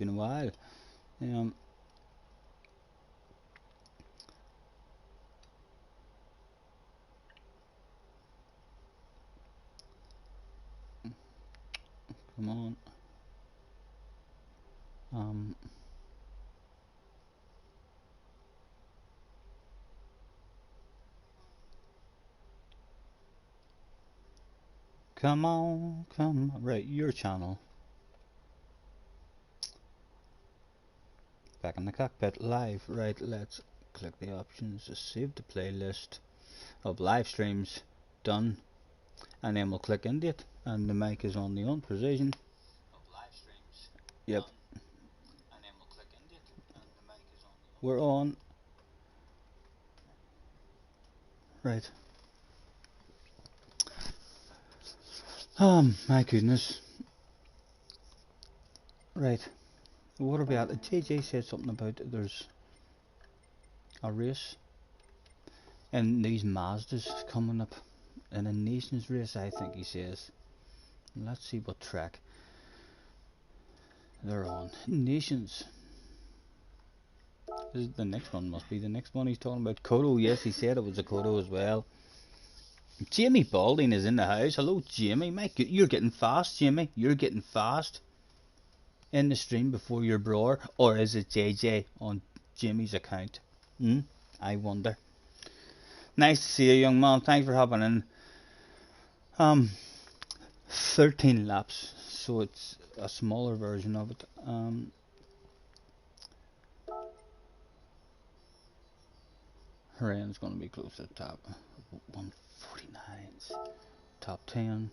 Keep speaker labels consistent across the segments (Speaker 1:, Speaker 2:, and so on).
Speaker 1: Been a while. Um, Come on. Um, Come on, come on. Right, your channel. Back in the cockpit live. Right, let's click the options to save the playlist of live streams. Done. And then we'll click end it. And the mic is on the on position. Yep. We're on. Right. My goodness. Right. What are we at? JJ said something about there's a race and these Mazdas coming up in a nations race, I think he says. Let's see what track they're on. Nations. This is the next one, must be the next one he's talking about. Kodo, yes, he said it was a Kodo as well. Jamie Balding is in the house. Hello, Jamie. You're getting fast, Jamie. You're getting fast in the stream before your brawler, or is it JJ on Jimmy's account? I wonder. Nice to see you, young man. Thanks for hopping in. 13 laps, so it's a smaller version of it. Ren's going to be close to the top. 149's top 10.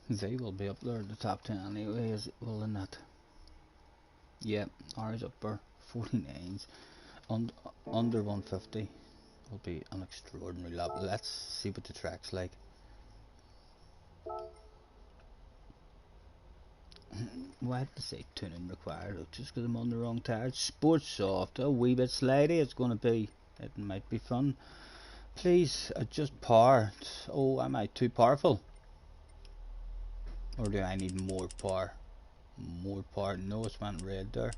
Speaker 1: They will be up there at the top 10 anyway, will in that. Yeah, ours up there. 49's under 150 will be an extraordinary lap. Let's see what the track's like. Why did they say tuning required? Just because I'm on the wrong tires. Sports soft, a wee bit slidey. It's going to be. It might be fun. Please adjust power. Oh, am I too powerful? Or do I need more power? More power. No, it's went red there.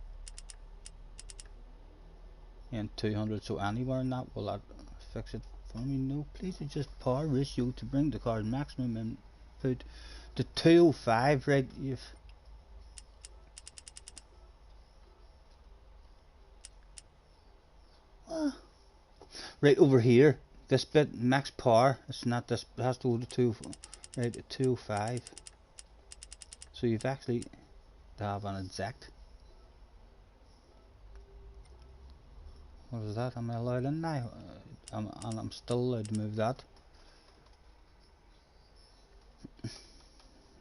Speaker 1: And 200. So anywhere in that, will that fix it for me? No. Please adjust power ratio to bring the car's maximum input to 205. Right. Right over here, this bit max power. It's not this. It has to go to 205. So you've actually to have an exact. What is that? Am I allowed in now? I'm still allowed to move that.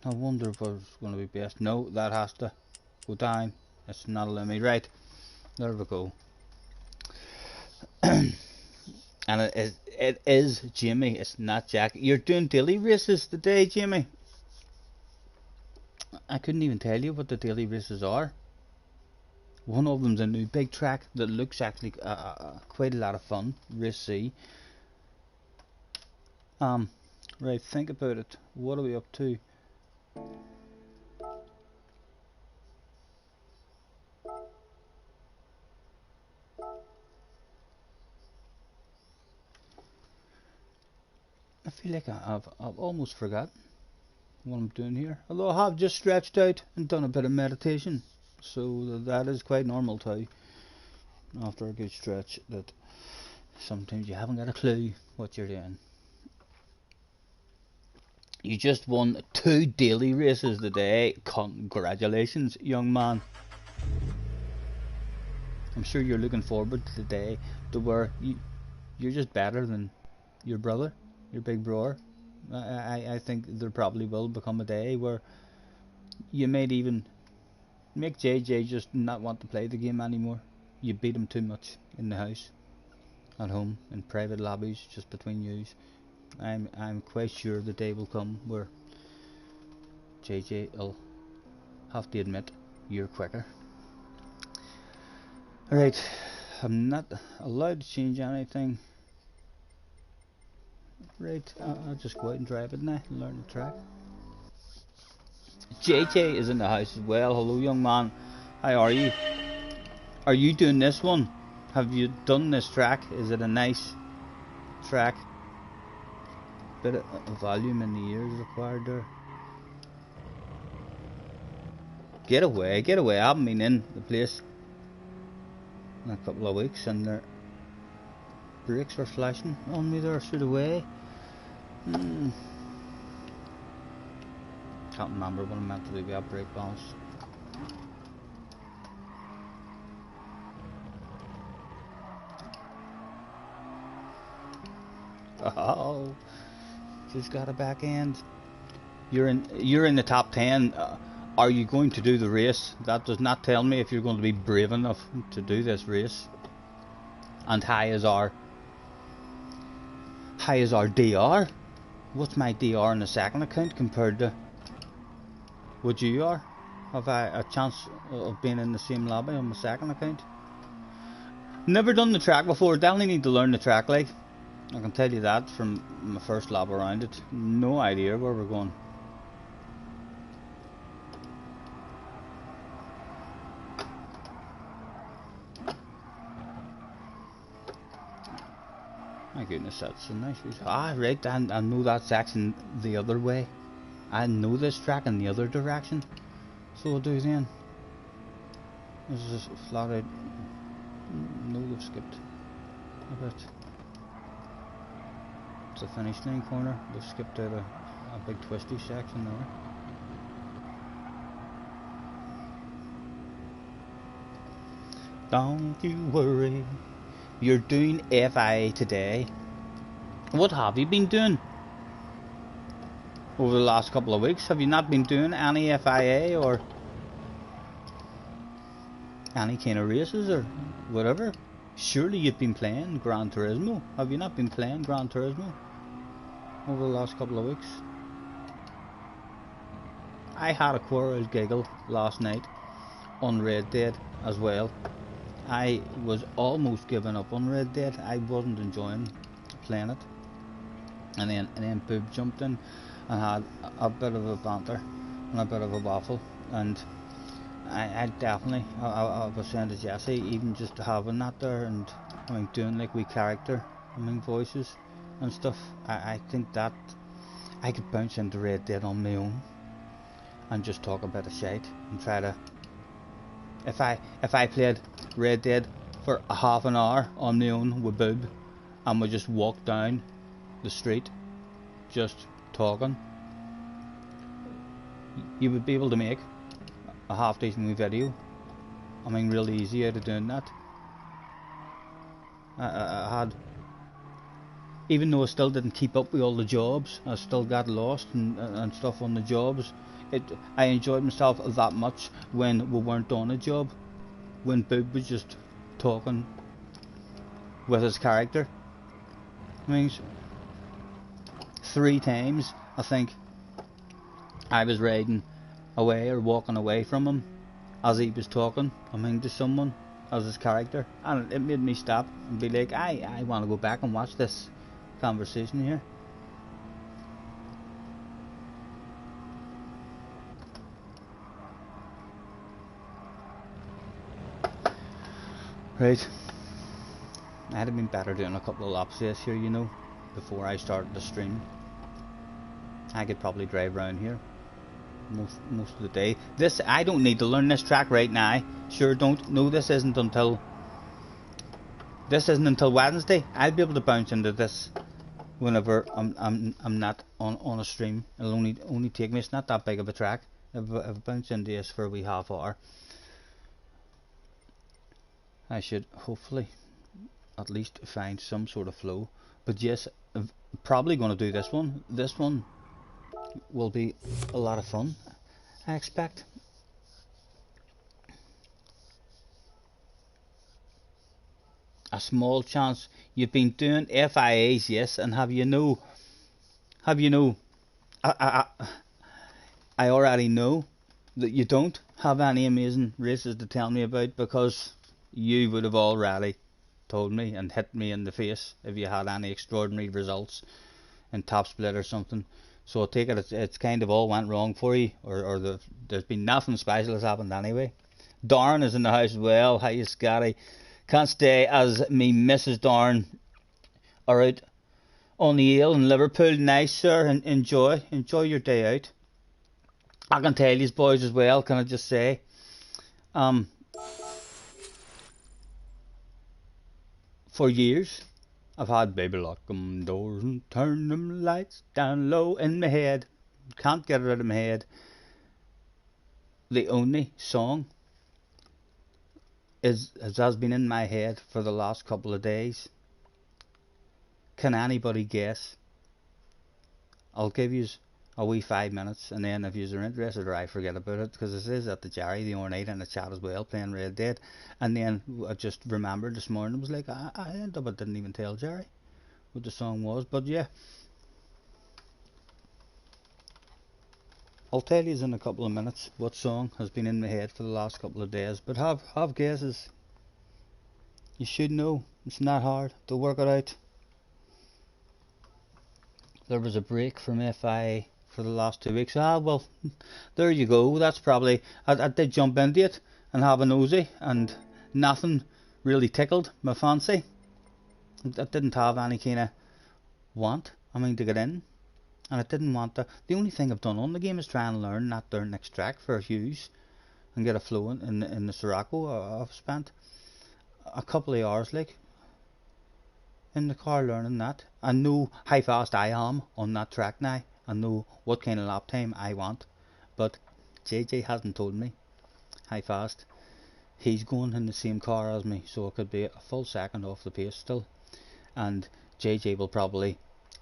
Speaker 1: I wonder if it's going to be best. No, that has to go down. It's not allowing me. Right, there we go. And it is Jimmy, it's not Jack. You're doing daily races today, Jimmy? I couldn't even tell you what the daily races are. One of them's a new big track that looks actually quite a lot of fun. Race C. Right, think about it. What are we up to? I feel like I've almost forgot what I'm doing here. Although I have just stretched out and done a bit of meditation, so that is quite normal too. After a good stretch, that sometimes you haven't got a clue what you're doing. You just won 2 daily races today. Congratulations, young man. I'm sure you're looking forward to the day to where you're just better than your brother, your big brother. I think there probably will become a day where you might even make JJ just not want to play the game anymore. You beat him too much in the house, at home, in private lobbies, just between yous. I'm quite sure the day will come where JJ will have to admit you're quicker. Alright, I'm not allowed to change anything. Right, I'll just go out and drive it now and learn the track. JJ is in the house as well. Hello, young man. How are you? Are you doing this one? Have you done this track? Is it a nice track? Bit of volume in the ears required there. Get away, get away. I haven't been in the place in a couple of weeks and their brakes were flashing on me there through the way. Can't remember what I meant to do with brake balance. Oh, she's got a back end. You're in the top 10. Are you going to do the race? That does not tell me if you're going to be brave enough to do this race. And how is our DR? What's my DR on the second account compared to what you are? Have I a chance of being in the same lobby on my second account? Never done the track before. Definitely need to learn the track, like. I can tell you that from my first lap around it. No idea where we're going. My goodness, that's a nice piece. Ah, right, I know that section the other way. I know this track in the other direction. So I'll do then. This is just flat out. No, they've skipped a bit. It's a finish line corner. They've skipped out a big twisty section there. Don't you worry. You're doing FIA today. What have you been doing over the last couple of weeks? Have you not been doing any FIA or any kind of races or whatever? Surely you've been playing Gran Turismo. Have you not been playing Gran Turismo over the last couple of weeks? I had a quarrel giggle last night on Red Dead as well. I was almost giving up on Red Dead. I wasn't enjoying playing it, and then Boob jumped in and had a bit of a banter and a bit of a waffle, and I definitely I was saying to Jesse, even just having that there and I mean doing like we character, I mean voices and stuff, I think that I could bounce into Red Dead on my own and just talk a bit of shite and try to. If I played Red Dead for a half an hour on my own with Boob and we just walk down the street just talking, you would be able to make a half decent video. I mean really easy out of doing that. I had, even though I still didn't keep up with all the jobs, I still got lost and stuff on the jobs. I enjoyed myself that much when we weren't on a job, when Boob was just talking with his character. I mean, 3 times I think I was riding away or walking away from him as he was talking, I mean, to someone as his character, and it made me stop and be like, I want to go back and watch this conversation here. Right, I'd have been better doing a couple of laps this here, you know, before I started the stream. I could probably drive around here most of the day. This, I don't need to learn this track right now. Sure don't. No, this isn't until Wednesday. I'll be able to bounce into this whenever I'm not on a stream. It'll only take me. It's not that big of a track. If I bounce into this for a wee half hour, I should hopefully at least find some sort of flow. But yes, I'm probably going to do this one. This one will be a lot of fun, I expect. A small chance. You've been doing FIAs, yes, and have you know I already know that you don't have any amazing races to tell me about, because you would have already told me and hit me in the face if you had any extraordinary results in Top Split or something. So I take it it's kind of all went wrong for you, or there's been nothing special has happened anyway. Darren is in the house as well. Hi, Scotty. Can't stay as me Mrs. Darren are out on the ale in Liverpool. Nice, sir, and enjoy your day out. I can tell you boys as well, can I just say, um, for years I've had baby lock them doors and turn them lights down low in my head. Can't get it out of my head. The only song has been in my head for the last couple of days. Can anybody guess? I'll give you a wee 5 minutes, and then if you're interested or I forget about it, because it is at the Jerry the other night in the chat as well, playing Red Dead, and then I just remembered this morning, it was like, I ended up, I didn't even tell Jerry what the song was, but yeah, I'll tell you in a couple of minutes what song has been in my head for the last couple of days, but have guesses. You should know, it's not hard to work it out. There was a break from FI for the last 2 weeks. Ah, well, there you go. That's probably, I did jump into it and have a nosy, and nothing really tickled my fancy. I didn't have any kind of want, to get in, and I didn't want to. The only thing I've done on the game is try and learn that darn extract for Hughes and get a flow in the Sirocco. I've spent a couple of hours like in the car learning that. I know how fast I am on that track now. I know what kind of lap time I want, but JJ hasn't told me how fast he's going in the same car as me, so it could be a full second off the pace still. And JJ will probably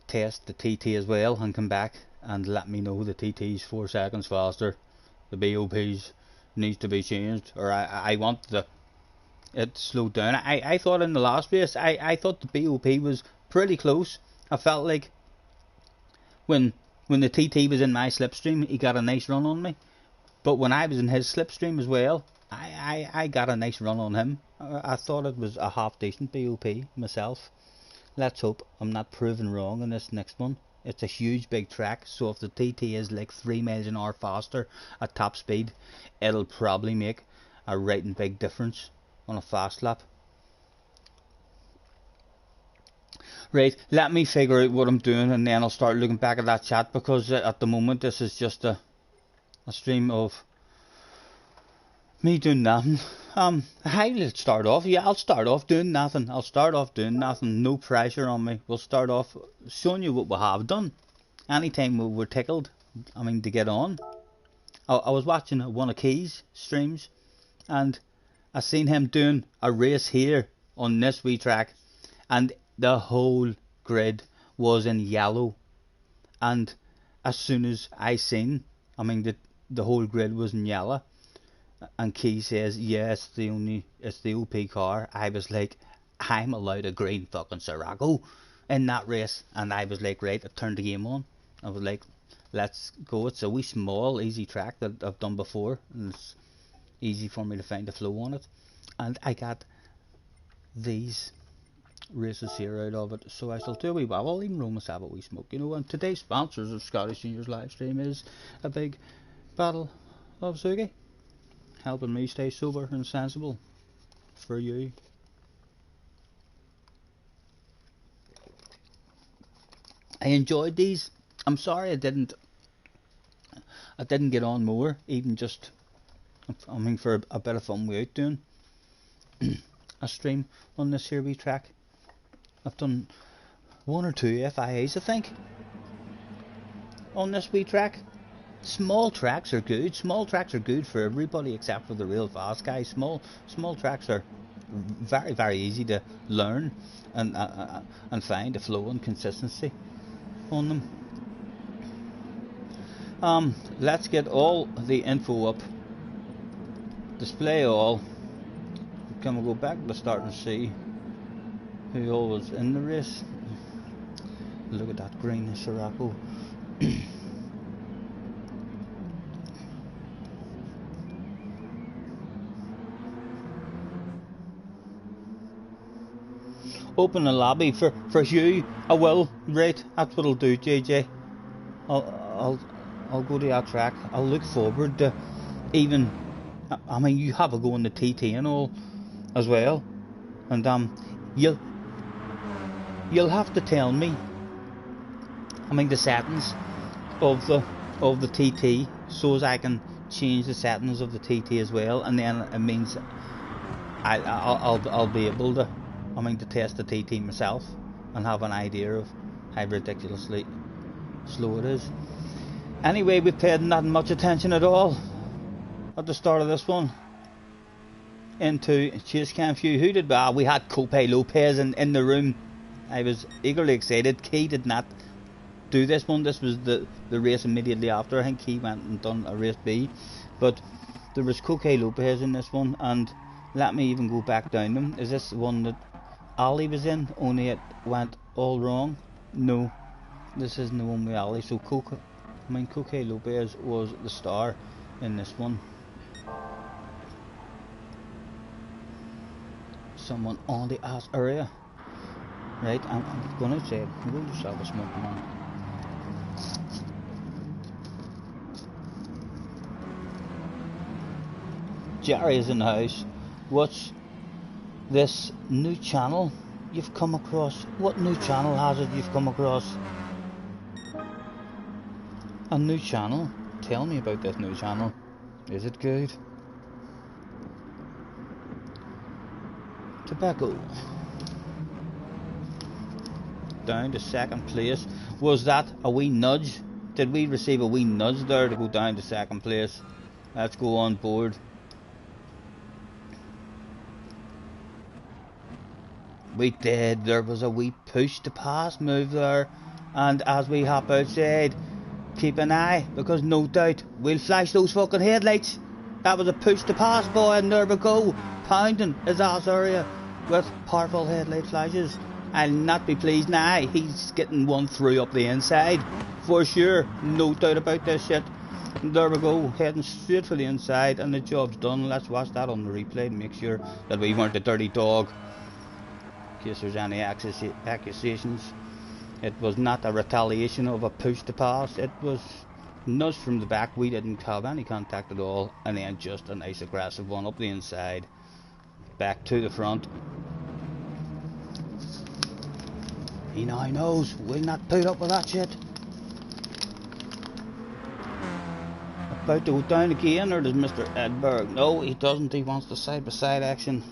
Speaker 1: test the TT as well and come back and let me know the TT's 4 seconds faster, the BOP's needs to be changed, or I want it slowed down. I thought in the last race, I thought the BOP was pretty close. I felt like when the TT was in my slipstream, he got a nice run on me. But when I was in his slipstream as well, I got a nice run on him. I thought it was a half decent BOP myself. Let's hope I'm not proven wrong in this next one. It's a huge big track, so if the TT is like 3 miles an hour faster at top speed, it'll probably make a right and big difference on a fast lap. Right, let me figure out what I'm doing, and then I'll start looking back at that chat, because at the moment this is just a stream of me doing nothing. How let's start off? Yeah, I'll start off doing nothing. No pressure on me. We'll start off showing you what we have done. Anytime we were tickled, to get on. I was watching one of Key's streams, and I seen him doing a race here on this wee track, and the whole grid was in yellow. And as soon as I seen, the whole grid was in yellow, and Key says, yeah, it's the OP car, I was like, I'm allowed a green fucking Sirocco in that race. And I was like, right, I turned the game on. I was like, let's go. It's a wee small easy track that I've done before, and it's easy for me to find the flow on it, and I got these races here out of it, so I shall do a wee wobble, even though myself a wee smoke, and today's sponsors of Scottish Juniors live stream is a big bottle of Sugi, helping me stay sober and sensible for you. I enjoyed these. I'm sorry I didn't get on more, even just for a bit of fun without doing a stream on this here wee track. I've done 1 or 2 FIAs, I think, on this wee track. Small tracks are good. Small tracks are good for everybody except for the real fast guys. Small tracks are very, very easy to learn and find a flow and consistency on them. Let's get all the info up. Display all. Can we go back to the start and see who all was in the race? Look at that green Sirocco. Open a lobby for Hugh. I will. Right, that's what I'll do, JJ. I'll go to that track. I'll look forward to even I mean, you have a go in the TT and all as well, and you'll have to tell me, I mean, the settings of the TT, so as I can change the settings of the TT as well, and then it means I'll be able to, I mean, to test the TT myself and have an idea of how ridiculously slow it is. Anyway, we paid not much attention at all at the start of this one into chase cam view. Who did we had Cope Lopez in the room. I was eagerly excited. Key did not do this one. This was the race immediately after. I think he went and done a race B, but there was Cope Lopez in this one, and let me even go back down them. Is this the one that Ali was in, only it went all wrong? No, this isn't the one with Ali. So Cope Lopez was the star in this one. Someone on the ass area. Right, I'm going outside. I'm going to just have a smoke now. Jerry is in the house. What's this new channel you've come across? What new channel has it you've come across? A new channel? Tell me about this new channel. Is it good? Tobacco. Down to second place. Was that a wee nudge? Did we receive a wee nudge there to go down to second place? Let's go on board. We did. There was a wee push to pass move there, and as we hop outside, keep an eye, because no doubt we'll flash those fucking headlights. That was a push to pass, boy, and there we go, pounding his ass area with powerful headlight flashes. I'll not be pleased now. He's getting one through up the inside for sure, no doubt about this shit. And there we go, heading straight for the inside, and the job's done. Let's watch that on the replay and make sure that we weren't a dirty dog, in case there's any accusations. It was not a retaliation of a push to pass. It was nudged from the back. We didn't have any contact at all, and then just a nice aggressive one up the inside, back to the front. He now knows we'll not put up with that shit. About to go down again, or does Mr. Edberg? No, he doesn't. He wants the side-by-side action.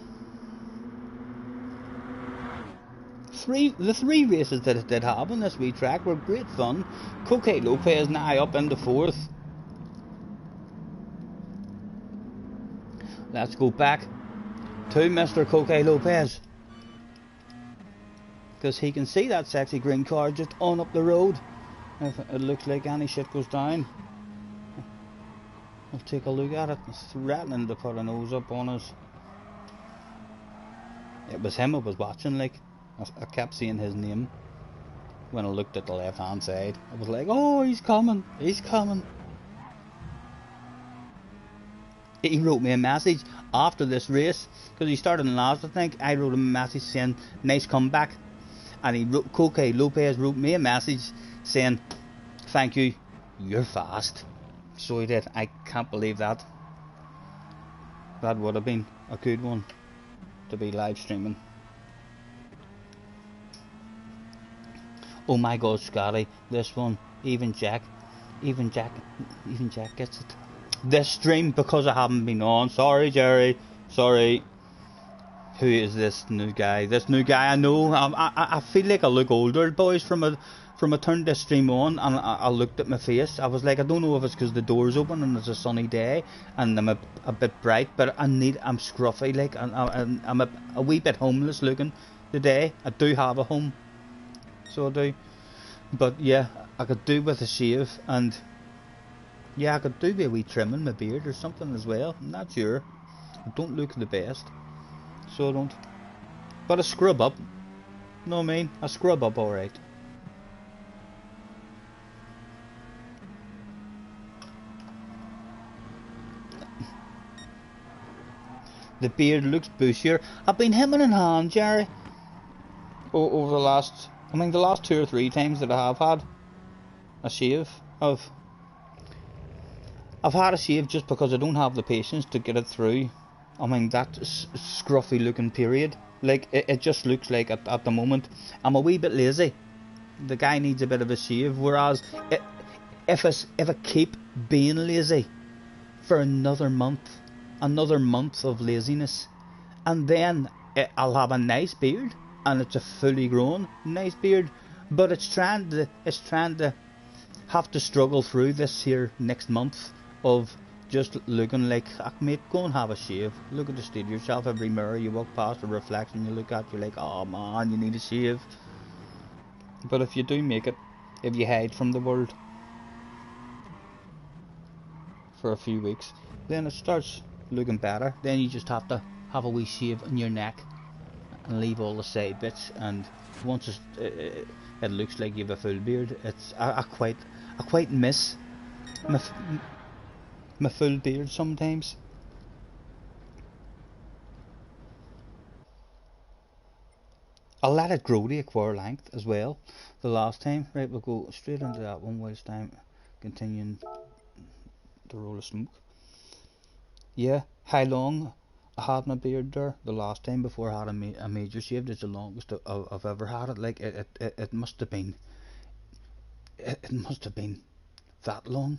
Speaker 1: The three races that it did have on this wee track were great fun. Cope Lopez now up into fourth. Let's go back to Mr. Cope Lopez, because he can see that sexy green car just on up the road. If it looks like any shit goes down, I'll take a look at it. It's threatening to put a nose up on us. It was him I was watching, like. I kept seeing his name when I looked at the left hand side. I was like, oh, he's coming, he's coming. He wrote me a message after this race, because he started in last, I think. I wrote him a message saying, nice comeback. And he wrote, Cope Lopez wrote me a message saying, thank you, you're fast. So he did. I can't believe that. That would have been a good one to be live streaming. Oh my God, Scotty, this one, even Jack gets it. This stream, because I haven't been on. Sorry, Jerry. Sorry. Who is this new guy? This new guy, I know. I feel like I look older, boys, from I turned this stream on and I looked at my face. I was like, I don't know if it's because the door's open and it's a sunny day and I'm a bit bright, but I'm scruffy, like, I'm a wee bit homeless looking today. I do have a home. So I do, but yeah, I could do with a shave, and yeah, I could do with a wee trimming my beard or something as well. I'm not sure. I don't look the best, so I don't. But I scrub up. You know what I mean? I scrub up alright. The beard looks bushier. I've been hemming and hawing, Jerry, over the last. I mean, the last 2 or 3 times that I have had a shave, I've had a shave just because I don't have the patience to get it through. I mean, that scruffy looking period. Like, it just looks like at the moment I'm a wee bit lazy. The guy needs a bit of a shave. Whereas, if I keep being lazy for another month of laziness, and then I'll have a nice beard, and it's a fully grown nice beard, but it's trying to have to struggle through this here next month of just looking like, ah, mate, go and have a shave. Look at the state of yourself. Every mirror you walk past, a reflection you look at, you're like, oh man, you need a shave. But if you do make it, if you hide from the world for a few weeks, then it starts looking better. Then you just have to have a wee shave on your neck and leave all the side bits, and once it looks like you have a full beard. It's I quite miss my full beard sometimes. I'll let it grow to a quarter length as well. The last time, right, we'll go straight into that one whilst I'm continuing to roll of smoke. Yeah, how long I had my beard there the last time before I had a major shave. It's the longest I've ever had it. Like it must have been, it must have been that long.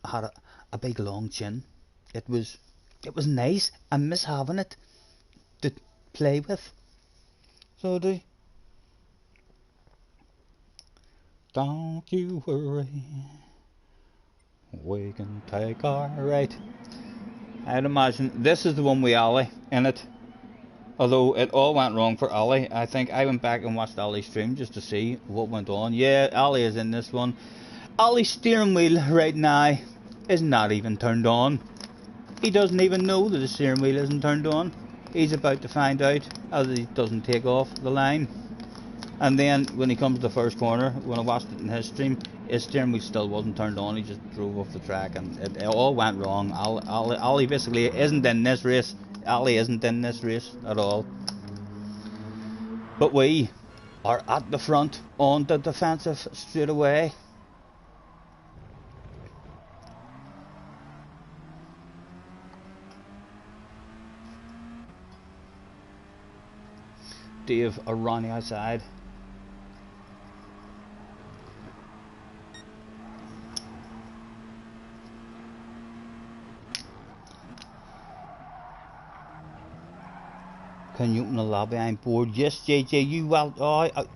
Speaker 1: I had a big long chin. It was it was nice. I miss having it to play with. So don't you worry, we can take our right. I'd imagine this is the one with Ali in it. Although it all went wrong for Ali, I think I went back and watched Ali's stream just to see what went on. Yeah, Ali is in this one. Ali's steering wheel right now is not even turned on. He doesn't even know that the steering wheel isn't turned on. He's about to find out as he doesn't take off the line. And then when he comes to the first corner, when I watched it in his stream, his steering wheel still wasn't turned on. He just drove off the track, and it all went wrong. Ali basically isn't in this race. Ali isn't in this race at all. But we are at the front on the defensive straight away. Dave are running outside. Can you open the lobby? I'm bored. Yes, JJ, you well. Oh,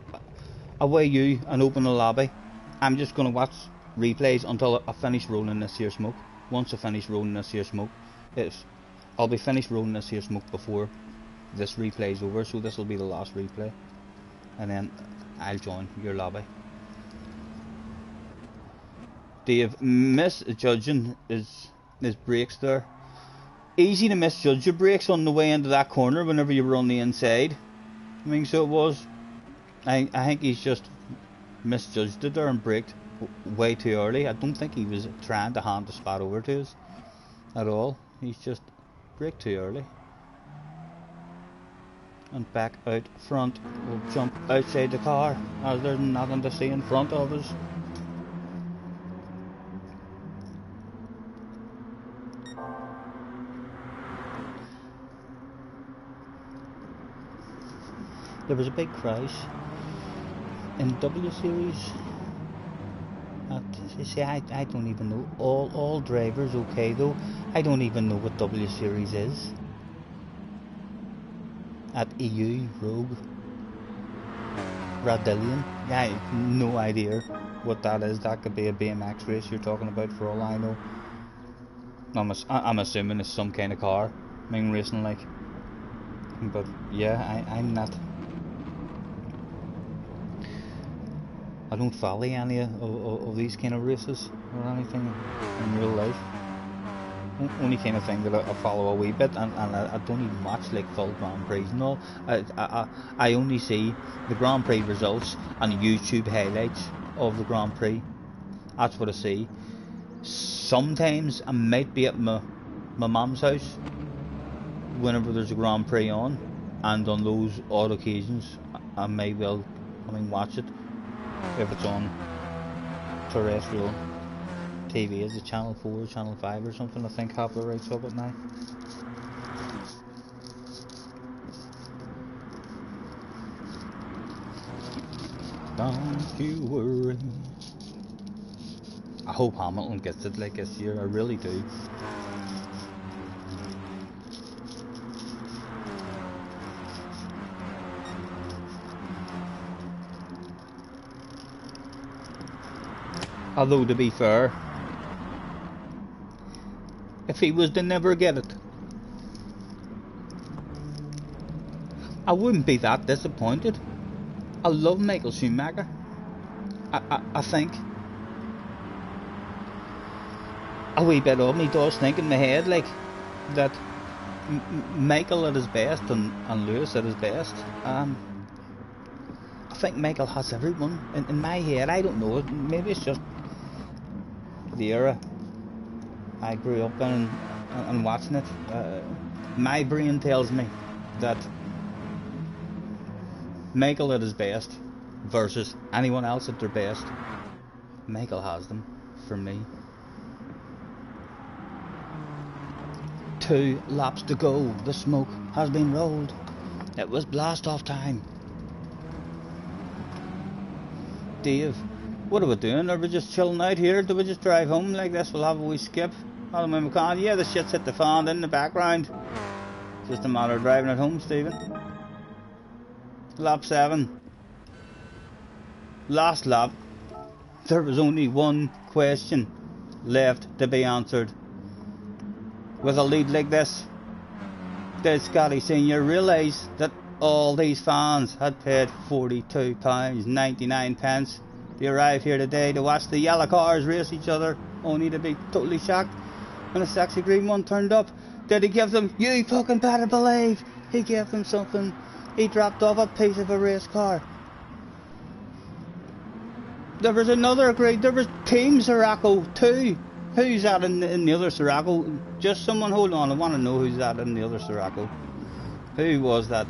Speaker 1: away you and open the lobby. I'm just gonna watch replays until I finish rolling this here smoke. Once I finish rolling this here smoke, I'll be finished rolling this here smoke before this replay is over. So this will be the last replay, and then I'll join your lobby. Dave, misjudging his brakes there. Easy to misjudge your brakes on the way into that corner whenever you were on the inside. I mean, so it was. I think he's just misjudged it there and braked way too early. I don't think he was trying to hand the spot over to us at all. He's just braked too early. And back out front, we'll jump outside the car as there's nothing to see in front of us. There was a big crash in W Series. See, I don't even know. All drivers okay though. I don't even know what W Series is. At EU Rogue Radillion. Yeah, I have no idea what that is. That could be a BMX race you're talking about for all I know. I'm assuming it's some kind of car. I mean, racing like. But yeah, I'm not. I don't follow any of these kind of races or anything in real life. Only kind of thing that I follow a wee bit, and I don't even watch like full Grand Prix and all. I only see the Grand Prix results and YouTube highlights of the Grand Prix. That's what I see. Sometimes I might be at my mum's house whenever there's a Grand Prix on, and on those odd occasions I may well watch it if it's on terrestrial. TV. Is it Channel 4, Channel 5 or something? I think have the rights of it now. Don't you worry. I hope Hamilton gets it like this year. I really do. Although, to be fair, if he was to never get it, I wouldn't be that disappointed. I love Michael Schumacher. I think a wee bit of me does think in my head like that Michael at his best and Lewis at his best. I think Michael has everyone in my head. I don't know, maybe it's just the era I grew up in and watching it. My brain tells me that Michael at his best versus anyone else at their best, Michael has them for me. 2 laps to go. The smoke has been rolled. It was blast off time. Dave, what are we doing? Are we just chilling out here? Do we just drive home like this? We'll have a wee skip. Oh, my McCann. Yeah, the shit's hit the fan in the background. Just a matter of driving it home, Stephen. Lap 7. Last lap. There was only one question left to be answered. With a lead like this, did Scotty Senior realise that all these fans had paid £42.99 to arrive here today to watch the yellow cars race each other, only to be totally shocked when a sexy green one turned up? Did he give them, you fucking better believe, he gave them something? He dropped off a piece of a race car. There was another grade, there was Team Sirocco too. Who's that in the other Sirocco? Just someone hold on, I want to know who's that in the other Sirocco. Who was that?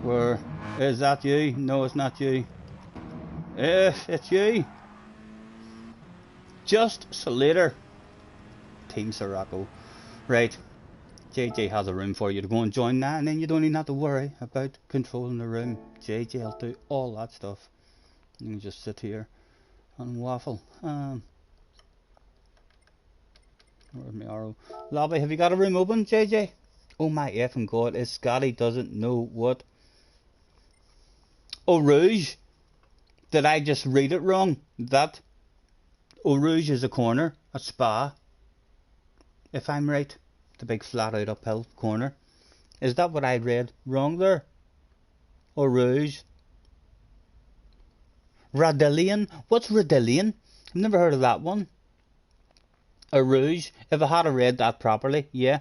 Speaker 1: Where is that you? No, it's not you. It's you. Just Slater. Team Sirocco. Right. JJ has a room for you to go and join that, and then you don't even have to worry about controlling the room. JJ will do all that stuff. You can just sit here and waffle. Where's my arrow? Lobby, have you got a room open, JJ? Oh my effing god, if Scotty doesn't know what... Eau Rouge? Did I just read it wrong? That Eau Rouge is a corner, a spa. If I'm right. The big flat out uphill corner. Is that what I read wrong there? Eau Rouge? Radillion? What's Radillion? I've never heard of that one. Eau Rouge. If I had read that properly, yeah.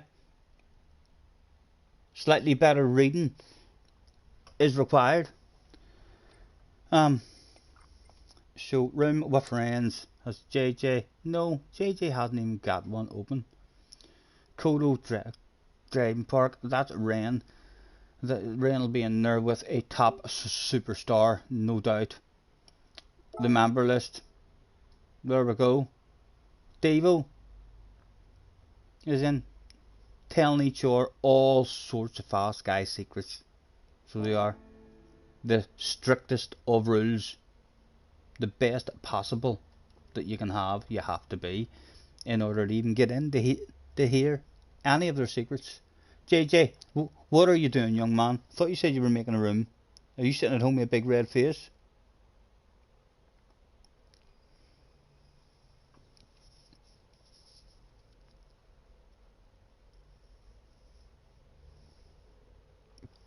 Speaker 1: Slightly better reading is required. So room with friends. Has JJ? No, JJ hasn't even got one open. Kodo Driving Park. That's Ren. Ren will be in there with a top superstar, no doubt. The member list. There we go. Devo is in, telling each other all sorts of fast guy secrets. So they are the strictest of rules, the best possible that you can have. You have to be in order to even get in to hear any of their secrets. JJ, what are you doing, young man? Thought you said you were making a room. Are you sitting at home with a big red face?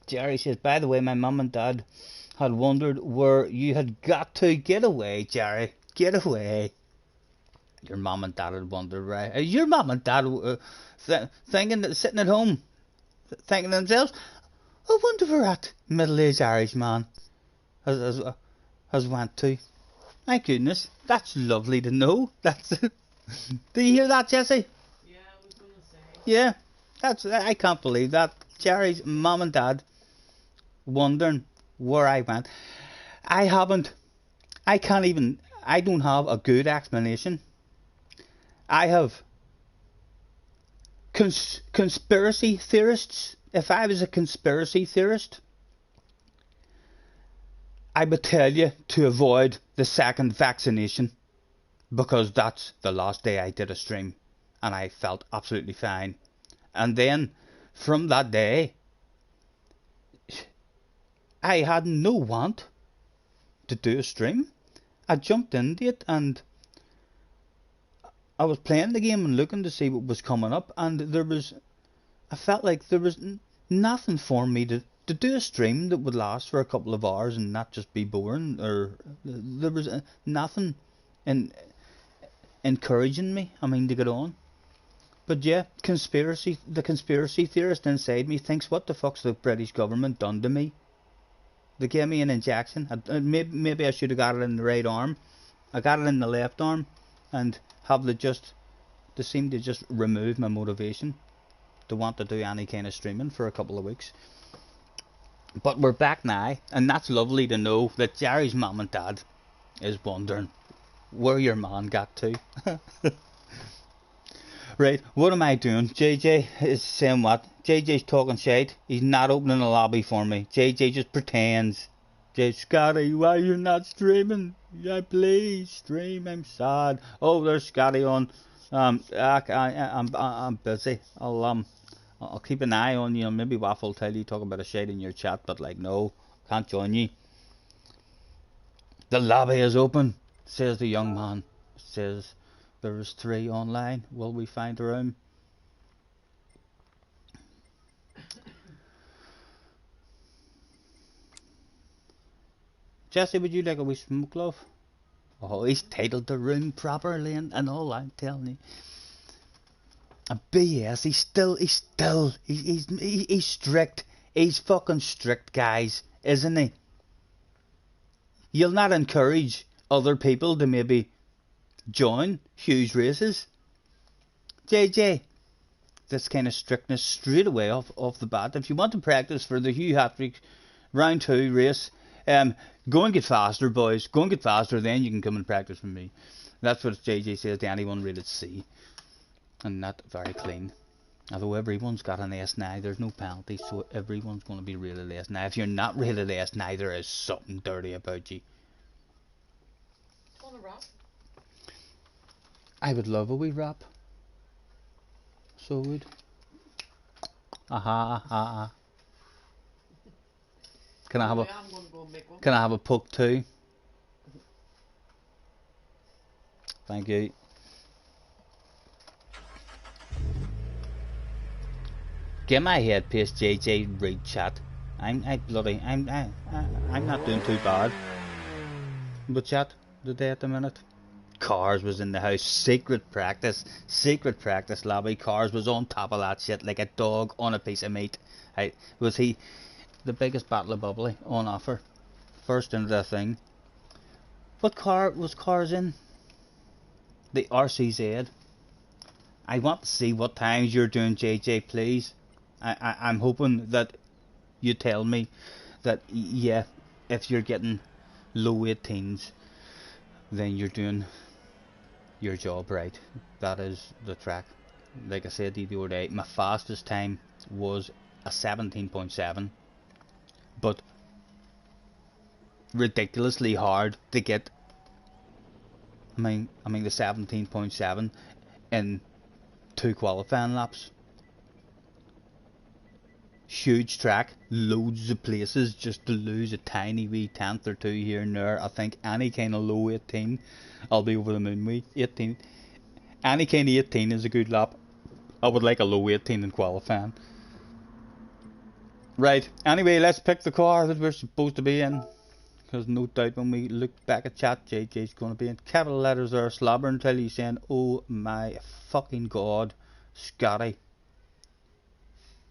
Speaker 1: Jerry says, by the way, my mum and dad had wondered where you had got to. Get away, Jerry. Get away. Your mum and dad had wondered, right? Your mum and dad thinking that sitting at home, thinking to themselves, I wonder where that middle-aged Irish man has went to. My goodness, that's lovely to know. That's. Do you hear that, Jesse?
Speaker 2: Yeah, I was gonna say.
Speaker 1: Yeah, I can't believe that. Jerry's mum and dad wondering where I went. I haven't, I can't even, I don't have a good explanation. I have conspiracy theorists. If I was a conspiracy theorist, I would tell you to avoid the second vaccination, because that's the last day I did a stream and I felt absolutely fine. And then from that day, I had no want to do a stream. I jumped into it and I was playing the game and looking to see what was coming up, and I felt like there was nothing for me to do a stream that would last for a couple of hours and not just be boring, or there was nothing in encouraging me, to get on. But yeah, the conspiracy theorist inside me thinks, what the fuck's the British government done to me? They gave me an injection. Maybe I should have got it in the right arm. I got it in the left arm, and they seem to just remove my motivation to want to do any kind of streaming for a couple of weeks. But we're back now, and that's lovely to know that Jerry's mum and dad is wondering where your man got to. Right, what am I doing? JJ is saying what? JJ's talking shit. He's not opening the lobby for me. JJ just pretends. Scotty, why are you not streaming? Yeah, please stream. I'm sad. Oh, there's Scotty on. I'm busy. I'll keep an eye on you. Maybe Waffle tell you talk about a shade in your chat, but like no, can't join you. The lobby is open, says the young man. Says there is 3 online. Will we find a room? Jesse, would you like a wee smoke, love? Oh, he's titled the room properly and all, I'm telling you. And BS, he's strict. He's fucking strict, guys, isn't he? You'll not encourage other people to maybe join huge races. JJ, this kind of strictness straight away off the bat. If you want to practice for the Hugh Hattrick round 2 race, go and get faster, boys. Go and get faster, then you can come and practice with me. That's what JJ says to anyone rated C. And not very clean. Although everyone's got an S now, there's no penalty, so everyone's going to be rated S now. If you're not rated S now, there is something dirty about you.
Speaker 2: Want a wrap?
Speaker 1: I would love a wee rap. So would. Aha. Can I have Can I have a poke too? Thank you. Get my headpiece, JJ. Read chat. I'm not doing too bad. But chat today at the minute. Cars was in the house. Secret practice lobby. Cars was on top of that shit like a dog on a piece of meat. Was he the biggest battle of bubbly on offer? First into the thing. What car was Cars in? The RCZ. I want to see what times you're doing, JJ, please. I'm hoping that you tell me that, yeah, if you're getting low 18s, then you're doing your job right. That is the track. Like I said the other day, my fastest time was a 17.7, but ridiculously hard to get. I mean the 17.7 in 2 qualifying laps. Huge track, loads of places just to lose a tiny wee tenth or 2 here and there. I think any kind of low 18, I'll be over the moon with 18. Any kind of 18 is a good lap. I would like a low 18 in qualifying. Right, anyway, let's pick the car that we're supposed to be in. Because no doubt when we look back at chat, JJ's going to be in capital letters there, slobbering until he's saying, oh my fucking god, Scotty.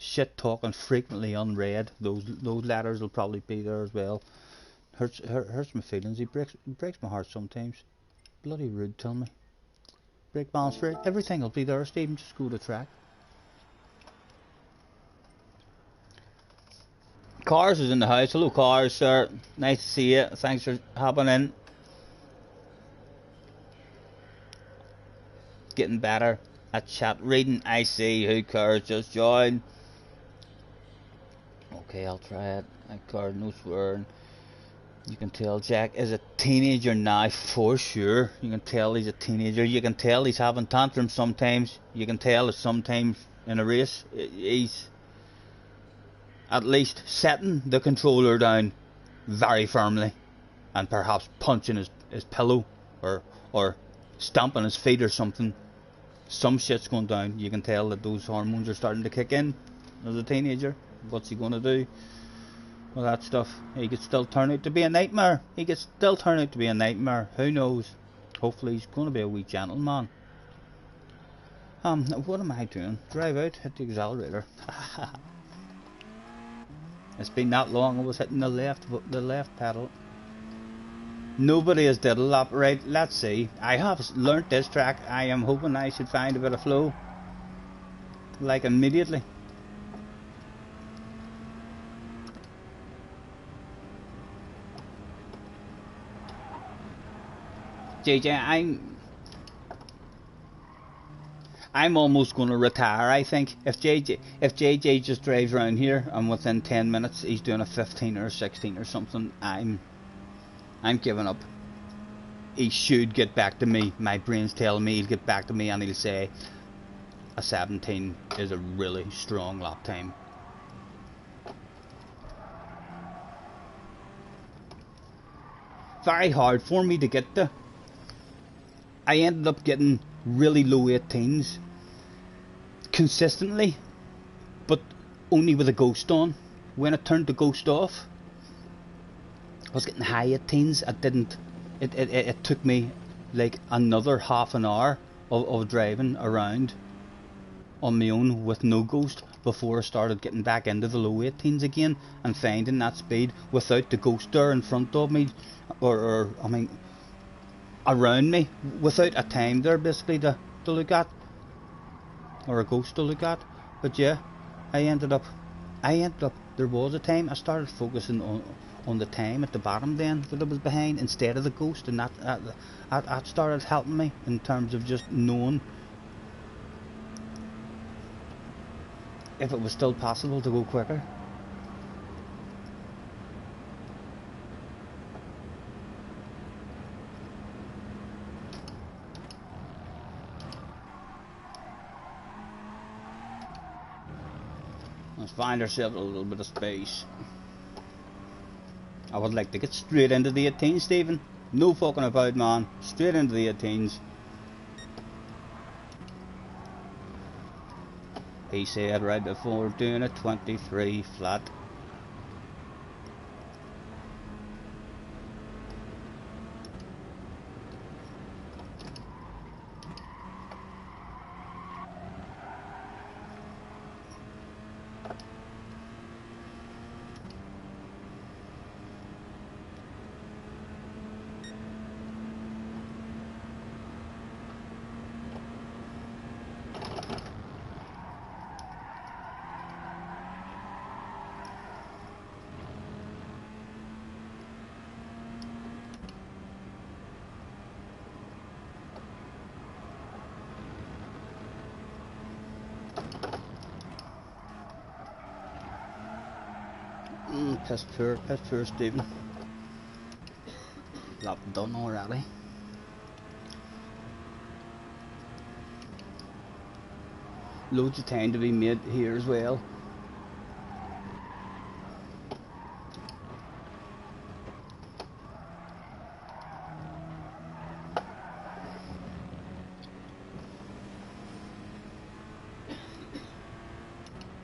Speaker 1: Shit talking frequently unread. Those letters will probably be there as well. Hurts my feelings. He breaks my heart sometimes. Bloody rude, tell me. Brake balance for it. Everything will be there, Stephen. Just go to track. Cars is in the house. Hello, Cars, sir. Nice to see you. Thanks for hopping in. Getting better at chat reading. I see. Who cares? Just join. Okay, I'll try it. I card no swearing. You can tell Jack is a teenager now, for sure. You can tell he's a teenager. You can tell he's having tantrums sometimes. You can tell that sometimes in a race he's at least setting the controller down very firmly and perhaps punching his pillow or stamping his feet or something. Some shit's going down. You can tell that those hormones are starting to kick in as a teenager. What's he going to do? Well, that stuff, he could still turn out to be a nightmare. He could still turn out to be a nightmare. Who knows? Hopefully he's going to be a wee gentleman. What am I doing? Drive out, hit the accelerator. It's been that long I was hitting the left pedal. Nobody has did a lap. Right, let's see. I have learnt this track. I am hoping I should find a bit of flow. Like immediately. JJ, I'm almost going to retire. I think if JJ just drives around here and within 10 minutes he's doing a 15 or a 16 or something, I'm giving up. He should get back to me. My brain's telling me he'll get back to me and he'll say a 17 is a really strong lap time. Very hard for me to get to. I ended up getting really low 18s consistently, but only with a ghost on. When I turned the ghost off, I was getting high 18s. It took me like another half an hour of driving around on my own with no ghost before I started getting back into the low 18s again and finding that speed without the ghost there in front of me, or I mean around me, without a time there basically to look at, or a ghost to look at. But yeah, I ended up there was a time I started focusing on the time at the bottom then that I was behind instead of the ghost, and that started helping me in terms of just knowing if it was still possible to go quicker. Let's find ourselves a little bit of space. I would like to get straight into the 18s, Stephen. No fucking about, man. Straight into the 18s. He said right before doing a 23 flat. Piss poor Stephen. Lap done already. Loads of time to be made here as well.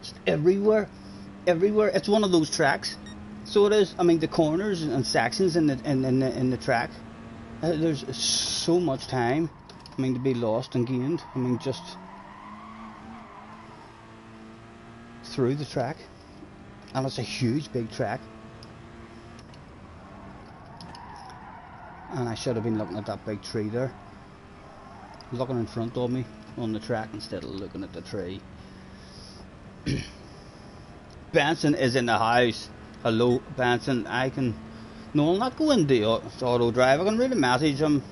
Speaker 1: Just everywhere. It's one of those tracks. So it is. I mean, the corners and sections in the track, there's so much time, I mean, to be lost and gained. I mean, just through the track, and it's a huge big track. And I should have been looking at that big tree there, looking in front of me on the track instead of looking at the tree. Benson is in the house. Hello, Benson. I can. No, I'll not go into auto drive. I can read a message. I'm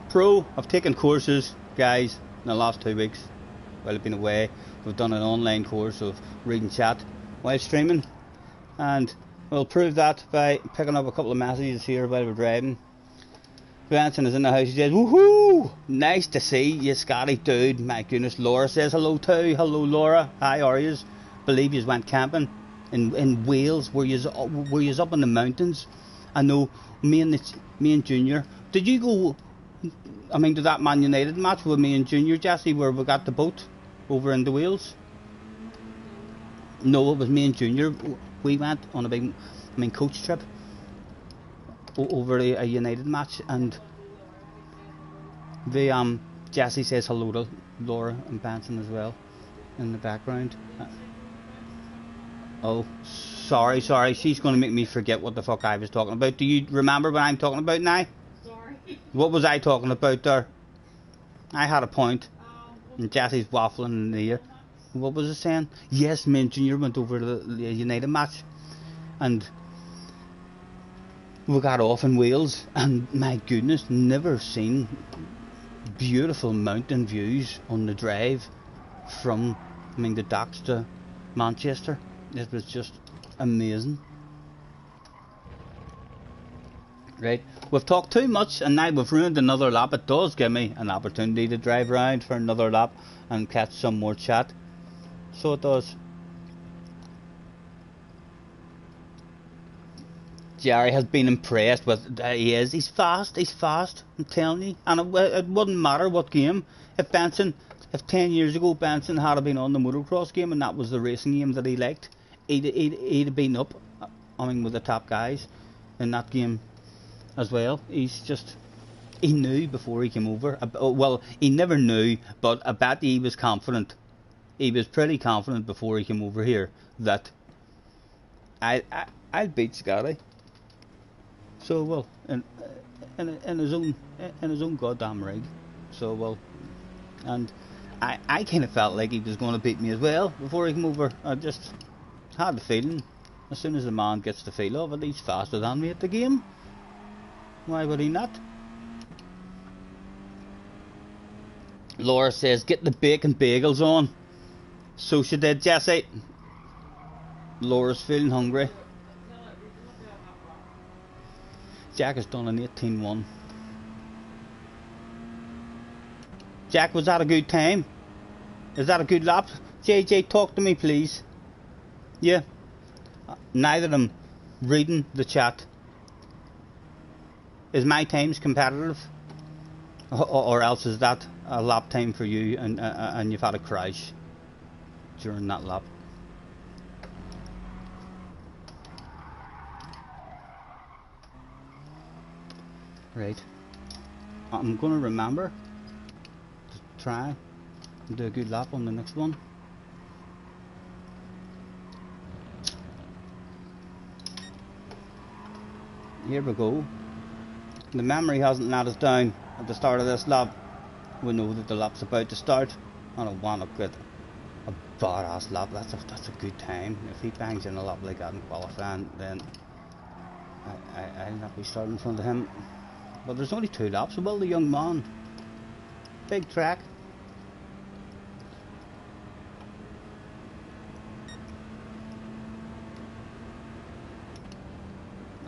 Speaker 1: pro. I've taken courses, guys, in the last 2 weeks while I've been away. We've done an online course of reading chat while streaming, and we'll prove that by picking up a couple of messages here while we're driving. Benson is in the house. He says, "Woohoo! Nice to see you, Scotty, dude. My goodness." Laura says hello too. Hello, Laura. How are yous? Believe yous went camping in Wales. Were yous up in the mountains? I know. Me and Junior. Did you go? I mean, to that Man United match with me and Junior, Jesse, where we got the boat over in the Wales? No, it was me and Junior. We went on a big, coach trip over a United match, and the Jesse says hello to Laura and Benson as well in the background. Oh, sorry, she's going to make me forget what the fuck I was talking about. Do you remember what I'm talking about now?
Speaker 2: Sorry.
Speaker 1: What was I talking about there? I had a point, and Jesse's waffling in the ear. What was it saying? Yes, me and Junior went over to the United match, and we got off in Wales, and my goodness, never seen beautiful mountain views on the drive from, the docks to Manchester. It was just amazing. Right, we've talked too much, and now we've ruined another lap. It does give me an opportunity to drive around for another lap and catch some more chat. So it does. Jerry has been impressed with. He's fast. I'm telling you, and it wouldn't matter what game. If 10 years ago Benson had been on the motocross game and that was the racing game that he liked, he'd have been up. With the top guys in that game as well. He knew before he came over. Well, he never knew, but I bet he was confident. He was pretty confident before he came over here that I'll beat Scotty. So well, in his own goddamn rig. So well, and I kind of felt like he was going to beat me as well before he came over. I just had the feeling, as soon as the man gets the feel of it, he's faster than me at the game. Why would he not? Laura says, "Get the bacon bagels on." So she did, Jesse. Laura's feeling hungry. Jack has done an 18-1. Jack, was that a good time? Is that a good lap? JJ, talk to me, please. Yeah. Neither of them reading the chat. Is my times competitive? Or else is that a lap time for you and you've had a crash during that lap? Right. I'm going to remember to try and do a good lap on the next one. Here we go. The memory hasn't let us down at the start of this lap. We know that the lap's about to start, and I want to get a badass lap. That's a good time. If he bangs in a lap like that in qualifying, then I'll not be starting in front of him. But there's only 2 laps. Well, the young man. Big track.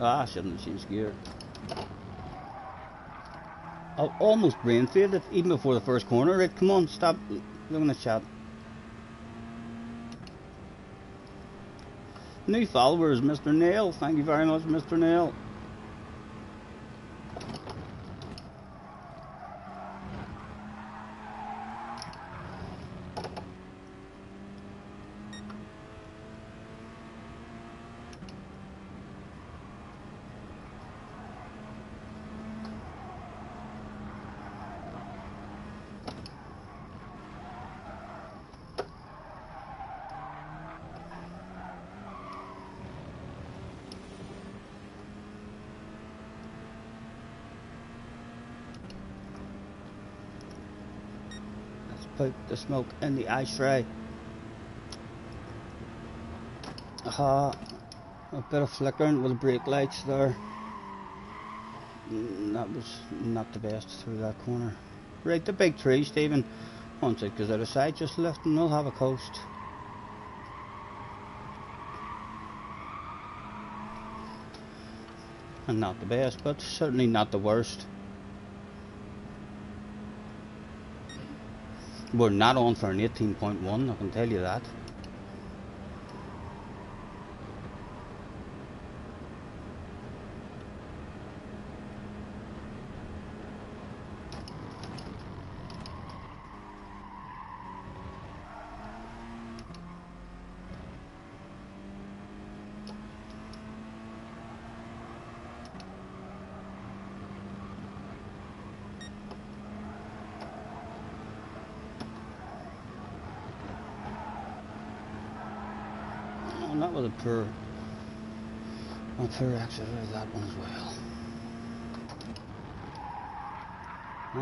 Speaker 1: I shouldn't have changed gear. I almost brain faded even before the first corner. Right, come on, stop looking at chat. New followers, Mr. Nail. Thank you very much, Mr. Nail. Put the smoke in the ashtray. A bit of flickering with the brake lights there. That was not the best through that corner. Right, the big tree, Stephen. Once it goes out of sight, just lift and we'll have a coast. And not the best, but certainly not the worst. We're not on for an 18.1, I can tell you that. And that was a poor exit out of that one as well.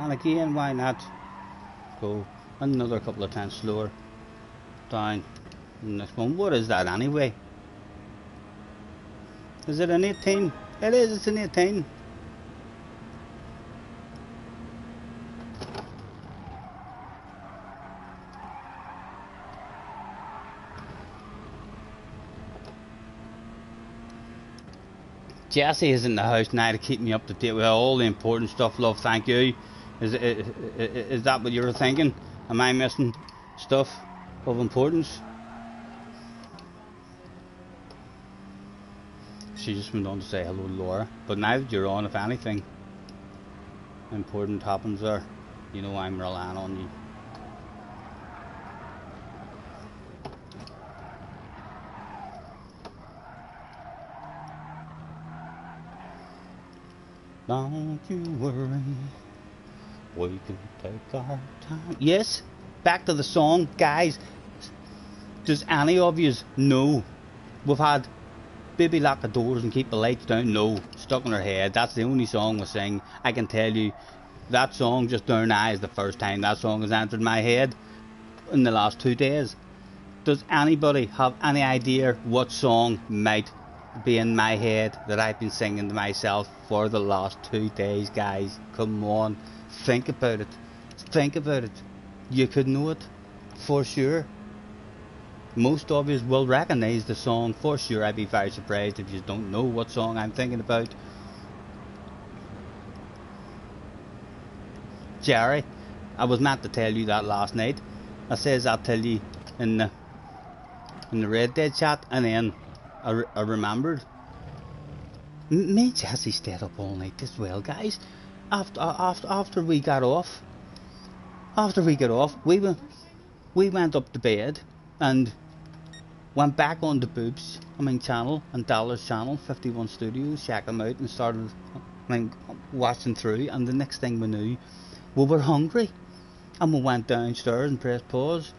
Speaker 1: And again, why not go another couple of times slower down the next one? What is that anyway? Is it an 18? It is, it's an 18. Jesse is in the house now to keep me up to date with all the important stuff, love, thank you. Is that what you were thinking? Am I missing stuff of importance? She just went on to say hello to Laura. But now that you're on, if anything important happens there, you know I'm relying on you. Don't you worry, we can take our time. Yes, back to the song, guys. Does any of you know we've had Baby Lock the Doors and Keep the Lights Down? No, stuck in our head. That's the only song we sing. I can tell you that song just there now is the first time that song has entered my head in the last 2 days. Does anybody have any idea what song might be in my head that I've been singing to myself for the last 2 days, guys? Come on, think about it. Think about it. You could know it for sure. Most of you will recognise the song for sure. I'd be very surprised if you don't know what song I'm thinking about. Jerry, I was meant to tell you that last night. I says I'll tell you in the Red Dead chat, and then I remembered. Me and Jesse stayed up all night as well, guys. After we got off, we went up to bed and went back on the Boobs, channel and Dallas channel, 51 Studios, checked them out and started watching through. And the next thing we knew, we were hungry, and we went downstairs and pressed pause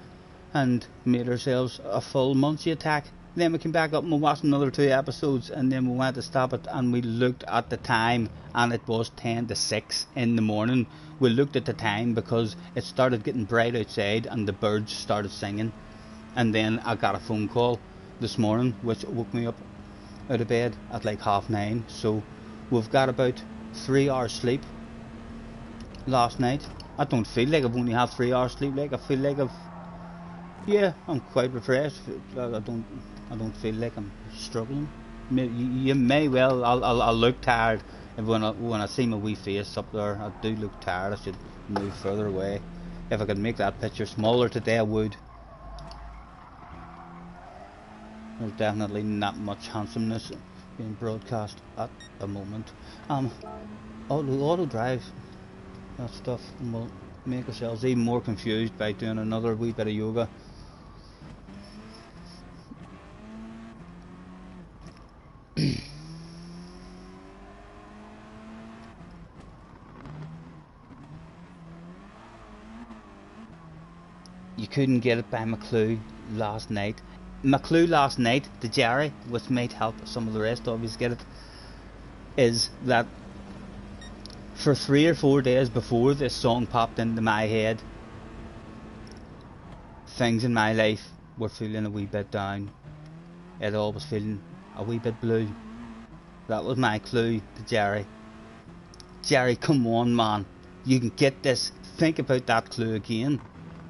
Speaker 1: and made ourselves a full Munchie attack. Then we came back up and we watched another 2 episodes, and then we went to stop it, and we looked at the time, and it was 10 to 6 in the morning. We looked at the time because it started getting bright outside and the birds started singing. And then I got a phone call this morning which woke me up out of bed at like 9:30. So we've got about 3 hours sleep last night. I don't feel like I've only had 3 hours sleep. Like, I feel like I'm quite refreshed. I don't feel like I'm struggling. You may well. I'll look tired when I see my wee face up there. I do look tired. I should move further away. If I could make that picture smaller today, I would. There's definitely not much handsomeness being broadcast at the moment. Auto drive, that stuff, and we'll make ourselves even more confused by doing another wee bit of yoga. You couldn't get it by McClue last night. McClue last night, the Jerry, which might help some of the rest of us get it, is that for 3 or 4 days before this song popped into my head, things in my life were feeling a wee bit down. It all was feeling a wee bit blue. That was my clue to Jerry. Jerry, come on, man. You can get this. Think about that clue again.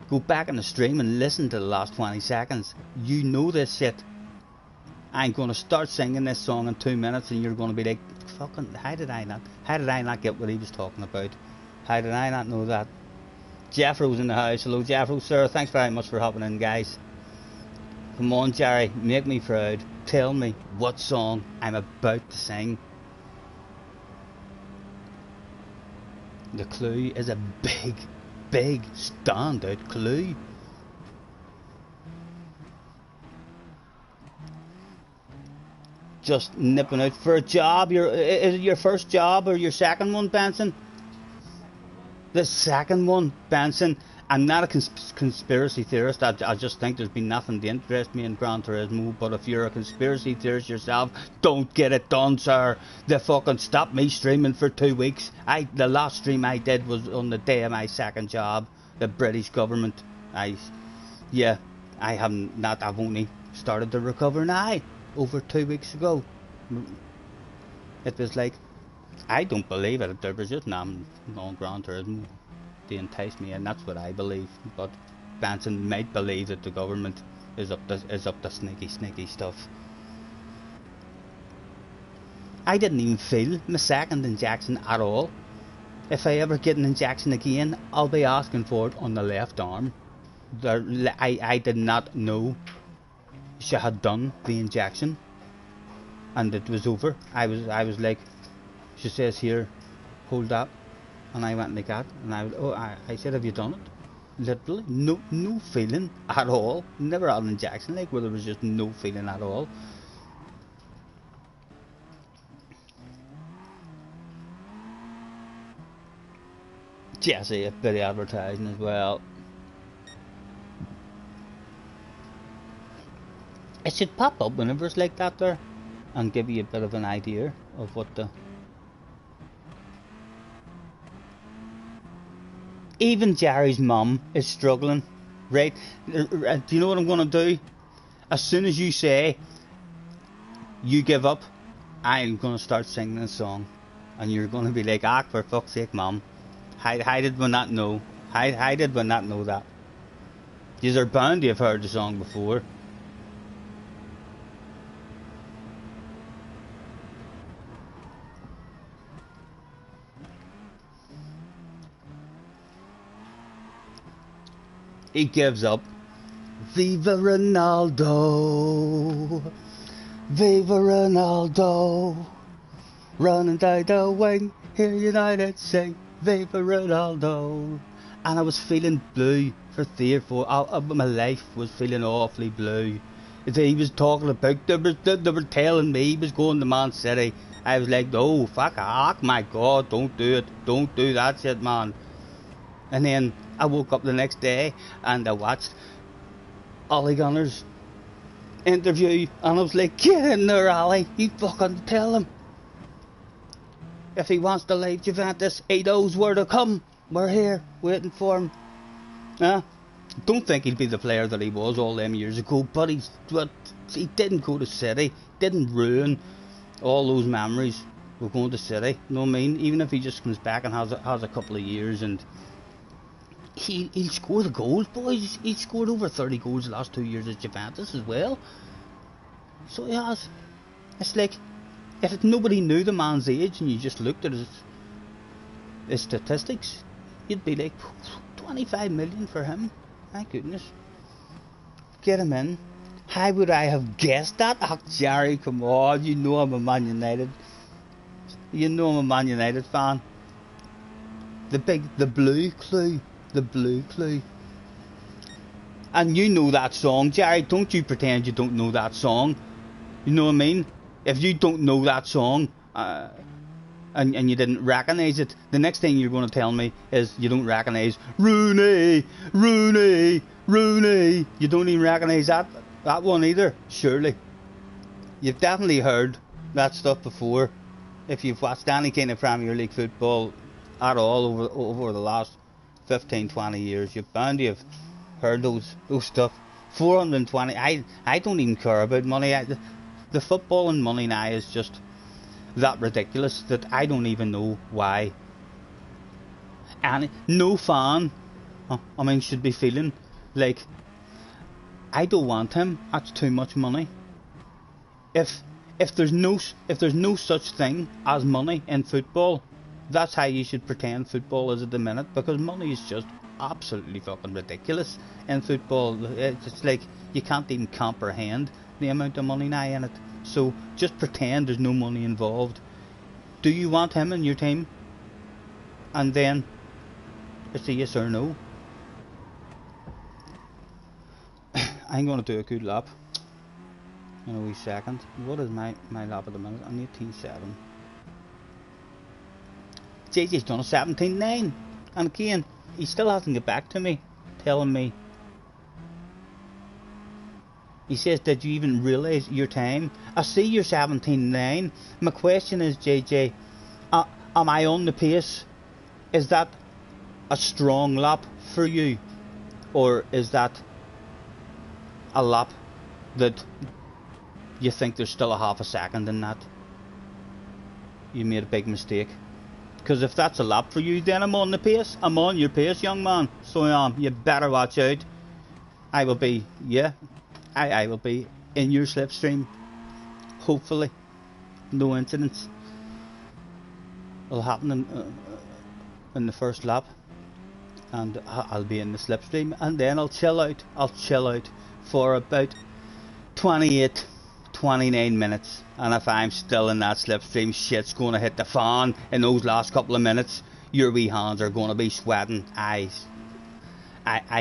Speaker 1: Go back in the stream and listen to the last 20 seconds. You know this shit. I'm going to start singing this song in 2 minutes and you're going to be like, fucking, how did I not get what he was talking about? How did I not know that? Jeffro's in the house. Hello, Jeffro, sir. Thanks very much for hopping in, guys. Come on, Jerry. Make me proud. Tell me what song I'm about to sing. The clue is a big standout clue. Just nipping out for a job. Is it your first job or your second one, Benson? The second one, Benson. I'm not a conspiracy theorist. I just think there's been nothing to interest me in Gran Turismo. But if you're a conspiracy theorist yourself, don't get it done, sir. They fucking stopped me streaming for 2 weeks. The last stream I did was on the day of my second job. The British government. I've only started to recover now. Over 2 weeks ago. It was like, I don't believe it. There was just nothing on Gran Turismo to entice me, and that's what I believe. But Benson might believe that the government is up to sneaky stuff. I didn't even feel my second injection at all. If I ever get an injection again, I'll be asking for it on the left arm. I did not know she had done the injection, and it was over. I was like, she says here, hold that, and I went like that, and I said, have you done it? Literally, no feeling at all. Never had an injection like where there was just no feeling at all. Jesse, a bit of advertising as well. It should pop up whenever it's like that there, and give you a bit of an idea of what the... Even Jerry's mum is struggling, right? Do you know what I'm going to do? As soon as you say, you give up, I'm going to start singing a song. And you're going to be like, ah, for fuck's sake, mum. How did we not know? How did we not know that? You're bound to have heard the song before. He gives up. Viva Ronaldo, Viva Ronaldo, running down the wing, hear United sing, Viva Ronaldo. And I was feeling blue for 3 or 4. My life was feeling awfully blue. He was talking about, they were telling me he was going to Man City. I was like, oh, fuck off, my God, don't do it. Don't do that shit, man. And then I woke up the next day and I watched Ole Gunnar's interview, and I was like, get in there, Ollie, you fucking tell him. If he wants to leave Juventus, he knows where to come. We're here, waiting for him. Don't think he'll be the player that he was all them years ago, but he didn't go to City, didn't ruin all those memories of going to City. You know what I mean? Even if he just comes back and has a couple of years, and he'll score the goals, boys. He's scored over 30 goals the last 2 years at Juventus as well. So he has. It's like, if nobody knew the man's age and you just looked at his statistics, you'd be like, 25 million for him. Thank goodness. Get him in. How would I have guessed that? Oh, Jerry, come on. You know I'm a Man United. You know I'm a Man United fan. The blue clue. The blue clue. And you know that song, Jerry. Don't you pretend you don't know that song. You know what I mean? If you don't know that song, and you didn't recognise it, the next thing you're going to tell me is you don't recognise Rooney, Rooney, Rooney. You don't even recognise that one either, surely. You've definitely heard that stuff before. If you've watched any kind of Premier League football at all over the last 15, 20 years, you're bound to have heard those stuff. 420. I don't even care about money. The footballing money now is just that ridiculous that I don't even know why. And no fan, I mean, should be feeling like, I don't want him. That's too much money. If there's no such thing as money in football, that's how you should pretend football is at the minute, because money is just absolutely fucking ridiculous in football. It's like you can't even comprehend the amount of money now in it. So just pretend there's no money involved. Do you want him in your team? And then it's a yes or no. I'm going to do a good lap in a wee second. What is my lap at the minute? I'm 18.7. JJ's done a 17.9, and again, he still hasn't got back to me, telling me. He says, did you even realise your time? I see you're 17.9. My question is, JJ, am I on the pace? Is that a strong lap for you? Or is that a lap that you think there's still a half a second in that? You made a big mistake. Because if that's a lap for you, then I'm on the pace. I'm on your pace, young man. So you better watch out. I will be, yeah, I will be in your slipstream. Hopefully. No incidents will happen in the first lap. And I'll be in the slipstream. And then I'll chill out. I'll chill out for about 28, 29 minutes. And if I'm still in that slipstream, shit's going to hit the fan in those last couple of minutes. Your wee hands are going to be sweating. I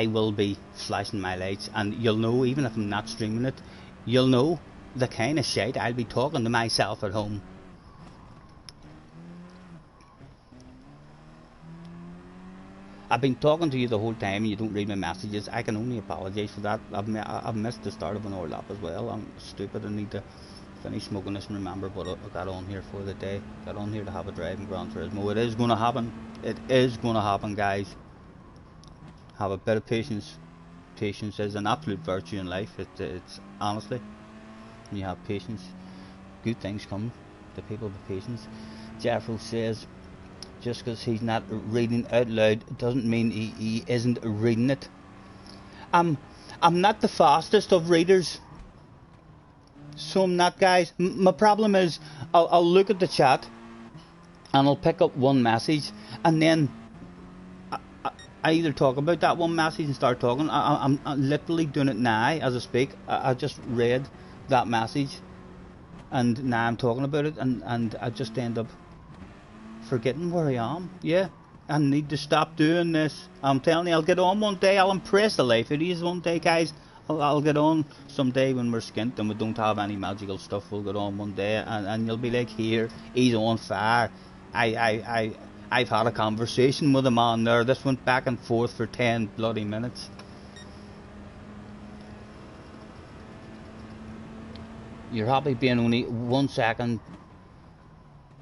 Speaker 1: will be flashing my lights, and you'll know, even if I'm not streaming it, you'll know the kind of shit I'll be talking to myself at home. I've been talking to you the whole time and you don't read my messages. I can only apologise for that. I've missed the start of an hour lap as well. I'm stupid. I need to finish smoking this and remember what I got on here for the day. Got on here to have a drive in Gran Turismo. It is going to happen. It is going to happen, guys. Have a bit of patience. Patience is an absolute virtue in life. It's honestly, when you have patience, good things come to people with patience. Jeffro says, just because he's not reading out loud doesn't mean he isn't reading it. I'm not the fastest of readers, so I'm not, guys. My problem is I'll look at the chat and I'll pick up one message, and then I either talk about that one message and start talking. I'm literally doing it now as I speak. I just read that message and now I'm talking about it, and I just end up forgetting where I am. Yeah, I need to stop doing this. I'm telling you, I'll get on one day. I'll impress the life it is one day, guys. I'll get on someday when we're skint and we don't have any magical stuff. We'll get on one day, and you'll be like, here, he's on fire. I've had a conversation with a man there. This went back and forth for 10 bloody minutes. You're happy being only 1 second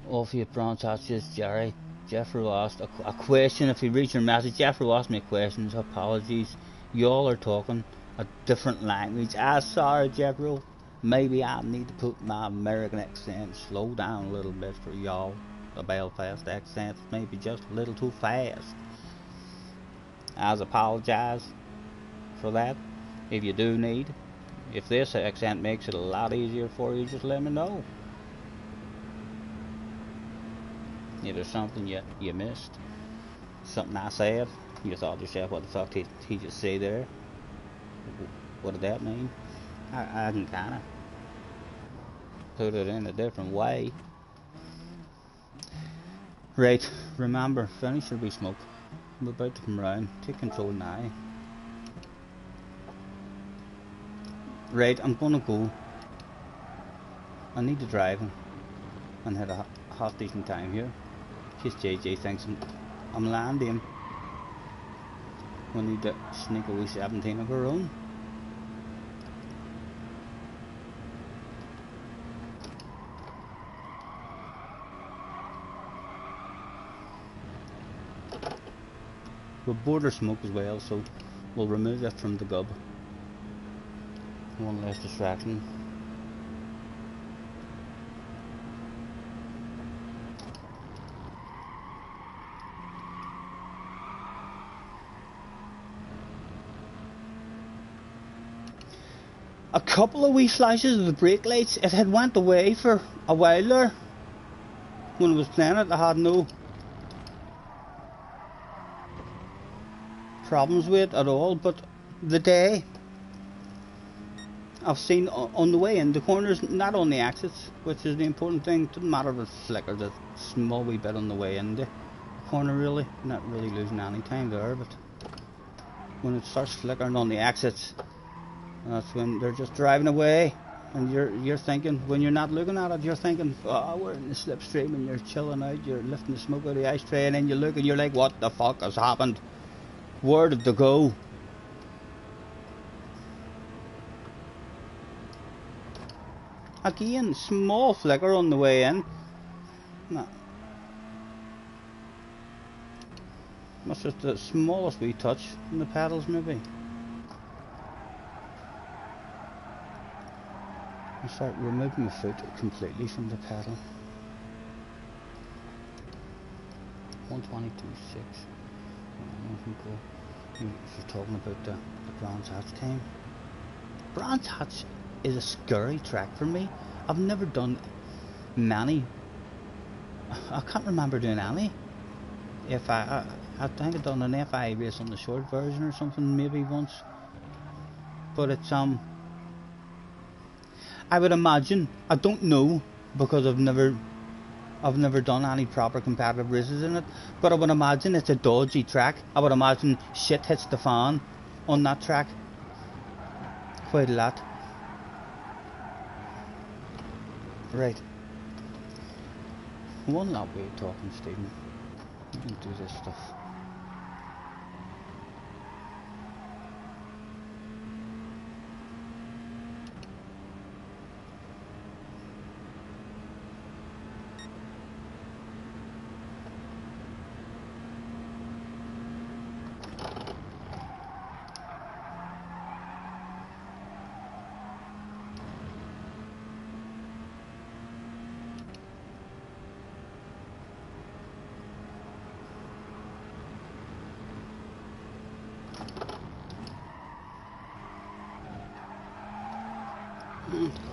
Speaker 1: off your bronze. That's just Jerry. Jeffro asked a question. If you read your message, Jeffro asked me questions. Apologies. Y'all are talking a different language. Sorry, Jeffro. Maybe I need to put my American accent slow down a little bit for y'all. The Belfast accent may be just a little too fast. I apologize for that. If you do need, if this accent makes it a lot easier for you, just let me know. If there's something you missed, something I said, you thought to yourself, what the fuck did he just say there? What did that mean? I can kinda put it in a different way. Right, remember, finish your wee smoke. We're about to come round. Take control now. Right, I'm gonna go. I need to drive and hit a half decent time here. In case JJ thinks I'm landing. We need to sneak a wee 17 of our own. We'll border smoke as well, so we'll remove that from the gub. One less distraction. a couple of wee flashes of the brake lights. It had went away for a while there. When I was playing it, I had no problems with it at all, but the day I've seen on the way in the corners, not on the exits, which is the important thing. It doesn't matter if it flickers a small wee bit on the way in the corner, really. Not really losing any time there, but when it starts flickering on the exits, that's when they're just driving away, and you're thinking, when you're not looking at it, you're thinking, oh, we're in the slipstream, and you're chilling out, you're lifting the smoke out of the ashtray, and then you look and you're like, what the fuck has happened? Where did they go? Again, small flicker on the way in. No. That's just the smallest wee touch from the pedals, maybe. I'll start removing my foot completely from the pedal. 122.6. If you're talking about the Brands Hatch time. Brands Hatch is a scary track for me. I've never done many. I can't remember doing any. If I think I've done an FI race on the short version or something, maybe once. But it's I would imagine, I don't know because I've never done any proper competitive races in it, but I would imagine it's a dodgy track. I would imagine shit hits the fan on that track quite a lot. Right. One lap way of talking, Stephen. You can do this stuff.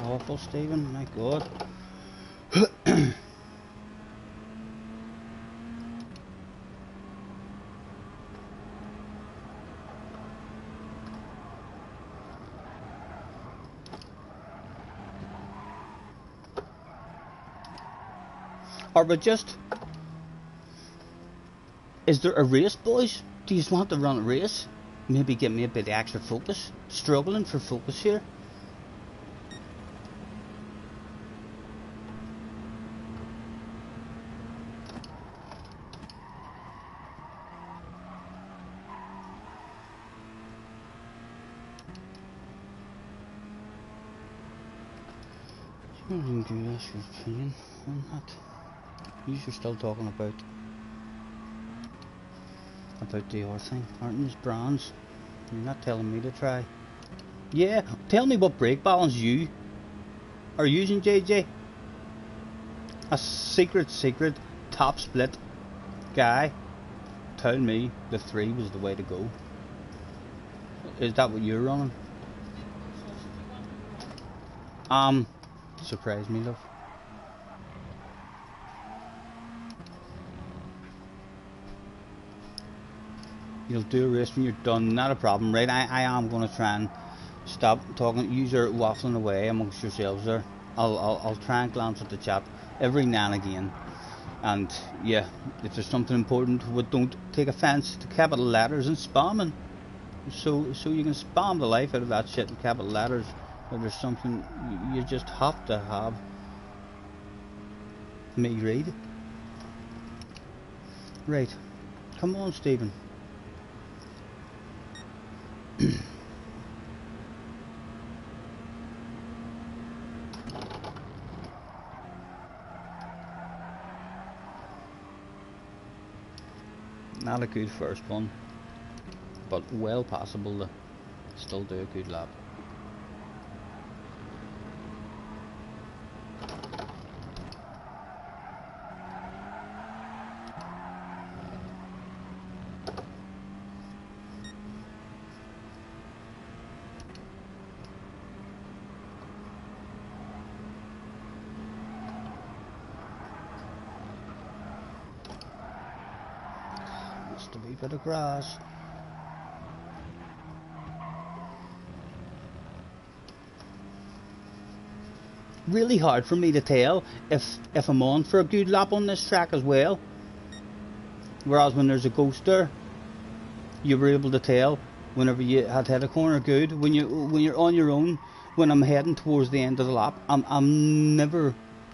Speaker 1: Awful, Stephen, my god. Or but just, is there a race, boys? Do you want to run a race? Maybe give me a bit of extra focus. Struggling for focus here. I didn't do this, your opinion on that. You're still talking about the other thing, aren't you? Brands. You're not telling me to try. Yeah, tell me what brake balance you are using, JJ. A secret top split guy. Tell me the 3 was the way to go. Is that what you're running? Surprise me, love. You'll do a race when you're done, not a problem, right? I am going to try and stop talking. You're waffling away amongst yourselves there. I'll try and glance at the chat every now and again. And yeah, if there's something important, don't take offence to capital letters and spamming. So you can spam the life out of that shit in capital letters. If there's something you just have to have me read. Right, come on, Stephen. Not a good first one, but well possible to still do a good lap. Just a wee bit of grass. Really hard for me to tell if I'm on for a good lap on this track as well. Whereas when there's a ghost there, you were able to tell whenever you had hit a corner good. When you're on your own, when I'm heading towards the end of the lap, I'm never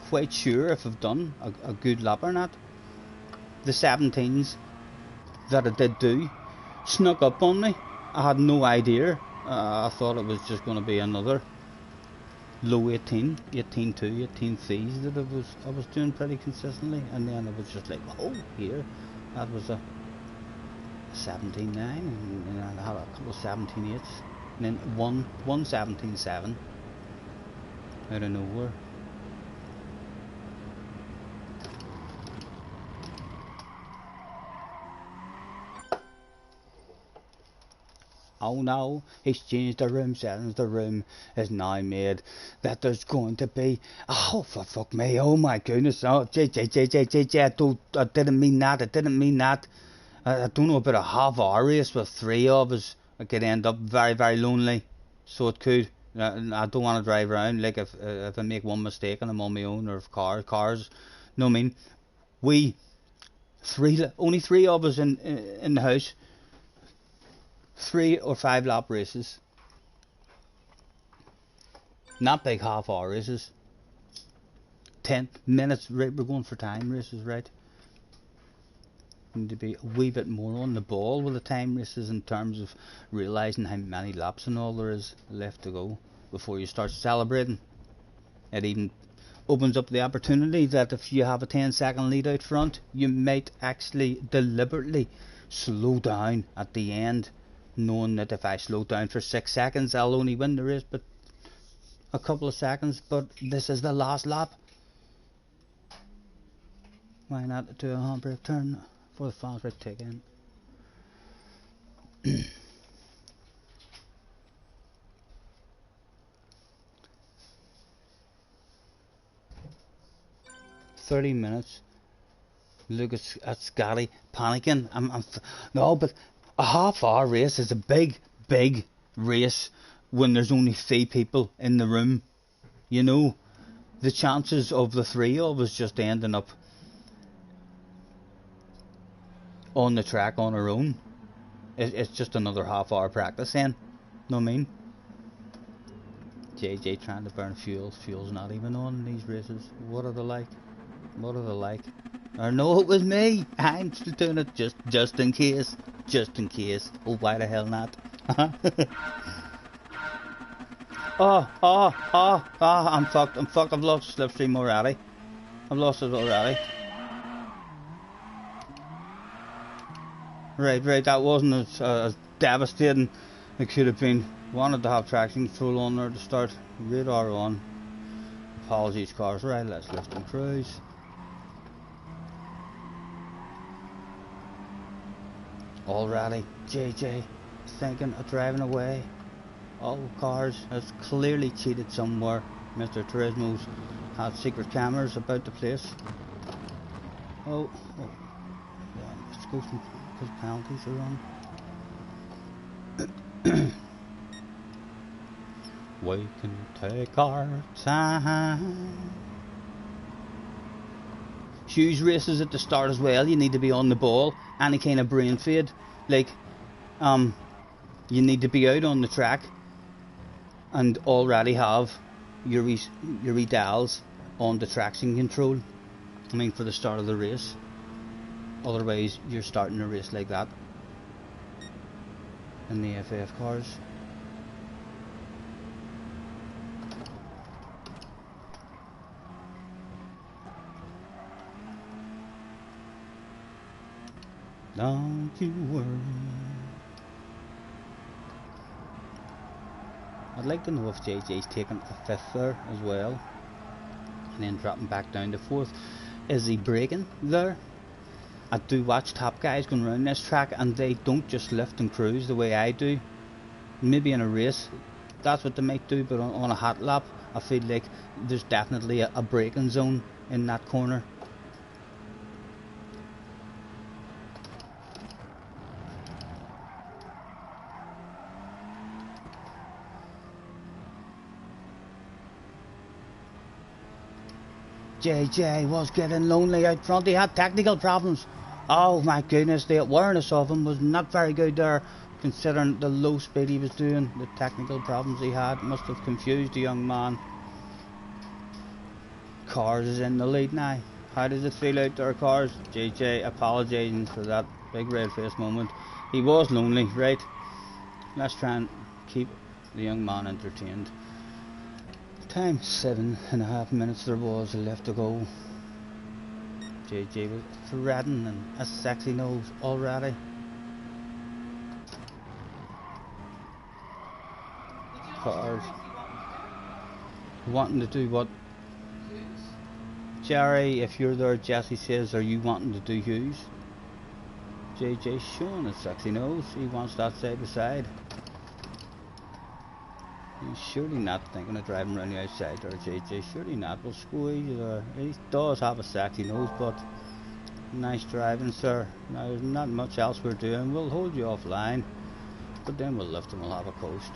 Speaker 1: quite sure if I've done a good lap or not. The 17s that I did do snuck up on me. I had no idea. I thought it was just going to be another low 18, 18.2, 18.3s that I was doing pretty consistently, and then I was just like, oh, here, that was a 17.9, and I had a couple of 17.8s, and then one 17.7 out of nowhere. Oh no, he's changed the room settings. The room is now made that there's going to be... Oh, for fuck me. Oh my goodness. Oh, I didn't mean that. I didn't mean that. I don't know about a half-hour race with 3 of us. I could end up very, very lonely. So it could. I don't want to drive around. Like if I make one mistake and I'm on my own, or if cars. No, I mean, only 3 of us in the house. 3 or 5 lap races. Not big half-hour races. 10 minutes, right? We're going for time races, right? Need to be a wee bit more on the ball with the time races in terms of realising how many laps and all there is left to go before you start celebrating. It even opens up the opportunity that if you have a 10-second lead out front, you might actually deliberately slow down at the end, knowing that if I slow down for 6 seconds I'll only win the race but a couple of seconds, but this is the last lap. Why not do a handbrake turn for the fast brake take in? 30 minutes. Look at Scotty panicking. No, but a half-hour race is a big race when there's only 3 people in the room. You know, the chances of the 3 of us just ending up on the track on our own, it's just another half-hour practice then. Know what I mean? JJ trying to burn fuel. Fuel's not even on these races. What are they like? What are they like? Or no, it was me. I'm still doing it just in case. Just in case. Oh, why the hell not? I'm fucked. I've lost slipstream already. I've lost it already. Right. That wasn't as devastating. It could have been. Wanted to have traction control on there to start. Radar on. Apologies, cars. Right, let's lift and cruise. Already, JJ thinking of driving away. Oh, cars has clearly cheated somewhere. Mr. Turismo's had secret cameras about the place. Oh. Yeah, let's go because penalties are on. We can take our time. Huge races at the start as well. You need to be on the ball. Any kind of brain fade, like you need to be out on the track and already have your dials on the traction control. I mean, for the start of the race. Otherwise, you're starting a race like that in the FF cars. Don't you worry. I'd like to know if JJ's taking a 5th there as well, and then dropping back down to 4th. Is he braking there? I do watch top guys going around this track, and they don't just lift and cruise the way I do. Maybe in a race, that's what they might do, but on a hot lap, I feel like there's definitely a braking zone in that corner. JJ was getting lonely out front. He had technical problems. Oh my goodness, the awareness of him was not very good there, considering the low speed he was doing. The technical problems he had must have confused the young man. Cars is in the lead now. How does it feel out there, Cars? JJ apologising for that big red face moment. He was lonely, right? Let's try and keep the young man entertained. Time 7.5 minutes there was left to go. JJ was threatening a sexy nose already. Cars wanting to do what? Jerry, if you're there, Jesse says, are you wanting to do Hughes? JJ showing his sexy nose. He wants that side by side. He's surely not thinking of driving around the outside there, JJ. Surely not. We'll squeeze there. He does have a sexy nose, but nice driving, sir. Now, there's not much else we're doing. We'll hold you offline, but then we'll lift and we'll have a coast.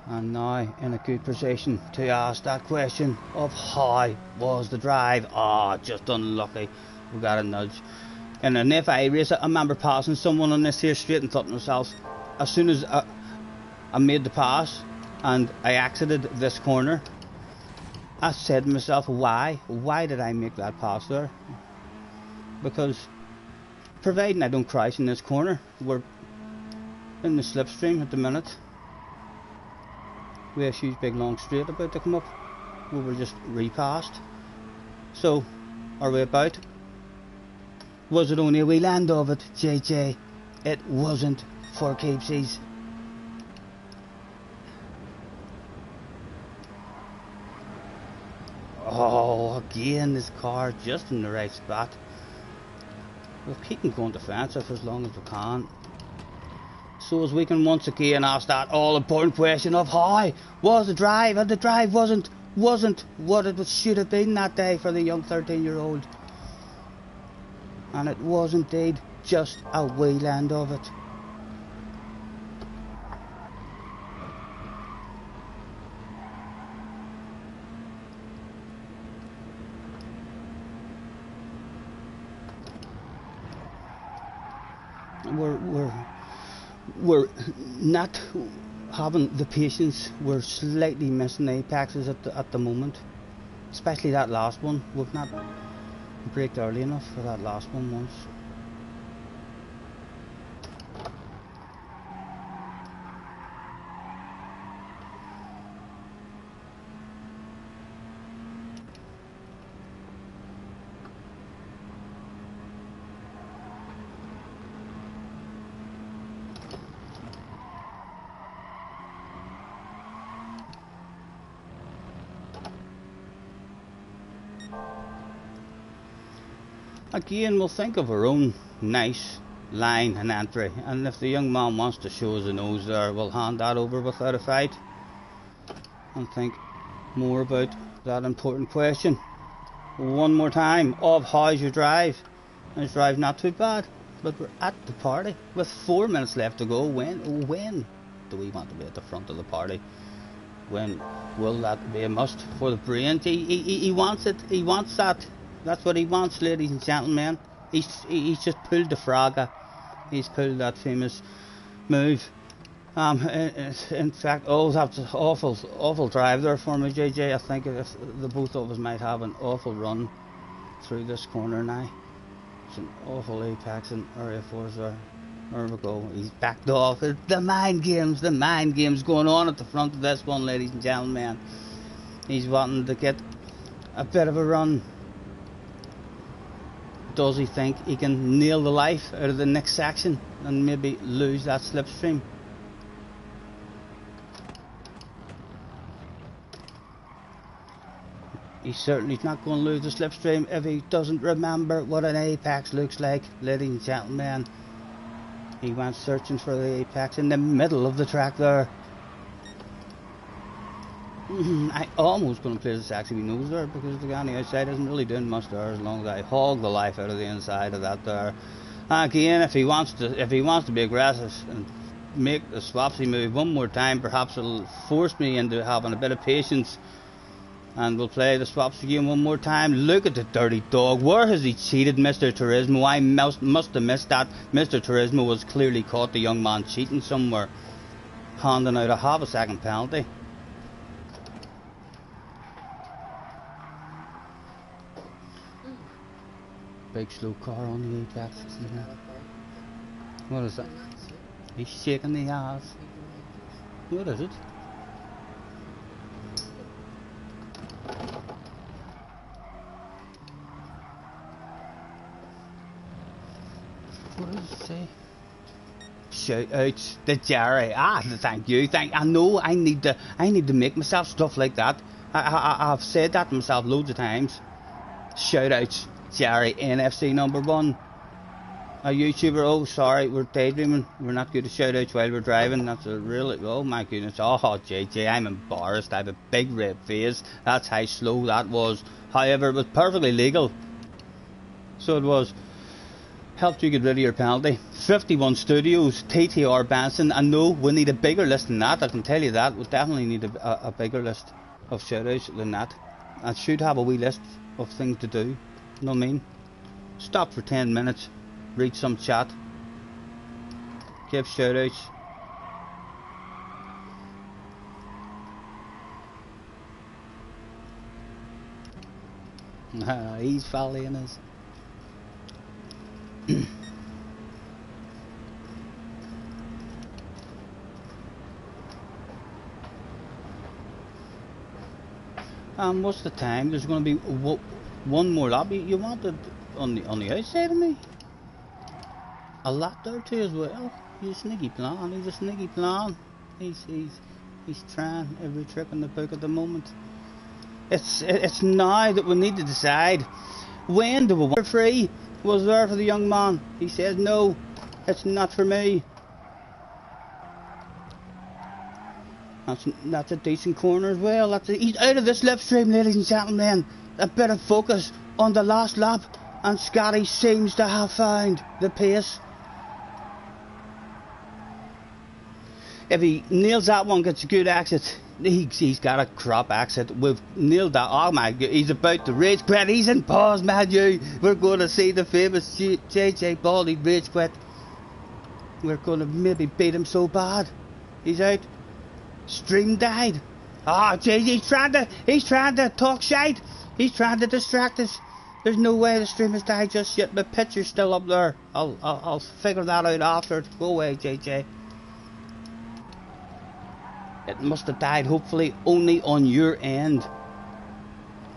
Speaker 1: And now in a good position to ask that question of how was the drive. Ah, just unlucky. We got a nudge. In an FI race, I remember passing someone on this here straight and thought to myself, as soon as I made the pass and I exited this corner, I said to myself, why did I make that pass there? Because providing I don't crash in this corner, we're in the slipstream at the minute. We have a huge big long straight about to come up. We were just repassed. So, are we about? Was it only a wee land of it, JJ? It wasn't for keepsies. Oh, again this car just in the right spot. We'll keep him going defensive as long as we can. So as we can once again ask that all important question of how was the drive, and the drive wasn't what it should have been that day for the young 13-year-old. And it was indeed just a wee land of it. We're not having the patience. We're slightly missing apexes at the moment, especially that last one. We've not braked early enough for that last one once. Again, we'll think of our own nice line and entry, and if the young man wants to show us a nose there, we'll hand that over without a fight and think more about that important question one more time of how's your drive. And his drive not too bad, but we're at the party with 4 minutes left to go. When do we want to be at the front of the party? When will that be a must for the brains? He wants it. He wants that. That's what he wants, ladies and gentlemen. He's just pulled the Fraga. He's pulled that famous move. In fact, oh, that's an awful drive there for me, JJ. I think if the both of us might have an awful run through this corner now. It's an awful apex in area 4's there. There we go. He's backed off. The mind games going on at the front of this one, ladies and gentlemen. He's wanting to get a bit of a run. Does he think he can nail the life out of the next section and maybe lose that slipstream? He's certainly not going to lose the slipstream if he doesn't remember what an apex looks like, ladies and gentlemen. He went searching for the apex in the middle of the track there. I almost going to play the sexy nose there because the guy on the outside isn't really doing much there as long as I hog the life out of the inside of that there. Again, if he wants to be aggressive and make the swapsy move one more time. Perhaps it'll force me into having a bit of patience, and we'll play the swapsy game one more time. Look at the dirty dog. Where has he cheated Mr. Turismo? I must have missed that. Mr. Turismo was clearly caught the young man cheating somewhere, handing out a half a second penalty. Big slow car on the apex. What is that? He's shaking the ass. What is it? What does it say? Shout out to Jerry. Thank you. I know I need to make myself stuff like that. I've said that to myself loads of times. Shout out Jerry, NFC #1. A YouTuber. Oh, sorry, we're daydreaming. We're not good at shout outs while we're driving. That's a really, oh my goodness. Oh, JJ, I'm embarrassed. I have a big red face. That's how slow that was. However, it was perfectly legal. So it was. Helped you get rid of your penalty. 51 Studios, TTR Benson. And no, we need a bigger list than that. I can tell you that. We definitely need a bigger list of shout outs than that. I should have a wee list of things to do. You know what I mean? Stop for 10 minutes. Read some chat. Give shout outs. He's following us. What's the time? There's going to be one more lap. You wanted on the outside of me? A lap there too as well. He's a sneaky plan. He's a sneaky plan. He's trying every trick in the book at the moment. It's now that we need to decide. When do we want free? Was there for the young man? He says no, it's not for me. That's a decent corner as well. He's out of the slipstream, ladies and gentlemen. A bit of focus on the last lap, and Scotty seems to have found the pace. If he nails that one, gets a good exit. He's got a crop exit. We've nailed that. Oh my god, he's about to rage quit. He's in pause, Matthew. We're going to see the famous JJ Baldy rage quit. We're going to maybe beat him so bad. He's out. Stream died. JJ, he's trying to talk shite. He's trying to distract us. There's no way the stream has died just yet. The picture's still up there. I'll figure that out after. Go away, JJ. It must have died, hopefully, only on your end.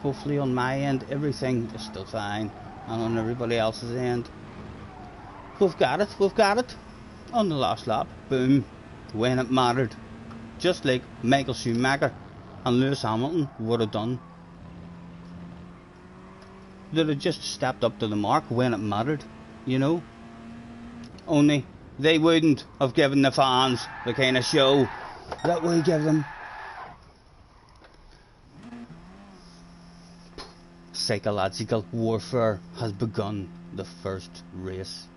Speaker 1: Hopefully on my end, everything is still fine. And on everybody else's end. We've got it. On the last lap, boom, when it mattered. Just like Michael Schumacher and Lewis Hamilton would have done. They'd have just stepped up to the mark when it mattered, you know. Only they wouldn't have given the fans the kind of show that we give them. Psychological warfare has begun. The first race,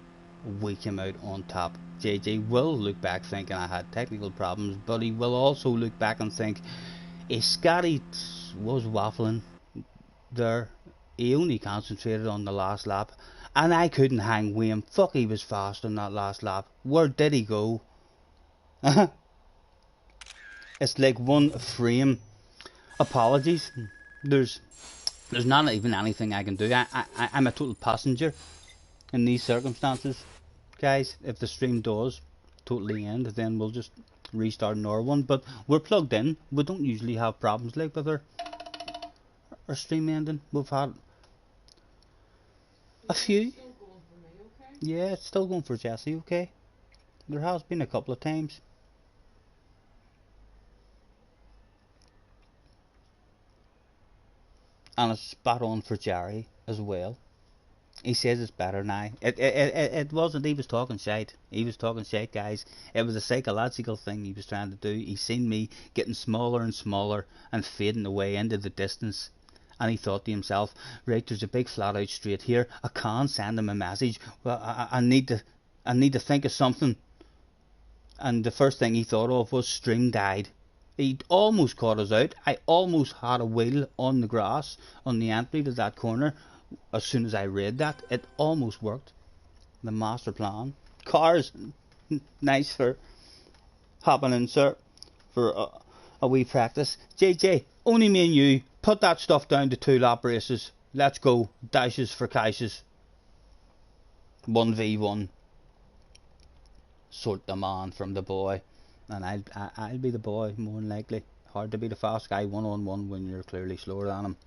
Speaker 1: we came out on top. JJ will look back thinking I had technical problems, but he will also look back and think if Scotty was waffling there, he only concentrated on the last lap, and I couldn't hang with him. Fuck, he was fast on that last lap. Where did he go? It's like one frame. Apologies. There's not even anything I can do. I'm a total passenger in these circumstances, guys. If the stream does totally end, then we'll just restart another one. But we're plugged in. We don't usually have problems like with our stream ending. We've had a few.
Speaker 2: Still going for me, okay?
Speaker 1: Yeah, it's still going for Jesse. Okay. There has been a couple of times. And it's spot on for Jerry as well. He says it's better now. It wasn't, he was talking shite. He was talking shite, guys. It was a psychological thing he was trying to do. He seen me getting smaller and smaller and fading away into the distance. And he thought to himself, right, there's a big flat out straight here. I can't send him a message. Well, I need to think of something. and the first thing he thought of was string died. He almost caught us out. I almost had a wheel on the grass on the entry to that corner. As soon as I read that, it almost worked. The master plan. Cars, nice for hopping in, sir, for a wee practice. JJ, only me and you. Put that stuff down to 2 lap races. Let's go. Dashes for caches. 1v1. Sort the man from the boy. And I'll be the boy, more than likely. Hard to be the fast guy one-on-one when you're clearly slower than him.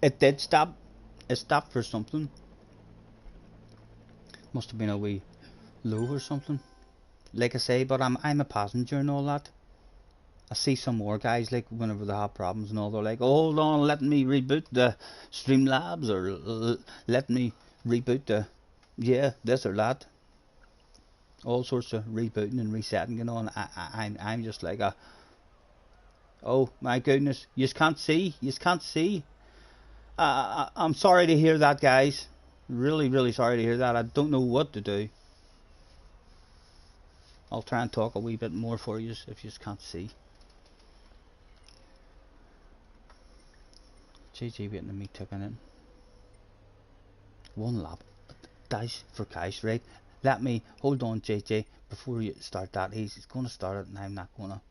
Speaker 1: It did stop. It stopped for something. Must have been a wee low or something. Like I say, but I'm a passenger and all that. I see some more guys, like, whenever they have problems and all, they're like, oh, hold on, let me reboot the Streamlabs, or let me reboot the, yeah, this or that. All sorts of rebooting and resetting, you know, and I'm just like, oh my goodness, you can't see, you can't see. I'm sorry to hear that, guys. Really, really sorry to hear that. I don't know what to do. I'll try and talk a wee bit more for you if you just can't see. JJ waiting on me ticking in. 1 lap. Dash for cash, right? Let me, hold on, JJ, before you start that. He's going to start it and I'm not going to.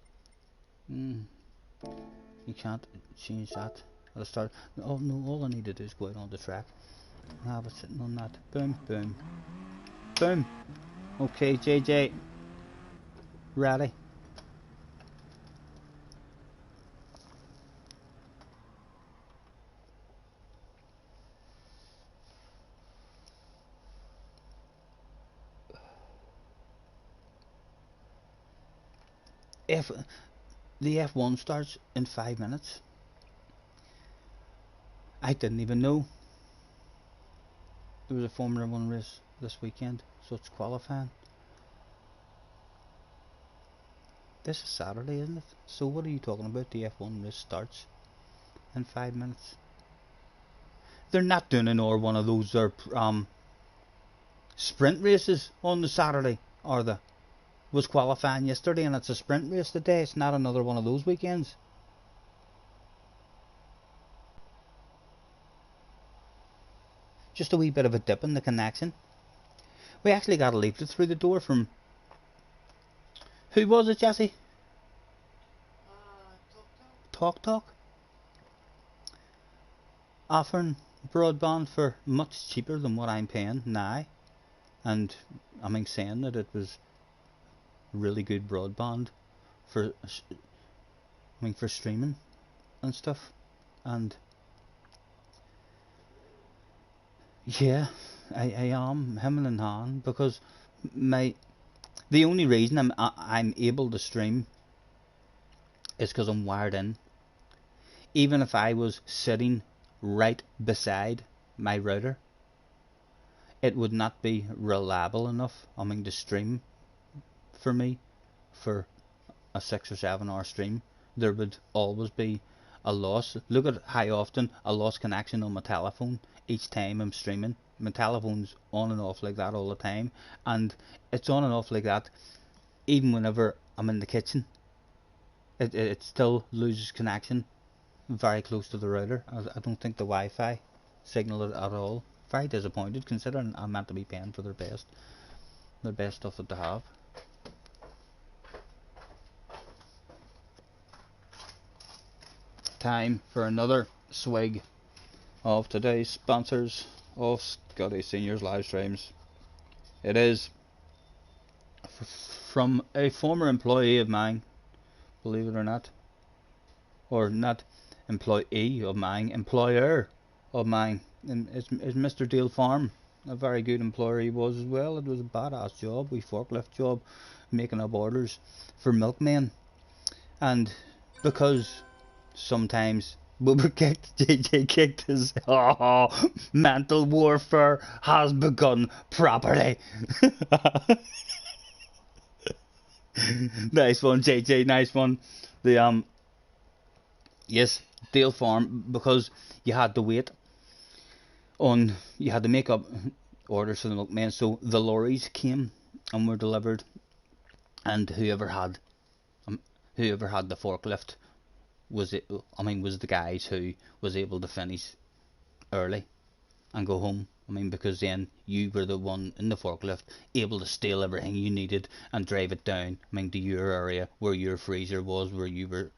Speaker 1: You can't change that. I'll start. Oh no, all I need to do is go out on the track. I was sitting on that. Boom, boom. Boom. Okay, JJ. Ready? If the F1 starts in 5 minutes, I didn't even know there was a Formula 1 race this weekend, so it's qualifying. This is Saturday, isn't it? So what are you talking about? The F1 race starts in 5 minutes. They're not doing one of those sprint races on the Saturday, are they? Was qualifying yesterday and it's a sprint race today. It's not another one of those weekends. Just a wee bit of a dip in the connection. We actually got a leaflet through the door from, who was it, Jesse? Talk. Offering broadband for much cheaper than what I'm paying now, and I mean saying that it was really good broadband for, for streaming and stuff, and yeah, I am hemming and hawing, because the only reason I'm able to stream is because I'm wired in. Even if I was sitting right beside my router, it would not be reliable enough, to stream for me for a 6 or 7 hour stream. There would always be a loss. Look at how often I lost connection on my telephone each time I'm streaming. My telephone's on and off like that all the time, and it's on and off like that even whenever I'm in the kitchen. It still loses connection very close to the router. I don't think the Wi-Fi signal it at all. Very disappointed, considering I'm meant to be paying for their best stuff that they have. Time for another swig of today's sponsors of Scotty Senior's live streams. It is from a former employee of mine, believe it or not, or not employee of mine, employer of mine, and it's Mr. Deal Farm. A very good employer he was as well. It was a badass job, we forklift job, making up orders for milkmen, and because sometimes we were kicked, JJ kicked his mental warfare has begun properly. Nice one, JJ, nice one. The Yes, Dale Farm, because you had to wait on, you had to make up orders for the milkmen, so the lorries came and were delivered, and um, whoever had the forklift was it. I mean, was the guys who was able to finish early and go home. I mean, because then you were the one in the forklift able to steal everything you needed and drive it down. I mean, to your area where your freezer was, where you were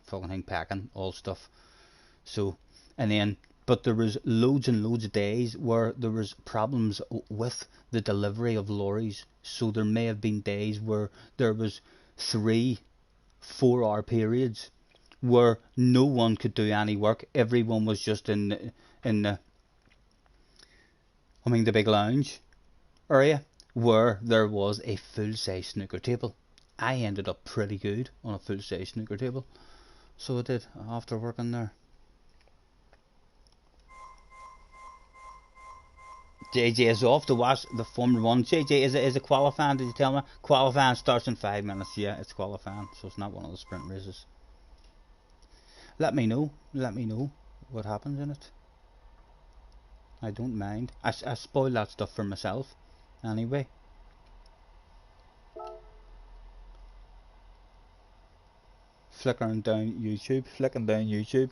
Speaker 1: fucking thing packing all stuff. So, and then, but there was loads and loads of days where there was problems with the delivery of lorries. So there may have been days where there was 3 4 hour periods where no one could do any work. Everyone was just in the, I mean, the big lounge area where there was a full size snooker table. I ended up pretty good on a full size snooker table, so I did after working there. JJ is off to watch the Formula One. JJ is a qualifying. Did you tell me? Qualifying starts in 5 minutes. Yeah, it's qualifying, so it's not one of the sprint races. Let me know. Let me know what happens in it. I don't mind. I spoil that stuff for myself anyway. Flicking down YouTube.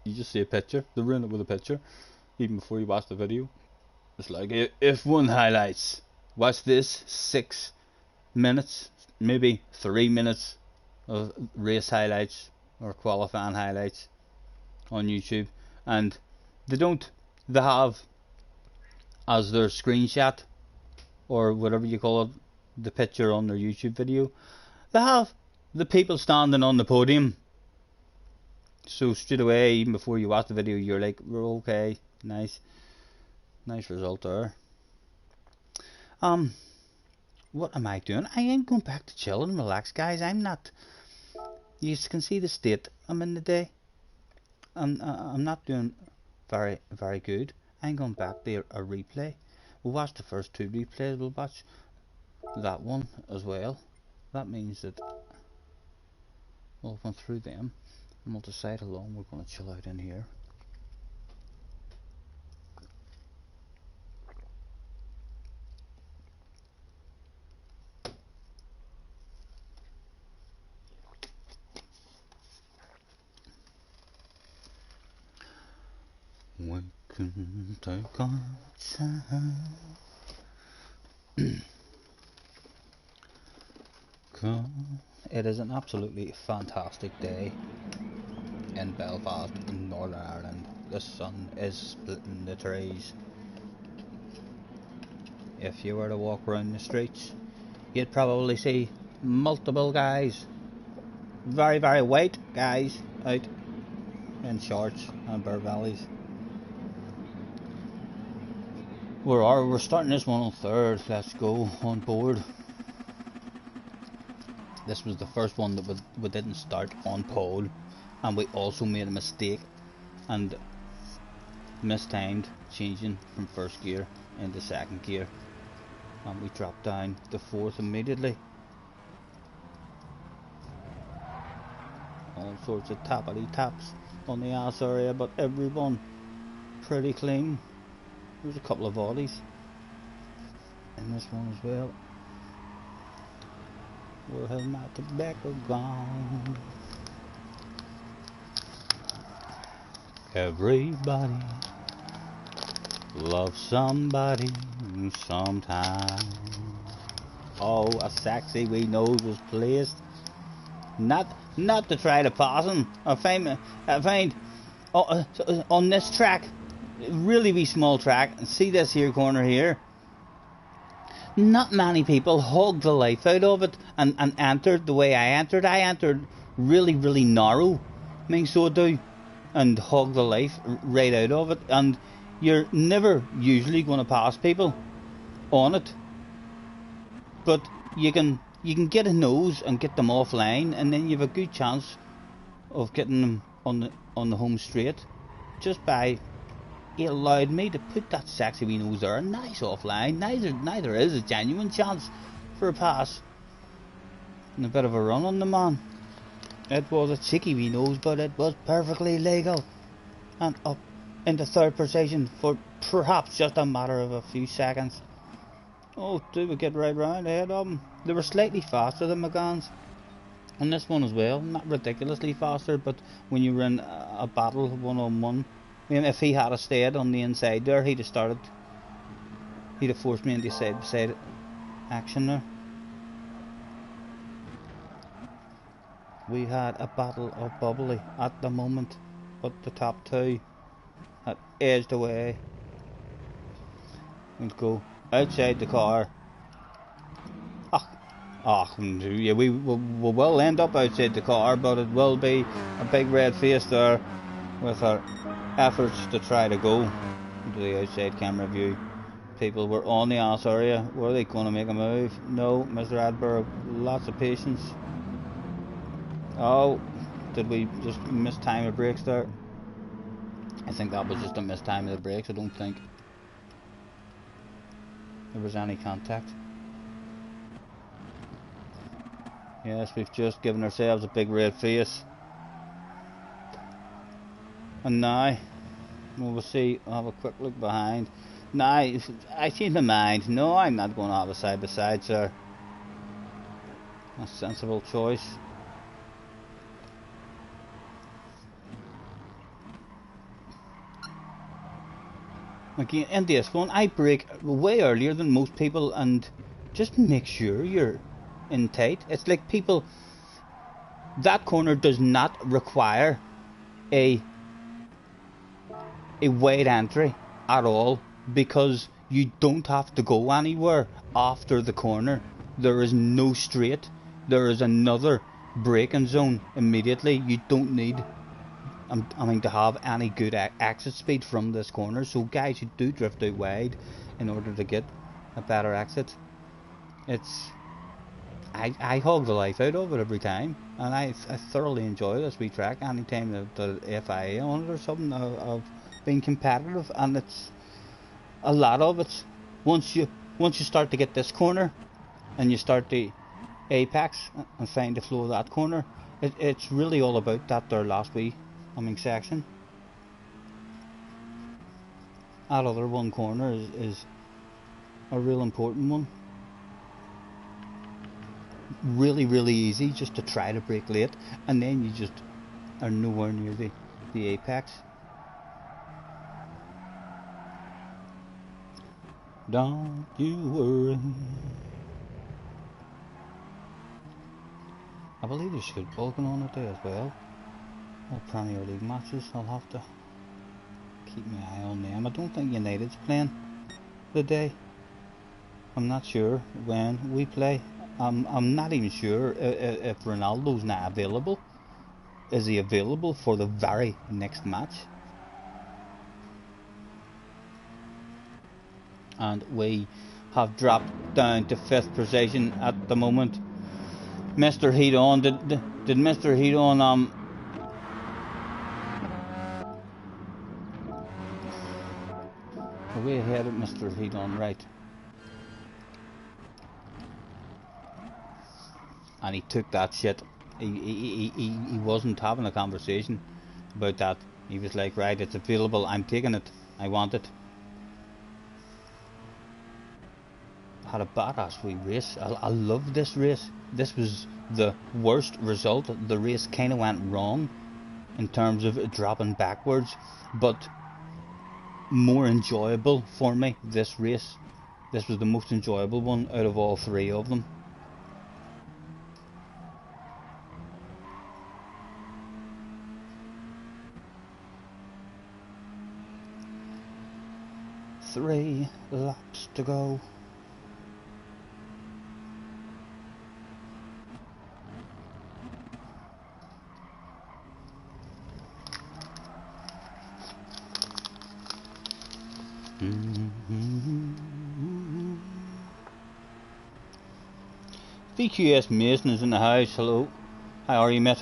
Speaker 1: You just see a picture. They ruin it with a picture, even before you watch the video. It's like F1 highlights. Watch this 6 minutes, maybe 3 minutes of race highlights or qualifying highlights on YouTube, and they have as their screenshot or whatever you call it, the picture on their YouTube video, they have the people standing on the podium. So straight away, even before you watch the video, you're like, we're okay, nice result there. What am I doing? I ain't going back to chill and relax, guys. I'm not. You can see the state I'm in today. I'm not doing very good. I'm going back to a replay. We'll watch the first 2 replays. We'll watch that one as well. That means that we'll go through them and we'll decide how long we're going to chill out in here. We can take our time. It is an absolutely fantastic day in Belfast, in Northern Ireland. The sun is splitting the trees. If you were to walk around the streets, you'd probably see multiple guys, very white guys, out in shorts and bare bellies. We're starting this one on 3rd. Let's go on board. This was the first one that we didn't start on pole, and we also made a mistake and mistimed changing from 1st gear into 2nd gear, and we dropped down to 4th immediately. All sorts of tappity taps on the ass area, but everyone pretty clean. There's a couple of ollies in this one as well. Where has my tobacco gone? Everybody loves somebody sometime. Oh, a sexy wee nose was placed. Not to try to pass him. I find on this track, really wee small track, and see this here corner here, not many people hugged the life out of it and entered the way I entered. I entered really narrow, I mean, so I do, and hugged the life right out of it, and you're never usually going to pass people on it, but you can get a nose and get them offline, and then you have a good chance of getting them on the home straight just by. It allowed me to put that sexy wee nose there, nice offline. Neither is a genuine chance for a pass. And a bit of a run on the man. It was a cheeky wee nose, but it was perfectly legal. And up into third position for perhaps just a matter of a few seconds. Oh, do we get right round ahead of them? They were slightly faster than McGann's. On this one as well, not ridiculously faster, but when you were in a battle one-on-one, I mean, if he had a stayed on the inside there, he'd have forced me into side-by-side action there. We had a battle of bubbly at the moment, but the top two had edged away. We'll go outside the car. Yeah, we will end up outside the car, but it will be a big red face there with our efforts to try to go into the outside camera view. People were on the ass area. Were they going to make a move? No, Mr. Adberg, lots of patience. Oh, did we just miss time of brakes there? I think that was just a missed time of the brakes. I don't think there was any contact. Yes, we've just given ourselves a big red face. And now, we'll see, I'll have a quick look behind. Now, I changed my mind. No, I'm not going to have a side-by-side, sir. A sensible choice. Again, in this one, I brake way earlier than most people, and just make sure you're in tight. It's like people, that corner does not require a wide entry at all, because you don't have to go anywhere after the corner. There is no straight. There is another braking zone immediately. You don't need to have any good exit speed from this corner. So guys who do drift out wide in order to get a better exit, I hog the life out of it every time, and I thoroughly enjoy this wee track. Anytime the FIA on it or something, I've been competitive, and it's a lot of it. Once you start to get this corner, and you start the apex and find the flow of that corner, it's really all about that there last wee section. That other one corner is a real important one. Really easy just to try to brake late, and then you just are nowhere near the apex. Don't you worry. I believe there's football going on today as well. All Premier League matches. I'll have to keep my eye on them. I don't think United's playing today. I'm not sure when we play. I'm not even sure if Ronaldo's not available. Is he available for the very next match? And we have dropped down to 5th position at the moment. Mr. Heat On, did Mr. Heat On are we ahead of Mr. Heat On? Right. And he took that shit. He wasn't having a conversation about that. He was like, right, it's available, I'm taking it, I want it. Had a badass wee race. I love this race. This was the worst result. The race kind of went wrong in terms of dropping backwards, but more enjoyable for me, this race. This was the most enjoyable one out of all three of them. Three laps to go. VQS Mason is in the house. Hello. How are you, mate?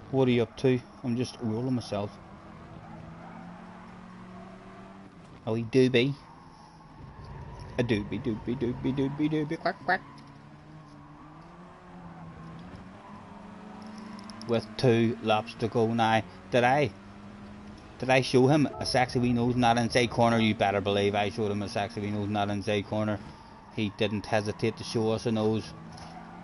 Speaker 1: What are you up to? I'm just rolling myself. Oh, he doobie. A doobie, quack, quack. with 2 laps to go. Now, did I show him a sexy wee nose in that inside corner? You better believe I showed him a sexy wee nose in that inside corner. He didn't hesitate to show us a nose.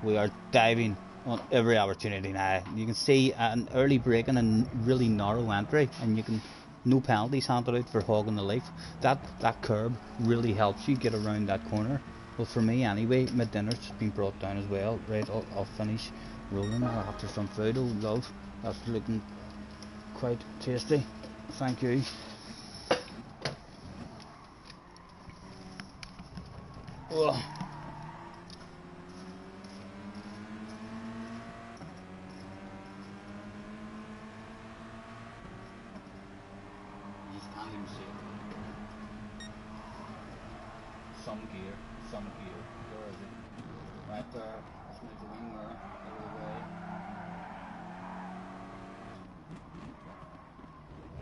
Speaker 1: We are diving on every opportunity now. You can see an early braking and really narrow entry, and you can no penalties handed out for hogging the leaf. That curb really helps you get around that corner. Well, for me anyway, my dinner's been brought down as well. Right, I'll finish rolling it after some food. Oh love, that's looking quite tasty. Thank you. Oh. Can't even see it. Some gear. Where is it? Right there. Just move the wing mirror out of the way.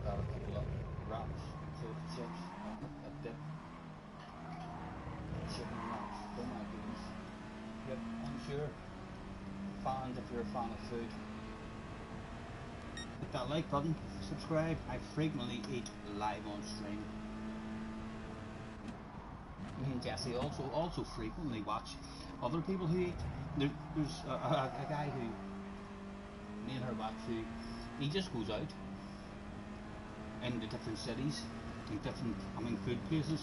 Speaker 1: Got a couple of wraps, toast chips, a dip, chicken wraps. Oh my goodness. Yep, I'm sure. Fans, if you're a fan of food, hit that like button, subscribe. I frequently eat live on stream. Me and Jesse also frequently watch other people who eat. There's a guy who me and her watch who he just goes out into different cities and different food places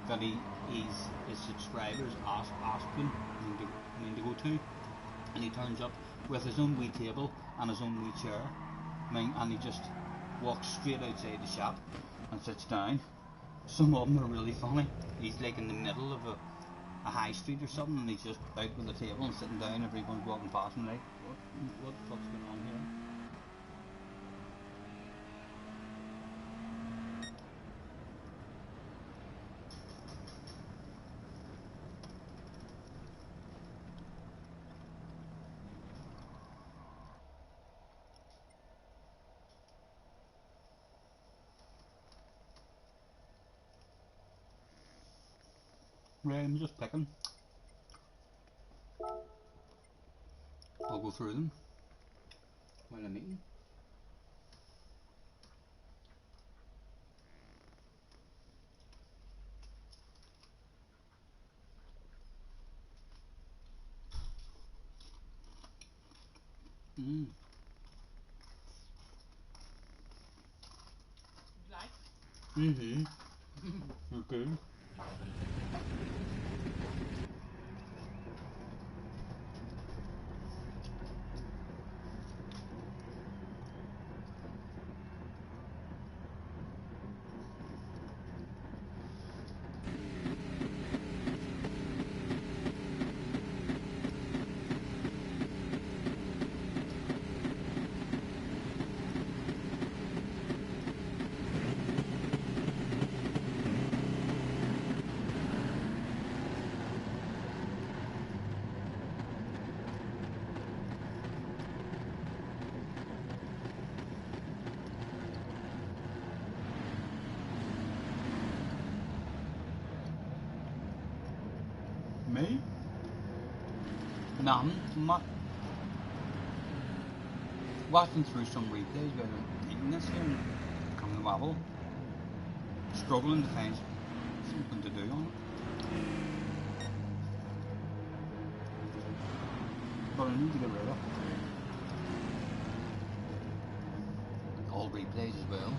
Speaker 1: that his subscribers ask him to go to, and he turns up with his own wee table and his own wee chair. And he just walks straight outside the shop and sits down. Some of them are really funny. He's like in the middle of a high street or something, and he's just out with the table and sitting down. Everyone's walking past him like, what the fuck's going on here? Right, I'm just picking. I'll go through them while I'm eating. Like? You're good. Me? No, I'm not watching through some replays where I'm eating this here and coming to wobble. Struggling to find something to do on it. But I need to get rid of all replays as well.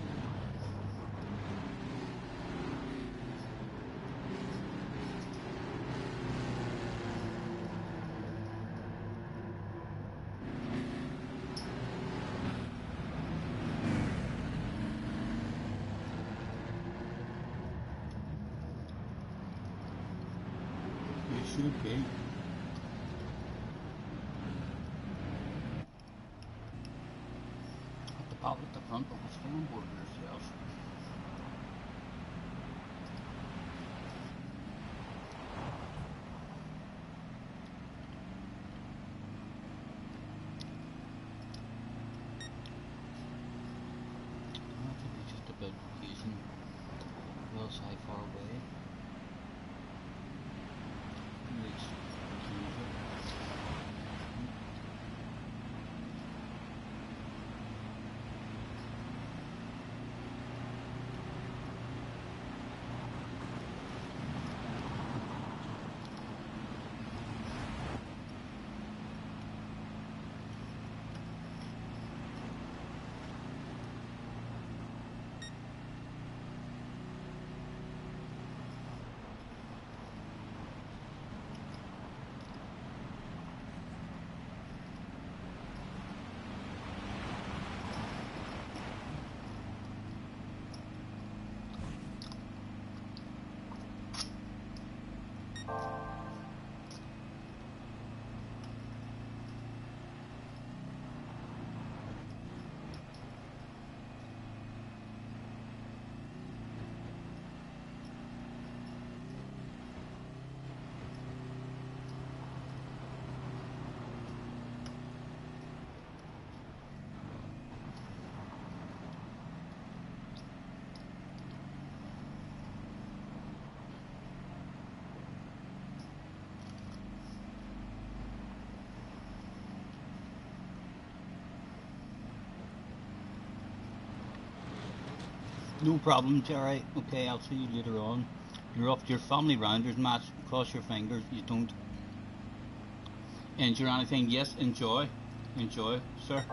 Speaker 1: Should be. At the pop at the front of the stone board yourself. That could be just a bit vacation. Well, so far away. No problem, Jerry. Okay, I'll see you later on. You're off to your family rounders match. Cross your fingers you don't injure anything. Yes, enjoy. Enjoy, sir.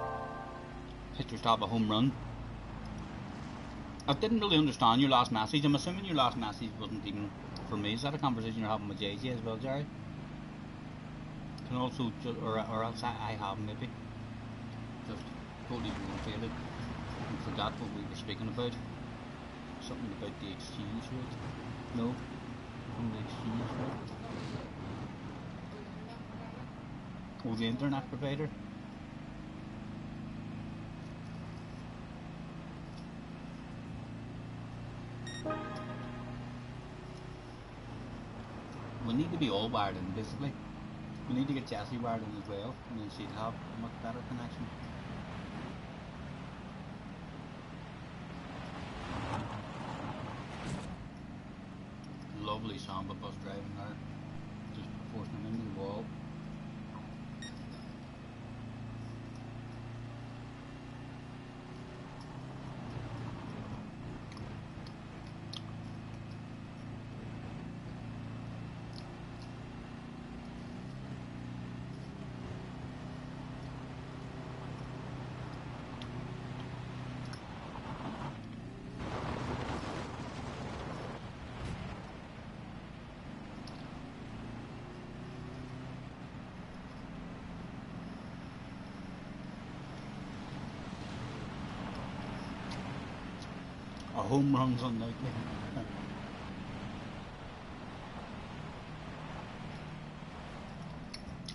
Speaker 1: Hit yourself a home run. I didn't really understand your last message. I'm assuming your last message wasn't even for me. Is that a conversation you're having with JJ as well, Jerry? Can also, or else I have maybe just totally rotated and forgot what we were speaking about. Something about the exchange rate. No, from the exchange rate. Oh, the internet provider. We need to be all wired in basically. We need to get Jesse wired in as well, and then she'll have a much better connection. Lovely samba bus driving there, just forcing them into the wall. A home run's unlikely.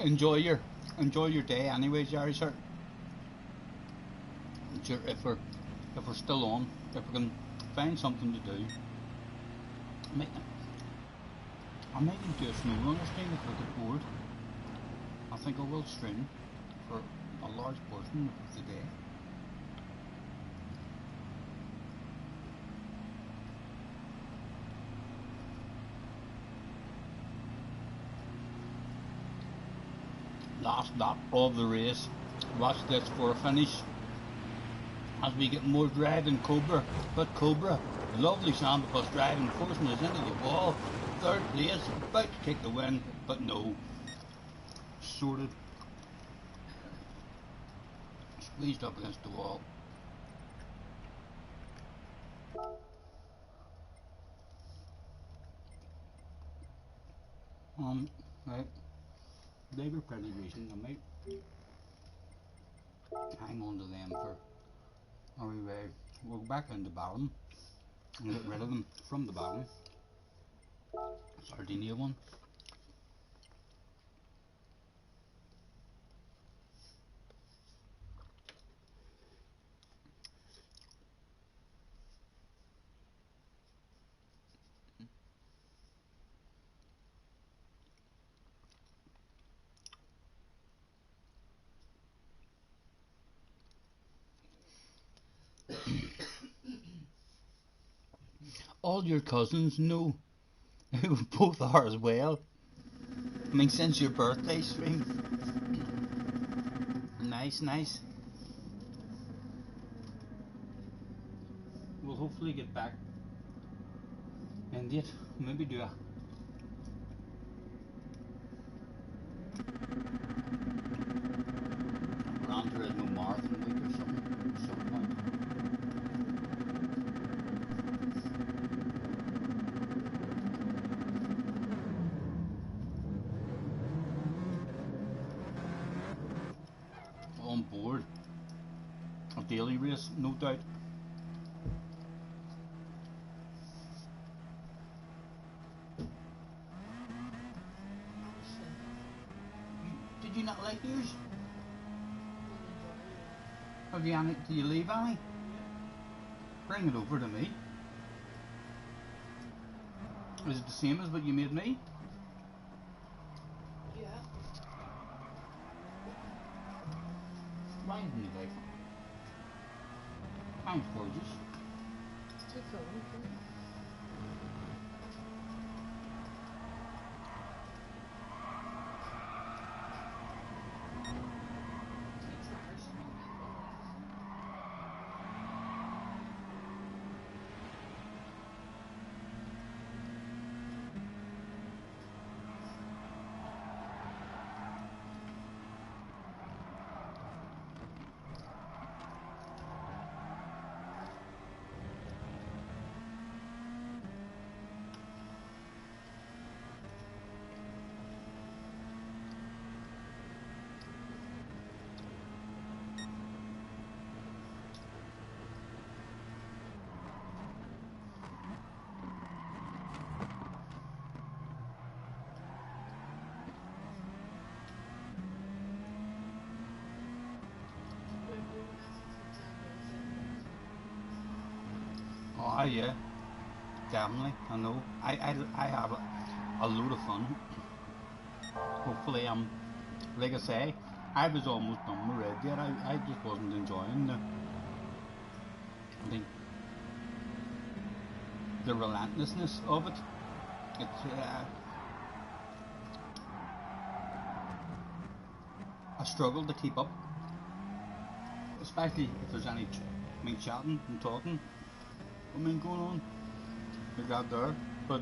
Speaker 1: Enjoy your day anyway, Jerry, sir. Sure, if we're still on, if we can find something to do, I might even do a snowrunner stream if we get bored. I think I will stream for a large portion of the day. Last lap of the race. Watch this for a finish as we get more drag in Cobra. But Cobra, lovely samba bus driving, forcing us into the wall. Third place, about to take the win, but no. Sorted. Squeezed up against the wall. Right. They were pretty recent. I might hang on to them for a wee way. We'll go back into the bottom and get rid of them from the bottom. Sardinia one. All your cousins know who both are as well. I mean, since your birthday stream. Nice, nice. We'll hopefully get back and yet maybe do a Gran Turismo marathon week or something at some point. On board. A daily race, no doubt. Did you not like yours? Have you any, do you leave any? Bring it over to me. Is it the same as what you made me?
Speaker 2: Yeah.
Speaker 1: Why didn't you like it? Mine's gorgeous.
Speaker 2: It's too cold.
Speaker 3: Oh yeah, definitely. I know. I have a load of fun. Hopefully, like I say, I was almost done with Red Dead. I just wasn't enjoying the the relentlessness of it. It's a struggle to keep up, especially if there's any chatting and talking. Going on like that there. But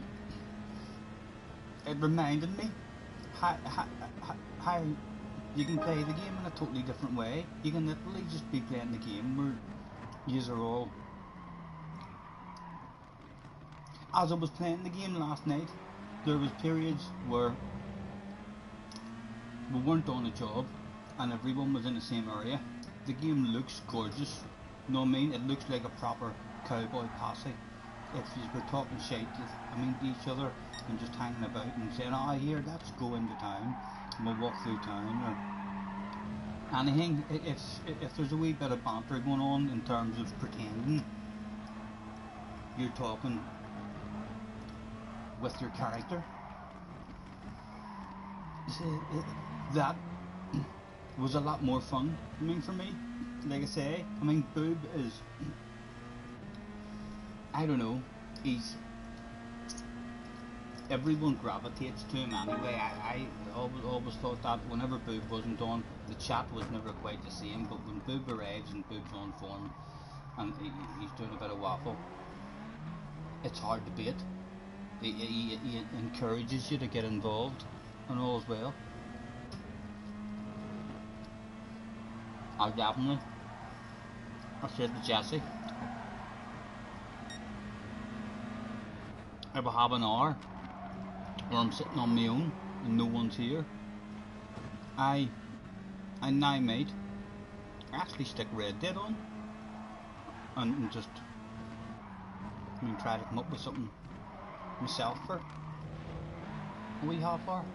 Speaker 3: it reminded me how you can play the game in a totally different way. You can literally just be playing the game where you are all. As I was playing the game last night, there was periods where we weren't on a job and everyone was in the same area. The game looks gorgeous. You know what I mean? It looks like a proper cowboy posse. If you were talking shit, to each other and just hanging about and saying, "Oh, here, let's go into town. And we'll walk through town," or anything. If there's a wee bit of banter going on in terms of pretending you're talking with your character, that was a lot more fun. For me, like I say, Boob is, I don't know, everyone gravitates to him anyway. I always thought that whenever Boob wasn't on, the chat was never quite the same, but when Boob arrives and Boob's on form and he's doing a bit of waffle, it's hard to beat. He encourages you to get involved and all as well. I definitely, I said to Jesse, if I have an hour where I'm sitting on my own and no one's here, I now might actually stick Red Dead on and just try to come up with something myself for a wee half hour.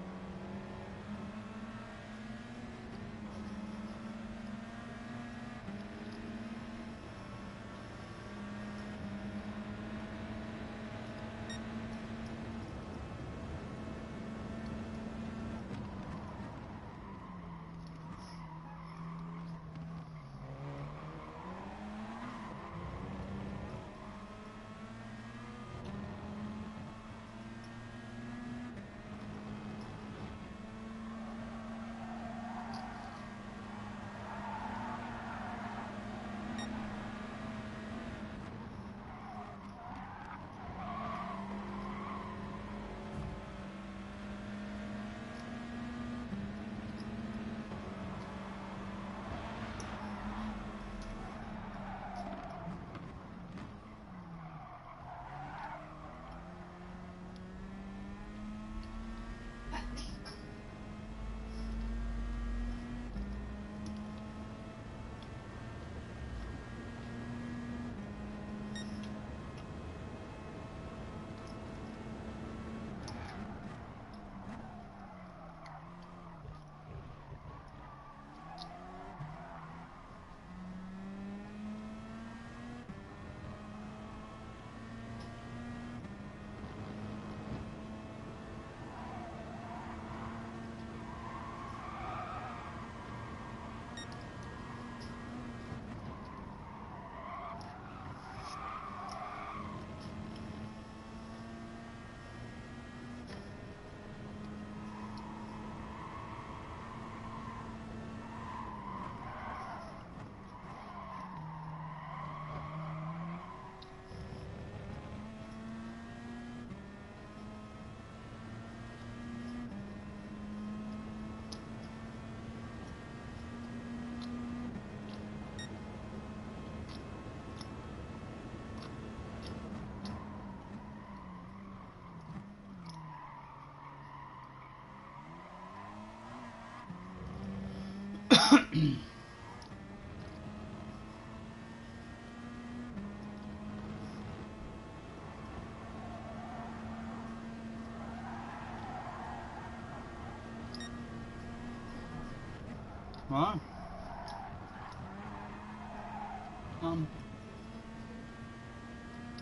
Speaker 3: Right.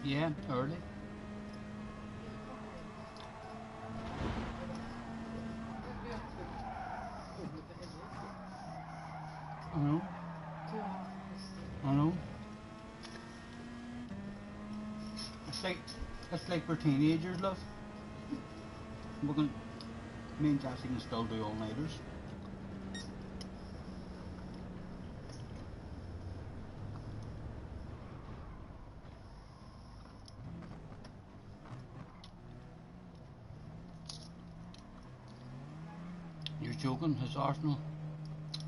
Speaker 3: Yeah, early. I know. I know. It's like we're teenagers, love. We can, me and Jessie can still do all nighters. You're joking? Has Arsenal?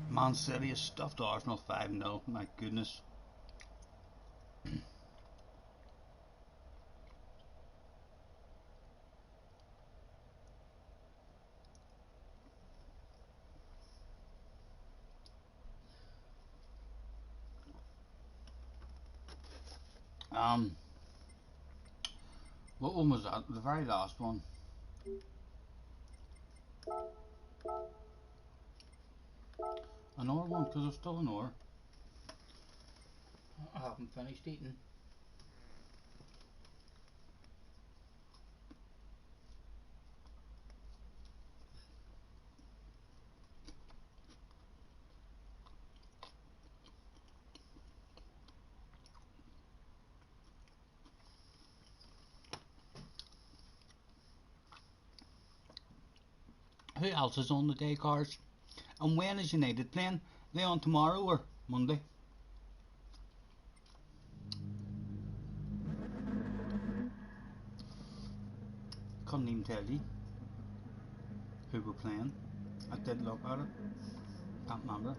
Speaker 3: Man City has stuffed Arsenal 5-0. My goodness. Um, what one was that? The very last one. Another one, because there's still another. I haven't finished eating. Who else is on the day cards? And when is United playing? They on tomorrow or Monday? Couldn't even tell you who were playing. I did look at it. Can't remember.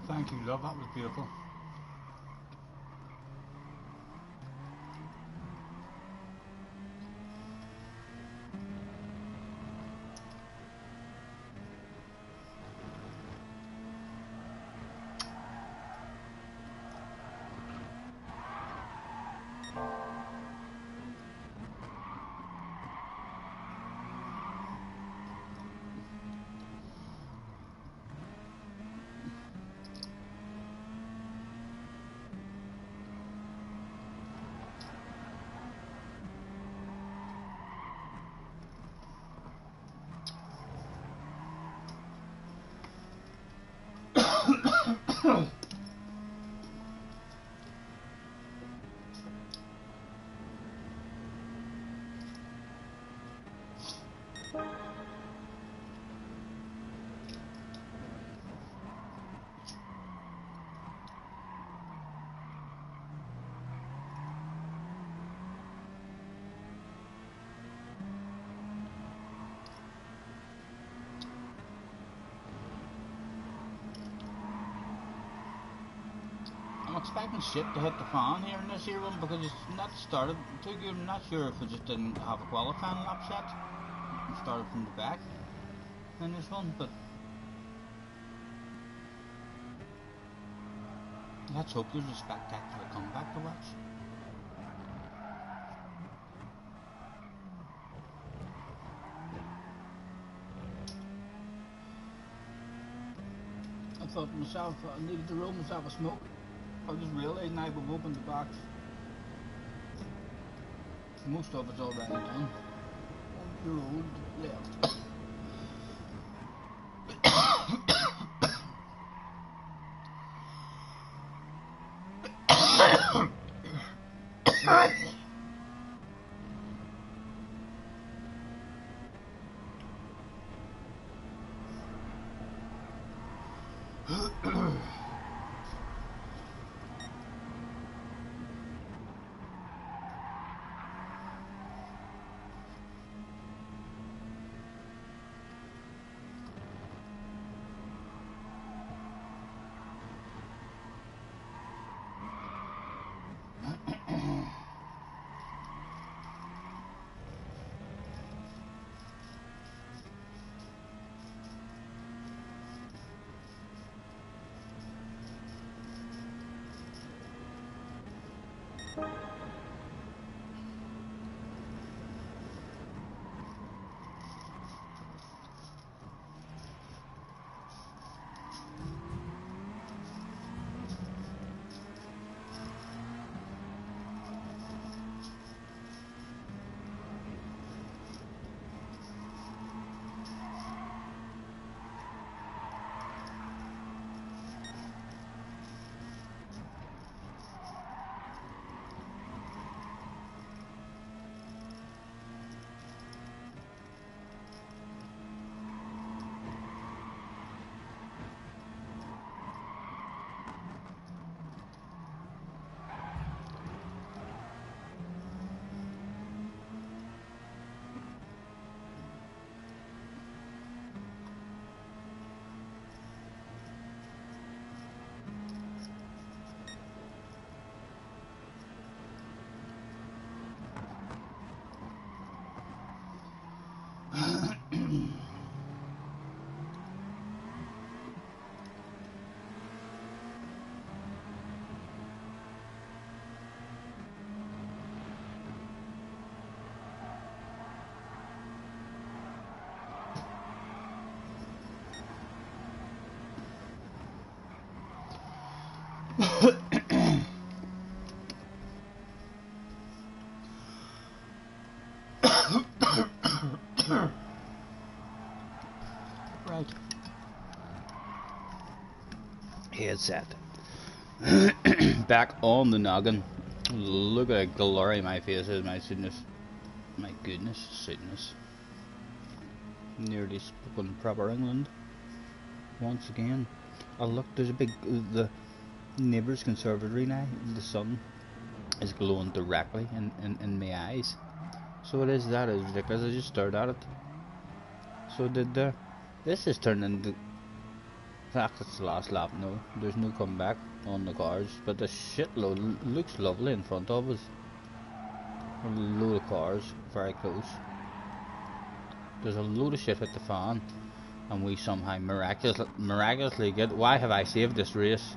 Speaker 3: Thank you, love. That was beautiful. expecting shit to hit the fan here in this year one because it's not started too good. I'm not sure if it just didn't have a qualifying lap set and started from the back in this one, but let's hope there's a spectacular comeback to watch. I thought to myself I needed to roll myself a smoke. I just realised now we've opened the box. Most of it's already done. 1 year old left. Right.
Speaker 1: Headset. Back on the noggin. Look at how glary my face is, my goodness. My goodness, sweetness. Nearly spoken proper England. Once again. Oh look, there's a big, the neighbour's conservatory now. The sun is glowing directly in my eyes. So it is, that is ridiculous. I just stared at it. So did there. This is turning into... In fact, it's the last lap. No, there's no comeback on the cars, but the shitload looks lovely in front of us. A load of cars very close. There's a load of shit hit the fan, and we somehow miraculously get... Why have I saved this race?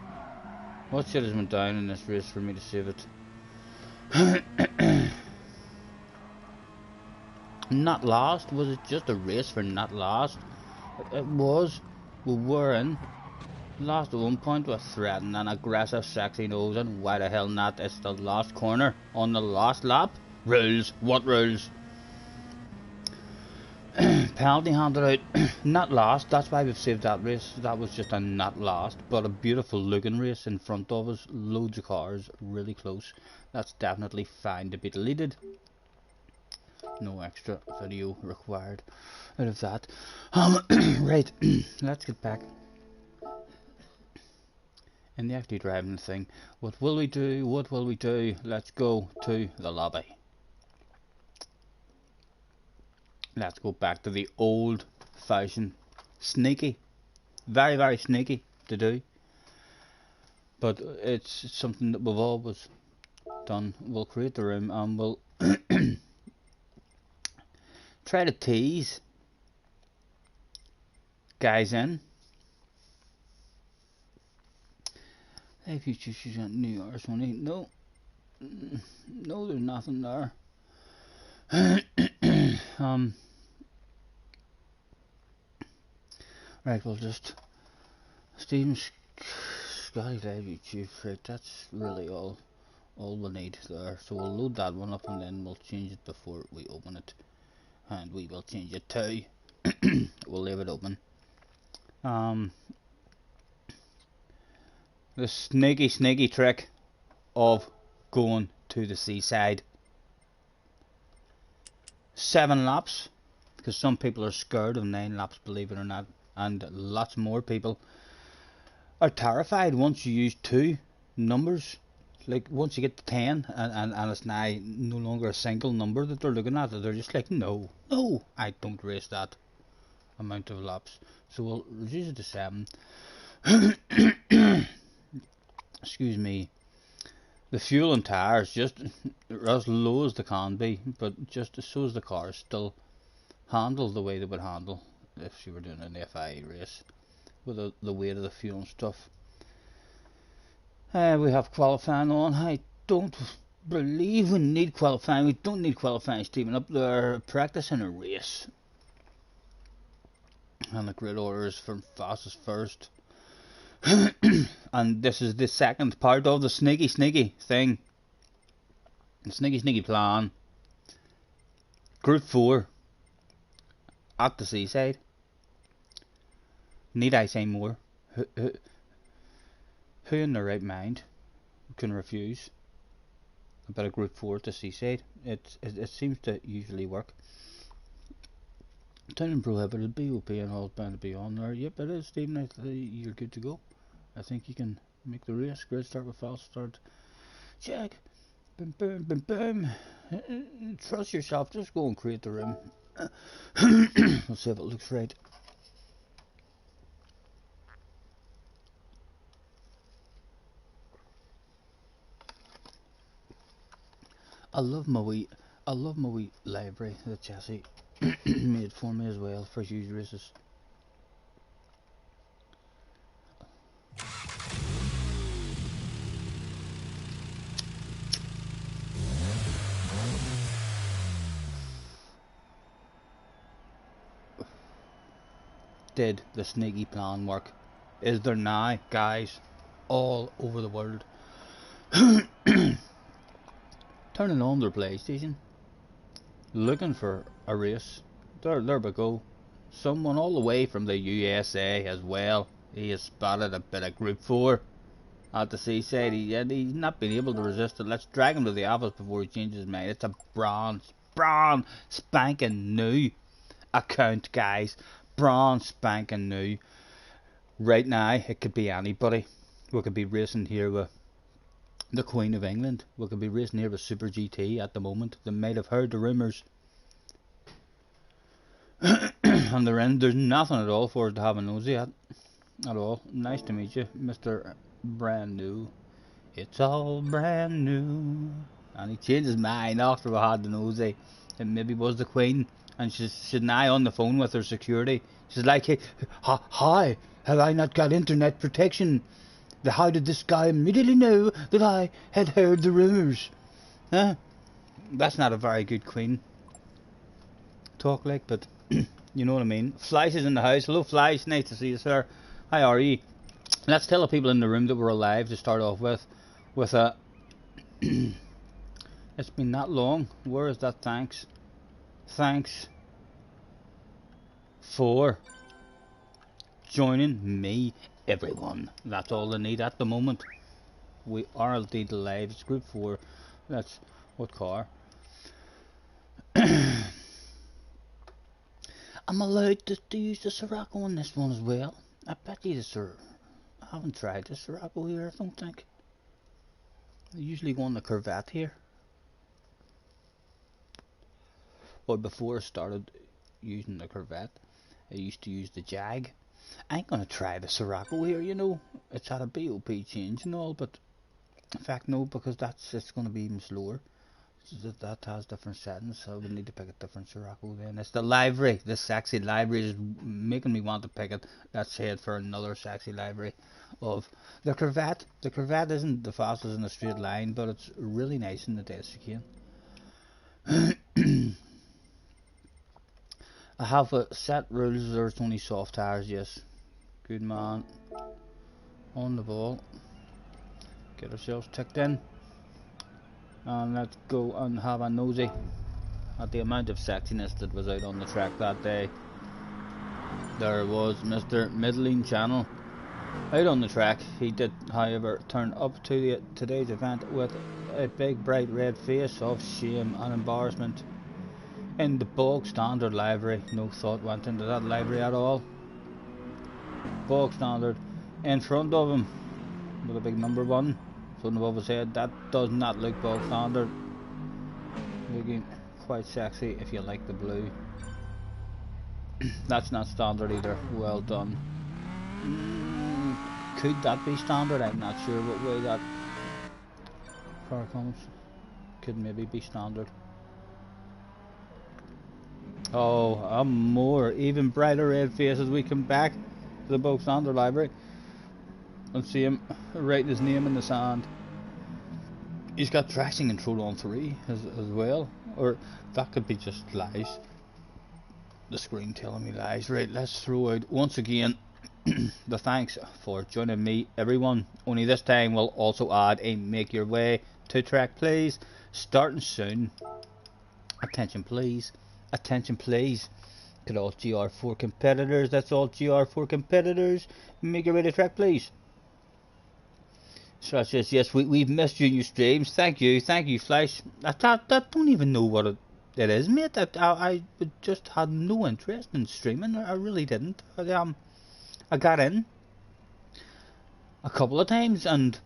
Speaker 1: What shit has went down in this race for me to save it? Not lost? Was it just a race for not lost? It was. We were in. Lost at one point with threatening and aggressive sexy nose, and why the hell not? It's the last corner on the last lap. Rules. What rules? Penalty handed out. Not lost. That's why we've saved that race. That was just a not lost, but a beautiful looking race in front of us. Loads of cars, really close. That's definitely fine to be deleted. No extra video required out of that. Right, let's get back in the actually driving thing. What will we do? What will we do? Let's go to the lobby. Let's go back to the old fashioned sneaky, very sneaky to do. but it's something that we've always done. We'll create the room and we'll try to tease guys in. If you choose New Year's money, no, no, there's nothing there. Right, we'll just Stephen Scotty Live YouTube. Right, that's really all we need there. So we'll load that one up and then we'll change it before we open it, and we will change it to. We'll leave it open. The sneaky trick of going to the seaside. 7 laps, because some people are scared of 9 laps, believe it or not, and lots more people are terrified once you use 2 numbers. Like once you get to 10 and it's now no longer a single number that they're looking at, they're just like, no, I don't race that amount of laps. So we'll reduce it to 7. Excuse me. The fuel and tyres just as low as they can be, but just so as the cars still handle the way they would handle if you were doing an FIA race with the weight of the fuel and stuff. We have qualifying on. I don't believe we need qualifying. We don't need qualifying, Stephen. Up there practicing a race. And the grid order is from fastest first. And this is the second part of the sneaky thing. The sneaky plan. Group 4 at the seaside. Need I say more? Who in their right mind can refuse a bit of Group 4 at the seaside? It seems to usually work. Town and prohibited, BOP and all bound to be on there. Yep, it is, Stephen. You're good to go. I think you can make the race. Grid start with false start. Check. Boom, boom, boom, boom. Trust yourself. Just go and create the room. Let's see if it looks right. I love my wee library that Jesse made for me as well for huge races. Did the sneaky plan work? Is there now guys all over the world turning on their PlayStation, looking for a race? There we go. Someone all the way from the USA as well. He has spotted a bit of Group 4 at the seaside. He's not been able to resist it. Let's drag him to the office before he changes his mind. It's a brand spanking new account, guys. Brand spanking new. Right now, it could be anybody. We could be racing here with the Queen of England. We could be racing here with Super GT at the moment. They might have heard the rumours. And there's nothing at all for us to have a nosy at all. Nice to meet you, Mr. Brand New. It's all brand new. And he changed his mind after we had the nosy. It maybe was the Queen. And she's now on the phone with her security. She's like, hey, hi, have I not got internet protection? How did this guy immediately know that I had heard the rumours? Huh? That's not a very good Queen talk like, but you know what I mean. Fleisch is in the house. Hello, Fleisch. Nice to see you, sir. How are you? Let's tell the people in the room that we're alive to start off with a... It's been that long. Where is that thanks? Thanks for joining me, everyone. That's all I need at the moment. We are indeed alive. It's Group 4. That's what car? I'm allowed to use the Sirocco on this one as well. I bet you I haven't tried the Sirocco here, I don't think. I usually go on the Corvette here. Or before I started using the Corvette, I used to use the Jag. I ain't gonna try the Sirocco here, you know. It's had a BOP change and all, but in fact no, because it's gonna be even slower. That has different settings, so we need to pick a different Sirocco then. It's the livery, the sexy livery is making me want to pick it. Let's head for another sexy livery of the Corvette. The Corvette isn't the fastest in a straight line, but it's really nice in the dead chicane. I have a set rules, there's only soft tires, yes. Good man. On the ball. Get ourselves ticked in. And let's go and have a nosy at the amount of sexiness that was out on the track that day. There was Mr. Middling Channel out on the track. He did, however, turn up to today's event with a big bright red face of shame and embarrassment. In the bog standard livery, no thought went into that livery at all. Bog standard in front of him with a big number 1 floating above his head. That does not look bog standard. Looking quite sexy if you like the blue. That's not standard either. Well done. Could that be standard? I'm not sure what way that car comes. Could maybe be standard. Oh, a more even brighter red face as we come back to the bog standard library and see him write his name in the sand. He's got traction control on 3 as well, or that could be just lies. The screen telling me lies. Right, let's throw out once again the thanks for joining me, everyone. Only this time we'll also add a make your way to track please, starting soon. Attention please, attention please. To all GR4 competitors, that's all GR4 competitors, make your way to track please. Slash says, yes, we've missed you in your streams. Thank you, Flash. I don't even know what it is, mate. I just had no interest in streaming. I really didn't. I got in a couple of times and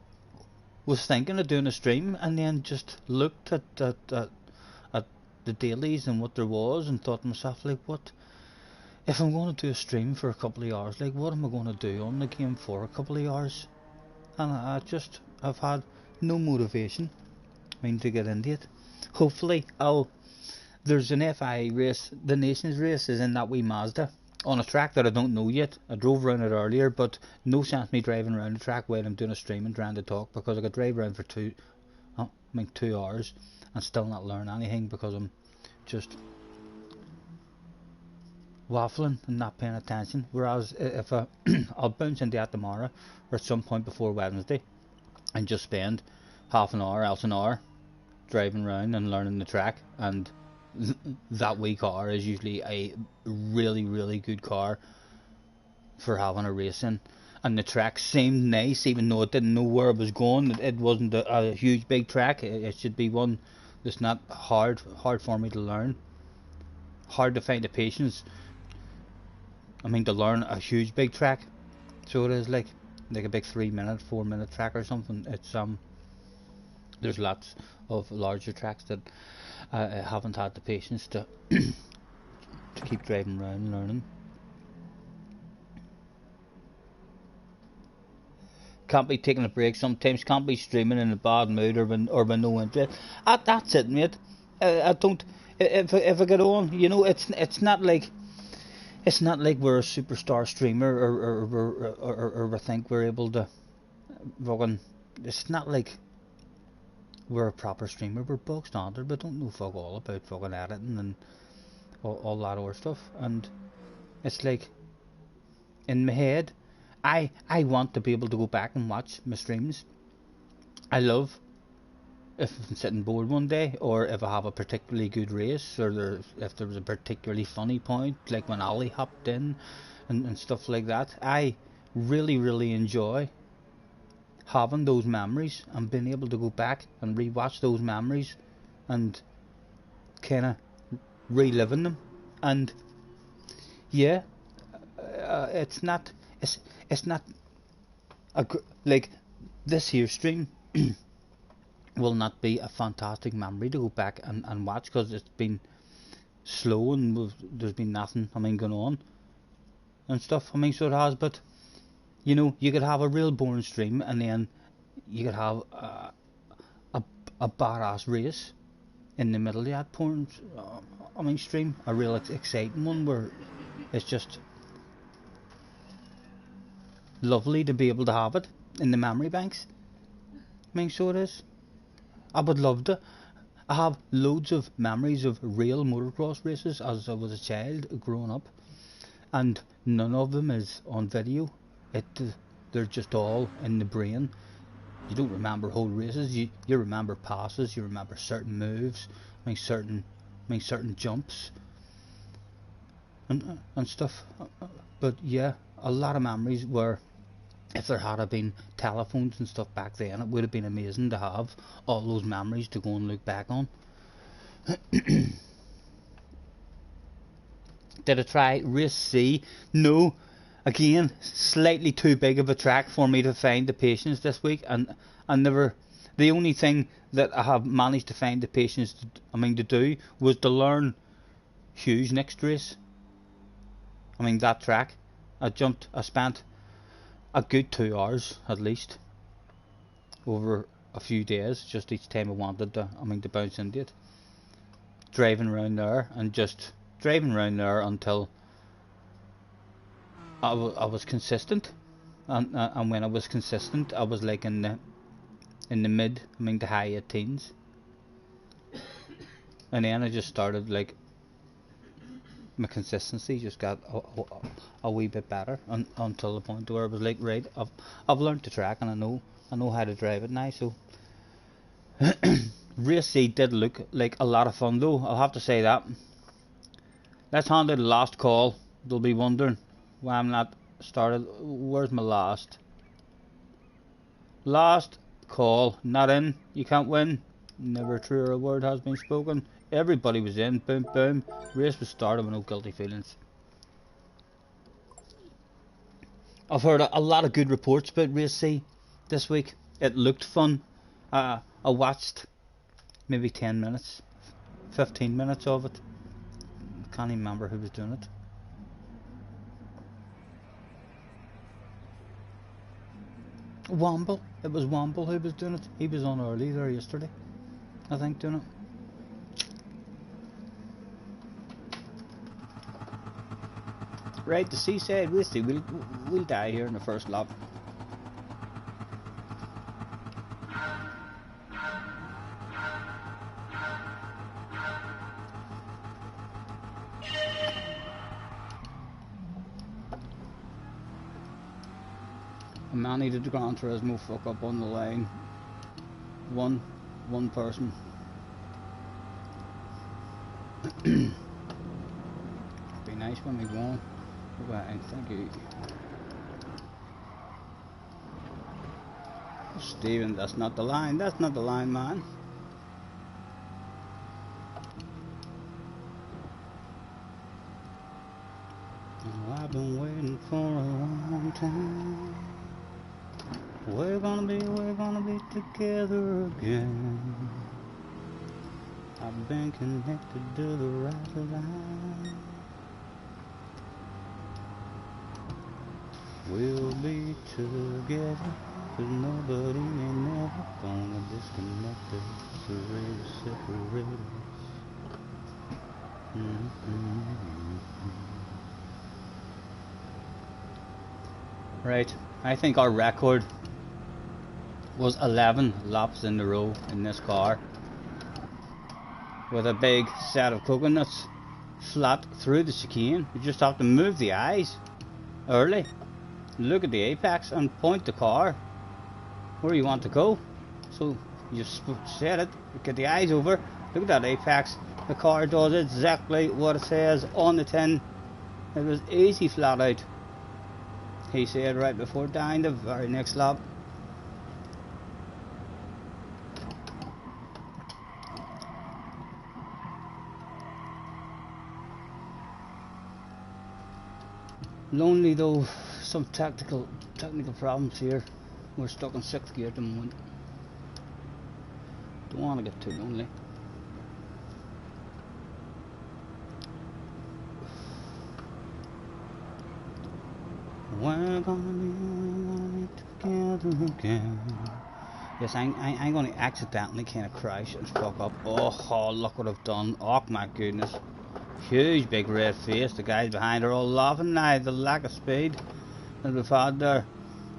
Speaker 1: was thinking of doing a stream, and then just looked at the dailies and what there was, and thought to myself, like, what if I'm going to do a stream for a couple of hours? Like, what am I going to do on the game for a couple of hours? And I've had no motivation, to get into it. Hopefully, there's an FI race, the Nations race is in that wee Mazda, on a track that I don't know yet. I drove around it earlier, but no sense me driving around the track while I'm doing a stream and trying to talk, because I could drive around for 2 hours and still not learn anything, because I'm just waffling and not paying attention. Whereas if I'll bounce into that tomorrow or at some point before Wednesday and just spend half an hour, else an hour driving around and learning the track, and that wee car is usually a really, really good car for having a race in. And the track seemed nice, even though it didn't know where it was going. It wasn't a huge big track. It should be one that's not hard for me to learn, hard to find the patience to learn a huge big track. So it is like a big 3-minute, 4-minute track or something. It's there's lots of larger tracks that I haven't had the patience to keep driving around and learning. Can't be taking a break sometimes, can't be streaming in a bad mood or with no interest. That's it, mate. I don't, if I get on, it's not like we're a superstar streamer or we think we're able to fucking, it's not like we're a proper streamer. We're bog standard, but don't know fuck all about fucking editing and all that other stuff. And it's like, in my head, I want to be able to go back and watch my streams. I love if I'm sitting bored one day, or if I have a particularly good race, or if there was a particularly funny point, like when Ali hopped in and stuff like that. I really, really enjoy having those memories and being able to go back and rewatch those memories and kind of reliving them. And yeah, it's not like this here stream will not be a fantastic memory to go back and watch, because it's been slow and there's been nothing going on. and stuff. I mean, so it has, but you know, you could have a real boring stream, and then you could have a, a badass race in the middle of that porn, I mean, stream, a real exciting one where it's just lovely to be able to have it in the memory banks. I mean, so it is. I would love to. I have loads of memories of real motocross races as I was a child growing up, and none of them is on video. It they're just all in the brain. You don't remember whole races. You remember passes. You remember certain moves. certain jumps and stuff. But yeah, a lot of memories where if there had been telephones and stuff back then, it would have been amazing to have all those memories to go and look back on. Did I try race C? No. Again, slightly too big of a track for me to find the patience this week, and I never. The only thing that I have managed to find the patience to do was to learn Hugh's next race. I mean, that track. I spent a good 2 hours at least over a few days, just each time I wanted to bounce into it, driving around there and just driving around there until I was consistent, and when I was consistent, I was like in the the high teens, and then I just started like my consistency just got a wee bit better until the point where I was like, right, I've learned the track and I know how to drive it now. So race C did look like a lot of fun though, I'll have to say that. Let's handle the last call. They'll be wondering why I'm not started. Where's my last call? Not in. You can't win. Never a truer word has been spoken. Everybody was in. Boom, boom. Race was started with no guilty feelings. I've heard a lot of good reports about race C this week. It looked fun. I watched maybe 10 minutes, 15 minutes of it. Can't even remember who was doing it. Womble. It was Womble who was doing it. He was on early there yesterday, I think, doing it. Right, the seaside whiskey. We'll die here in the first lap. A man needed to Gran Turismo fuck up on the line. One person. Be nice when we go on. Right, thank you. Steven, that's not the line. That's not the line, man. Oh, I've been waiting for a long time. We're gonna be together again. I've been connected to the right line. We'll be together, 'cause nobody ain't never gonna disconnect us or separate us. Right, I think our record was 11 laps in a row in this car, with a big set of coconuts flat through the chicane. You just have to move the eyes early, look at the apex and point the car where you want to go. So you set it, get the eyes over, look at that apex, the car does exactly what it says on the tin. It was easy flat out, he said right before dying the very next lap. Lonely though, some technical problems here. We're stuck in 6th gear at the moment. Don't want to get too lonely. We're gonna be together again. Yes, I'm gonna accidentally kind of crash and fuck up. Oh, look what I've done. Oh my goodness. Huge big red face. The guys behind are all laughing now. The lack of speed that we've had there.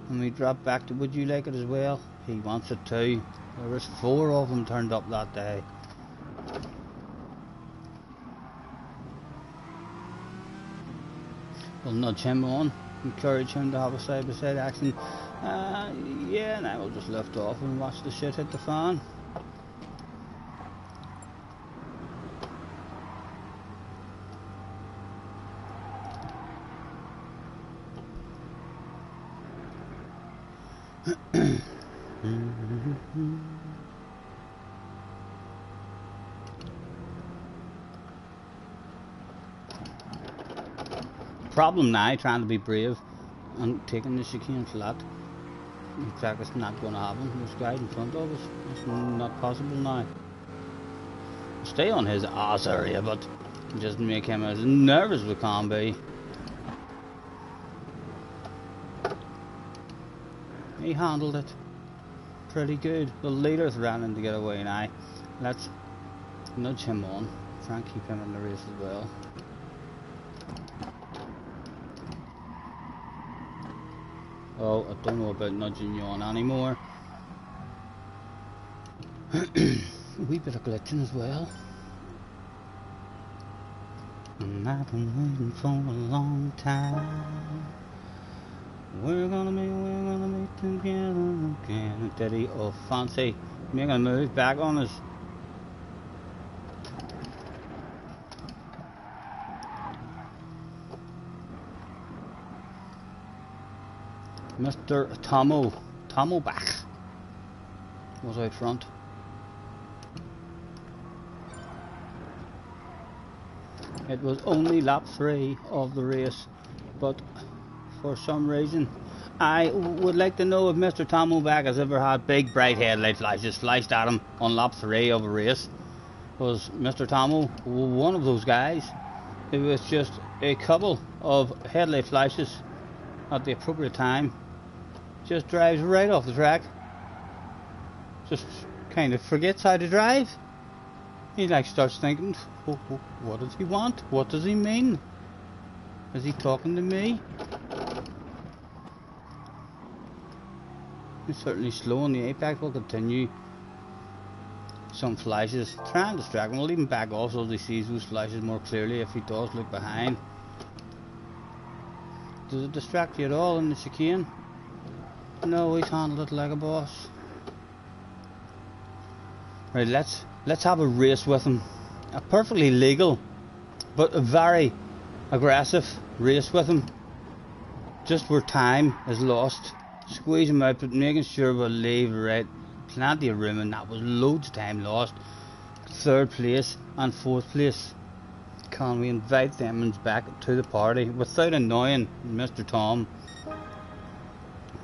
Speaker 1: And we drop back to, would you like it as well? He wants it too. There was 4 of them turned up that day. We'll nudge him on, encourage him to have a side-by-side action. Yeah, now we'll just lift off and watch the shit hit the fan. Problem now, trying to be brave and taking the chicane flat. In fact, it's not going to happen. This guy in front of us, it's not possible now. Stay on his ass area, but just make him as nervous as we can be. He handled it pretty good. The leader's running to get away now. Let's nudge him on. Try and keep him in the race as well. Oh, I don't know about nudging you on anymore. A wee bit of glitching as well. And I've been waiting for a long time. We're gonna be together again. Daddy, oh fancy making a move back on us. Mr. Tomo back was out front. It was only lap 3 of the race, but for some reason I would like to know if Mr. Tomo back has ever had big bright headlight flashes flashed at him on lap 3 of a race. Was Mr. Tomo one of those guys? It was just a couple of headlight flashes at the appropriate time. Just drives right off the track. Just kind of forgets how to drive. He like starts thinking, what does he want? What does he mean? Is he talking to me? He's certainly slow on the apex. We'll continue. Some flashes. Try and distract him. We'll even back off so he sees those flashes more clearly if he does look behind. Does it distract you at all in the chicane? No, he's handled it like a boss. Right, let's have a race with him. A perfectly legal, but a very aggressive race with him. Just where time is lost. Squeeze him out, but making sure we'll leave right plenty of room, and that was loads of time lost. 3rd place and 4th place. Can we invite them back to the party without annoying Mr. Tom?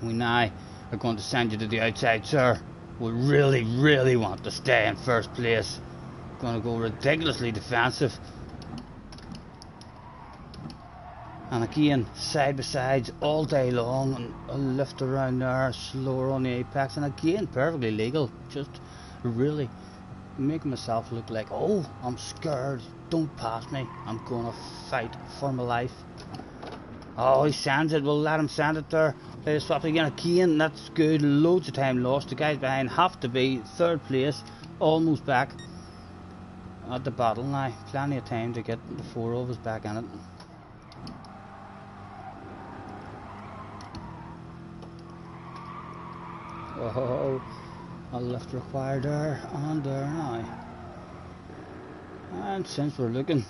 Speaker 1: We now are going to send you to the outside, sir. We really want to stay in 1st place. Going to go ridiculously defensive. And again, side by sides all day long, and a lift around there, slower on the apex, and again, perfectly legal. Just really making myself look like, oh, I'm scared. Don't pass me. I'm going to fight for my life. Oh, he sends it. We'll let him send it there. Play the swap again. That's good. Loads of time lost. The guys behind have to be 3rd place. Almost back at the battle now. Plenty of time to get the 4 of us back in it. Oh, a lift required there and there now. And since we're looking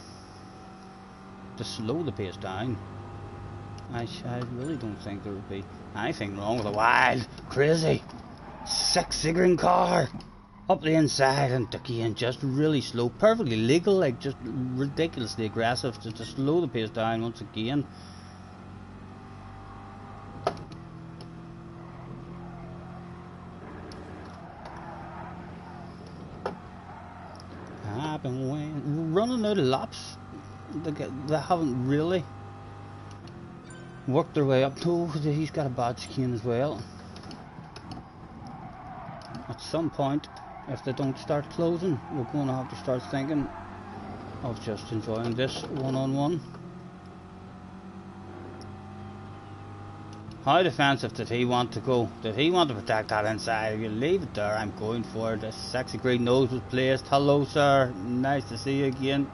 Speaker 1: to slow the pace down, I really don't think there would be anything wrong with a wild, crazy, 6-figure car up the inside, and again just really slow, perfectly legal, like just ridiculously aggressive to slow the pace down once again. I've been running out of laps. They haven't really work their way up. Oh, he's got a bad chicane as well. At some point, if they don't start closing, we're going to have to start thinking of just enjoying this one-on-one. How defensive did he want to go? Did he want to protect that inside? If you leave it there, I'm going for it. This sexy green nose was placed. Hello, sir. Nice to see you again.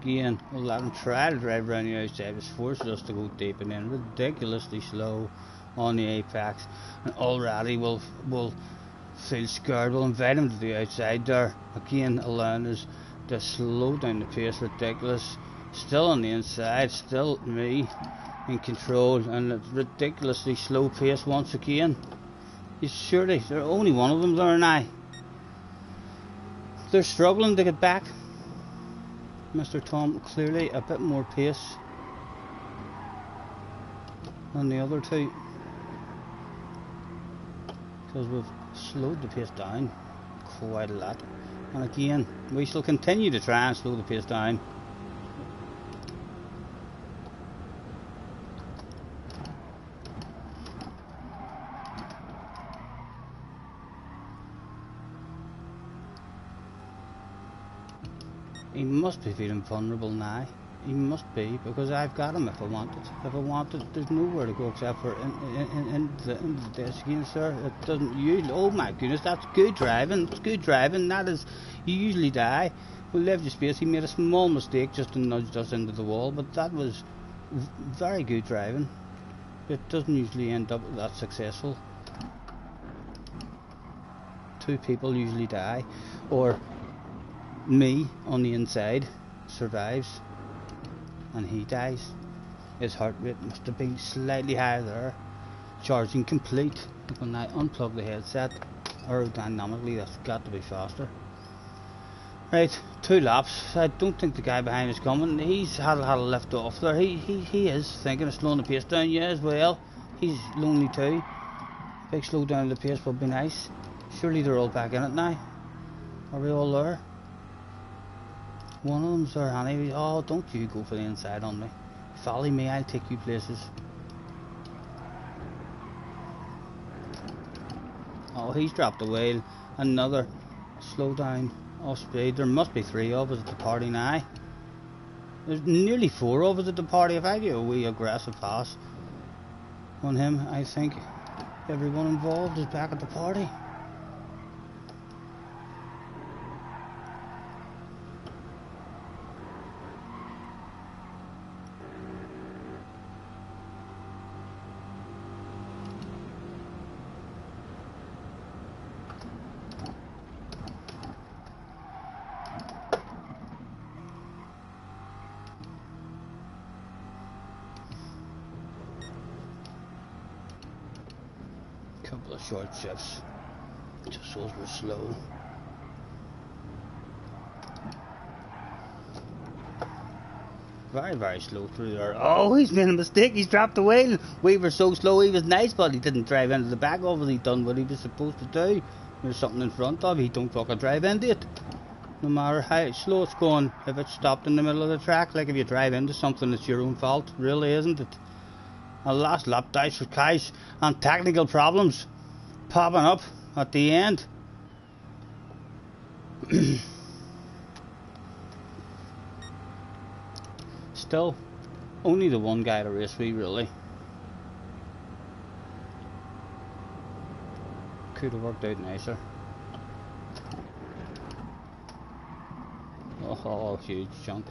Speaker 1: Again, we'll let him try to drive around the outside. It's forced us to go deep and then ridiculously slow on the apex. And already we'll feel scared. We'll invite him to the outside there. Again, allowing us to slow down the pace. Ridiculous. Still on the inside. Still me in control. And it's ridiculously slow pace once again. Surely, there's only one of them there now. They're struggling to get back. Mr. Tom, clearly a bit more pace than the other two, because we've slowed the pace down quite a lot. And again, we shall continue to try and slow the pace down. He must be feeling vulnerable now. He must be, because I've got him if I want it. If I want it, there's nowhere to go except for into the desk again, sir. It doesn't usually. Oh my goodness, that's good driving. It's good driving. That is, you usually die. We left the space. He made a small mistake just to nudge us into the wall, but that was very good driving. It doesn't usually end up that successful. Two people usually die, or me on the inside survives and he dies. His heart rate must have been slightly higher there. Charging complete. When I unplug the headset, aerodynamically that's got to be faster. Right, 2 laps. I don't think the guy behind is coming. He's had a lift off there. He is thinking of slowing the pace down, yeah, as well. He's lonely too. Big slow down the pace would be nice. Surely they're all back in it now. Are we all there? One of them's there, honey. Oh, don't you go for the inside on me. Follow me, I'll take you places. Oh, he's dropped the wheel. Another slow down off speed. There must be 3 of us at the party now. There's nearly 4 of us at the party. If I get a wee aggressive pass on him, I think everyone involved is back at the party. Couple of short shifts, just so we're slow. Very, very slow through there. Oh, he's made a mistake. He's dropped the wheel. We were so slow. He was nice, but he didn't drive into the back of it. He done what he was supposed to do. There's something in front of. He don't fucking drive into it. No matter how slow it's going, if it's stopped in the middle of the track, like if you drive into something, it's your own fault. Really, isn't it? A last lap dice for cash and technical problems popping up at the end. Still, only the one guy to race with, really. Could have worked out nicer. Oh, huge chunk.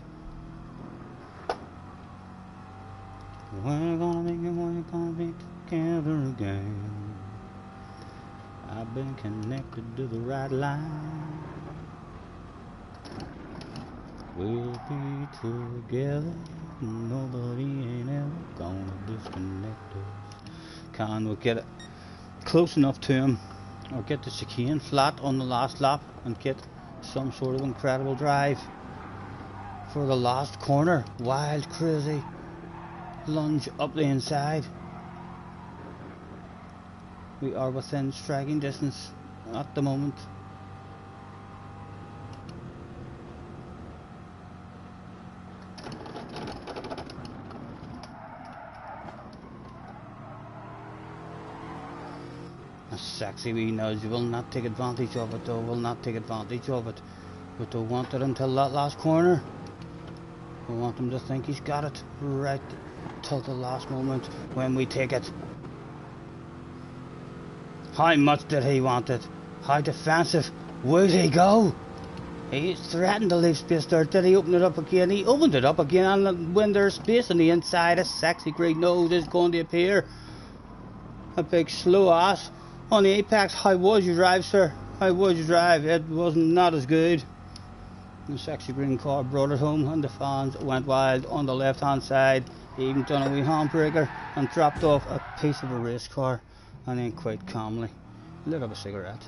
Speaker 1: We're gonna make it, we're gonna be together again. I've been connected to the right line. We'll be together. Nobody ain't ever gonna disconnect us. Can we get it close enough to him, or get the chicane flat on the last lap and get some sort of incredible drive for the last corner? Wild, crazy lunge up the inside. We are within striking distance at the moment. sexy wee nudge. Will not take advantage of it though. Will not take advantage of it. We don't want it until that last corner. We want him to think he's got it right till the last moment when we take it. How much did he want it? How defensive would he go? He threatened to leave space there. Did he open it up again? He opened it up again, and when there's space on the inside, a sexy green nose is going to appear. A big slow ass on the apex. How was your drive, sir? How was your drive? It was not as good. The sexy green car brought it home, and the fans went wild on the left hand side. He even done a wee handbreaker and dropped off a piece of a race car, and then quite calmly lit up a cigarette.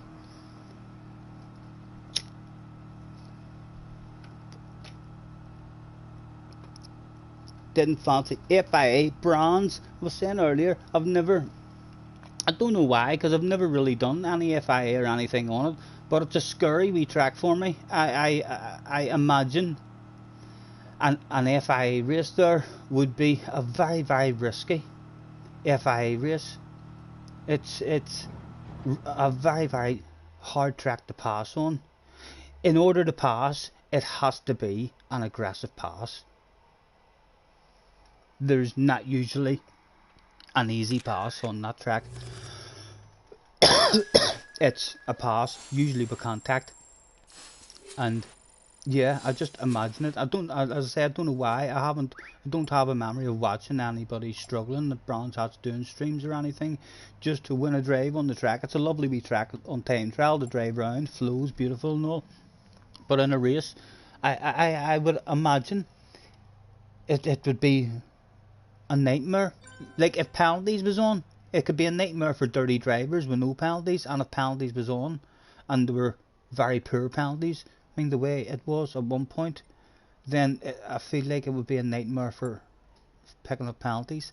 Speaker 1: Didn't fancy FIA bronze. I was saying earlier, I don't know why, because I've never really done any FIA or anything on it, but it's a scary wee track for me. I imagine an FIA race there would be a very, very risky FIA race. It's a very, very hard track to pass on. In order to pass, it has to be an aggressive pass. There's not usually an easy pass on that track. It's a pass, usually with contact. And yeah, I just imagine it. As I say, I don't know why. I don't have a memory of watching anybody struggling at bronze hats doing streams or anything just to win a drive on the track. It's a lovely wee track on time trial to drive round, flows beautiful and all. But in a race, I would imagine it would be a nightmare. Like if penalties was on, it could be a nightmare for dirty drivers with no penalties, and if penalties was on and there were very poor penalties, I mean the way it was at one point, then I feel like it would be a nightmare for picking up penalties.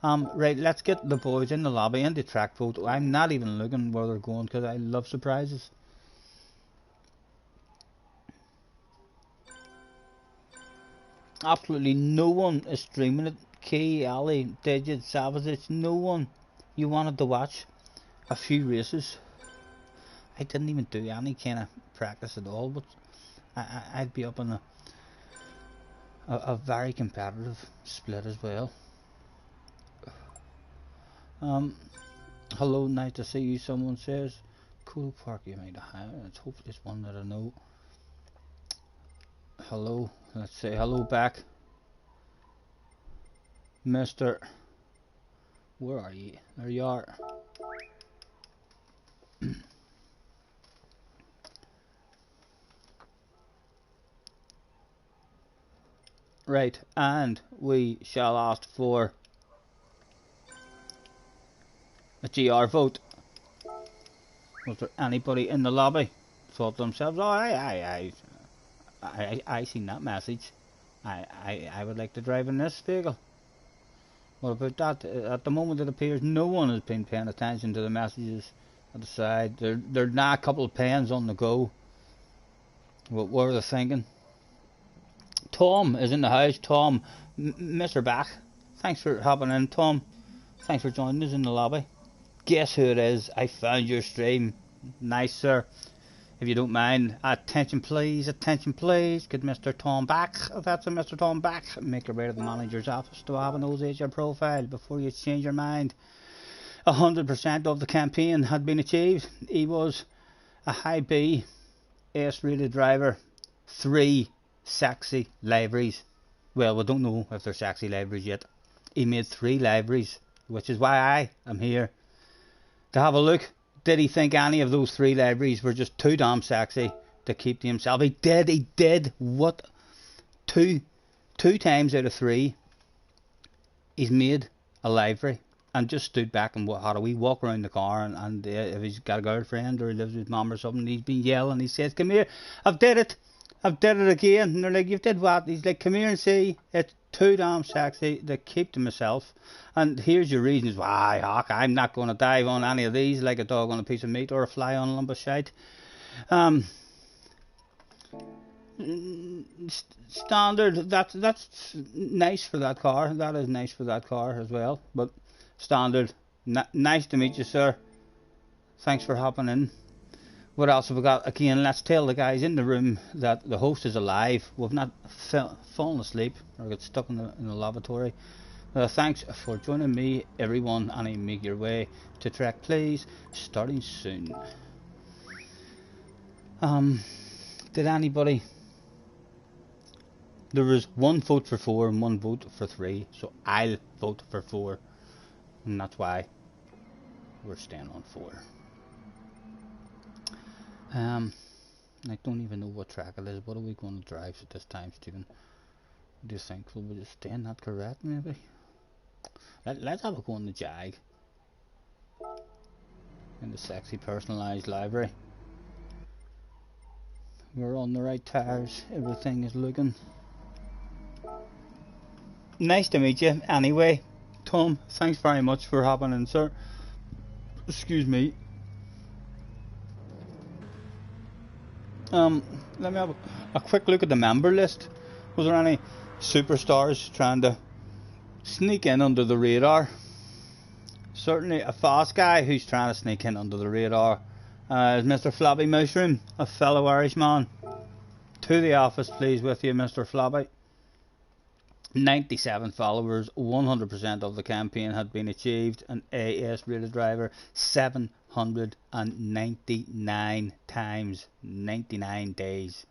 Speaker 1: Right, let's get the boys in the lobby and the track photo. I'm not even looking where they're going because I love surprises. Absolutely no one is streaming it. Key, Ali, Digit, Savage, no one. You wanted to watch a few races. I didn't even do any kind of practice at all, but I'd be up on a very competitive split as well. Hello, nice to see you, someone says. Cool Park, you might have. Let's hope it's one that I know. Hello, let's say hello back. Mister, where are you? There you are. Right, and we shall ask for a GR vote. Was there anybody in the lobby thought to themselves, oh, I seen that message. I would like to drive in this vehicle. What about that? At the moment it appears no one has been paying attention to the messages at the side. There are now a couple of pens on the go. What were they thinking? Tom is in the house. Tom, Mr. Back, thanks for hopping in. Tom, thanks for joining us in the lobby. Guess who it is? I found your stream. Nice, sir. If you don't mind, attention please, get Mr. Tom back. If that's a Mr. Tom back, make your way to the manager's office to have an OZHR profile before you change your mind. 100% of the campaign had been achieved. He was a high B, S rated driver, 3 sexy liveries. Well, we don't know if they're sexy liveries yet. He made 3 liveries, which is why I am here to have a look. Did he think any of those 3 liveries were just too damn sexy to keep to himself? He did. What? Two times out of 3, he's made a livery and just stood back and had a wee walk around the car. And if he's got a girlfriend or he lives with his mum or something, he's been yelling. He says, "Come here, I've did it again." And they're like, "You've did what?" He's like, "Come here and see. It's too damn sexy to keep to myself. And here's your reasons why, Hawk. I'm not going to dive on any of these like a dog on a piece of meat or a fly on a lump of shite. Standard, that's nice for that car. That is nice for that car as well. But standard, nice to meet you, sir. thanks for hopping in. What else have we got? Again, let's tell the guys in the room that the host is alive. We've not fallen asleep or got stuck in the lavatory. Thanks for joining me, everyone, and make your way to track plays starting soon. Did anybody? There was one vote for 4 and one vote for 3, so I'll vote for 4, and that's why we're staying on 4. I don't even know what track it is. What are we going to drive at this time, Stephen? What do you think? Will we just stay in that correct, maybe? Let's have a go on the Jag. In the sexy personalised library. We're on the right tires. Everything is looking nice to meet you. Anyway, Tom, thanks very much for hopping in, sir. Excuse me. Let me have a quick look at the member list. Was there any superstars trying to sneak in under the radar? Certainly a fast guy who's trying to sneak in under the radar is Mr. Floppy Mushroom, a fellow Irishman. To the office, please, with you, Mr. Floppy. 97 followers, 100% of the campaign had been achieved. An AS rated driver, 799 times, 99 days.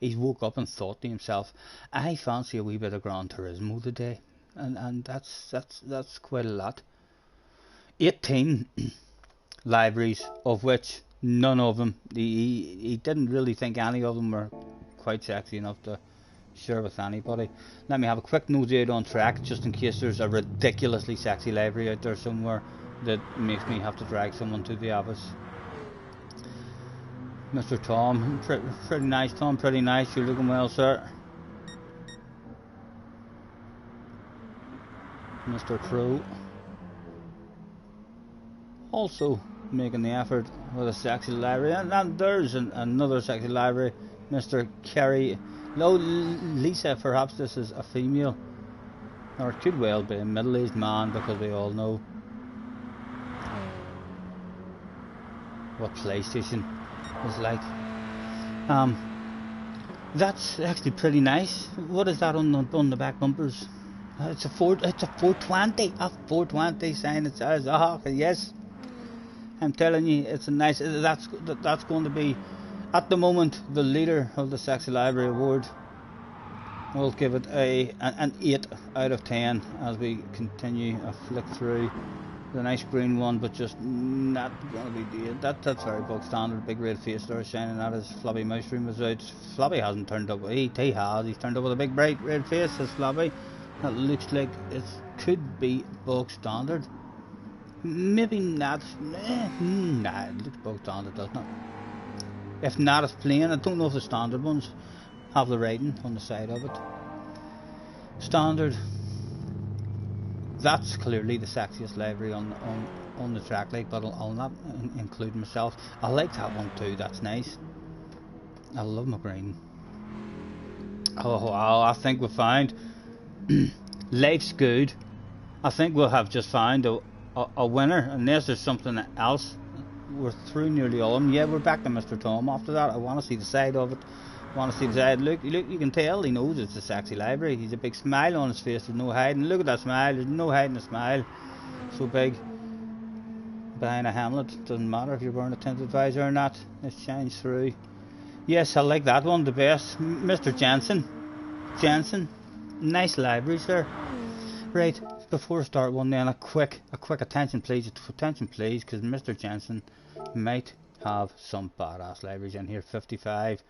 Speaker 1: He's woke up and thought to himself, I fancy a wee bit of Gran Turismo today, and that's quite a lot. 18 libraries, of which none of them, he didn't really think any of them were quite sexy enough to share with anybody. Let me have a quick nosy out on track, just in case there's a ridiculously sexy library out there somewhere that makes me have to drag someone to the office. Mr. Tom, pretty nice, Tom, pretty nice. You're looking well, sir. Mr. Crow, also making the effort with a sexy library, and there's another sexy library, Mr. Kerry. No, Lisa, perhaps this is a female, or it could well be a middle-aged man, because we all know what PlayStation is like. That's actually pretty nice. What is that on the back bumpers? It's a 420, a 420 sign. It says, yes. I'm telling you, it's a nice. That's going to be, at the moment, the leader of the Sexy Library Award. We'll give it an 8 out of 10 as we continue a flick through the nice green one, but just not going to be the. That's very bog standard. Big red face there shining at his Floppy Mushroom was out. Floppy hasn't turned up. He has. He's turned up with a big bright red face. His Floppy. That looks like it could be bog standard. Maybe not. Nah, it looks bog standard, doesn't it? If not, it's plain. I don't know if the standard ones have the writing on the side of it. Standard. That's clearly the sexiest library on the track, like, but I'll not include myself. I like that one too. That's nice. I love my green. Oh, I think we found life's good. I think we'll have just found a winner, unless there's something else. We're through nearly all of them. Yeah, we're back to Mr. Tom after that. I want to see the side of it. I want to see the side. Look, you can tell he knows it's a sexy library. He's a big smile on his face. There's no hiding. Look at that smile. There's no hiding the smile. So big. Behind a Hamlet. Doesn't matter if you're wearing a tinted visor or not. It shines through. Yes, I like that one the best. Mr. Jensen. Nice library, sir. Right, before I start one then, a quick attention please, because Mr. Jensen might have some badass libraries in here. 55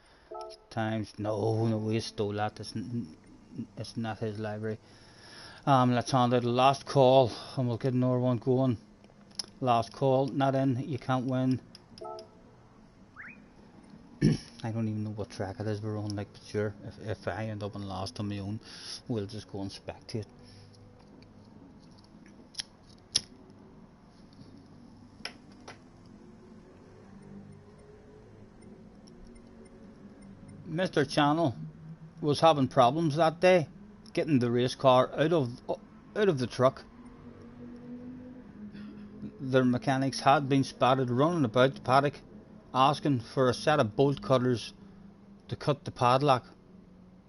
Speaker 1: times, no, we stole that. It's not his library. Let's hand out the last call, and we'll get another one going. Last call, not in, you can't win. I don't even know what track it is we're on, like, but sure, if I end up in last on my own, we'll just go and spectate. Mr. Channel was having problems that day getting the race car out of the truck. their mechanics had been spotted running about the paddock asking for a set of bolt cutters to cut the padlock.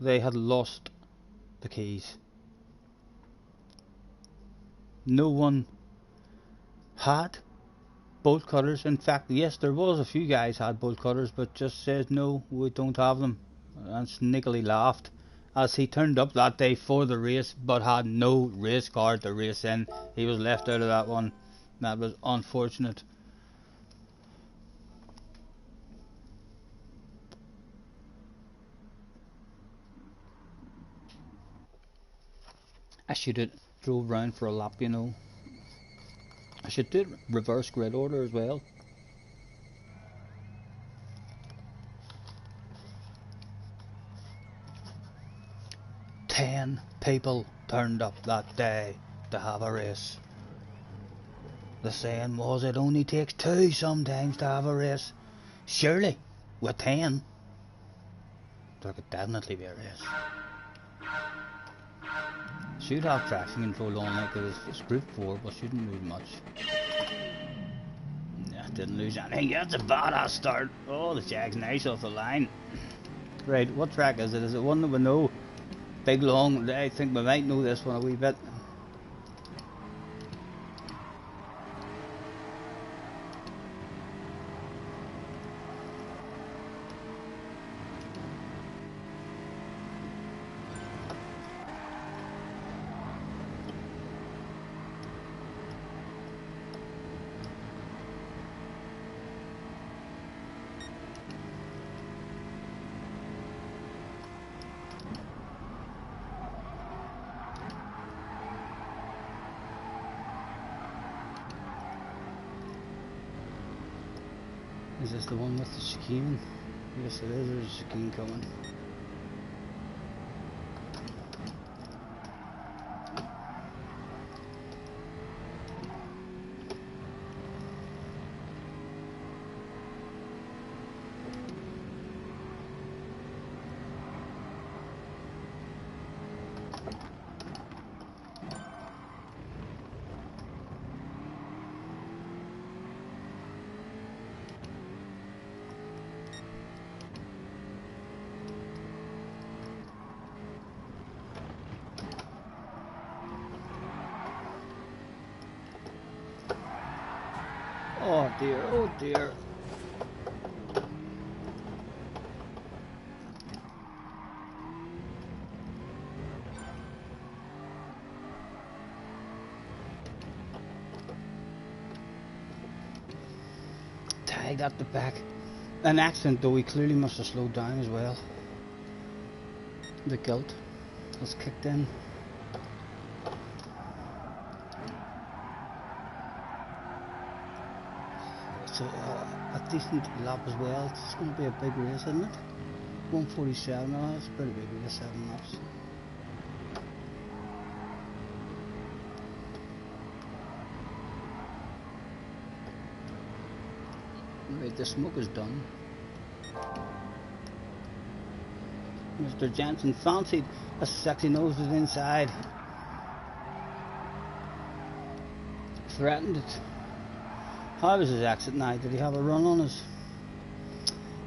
Speaker 1: They had lost the keys. No one had bolt cutters. In fact, yes, there was a few guys had bolt cutters, but just says no, we don't have them, and sneakily laughed as he turned up that day for the race but had no race car to race in. He was left out of that one. That was unfortunate. I should have drove round for a lap, you know. I should do reverse grid order as well. Ten people turned up that day to have a race. The saying was it only takes two sometimes to have a race. Surely, with 10, there could definitely be a race. Should have traction control on it because it's group 4, but shouldn't lose much. Yeah, didn't lose anything. That's a badass start. Oh, the Jag's nice off the line. Right, what track is it? Is it one that we know? Big long. I think we might know this one a wee bit. Is this the one with the chicane? Yes it is, there's a chicane coming. Oh dear, oh dear. Tagged at the back. An accident though, he clearly must have slowed down as well. The guilt has kicked in. It's a decent lap as well. It's going to be a big race, isn't it? 147, oh, it's a pretty big race, 7 laps. Right, the smoke is done. Mr. Jensen fancied a sexy nose was inside. Threatened it. How was his exit now? Did he have a run on us?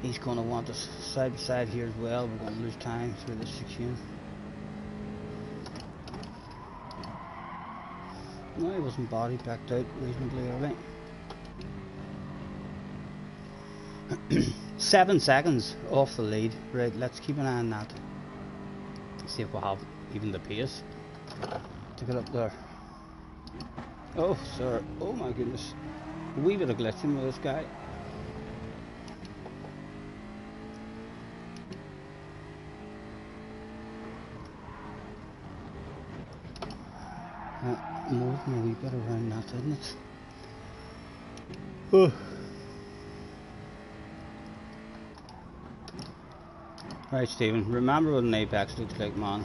Speaker 1: He's going to want us side by side here as well. We're going to lose time through this chicane. No, he wasn't body backed out reasonably early. 7 seconds off the lead. Right, let's keep an eye on that. See if we'll have even the pace to get up there. Oh, sir. Oh my goodness. A wee bit of glitching with this guy. More than a wee bit around that, isn't it? Oh. Right, Stephen, remember what an apex looks like, man.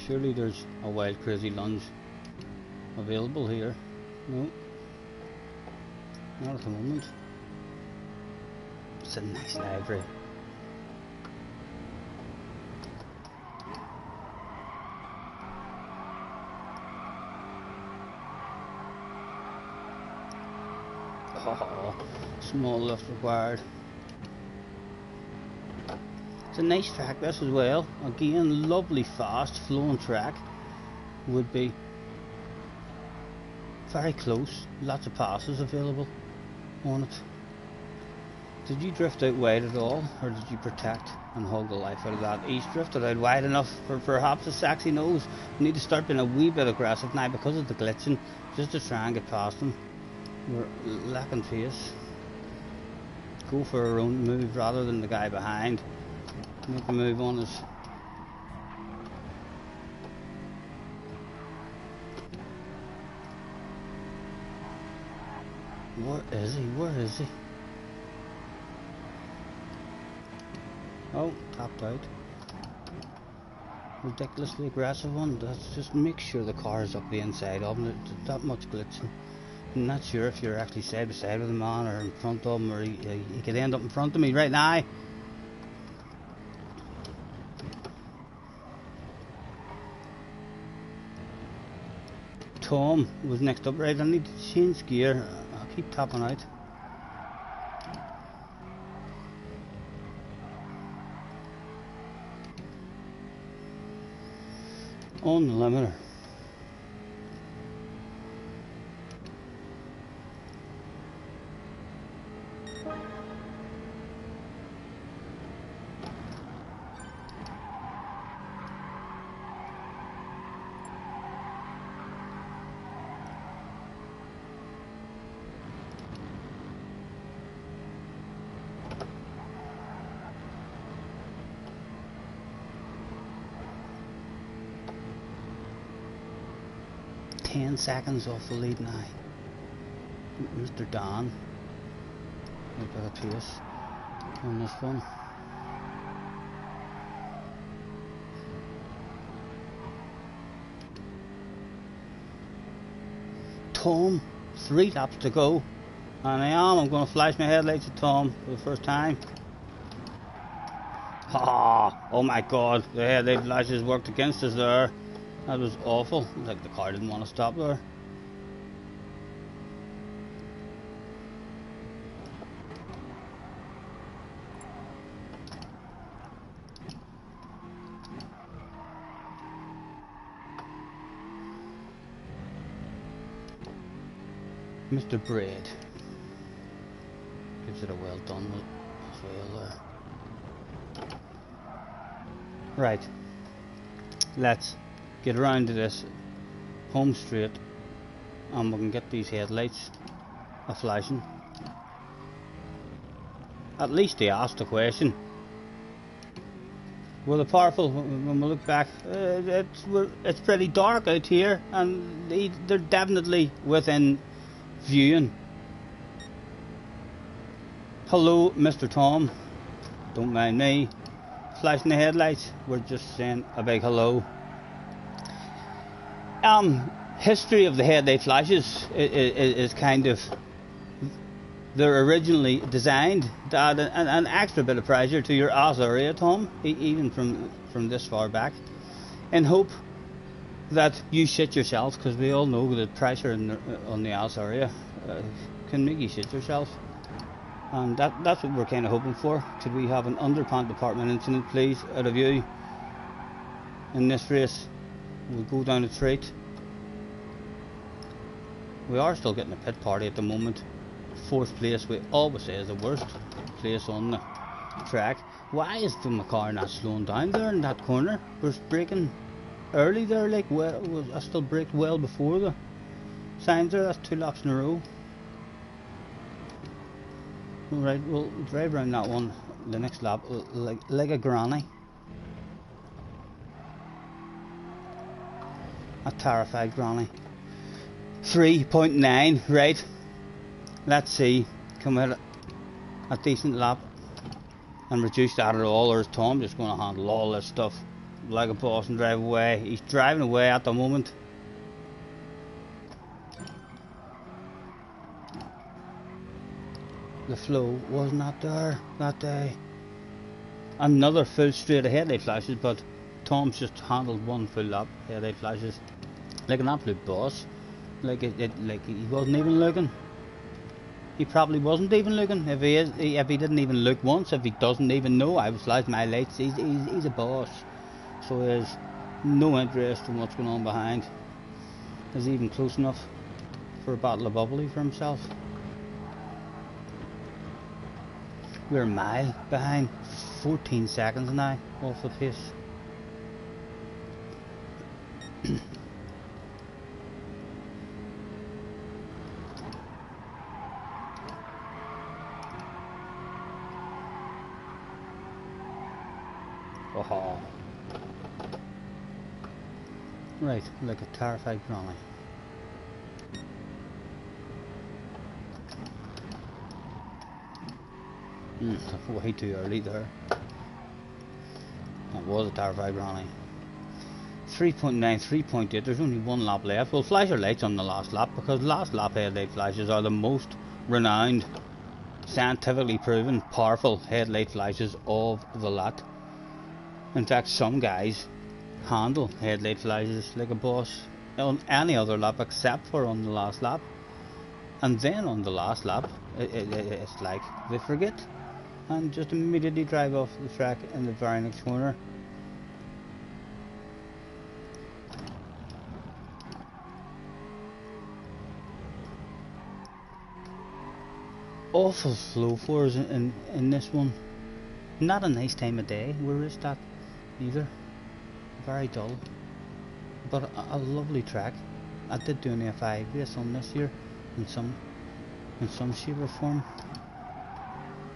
Speaker 1: Surely there's a wild crazy lunge available here. No, not at the moment. It's a nice library. Oh, small lift required. It's a nice track this as well. Again, lovely fast flowing track. Would be very close. Lots of passes available on it. Did you drift out wide at all, or did you protect and hug the life out of that? He's drifted out wide enough for perhaps a sexy nose. We need to start being a wee bit aggressive now because of the glitching, just to try and get past him. We're lacking pace. Go for our own move rather than the guy behind. Make a move on us. Where is he? Where is he? Oh, tapped out. Ridiculously aggressive one. Let's just make sure the car is up the inside of him. There's that much glitching. I'm not sure if you're actually side by side with a man or in front of him, or he could end up in front of me right now. Tom was next up. Right, I need to change gear. I'll keep tapping out. On the limiter. Seconds off the lead now. Mr. Don. A bit of pace on this one. Tom, 3 laps to go. And I'm going to flash my headlights at Tom for the first time. Oh my god, the headlight flashes worked against us there. That was awful. Like the car didn't want to stop there. Mr. Braid gives it a well done as well there. Right. Let's get around to this home straight and we can get these headlights a flashing. At least they asked the question. Well, the powerful, when we look back, it's pretty dark out here and they're definitely within viewing. Hello, Mr. Tom. Don't mind me flashing the headlights. We're just saying a big hello. History of the headlight flashes is kind of, they're originally designed to add an extra bit of pressure to your ass area, Tom, even from this far back, in hope that you shit yourself, because we all know that pressure on the ass area can make you shit yourself, and that's what we're kind of hoping for. Could we have an underpant department incident, please, out of you in this race? We'll go down the straight. We are still getting a pit party at the moment. 4th place, we always say, is the worst place on the track. Why is the car not slowing down there in that corner? We're braking early there, like, well, I still braked well before the signs there. That's 2 laps in a row. Right, we'll drive around that one the next lap like a granny. A terrified granny. 3.9, right. Let's see, can we hit a decent lap and reduce that at all, or is Tom just going to handle all this stuff like a boss and drive away? He's driving away at the moment. The flow was not there that day. Another full straight of headlight flashes, but Tom's just handled 1 full lap headlight flashes like an absolute boss. Like he wasn't even looking. he probably wasn't even looking. If he didn't even look once, if he doesn't even know I was flashing my lights, he's a boss. So he has no interest in what's going on behind. Is he even close enough for a bottle of bubbly for himself? We're a mile behind, 14 seconds now off the pace. Oh. Right, like a terrified granny. Way too early there. That was a terrified granny. 3.9, 3.8, there's only one lap left. We'll flash our lights on the last lap, because last lap headlight flashes are the most renowned, scientifically proven, powerful headlight flashes of the lot. In fact, some guys handle headlight flashes like a boss on any other lap except for on the last lap. And then on the last lap, it's like they forget and just immediately drive off the track in the very next corner. Awful slow for us in this one. Not a nice time of day where is that either. Very dull, but a lovely track. I did do an F5 race on this year in some shape or form,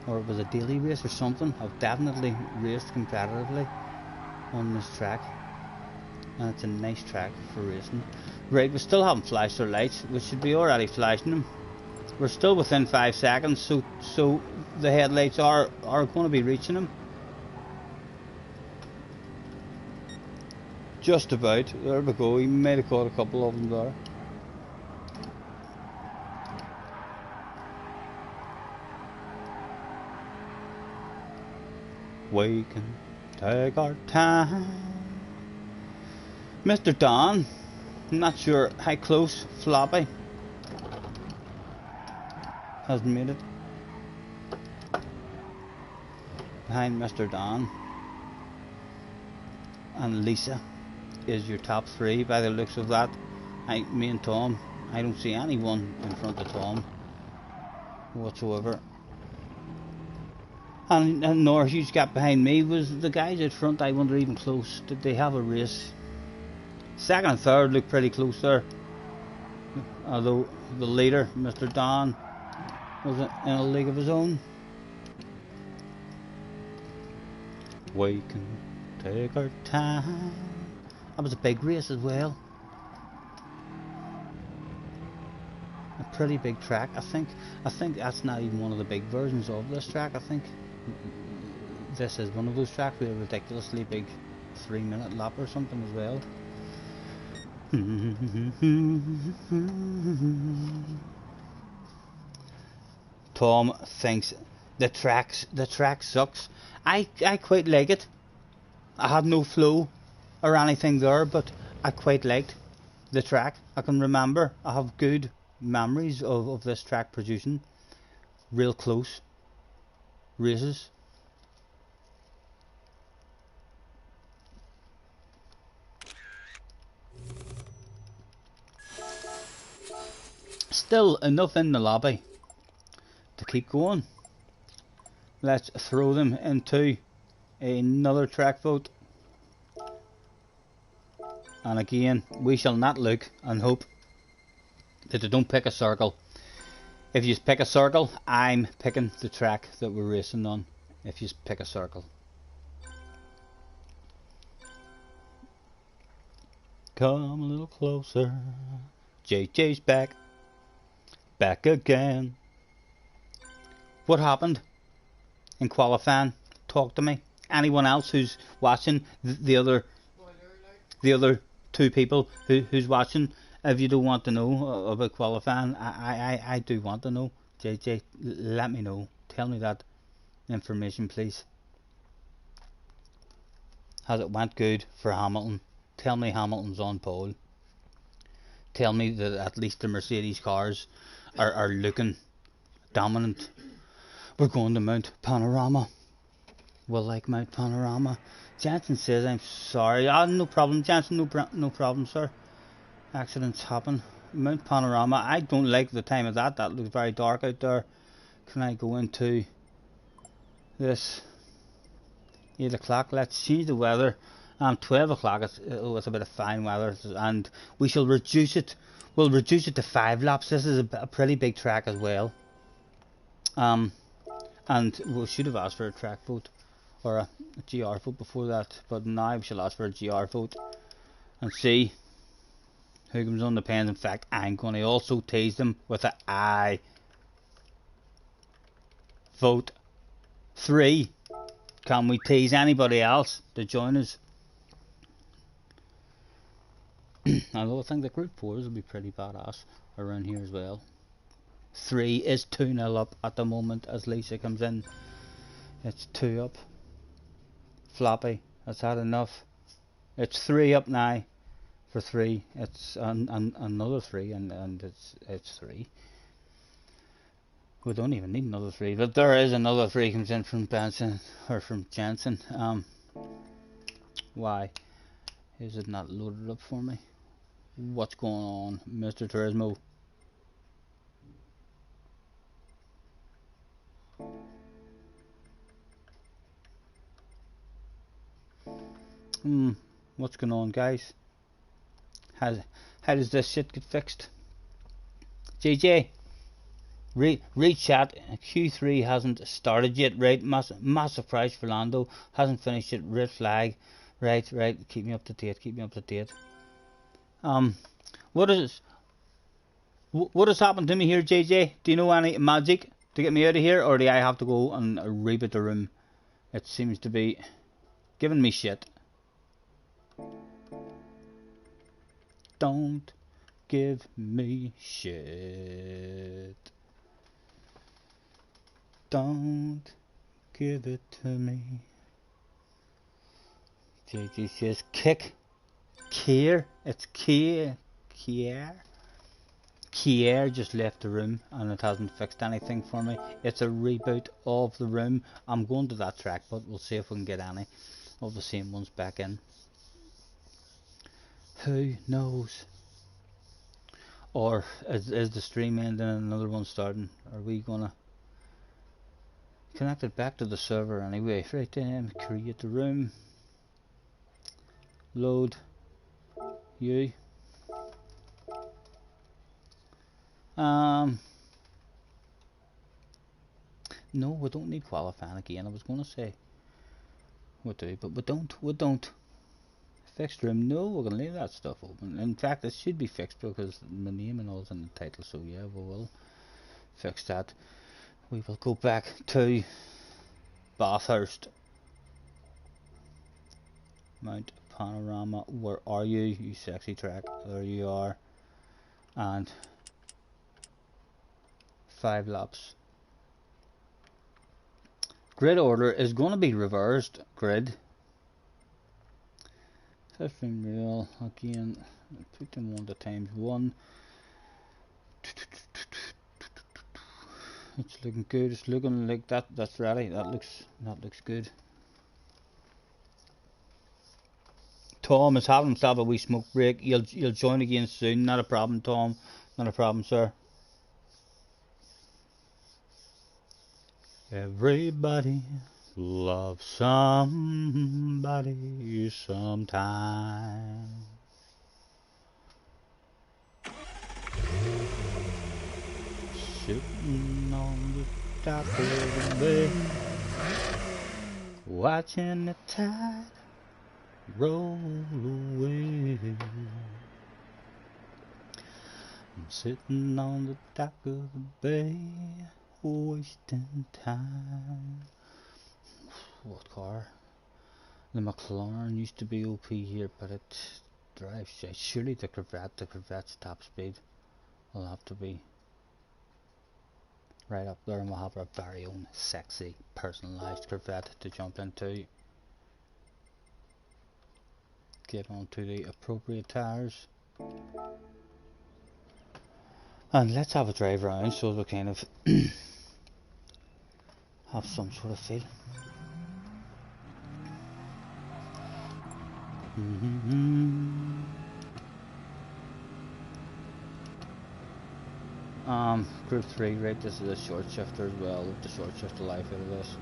Speaker 1: or it was a daily race or something. I've definitely raced competitively on this track, and it's a nice track for racing. Right, we still haven't flashed our lights. We should be already flashing them. We're still within 5 seconds, so the headlights are going to be reaching them. Just about. There we go. He might have caught a couple of them there. We can take our time. Mr. Don, I'm not sure how close Floppy has made it. Behind Mr. Don and Lisa is your top three by the looks of that. Me and Tom, I don't see anyone in front of Tom whatsoever. And nor a huge gap behind me. Was the guys out front, I wonder, even close? Did they have a race? Second and third look pretty close there, although the leader, Mr. Don, was in a league of his own. We can take our time. That was a big race as well. A pretty big track. I think that's not even one of the big versions of this track. I think this is one of those tracks with a ridiculously big 3-minute lap or something as well. Tom thinks the track sucks. I quite like it. I had no flow or anything there, but I quite liked the track. I can remember, I have good memories of this track producing real close races. Still enough in the lobby to keep going. Let's throw them into another track vote. And again, we shall not look and hope that they don't pick a circle. If you pick a circle, I'm picking the track that we're racing on. If you pick a circle. Come a little closer. JJ's back. Back again. What happened in qualifying? Talk to me. Anyone else who's watching, the other two people who's watching, if you don't want to know about qualifying, I do want to know. JJ, let me know. Tell me that information, please. Has it went good for Hamilton? Tell me Hamilton's on pole. Tell me that at least the Mercedes cars are looking dominant. We're going to Mount Panorama. We'll like Mount Panorama. Jansen says, I'm sorry. Ah, no problem, Jansen, no problem, sir. Accidents happen. Mount Panorama, I don't like the time of that. That looks very dark out there. Can I go into this? 8 o'clock, let's change the weather. 12 o'clock, it's a bit of fine weather, and we shall reduce it. We'll reduce it to 5 laps. This is a pretty big track as well. And we should have asked for a track vote or a GR vote before that, but now we shall ask for a GR vote and see who comes on the pens. In fact, I'm going to also tease them with an I. Vote 3. Can we tease anybody else to join us? Although I think the group 4s will be pretty badass around here as well. 3 is 2-0 up at the moment as Lisa comes in. It's 2 up. Floppy, has had enough. It's 3 up now for 3. It's another 3 and it's 3. We don't even need another 3, but there is another 3 comes in from Benson or from Jensen. Why is it not loaded up for me? What's going on, Mr. Turismo? What's going on, guys? How does this shit get fixed? JJ, read chat. Q3 hasn't started yet, right? Massive price for Lando. Hasn't finished yet. Red flag. Right. Keep me up to date. What has happened to me here, JJ? Do you know any magic to get me out of here, or do I have to go and reboot the room? It seems to be giving me shit. Don't give me shit. Don't give it to me. JJ says kick. Kier. It's Kier. Kier just left the room and it hasn't fixed anything for me. It's a reboot of the room. I'm going to that track, but we'll see if we can get any of the same ones back in. Who knows? Or is the stream ending and another one starting? Are we gonna connect it back to the server anyway? Right then, create the room. Load you. No, we don't need qualifying again. I was gonna say we do, but we don't. Fixed room, no, we're gonna leave that stuff open. In fact, it should be fixed because the name and all is in the title, so yeah, we will fix that. We will go back to Bathurst. Mount Panorama, where are you, you sexy track? There you are. And 5 laps. Grid order is going to be reversed. Grid. From real again. Put them on the times 1. It's looking good. It's looking like that's ready. That looks good. Tom is having himself a wee smoke break. You'll join again soon. Not a problem, Tom. Not a problem, sir. Everybody loves somebody sometime. Sitting on the top of the bay, watching the tide roll away. I'm sitting on the dock of the bay, wasting time. What car? The McLaren used to be OP here, but it drives. Surely the Corvette's top speed will have to be right up there, and we'll have our very own sexy personalised Corvette to jump into. Get onto the appropriate tires. And let's have a drive around so we kind of have some sort of feel. Group 3, right, this is a short shifter as well, the short shifter life out of this.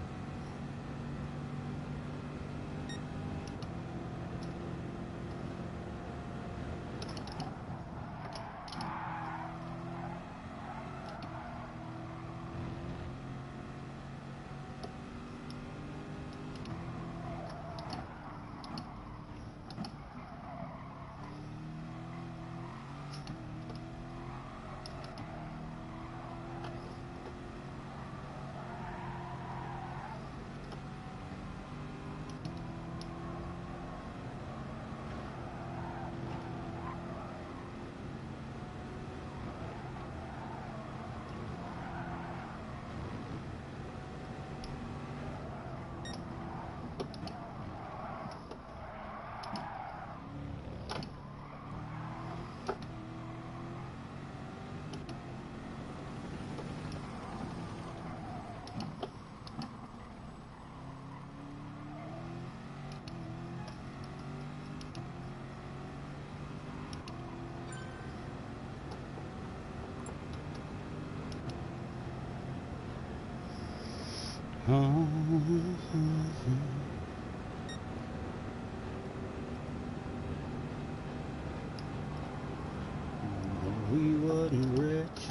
Speaker 1: We wasn't rich,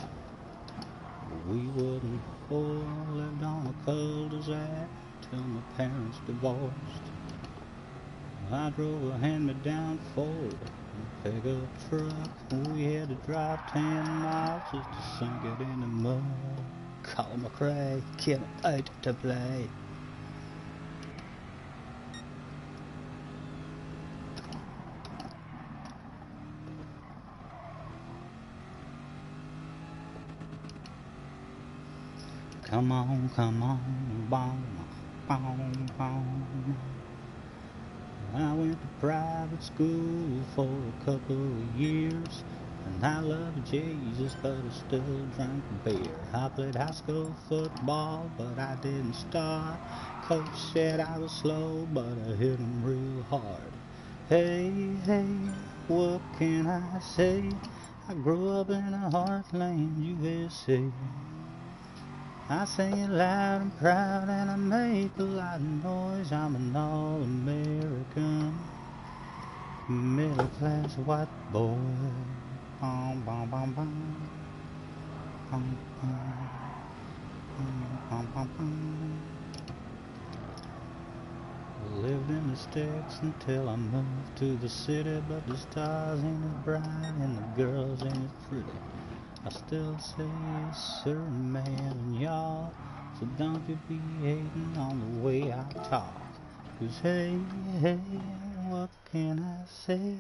Speaker 1: we wasn't poor, lived on a cul-de-sac till my parents divorced. I drove a hand-me-down Ford pickup truck. We had to drive 10 miles just to sink it in the mud. Colin McRae came out to play. Come on, bong, bong, bong. I went to private school for a couple of years, and I loved Jesus, but I still drank beer. I played high school football, but I didn't start. Coach said I was slow, but I hit him real hard. Hey, hey, what can I say? I grew up in a heartland USA. I sing it loud and proud, and I make a lot of noise. I'm an all-American, middle-class white boy. Bom, bom, bom, bom. Bom, bom, bom, bom. Lived in the sticks until I moved to the city, but the stars ain't as bright and the girls ain't as pretty. I still say yes sir, man, and y'all, so don't you be hating on the way I talk. 'Cause hey, hey, what can I say?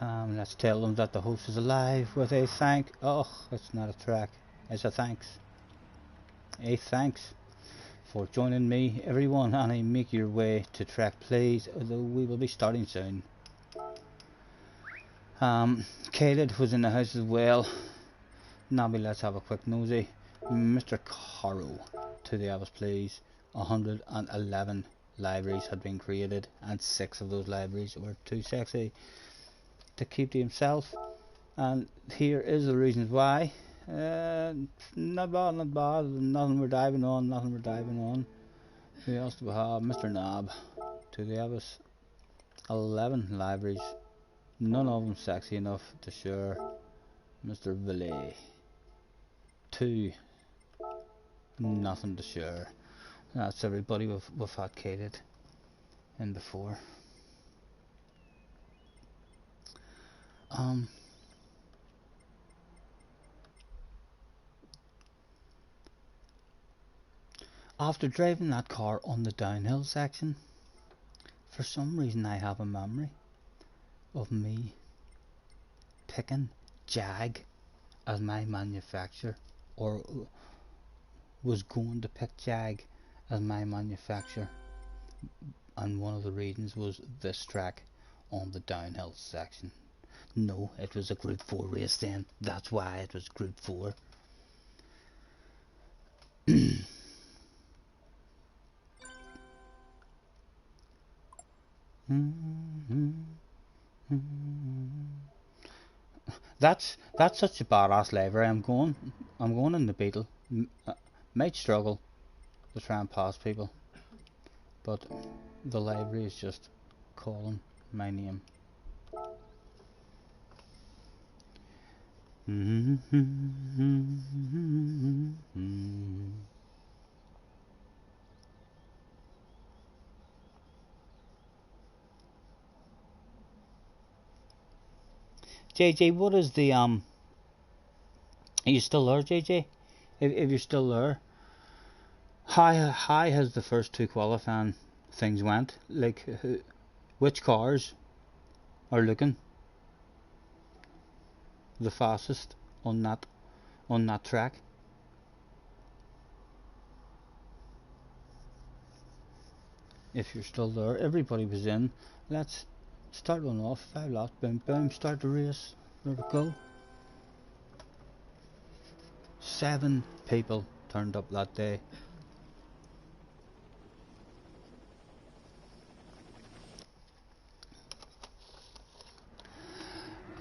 Speaker 1: Let's tell them that the host is alive with a thank. Oh, it's not a track, it's a thanks. A thanks for joining me, everyone, and make your way to track plays, although we will be starting soon. Caleb was in the house as well. Nobby, let's have a quick nosy. Mr. Caro, to the hours please. 111 libraries had been created, and 6 of those libraries were too sexy to keep to himself. And here is the reasons why. Not bad, not bad. Nothing we're diving on, nothing we're diving on. Who else do we have? Mr. Knob, to the hours. 11 libraries. None of them sexy enough to share. Mr. Villet, 2, nothing to share. That's everybody we've had cated in before. After driving that car on the downhill section, for some reason I have a memory of me picking Jag as my manufacturer, or was going to pick Jag as my manufacturer, and one of the reasons was this track on the downhill section. No, it was a Group 4 race then, that's why it was Group 4. That's such a badass livery. I'm going in the Beetle. Might struggle to try and pass people, but the livery is just calling my name. JJ, what is the Are you still there, JJ? If you're still there, how has the first two qualifying things went? Like, which cars are looking the fastest on that track? If you're still there, everybody was in. Let's start one off. 5 laps, boom boom, start the race. There we go. 7 people turned up that day.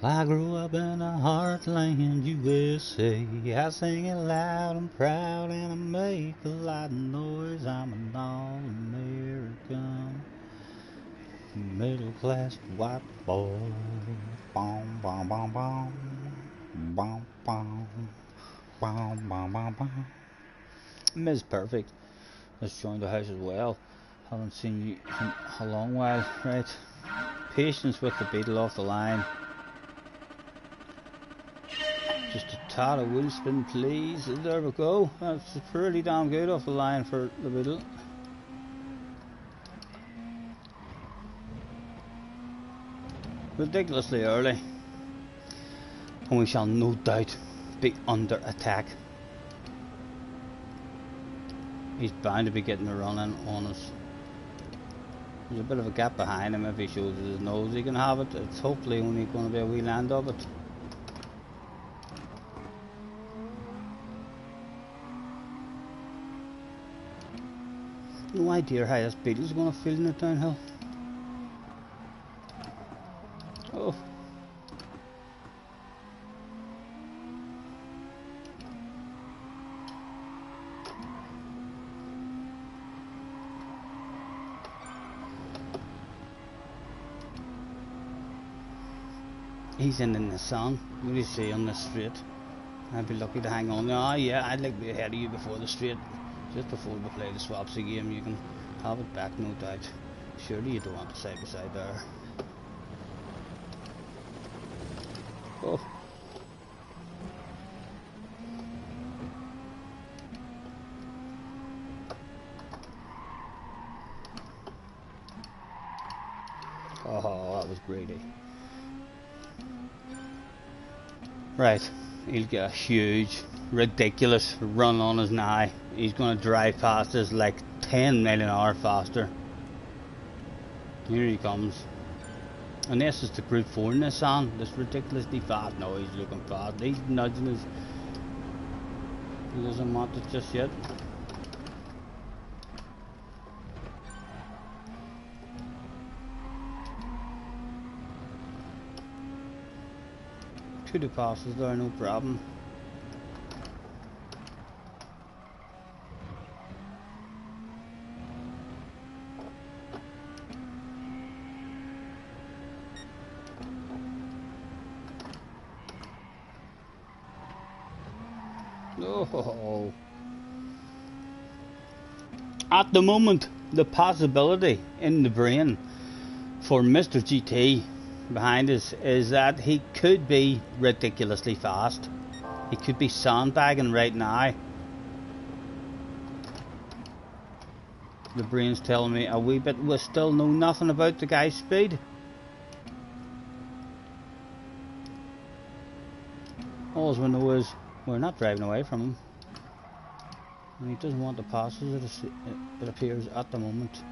Speaker 1: I grew up in a heartland USA. I sing it loud and proud and I make a lot of noise. I'm an all-American middle-class white boy. Bom, bom, bom, bom. Bom, bom. Bom, bom, bom, bom. Ms. Perfect has joined the house as well. Haven't seen you in a long while. Right. Patience with the Beetle off the line. Just a tad of wheel spin, please. There we go. That's pretty damn good off the line for the Beetle. Ridiculously early. And we shall no doubt be under attack. He's bound to be getting a run in on us. There's a bit of a gap behind him. If he shows his nose, he can have it. It's hopefully only going to be a wee land of it. No idea how this Beetle's going to feel in the downhill. Oh. He's in the sun. What do you see on the straight? I'd be lucky to hang on. Oh yeah, I'd like to be ahead of you before the straight. Just before we play the swapsy game, you can have it back, no doubt. Surely you don't want the side by side there. Oh. Oh, that was greedy. Right, he'll get a huge, ridiculous run on us now. He's going to drive past us like 10 mile an hour faster. Here he comes. And this is the Group 4 Nissan. This ridiculously fast. No, he's looking fast. He's nudging us. He doesn't want it just yet. Could have passes there, no problem. Oh. At the moment, the possibility in the brain for Mr. GT behind us is that he could be ridiculously fast. He could be sandbagging right now. The brain's telling me a wee bit. We still know nothing about the guy's speed. All we know is we're not driving away from him, and he doesn't want to pass us, it appears at the moment.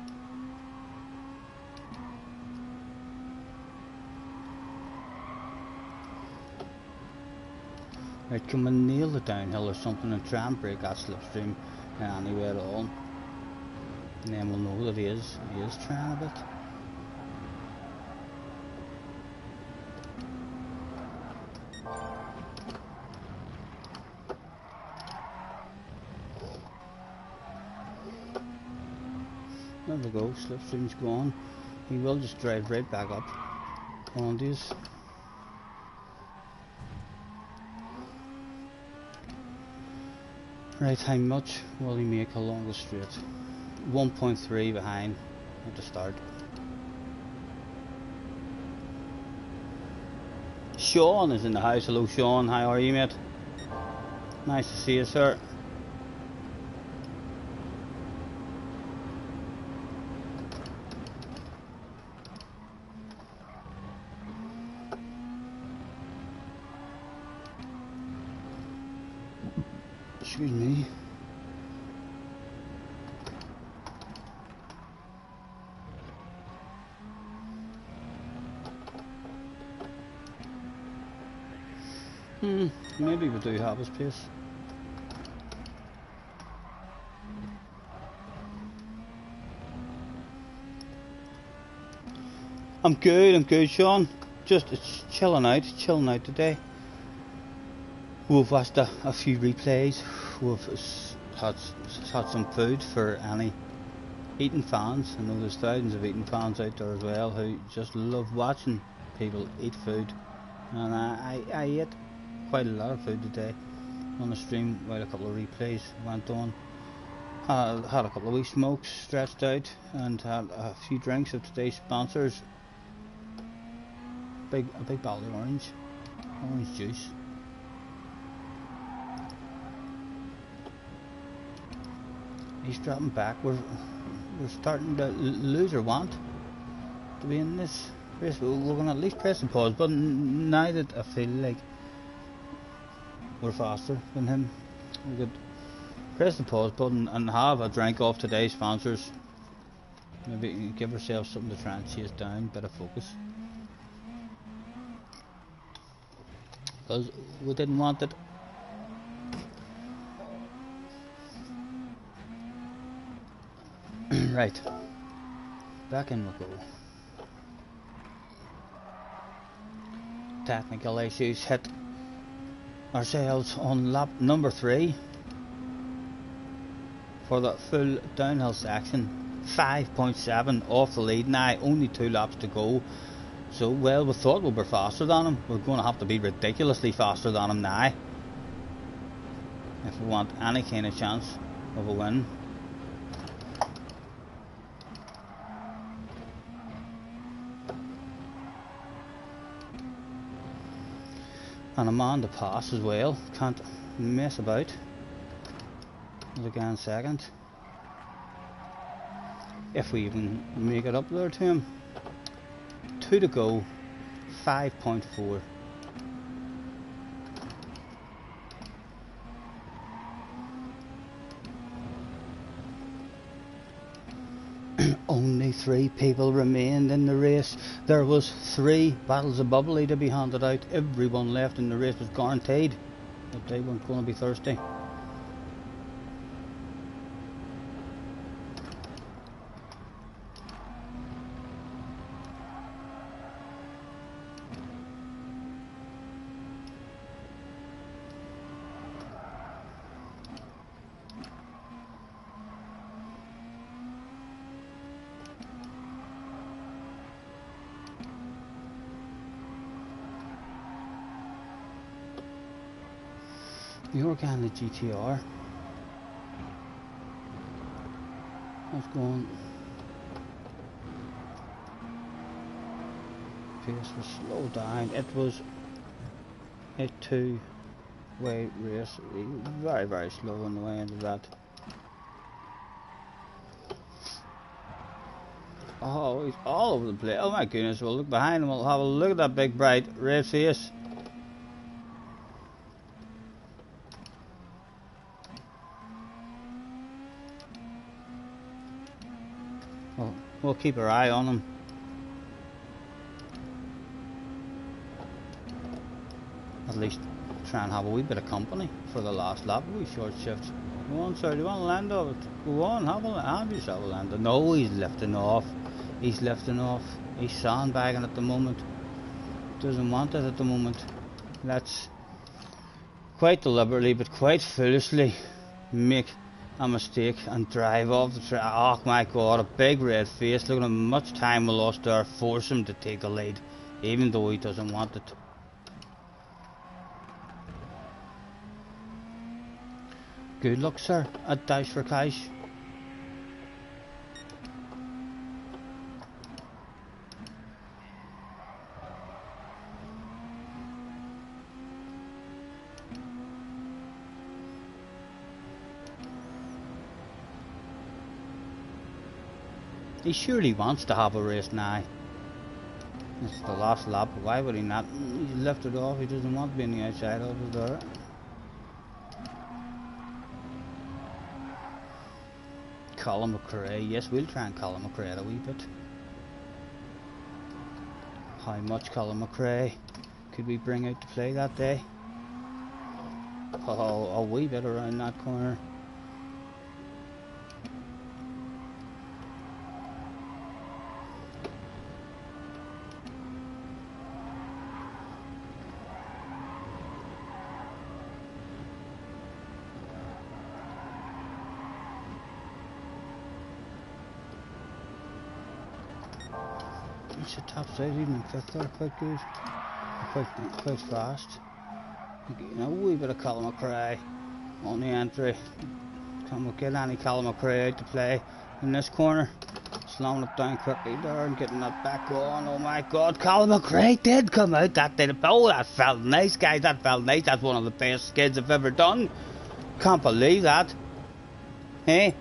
Speaker 1: Right, can we nail the downhill or something and try and break that slipstream anyway at all? And then we'll know that he is trying a bit. There we go, slipstream's gone. He will just drive right back up on these. Right, how much will he make along the straight? 1.3 behind at the start. Sean is in the house. Hello Sean, how are you mate? Nice to see you sir. Excuse me. Maybe we do have his pace. I'm good, Sean. Just it's chilling out today. We've watched a few replays. We've had some food for any eating fans. I know there's thousands of eating fans out there as well who just love watching people eat food. And I ate quite a lot of food today on the stream while a couple of replays went on. Had a couple of wee smokes stretched out and had a few drinks of today's sponsors. A big bottle of orange juice. He's dropping back. We're starting to lose our want to be in this race. We're going to at least press the pause button now that I feel like we're faster than him. We could press the pause button and have a drink off today's sponsors. Maybe give ourselves something to try and chase down, bit of focus. Because we didn't want it. Right, back in we go. Technical issues hit ourselves on lap number 3 for the full downhill section. 5.7 off the lead now, only 2 laps to go. So, well, we thought we were faster than him. We're going to have to be ridiculously faster than him now if we want any kind of chance of a win. And a man to pass as well, can't mess about. Again second. If we even make it up there to him. 2 to go, 5.4. Only 3 people remained in the race. There was 3 bottles of bubbly to be handed out. Everyone left in the race was guaranteed that they weren't going to be thirsty. The organic GTR. How's it going? Pace was slowed down. It was a 2-way race. Very, very slow on the way into that. Oh, he's all over the place. Oh my goodness, we'll look behind him. We'll have a look at that big bright red face. We'll keep our eye on him. At least try and have a wee bit of company for the last lap. A wee short shift. Go on, sir. Do you want to land of it? Go on, have yourself a land. No, he's lifting off. He's lifting off. He's sandbagging at the moment. Doesn't want it at the moment. Let's quite deliberately, but quite foolishly, make a mistake and drive off the track. Oh my god, a big red face. Look at how much time we lost there. Force him to take the lead, even though he doesn't want it. Good luck, sir, at Dash for Cash. He surely wants to have a race now. It's the last lap. Why would he not? He left it off. He doesn't want to be on the outside of it there. Colin McRae. Yes, we'll try and Colin McRae a wee bit. How much Colin McRae could we bring out to play that day? Oh, a wee bit around that corner. It's a top side, even fifth there, quite good. Quite fast. A wee bit of Colin McRae on the entry. Can we get any Colin McRae out to play in this corner? Slowing it down quickly there and getting that back on. Oh my god, Colin McRae did come out that day. Oh, that felt nice, guys. That felt nice. That's one of the best skids I've ever done. Can't believe that. Eh?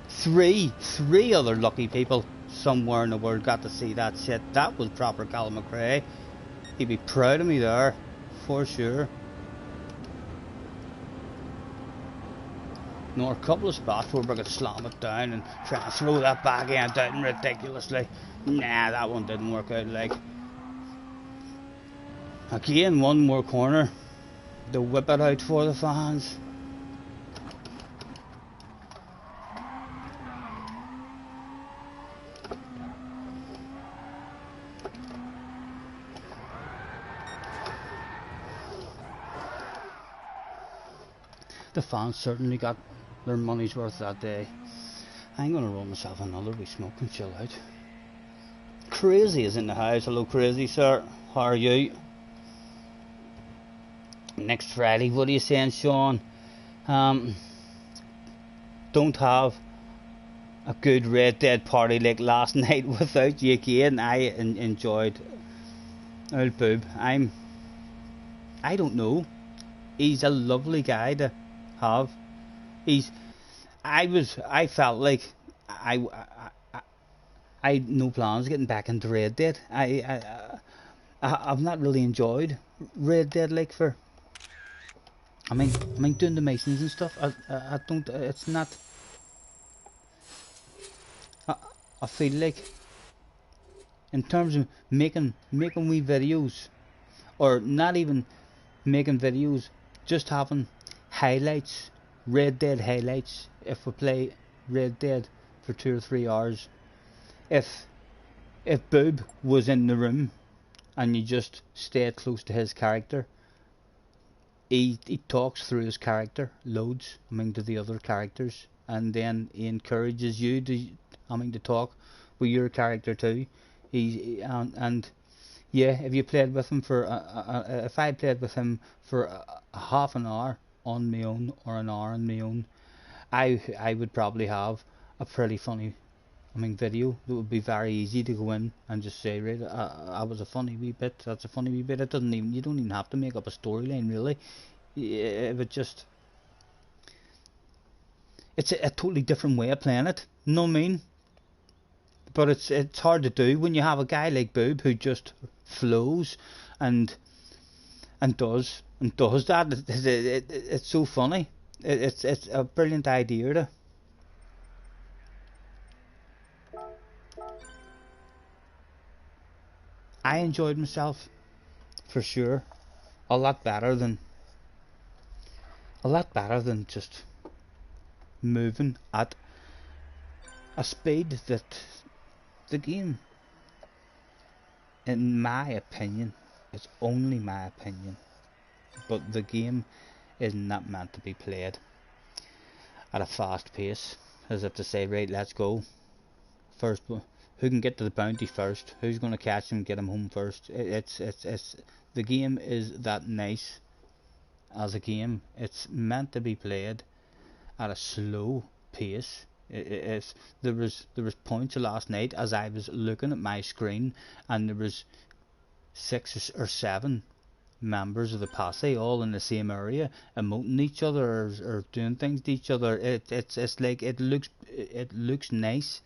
Speaker 1: Three other lucky people somewhere in the world got to see that shit. That was proper Colin McRae. He'd be proud of me there, for sure. Nor a couple of spots where we could slam it down and try and throw that back end out ridiculously. Nah, that one didn't work out. Like, again, one more corner to whip it out for the fans. The fans certainly got their money's worth that day. I'm gonna roll myself another wee smoke and chill out. Crazy is in the house. Hello, Crazy, sir. How are you? Next Friday, what are you saying, Sean? Don't have a good Red Dead party like last night without you again. I enjoyed old Boob. I don't know. He's a lovely guy to have. I felt like I had no plans of getting back into Red Dead. I've not really enjoyed Red Dead like for. I mean doing the missions and stuff. I don't. It's not. I feel like in terms of making wee videos, or not even making videos, just having highlights, Red Dead highlights. If we play Red Dead for 2 or 3 hours, if Boob was in the room and you just stayed close to his character, he talks through his character loads, to the other characters, and then he encourages you to talk with your character too. And yeah, if you played with him for if I played with him for a half an hour on my own, or an hour on my own, I would probably have a pretty funny video that would be very easy to go in and just say, right, I was a funny wee bit, that's a funny wee bit. You don't even have to make up a storyline really. It would just, it's a totally different way of playing it, you know what I mean? But it's hard to do when you have a guy like Boob who just flows and does that. It's so funny. It's a brilliant idea to. I enjoyed myself for sure. A lot better than just moving at a speed that the game, in my opinion, it's only my opinion, but the game is not meant to be played at a fast pace, as if to say, right, let's go. First, who can get to the bounty first? Who's going to catch him, get him home first? It's the game is that nice as a game. It's meant to be played at a slow pace. There was points last night as I was looking at my screen, and there was 6 or 7 members of the posse all in the same area, emoting each other or doing things to each other. It's like it looks nice.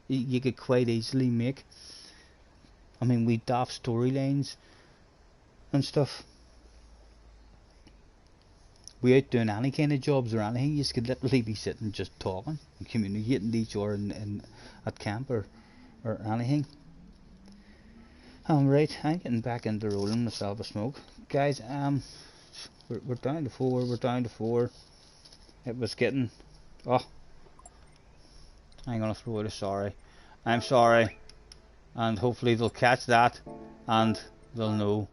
Speaker 1: You could quite easily make. I mean, we daft storylines and stuff. We out doing any kind of jobs or anything, you could literally be sitting just talking and communicating to each other in at camp or anything. Right, I'm getting back into rolling myself a smoke. Guys, we're down to 4, It was getting, oh, I'm gonna throw out a sorry. I'm sorry, and hopefully they'll catch that and they'll know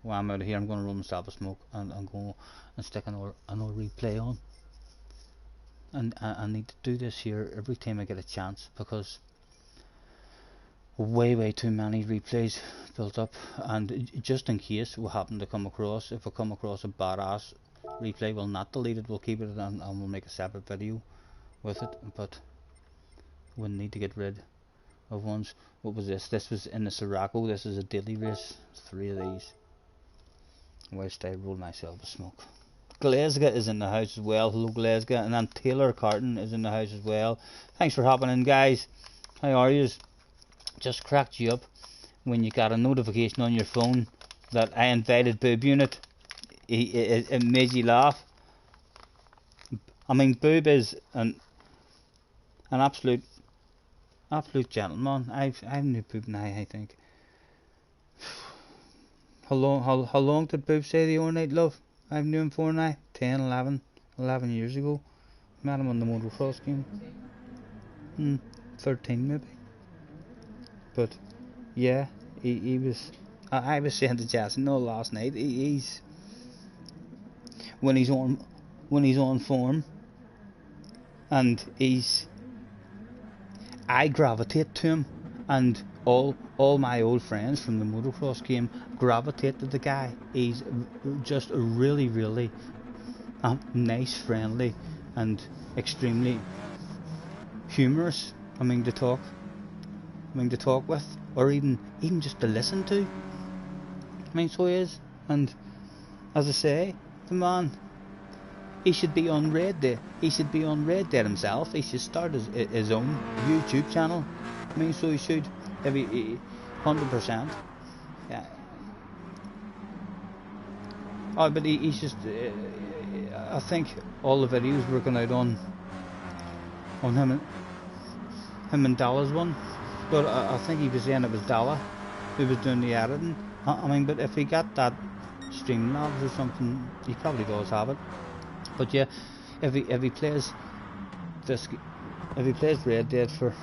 Speaker 1: why I'm out of here. I'm gonna roll myself a smoke and I'm going and stick another replay on. And I need to do this here every time I get a chance, because way too many replays built up, and just in case we happen to come across, if we come across a badass replay, we'll not delete it, we'll keep it, and we'll make a separate video with it. But we need to get rid of ones. What was this? This was in the Sirocco. This is a daily race. 3 of these. Whilst I roll myself a smoke. Glasgow is in the house as well. Hello Glasgow. And then Taylor Carton is in the house as well. Thanks for hopping in, guys. How are yous? Just cracked you up when you got a notification on your phone that I invited Boob Unit. It made you laugh. I mean, Boob is an absolute gentleman. I've knew Boob now, I think. How long did Boob say the overnight love? I've known him for now 10, 11 years ago. Met him on the motocross game. 13 maybe. But yeah, he was. I was saying to Jason last night. He's when he's on form, and I gravitate to him, and all my old friends from the motocross game gravitate to the guy. He's just a really nice, friendly, and extremely humorous. To talk with, or even just to listen to. So he is, and as I say, the man, he should be on Red Dead. He should be on Red Dead himself. He should start his own YouTube channel. So he should, 100%. Yeah. Oh, but he's just. I think all the videos were going out on him and Dalla's one. But I think he was saying it was Dalla who was doing the editing. But if he got that Streamlabs or something, he probably does have it. But yeah, if he plays Red Dead for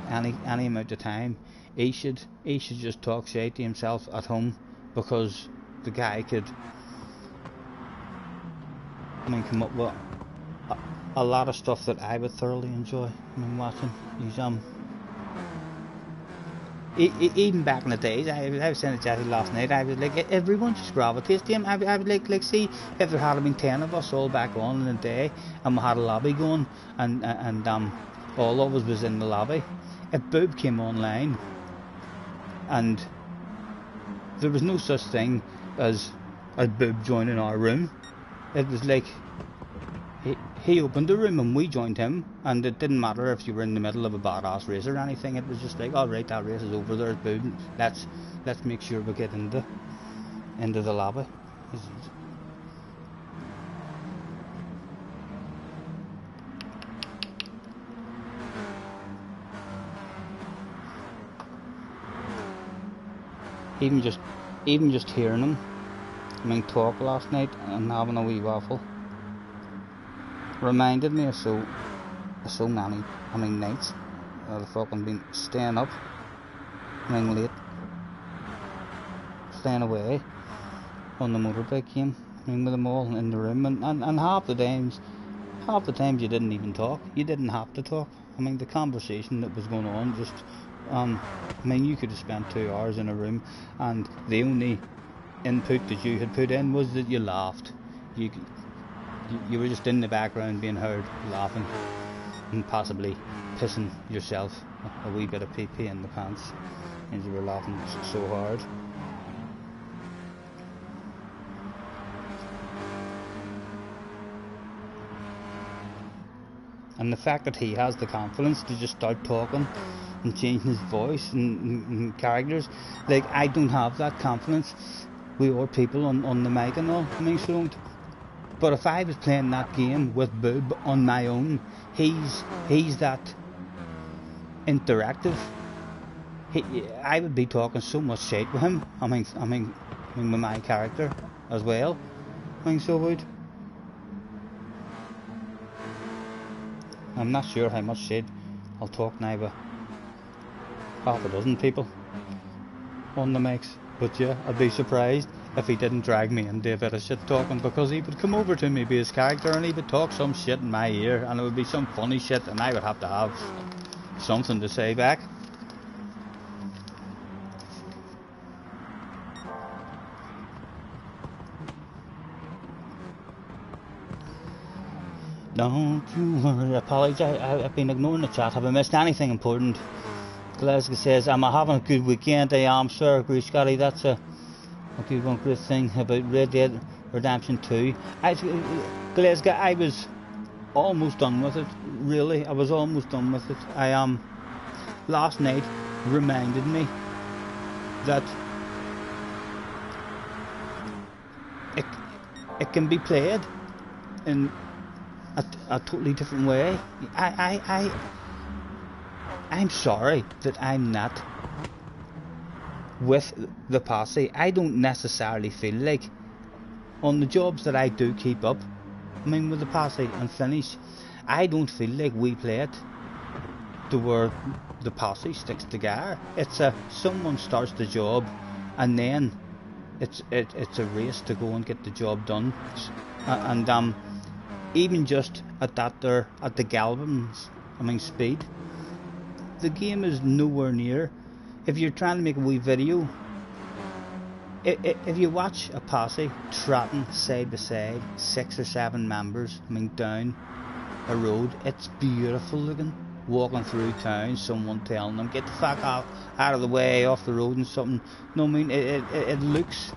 Speaker 1: any amount of time, he should just talk shit to himself at home, because the guy could come up with a lot of stuff that I would thoroughly enjoy watching. He's even back in the days, I was saying to Jesse last night, I was like, everyone just gravitates to him. I would like see if there had been 10 of us all back on in the day, and we had a lobby going, and all of us was in the lobby. If Boob came online, and there was no such thing as Boob joining our room. It was like he opened the room and we joined him, and it didn't matter if you were in the middle of a badass race or anything. It was just like, alright, that race is over, there's Boob, let's make sure we get into the lobby. Even just hearing him talk last night and having a wee waffle reminded me of so many nights I've fucking been staying up late, staying away on the motorbike game, with them all in the room, and half the half the times you didn't even talk. You didn't have to talk. I mean, the conversation that was going on just, I mean, you could have spent 2 hours in a room, and the only input that you had put in was that you laughed. You were just in the background being heard laughing and possibly pissing yourself a wee bit of pee-pee in the pants, and you were laughing so hard. And the fact that he has the confidence to just start talking and changing his voice and characters, like, I don't have that confidence with other people on the mic and all. I mean, so don't. But if I was playing that game with Boob on my own, he's that interactive. I would be talking so much shit with him. I mean, with my character as well. I mean, so would. I'm not sure how much shit I'll talk now with half a dozen people on the mics. But yeah, I'd be surprised if he didn't drag me into a bit of shit talking, because he would come over to me, be his character, and he would talk some shit in my ear, and it would be some funny shit, and I would have to have something to say back. Don't you worry, apologise. I've been ignoring the chat. Have I missed anything important? Glasgow says, am I having a good weekend? I am, sir. Agree, Scotty. That's a good one. Great thing about Red Dead Redemption 2. Glasgow, I was almost done with it. Really, I was almost done with it. Last night reminded me that it can be played in a totally different way. I'm sorry that I'm not with the posse. I don't necessarily feel like, on the jobs that I do keep up, I mean, with the posse and finish, I don't feel like we play it to where the posse sticks together. It's someone starts the job, and then it's a race to go and get the job done. And even just at that there, at the Galvin's, speed, the game is nowhere near. If you're trying to make a wee video, if you watch a posse trotting side by side, 6 or 7 members, down a road, it's beautiful looking. Walking through town, someone telling them, get the fuck out of the way, off the road and something. No, it looks,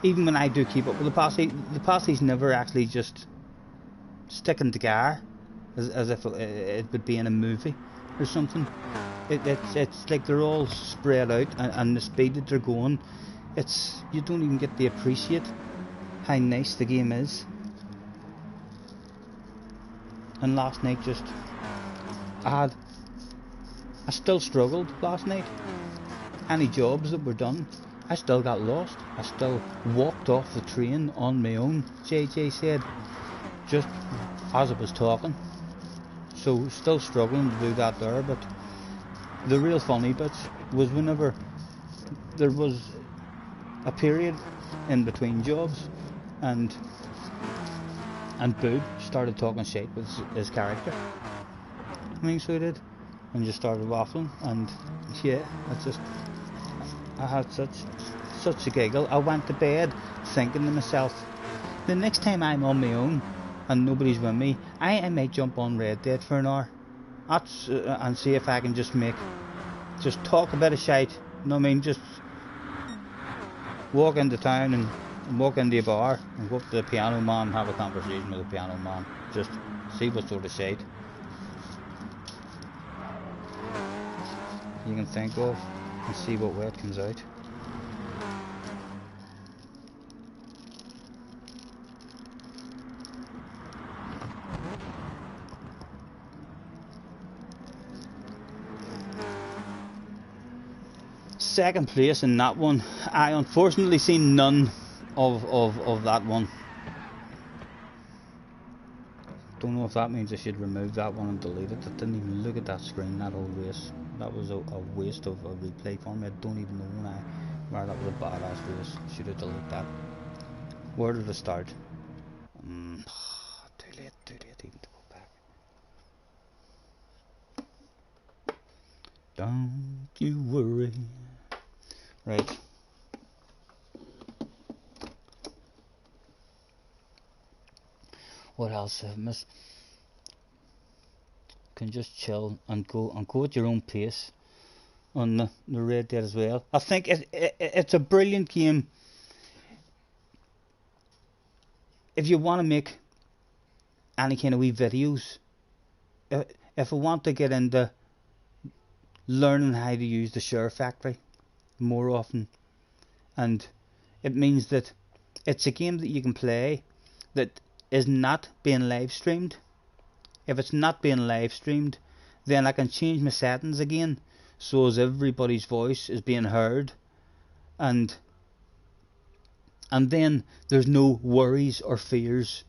Speaker 1: even when I do keep up with the posse's never actually just sticking together as if it would be in a movie or something. It's like they're all spread out, and the speed that they're going, you don't even get to appreciate how nice the game is. And last night I still struggled last night. Any jobs that were done, I still got lost. I still walked off the train on my own, JJ said, just as I was talking. So still struggling to do that there, but the real funny bits was whenever there was a period in between jobs, and Boob started talking shit with his character. So he did, and just started waffling, and yeah, I had such a giggle. I went to bed thinking to myself, the next time I'm on my own and nobody's with me, I might jump on Red Dead for an hour. And see if I can just talk a bit of shite. Just walk into town and walk into a bar and go up to the piano man and have a conversation with the piano man. Just see what sort of shite you can think of and see what way it comes out. Second place in that one. I unfortunately seen none of that one. Don't know if that means I should remove that one and delete it. I didn't even look at that screen, that whole race. That was a waste of a replay for me. I don't even know where that was a badass race. Should have deleted that. Where did it start? Too late even. What else have I missed? Can just chill and go at your own pace on the Red Dead as well. I think it's a brilliant game if you want to make any kind of wee videos. If I want to get into learning how to use the Share Factory more often, and it means that it's a game that you can play that is not being live streamed. If it's not being live streamed, then I can change my settings again so as everybody's voice is being heard, and then there's no worries or fears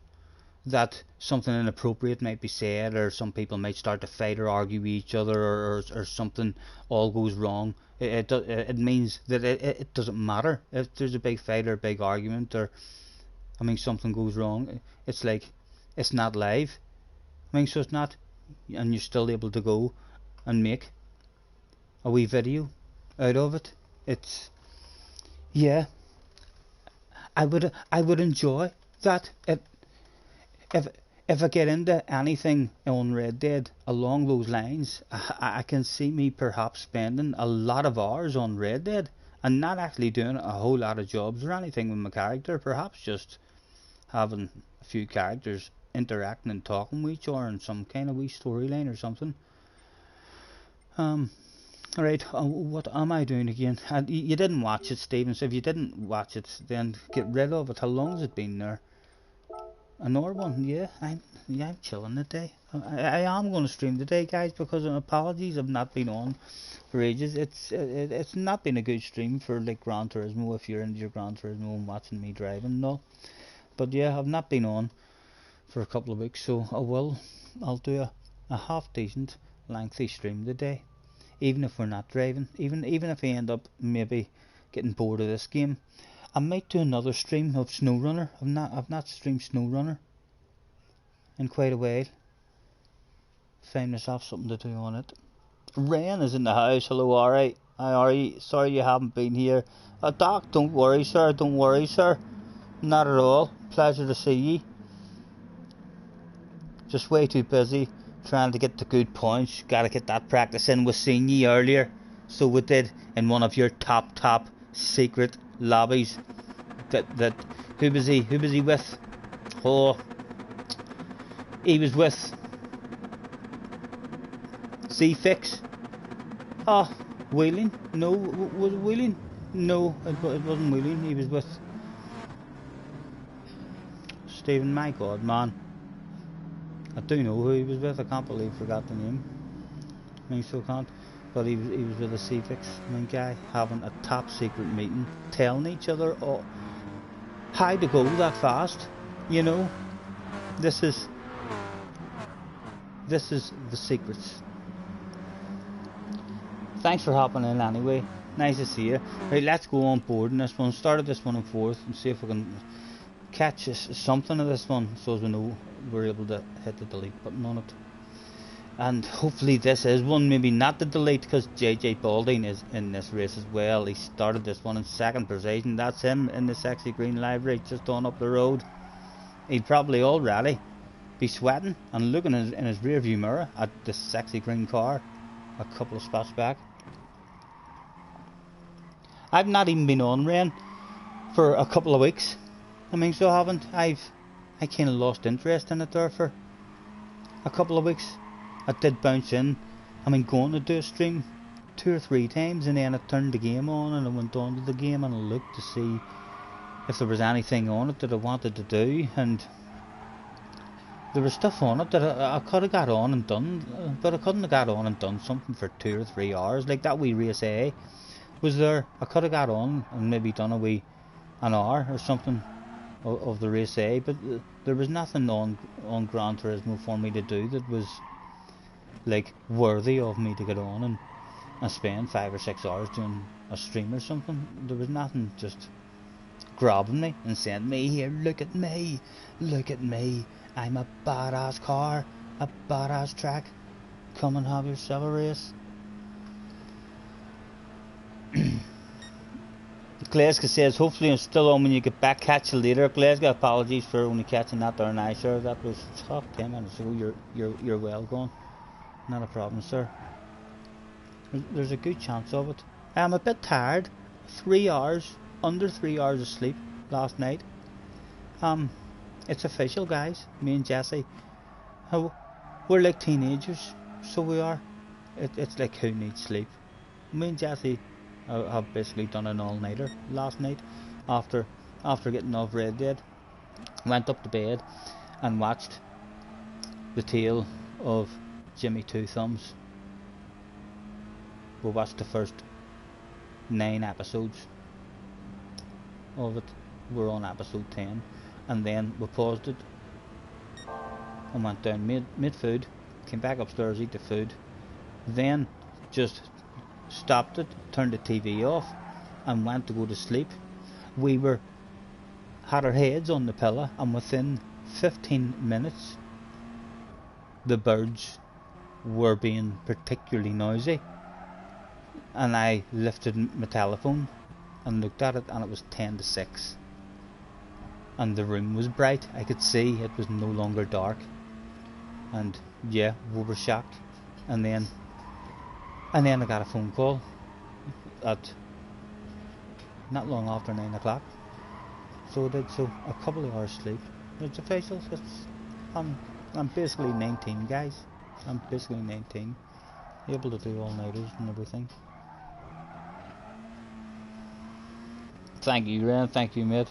Speaker 1: that something inappropriate might be said, or some people might start to fight or argue with each other, or something all goes wrong. It means that it doesn't matter if there's a big fight or a big argument, or something goes wrong. It's like it's not live. So it's not, and you're still able to go and make a wee video out of it. It's, yeah, I would enjoy that. If I get into anything on Red Dead along those lines, I can see me perhaps spending a lot of hours on Red Dead and not actually doing a whole lot of jobs or anything with my character. Perhaps just having a few characters interacting and talking with each other in some kind of wee storyline or something. Right, what am I doing again? You didn't watch it, Stephen, so if you didn't watch it, then get rid of it. How long has it been there? Another one? Yeah, I'm chilling today. I am going to stream today, guys, because apologies I've not been on for ages. It's not been a good stream for like Gran Turismo, if you're into your Gran Turismo and watching me driving, no. But yeah, I've not been on for a couple of weeks, so I'll do a half decent lengthy stream today, even if we're not driving, even if I end up maybe getting bored of this game. I might do another stream of SnowRunner. I've not streamed SnowRunner in quite a while. Find myself something to do on it. Ren is in the house. Hello, alright. Hi, are you? Sorry you haven't been here. Doc, don't worry, sir. Don't worry, sir. Not at all. Pleasure to see ye. Just way too busy trying to get the good points. Gotta get that practice in. We seen ye earlier, so we did, in one of your top secret lobbies. That who was he with? Oh, he was with C-Fix. Oh, Wheeling? No, was it Wheeling? No, it wasn't Wheeling. He was with Stephen. My God, man, I do know who he was with. I can't believe I forgot the name. So can't. But he was with a C-Fix guy having a top secret meeting, telling each other how to go that fast. You know, this is the secrets. Thanks for hopping in anyway. Nice to see you. Right, let's go on board in this one. Started this one in 4th and see if we can catch something of this one, so as we know we're able to hit the delete button on it. And hopefully this is one, maybe not the delete, because JJ Balding is in this race as well. He started this one in 2nd position. That's him in the sexy green livery just on up the road. He'd probably already be sweating and looking in his rear view mirror at the sexy green car a couple of spots back. I've not even been on Ren for a couple of weeks. So I haven't. I kind of lost interest in it there for a couple of weeks. I did bounce in. Going to do a stream 2 or 3 times, and then I turned the game on and I went on to the game and I looked to see if there was anything on it that I wanted to do, and there was stuff on it that I could have got on and done, but I couldn't have got on and done something for 2 or 3 hours. Like that wee race A was there. I could have got on and maybe done an hour or something of the race A, but there was nothing on Gran Turismo for me to do that was like worthy of me to get on and spend 5 or 6 hours doing a stream or something. There was nothing just grabbing me and saying, "Me here, look at me, I'm a badass car, a badass track, come and have yourself a race." Glasgow says, hopefully I'm still on when you get back. Catch you later. Glasgow, apologies for only catching that there now, sir. That was 10 minutes ago. You're well gone. Not a problem, sir. There's a good chance of it. I'm a bit tired. 3 hours, under 3 hours of sleep last night. It's official, guys. Me and Jesse, we're like teenagers, so we are. It's like who needs sleep. Me and Jesse have basically done an all-nighter last night after getting off Red Dead. Went up to bed and watched the tale of Jimmy Two Thumbs. We watched the first 9 episodes of it. We're on episode 10, and then we paused it and went down, made food, came back upstairs, eat the food, then just stopped it, turned the TV off, and went to go to sleep. We had our heads on the pillow, and within 15 minutes the birds were being particularly noisy, and I lifted my telephone and looked at it, and it was 10 to 6, and the room was bright. I could see it was no longer dark, and yeah, we were shocked. And then I got a phone call at not long after 9 o'clock. So I did. So a couple of hours sleep. It's official. I'm basically 19, guys. I'm basically 19, able to do all-nighters and everything. Thank you, Ren. Thank you, mate.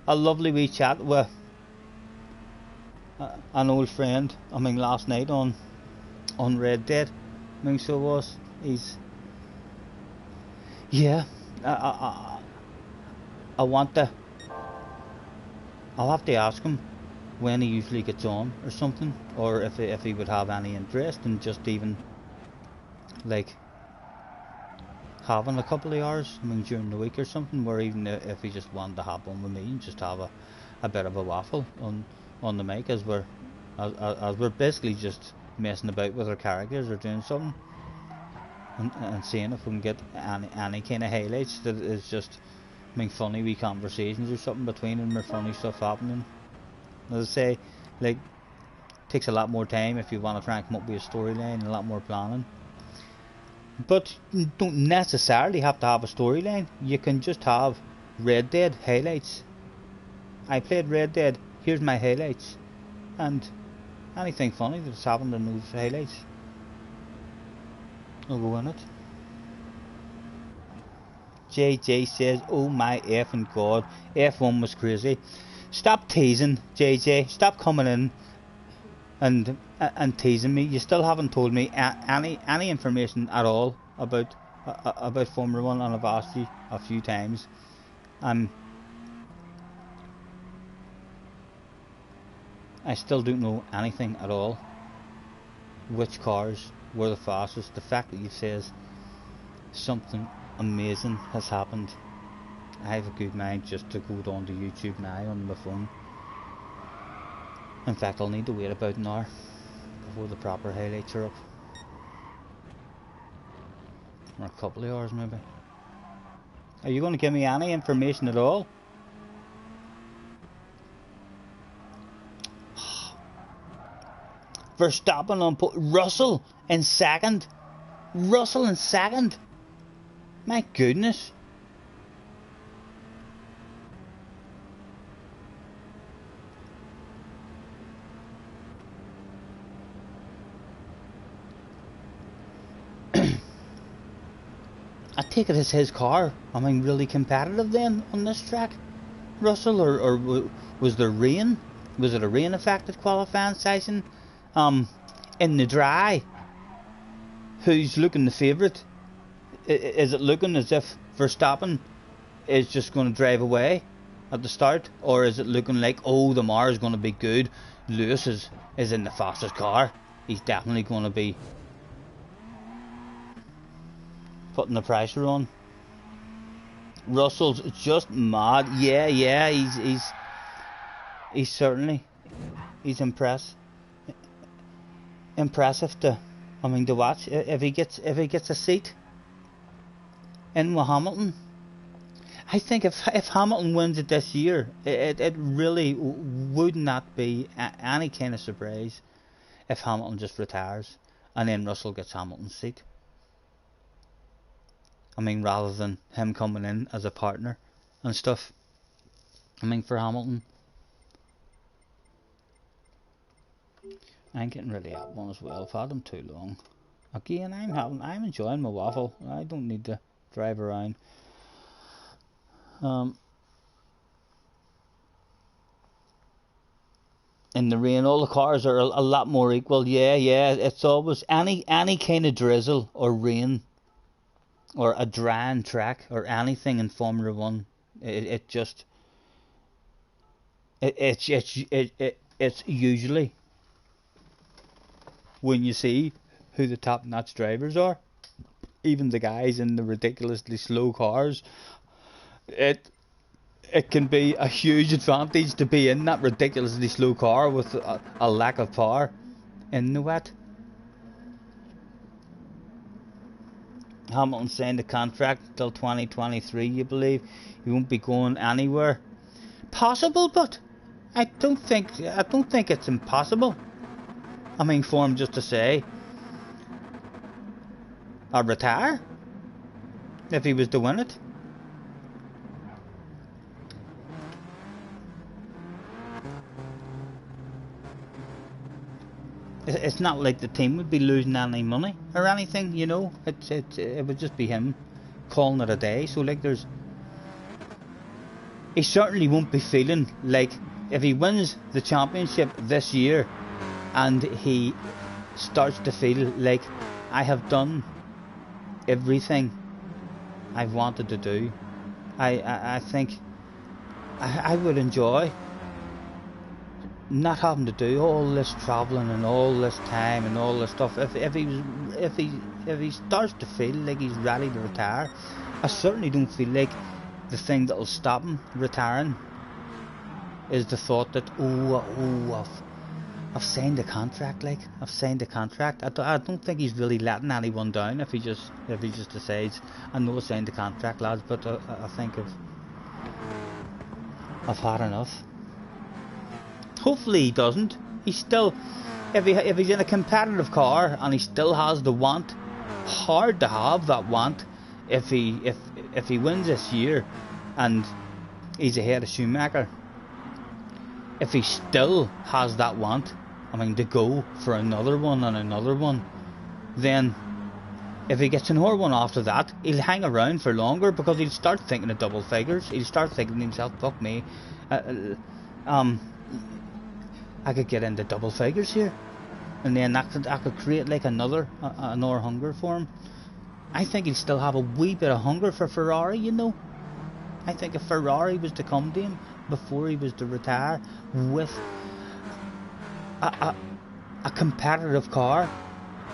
Speaker 1: A lovely wee chat with an old friend. I mean, last night on Red Dead. I mean, so was. He's, yeah. I want to. I'll have to ask him when he usually gets on or something, or if he would have any interest in just even like having a couple of hours, I mean, during the week or something, where even if he just wanted to hop on with me and just have a bit of a waffle on the mic as we're basically just messing about with our characters or doing something, and seeing if we can get any kind of highlights that is just, I mean, funny wee conversations or something between them, or funny stuff happening. As I say, like, takes a lot more time if you want to try and come up with a storyline, and a lot more planning. But you don't necessarily have to have a storyline. You can just have Red Dead highlights. I played Red Dead, here's my highlights. And anything funny that's happened in those highlights, I'll go in it. JJ says, oh my effing god, F1 was crazy. Stop teasing, JJ. Stop coming in and teasing me. You still haven't told me any information at all about Formula 1, and I've asked you a few times. I still don't know anything at all. Which cars were the fastest? The fact that you says something amazing has happened, I have a good mind just to go on to YouTube now on my phone. In fact, I'll need to wait about an hour before the proper highlights are up. Or a couple of hours maybe. Are you going to give me any information at all? Verstappen on Russell in second. Russell in second. My goodness. I take it as his car. I mean, really competitive then on this track, Russell, or was there rain? Was it a rain affected qualifying session? In the dry, who's looking the favourite? Is it looking as if Verstappen is just going to drive away at the start, or is it looking like, oh, the Mar is going to be good, Lewis is in the fastest car, he's definitely going to be putting the pressure on? Russell's just mad. Yeah, he's certainly, he's impressive. impressive to, I mean, to watch. If he gets a seat in with Hamilton, I think if Hamilton wins it this year, it really would not be any kind of surprise if Hamilton just retires and then Russell gets Hamilton's seat. I mean, rather than him coming in as a partner and stuff. I mean, for Hamilton, I'm getting ready at one as well. I've had them too long. Again, I'm enjoying my waffle. I don't need to drive around. In the rain, all the cars are a lot more equal. Yeah, it's always any kind of drizzle or rain or a drying track or anything in Formula One. It's usually when you see who the top-notch drivers are, even the guys in the ridiculously slow cars, it can be a huge advantage to be in that ridiculously slow car with a lack of power in the wet. Hamilton signed a contract till 2023, you believe? He won't be going anywhere. Possible, but I don't think it's impossible. I mean, for him just to say, I'll retire if he was to win it. It's not like the team would be losing any money or anything, you know. It would just be him calling it a day. So like he certainly won't be feeling like if he wins the championship this year and he starts to feel like I have done everything I've wanted to do. I think I would enjoy not having to do all this travelling and all this time and all this stuff. If he starts to feel like he's ready to retire, I certainly don't feel like the thing that'll stop him retiring is the thought that I've signed a contract. Like I've signed a contract. I don't think he's really letting anyone down if he just decides, I know I signed a contract, lads, but I think I've had enough. Hopefully he doesn't. He's still, if he's in a competitive car and he still has the want, hard to have that want if he wins this year and he's ahead of Schumacher. If he still has that want, I mean, to go for another one and another one, then if he gets another one after that, he'll hang around for longer because he'll start thinking of double figures. He'll start thinking to himself, fuck me, I could get into double figures here, and then I could create like another hunger for him. I think he'll still have a wee bit of hunger for Ferrari, you know. I think if Ferrari was to come to him before he was to retire with a competitive car,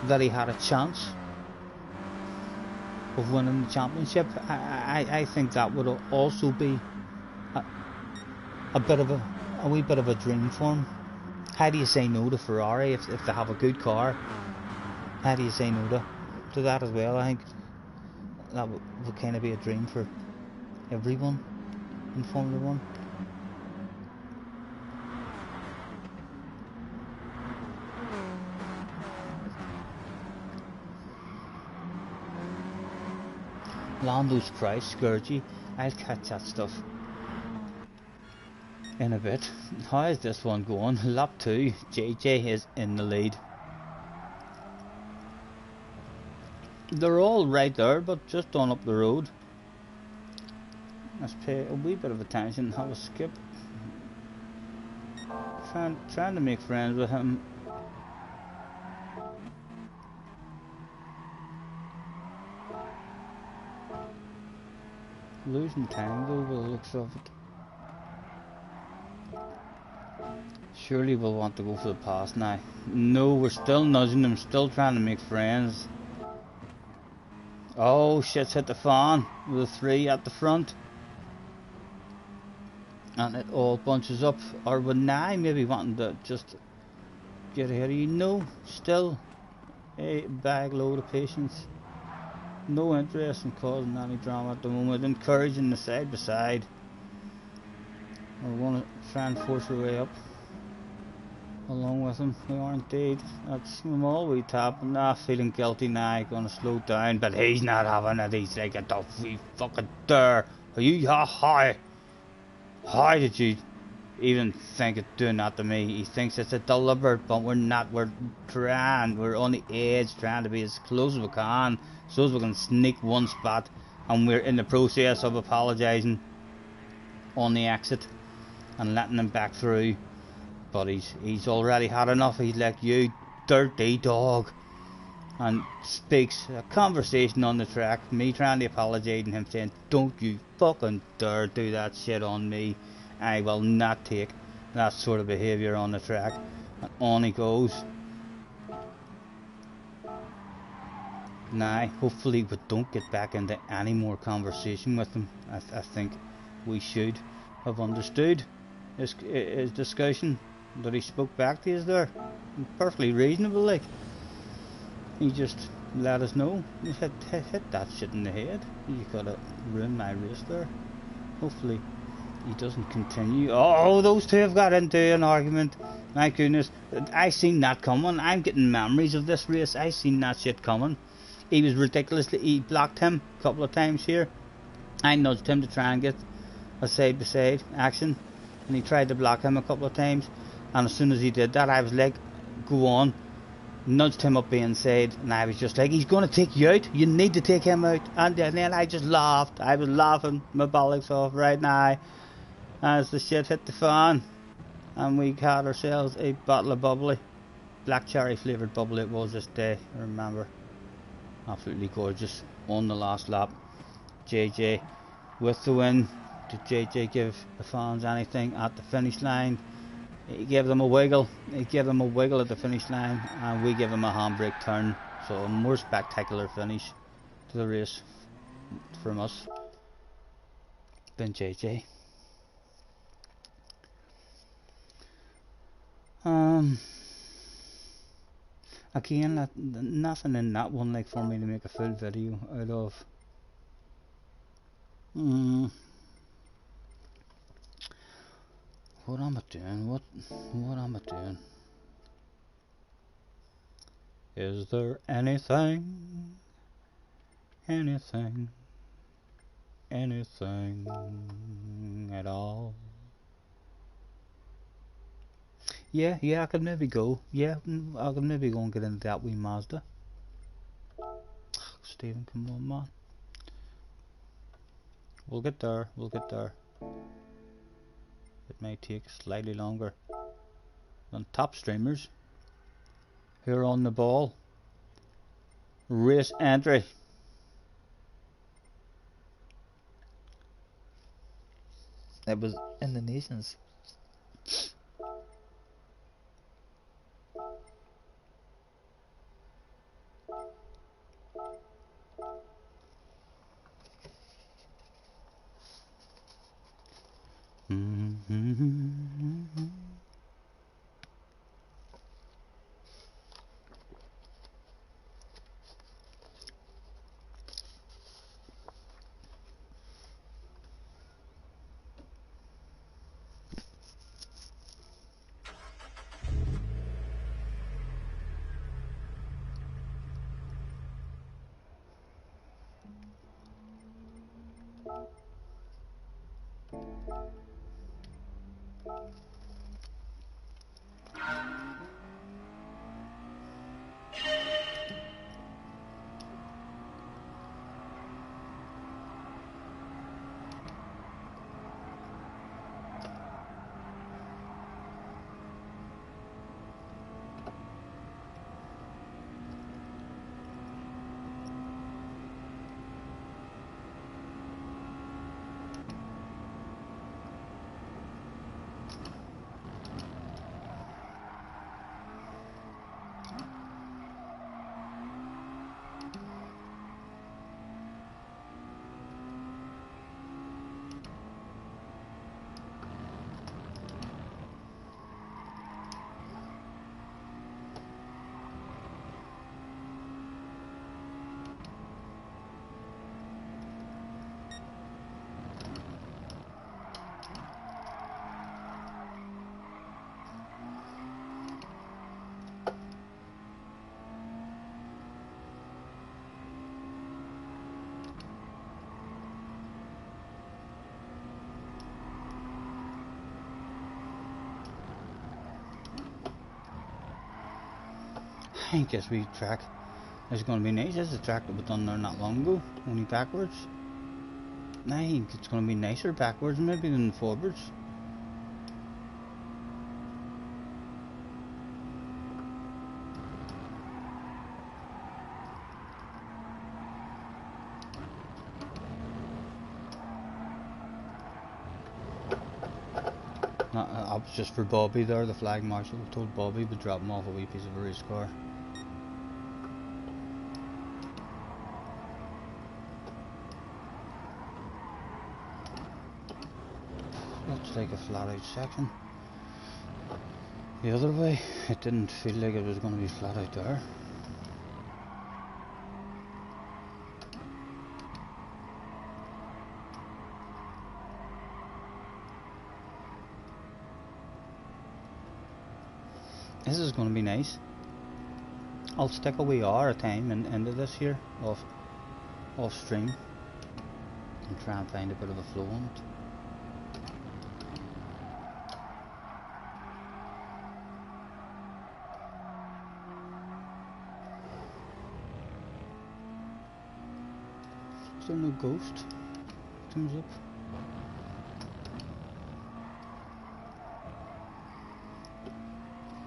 Speaker 1: that he had a chance of winning the championship, I think that would also be a wee bit of a dream for him. How do you say no to Ferrari if they have a good car? How do you say no to that as well? I think that would kind of be a dream for everyone in Formula One. Lando's price, Scourgy. I'll catch that stuff in a bit. How is this one going? Lap 2, JJ is in the lead. They're all right there, but just on up the road. Let's pay a wee bit of attention, have a skip. Trying to make friends with him. Losing time though, by the looks of it. Surely we'll want to go for the pass now. No, we're still nudging them, still trying to make friends. Oh, shit's hit the fan with a 3 at the front. And it all bunches up. Or would now maybe wanting to just get ahead of you. No, still a bag load of patience. No interest in causing any drama at the moment. Encouraging the side by side. We want to try and force our way up along with him. We are indeed. That's him all we tap. I'm not feeling guilty now. Gonna slow down, but he's not having it. He's like, don't we fucking dare. Are you high? How did you even think of doing that to me? He thinks it's a deliberate, but we're not. We're trying. We're on the edge, trying to be as close as we can, so as we can sneak one spot. And we're in the process of apologising on the exit and letting him back through. But he's already had enough. He's like, you dirty dog, and speaks a conversation on the track. Me trying to apologise and him saying, don't you fucking dare do that shit on me. I will not take that sort of behaviour on the track. And on he goes. Now, hopefully we don't get back into any more conversation with him. I think we should have understood his discussion that he spoke back to us there. Perfectly reasonable, like. He just let us know. He hit that shit in the head. You could have ruined my race there. Hopefully he doesn't continue. Oh, those two have got into an argument. My goodness, I seen that coming. I'm getting memories of this race. I seen that shit coming. He was ridiculously. He blocked him a couple of times here. I nudged him to try and get a side by side action, and he tried to block him a couple of times. And as soon as he did that, I was like, go on. Nudged him up the inside, and I was just like, he's going to take you out. You need to take him out. And then I just laughed. I was laughing my bollocks off right now as the shit hit the fan, and we had ourselves a bottle of bubbly. Black cherry flavoured bubbly it was this day, I remember. Absolutely gorgeous on the last lap. JJ with the win. Did JJ give the fans anything at the finish line? He gave them a wiggle. He gave them a wiggle at the finish line, and we gave them a handbrake turn. So a more spectacular finish to the race from us than JJ. Again, nothing in that one like for me to make a full video out of. What am I doing? What am I doing? Is there anything at all? Yeah, I could maybe go. Yeah, I could maybe go and get into that wee Mazda. Stephen, come on, man. We'll get there. It may take slightly longer than top streamers who are on the ball. Race entry. It was Indonesians. think this wee track is going to be nice. This is a track that was done there not long ago, only backwards. I think it's going to be nicer backwards maybe than forwards. That was just for Bobby there, the flag marshal told Bobby to drop him off a wee piece of a race car. Looks like a flat out section. The other way, it didn't feel like it was going to be flat out there. This is going to be nice. I'll stick a wee hour a time into this here off stream and try and find a bit of a flow on it. Still no ghost comes up.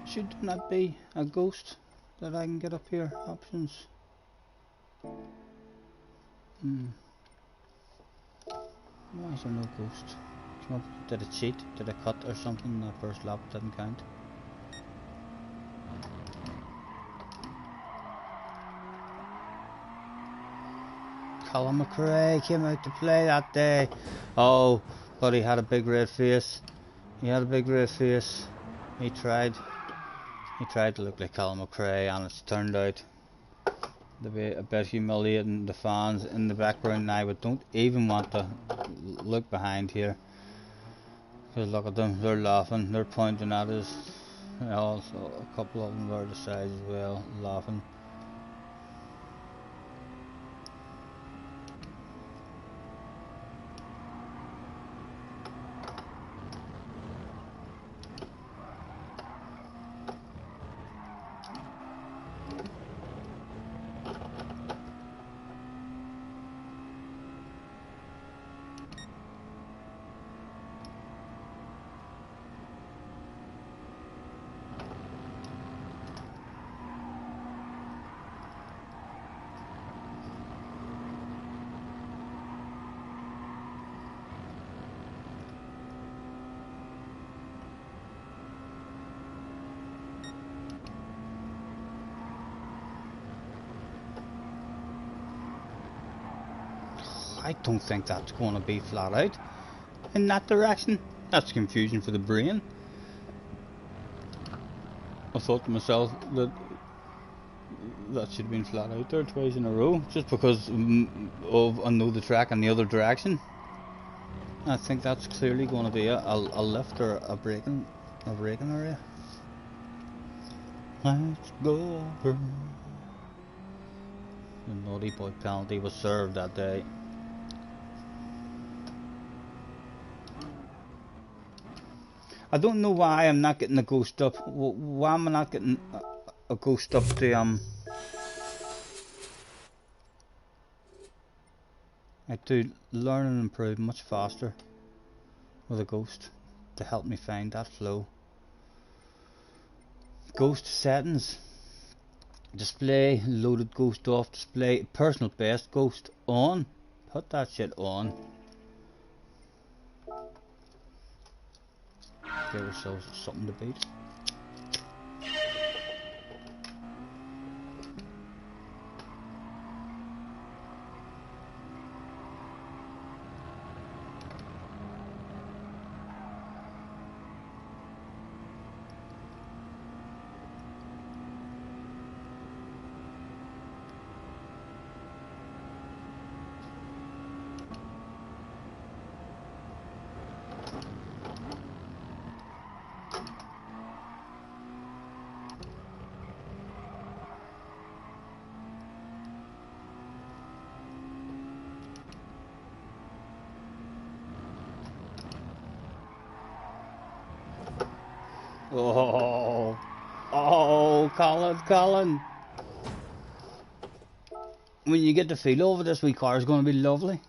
Speaker 1: Should not be a ghost that I can get up here. Options. Why is there no ghost? Come up. Did it cheat? Did it cut or something? That first lap didn't count. Colin McRae came out to play that day. Oh, but he had a big red face. He had a big red face. He tried to look like Colin McRae, and it's turned out to be a bit humiliating. The fans in the background now, but don't even want to look behind here. Because look at them, they're laughing, they're pointing at us. Also, a couple of them are the sides as well, laughing. I don't think that's going to be flat out in that direction. That's confusion for the brain. I thought to myself that should have been flat out there twice in a row, just because of I know the track in the other direction. I think that's clearly going to be a lift or a braking area. Let's go over. The naughty boy penalty was served that day. I don't know why I'm not getting a ghost up. Why am I not getting a ghost up to I do learn and improve much faster with a ghost to help me find that flow. Ghost settings. Display, loaded ghost off, display, personal best, ghost on. Put that shit on. Give ourselves something to beat. Oh, Colin. when you get the feel of it, this wee car is going to be lovely.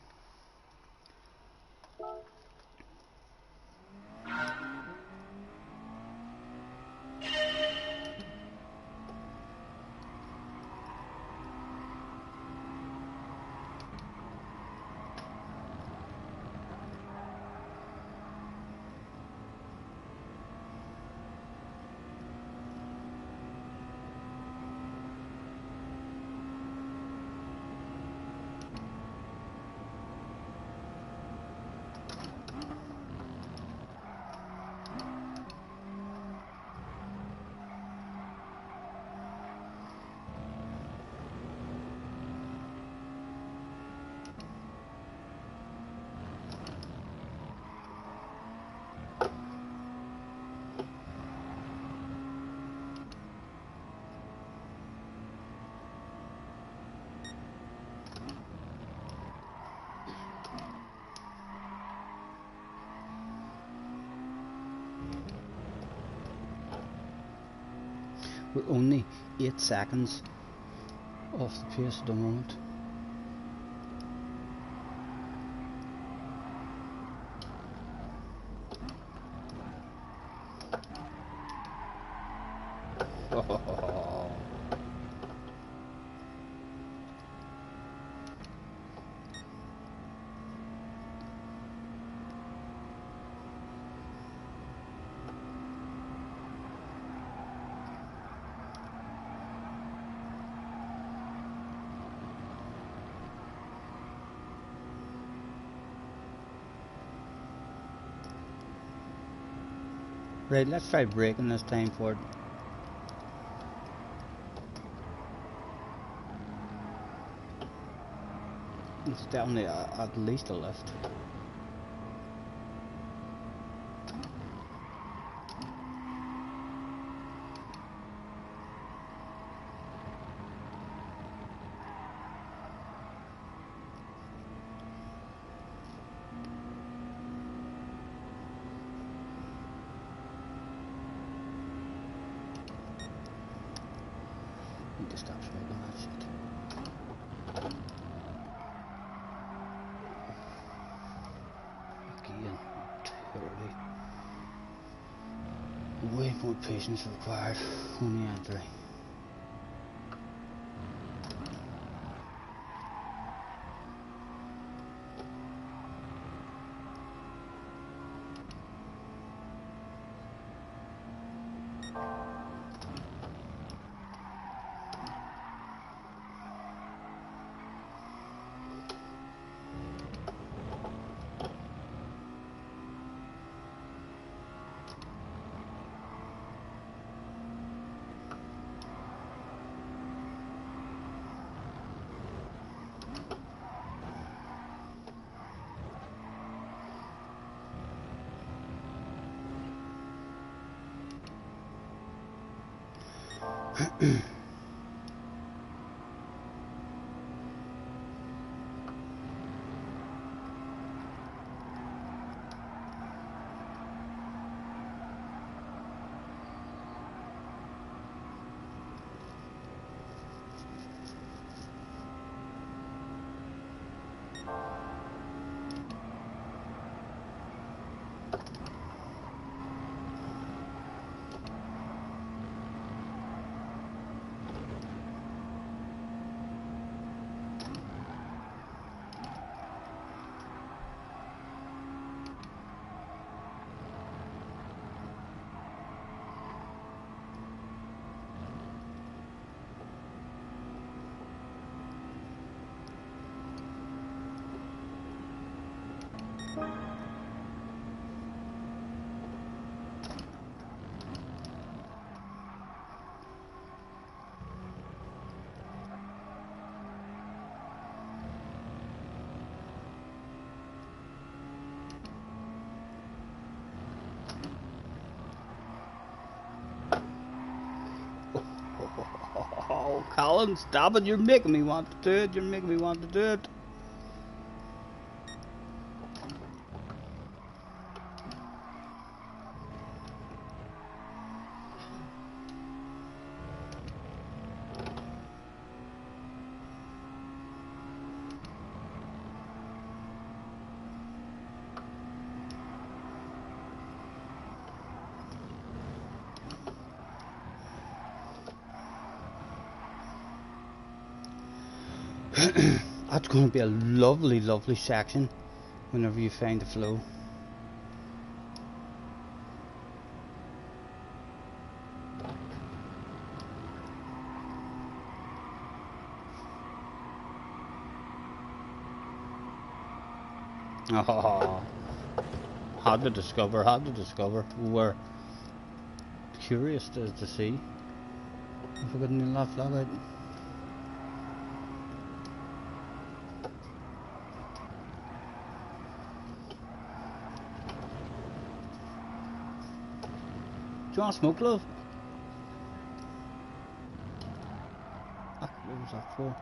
Speaker 1: We're only 8 seconds off the pace at the moment. Right, let's try braking this time for it. It's definitely at least a lift. Need to stop smoking that shit. Again, terribly. Way more patience required on the entry. Oh, Colin, stop it. You're making me want to do it. You're making me want to do it. That's going to be a lovely, lovely section whenever you find the flow. Oh, had to discover. We were curious to see if we could nail that flag out. Do you want to smoke, love? Ah, what was that for?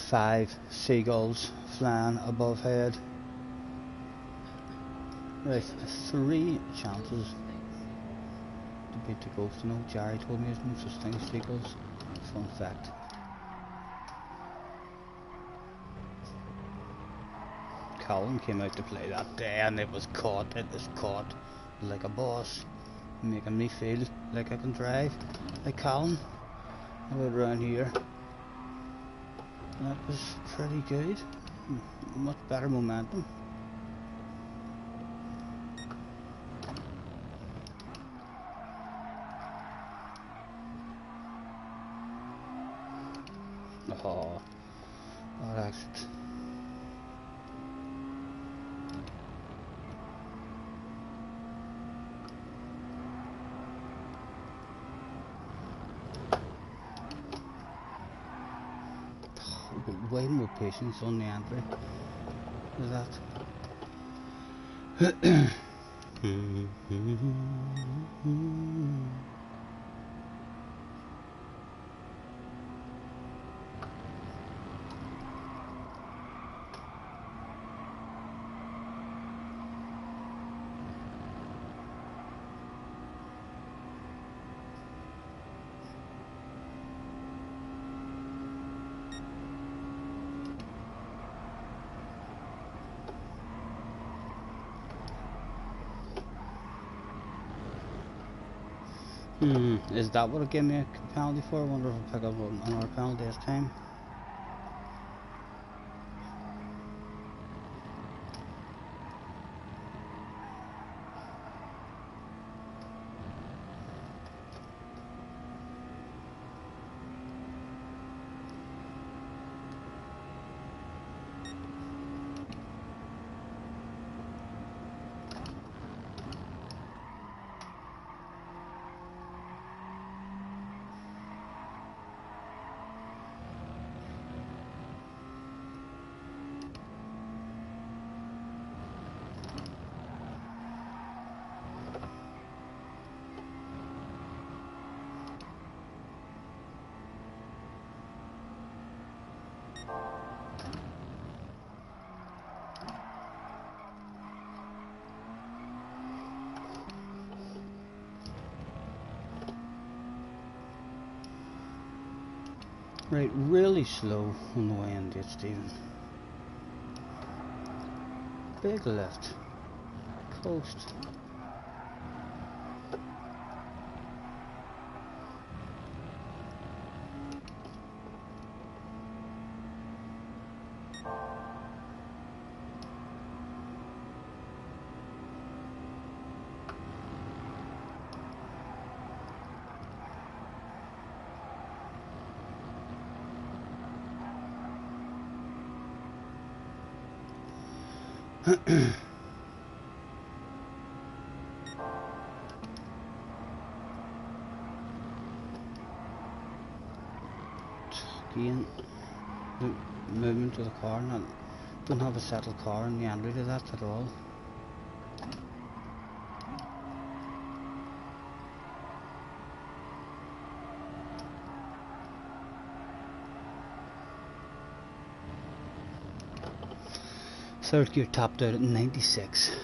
Speaker 1: Five seagulls flying above head. Right, 3 chances to beat the ghost. You know, Jerry told me there's no such thing as seagulls. Fun fact. Colin came out to play that day and it was caught like a boss, making me feel like I can drive like Colin. About around here. That was pretty good. Much better momentum. Oh, that exit. Way more patience on the entry. Is that? Is that what it gave me a penalty for? I wonder if I'll pick up another penalty this time. Right, really slow on the way into it, Stephen. Big left. Coast. Again, movement to the car, don't have a settled car in the entry to that at all. Third gear topped out at 96.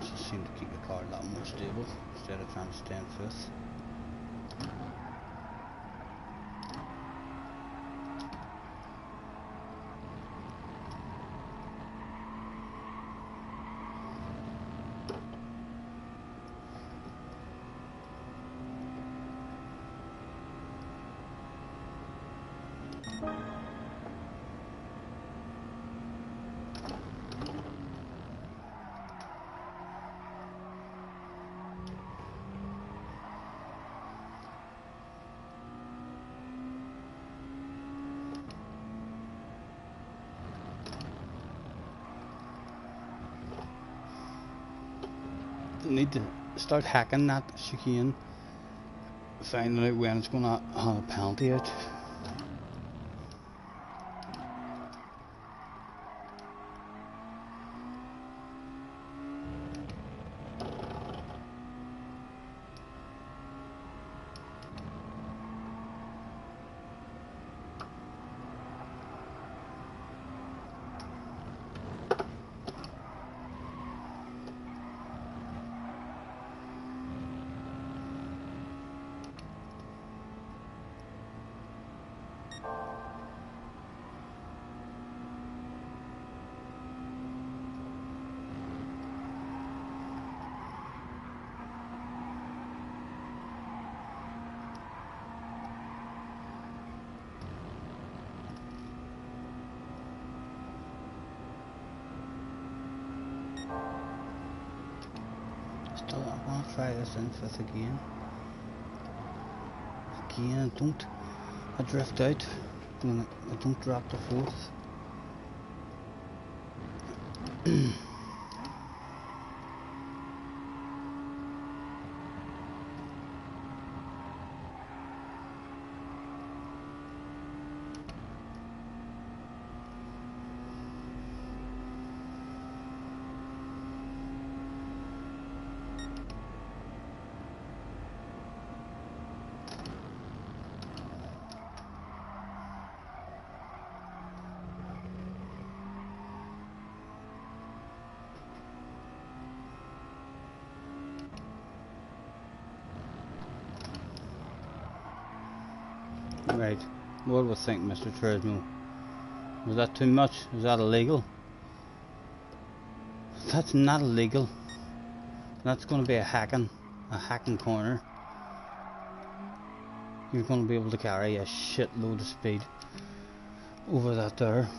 Speaker 1: Just seem to keep the car a lot more stable instead of trying to stay in fifth. Need to start hacking that chicane, finding out when it's going to have a penalty out. Still, I want to try this in fifth again. Don't I drift out when I don't drop the fourth. Right, what do we think, Mr. Tresmo? Was that too much? Is that illegal? That's not illegal. That's going to be a hacking corner. You're going to be able to carry a shitload of speed over that there.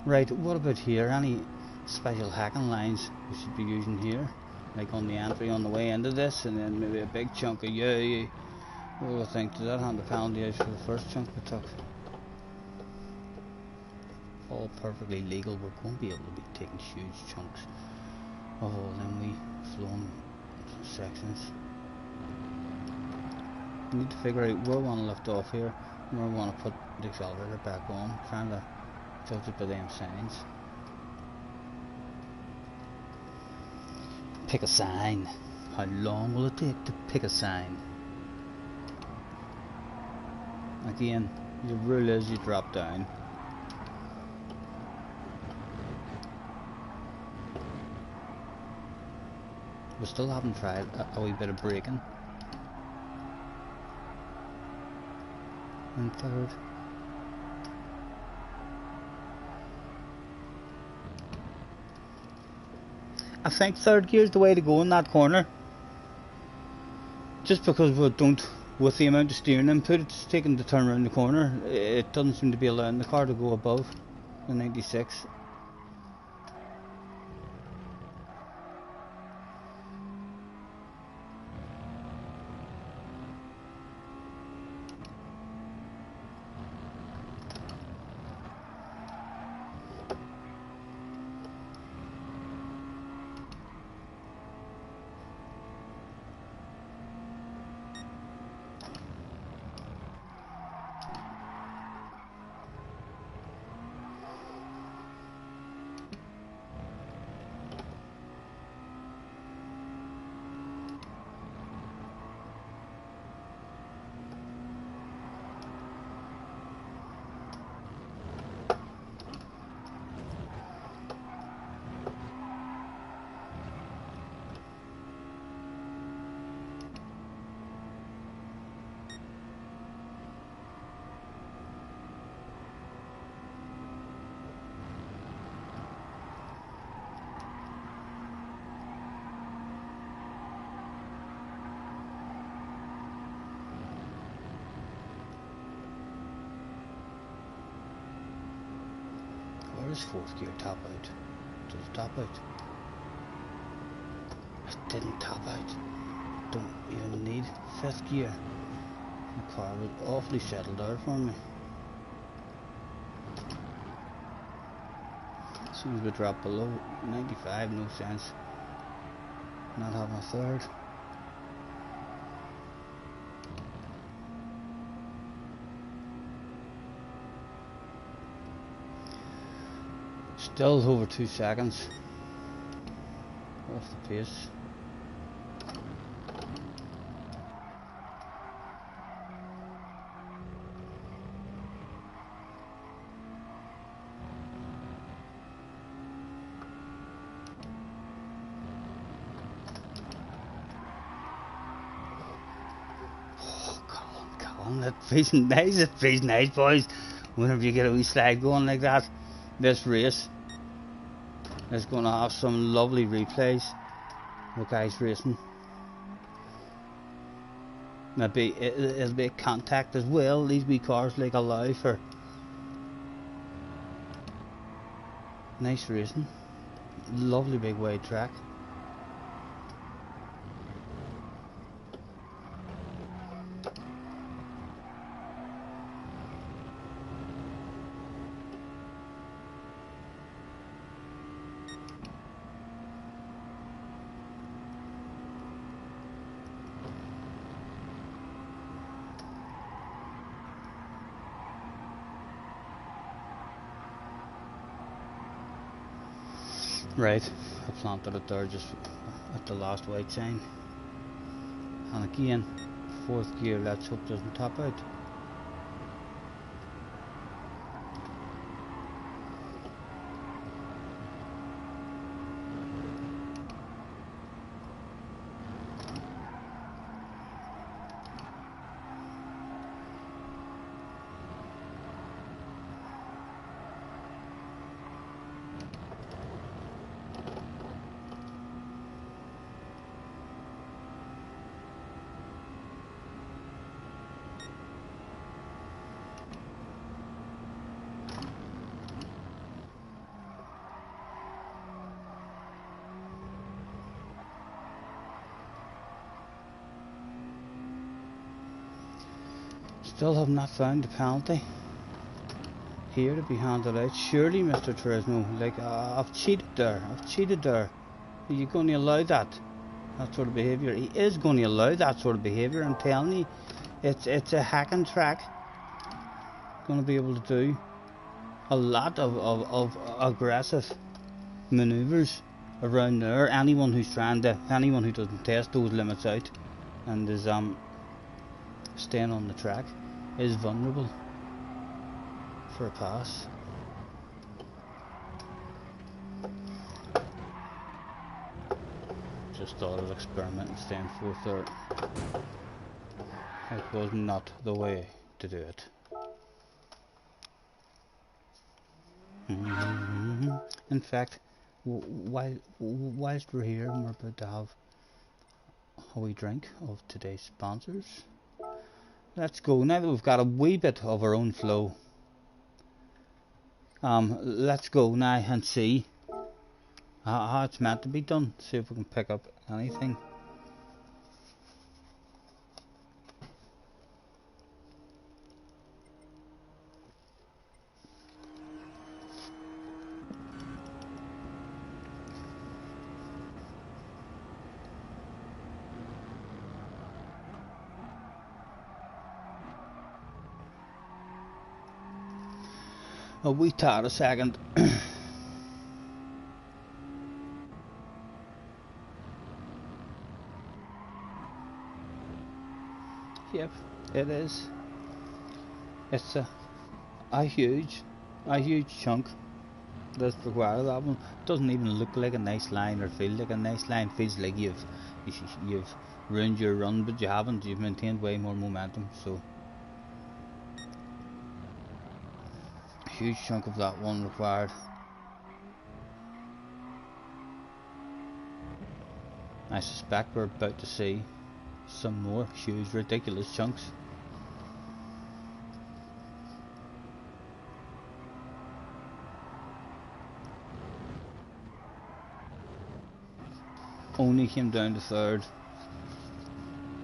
Speaker 1: Right, what about here? Any special hacking lines we should be using here? Like on the entry on the way into this, and then maybe a big chunk of yeah. What do I think? Does that hand the penalty out for the first chunk we took? All perfectly legal. We're going to be able to be taking huge chunks of all them wee flowing sections. We need to figure out where we want to lift off here, where we want to put the accelerator back on. Trying to Judge it by them signs. Pick a sign. How long will it take to pick a sign? Again, the rule is you drop down. We still haven't tried a wee bit of braking. And third. I think third gear is the way to go in that corner. Just because we don't, with the amount of steering input it's taking to turn around the corner, it doesn't seem to be allowing the car to go above the 96. Where's fourth gear top out? Does it top out? It didn't top out. Don't even need fifth gear. The car was awfully settled there for me. As soon as we drop below 95, no sense not having a third. Still over 2 seconds off the pace. Oh, Colin, that feels nice. It feels nice, boys. Whenever you get a wee slide going like that, this race is going to have some lovely replays with guys racing. It'll be contact as well. These wee cars like allow for nice racing. Lovely big wide track. Right, I planted it there just at the last white sign. And again, fourth gear, let's hope doesn't top out. Still have not found the penalty here to be handed out. Surely, Mr. Turismo, like I've cheated there. Are you going to allow that sort of behaviour? He is going to allow that sort of behaviour. I'm telling you, it's a hacking track. Going to be able to do. a lot of aggressive maneuvers around there. Anyone who doesn't test those limits out and is staying on the track is vulnerable for a pass. Just thought I'd experiment and stay in fourth there. It was not the way to do it. In fact, whilst we're here and we're about to have a wee drink of today's sponsors, let's go. Now that we've got a wee bit of our own flow, let's go now and see how it's meant to be done. See if we can pick up anything. A wee tad a second. Yep, it is. It's a huge chunk that's required. That one doesn't even look like a nice line or feel like a nice line. Feels like you've ruined your run, but you haven't. You've maintained way more momentum. So a huge chunk of that one required. I suspect we're about to see some more huge, ridiculous chunks. Only came down to third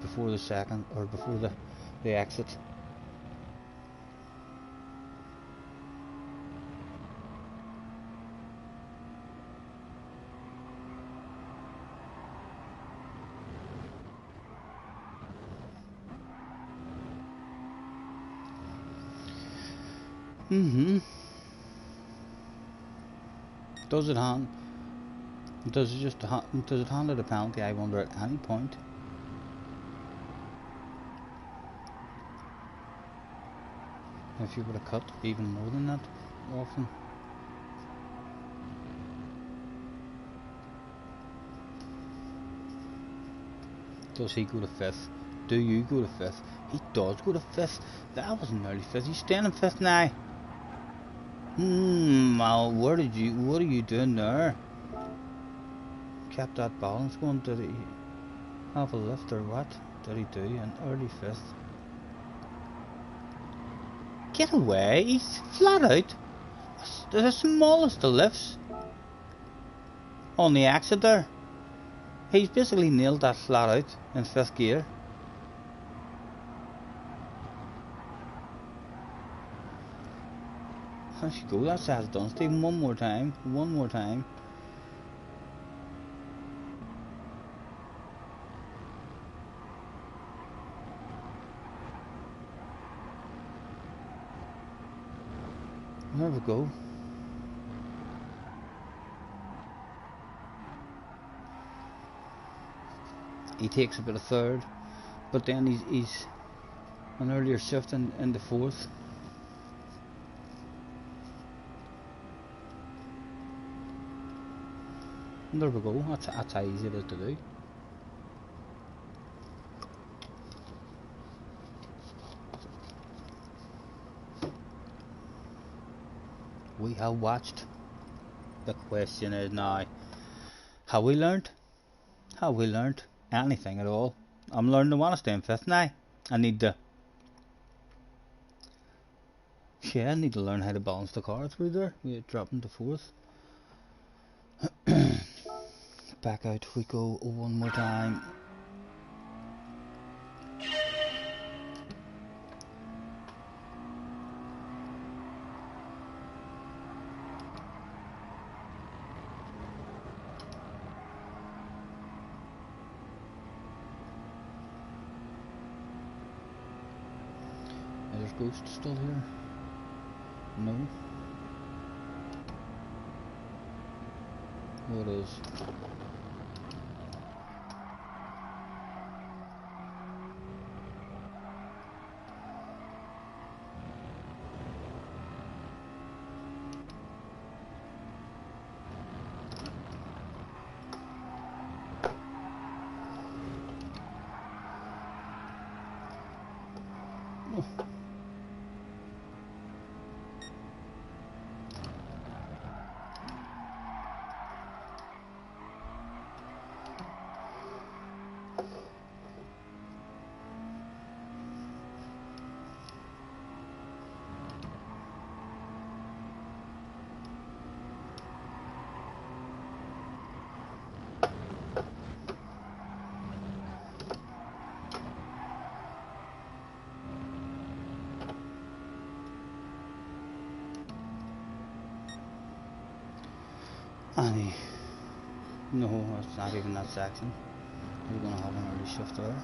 Speaker 1: before the second, or before the exit. Does it handle the penalty, I wonder, at any point? If you would have cut even more than that often. Does he go to fifth? Do you go to fifth? He does go to fifth. That was nearly fifth. He's staying in fifth now. Well, what are you doing there? Kept that balance going. Did he have a lift or what did he do? An early fifth. Get away! He's flat out. The smallest of lifts on the exit there. He's basically nailed that flat out in fifth gear. There you go. That's how it's done. Stephen, one more time. One more time. There we go. He takes a bit of third, but then he's an earlier shift in the fourth. And there we go. That's how easy it is to do. We have watched. The question is now, have we learned? Have we learned anything at all? I'm learning to want to stay in fifth now. I need to learn how to balance the car through there. We're dropping to fourth. Back out we go one more time. There's Ghost still here? No. Oh, it is. Oh. Annie. No, it's not even that section. We're gonna have an early shift there.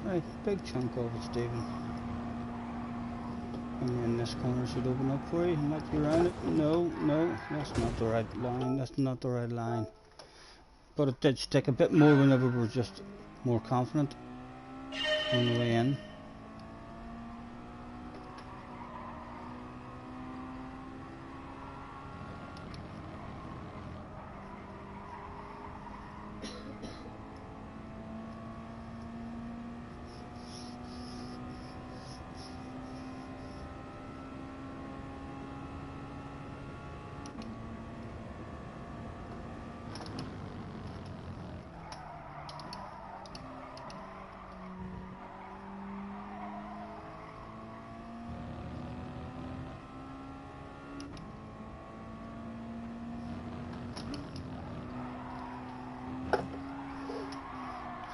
Speaker 1: Right, big chunk of it, Stephen. And then this corner should open up for you. You might be around it. No, no, that's not the right line. That's not the right line. But it did stick a bit more whenever we were just more confident on the way in.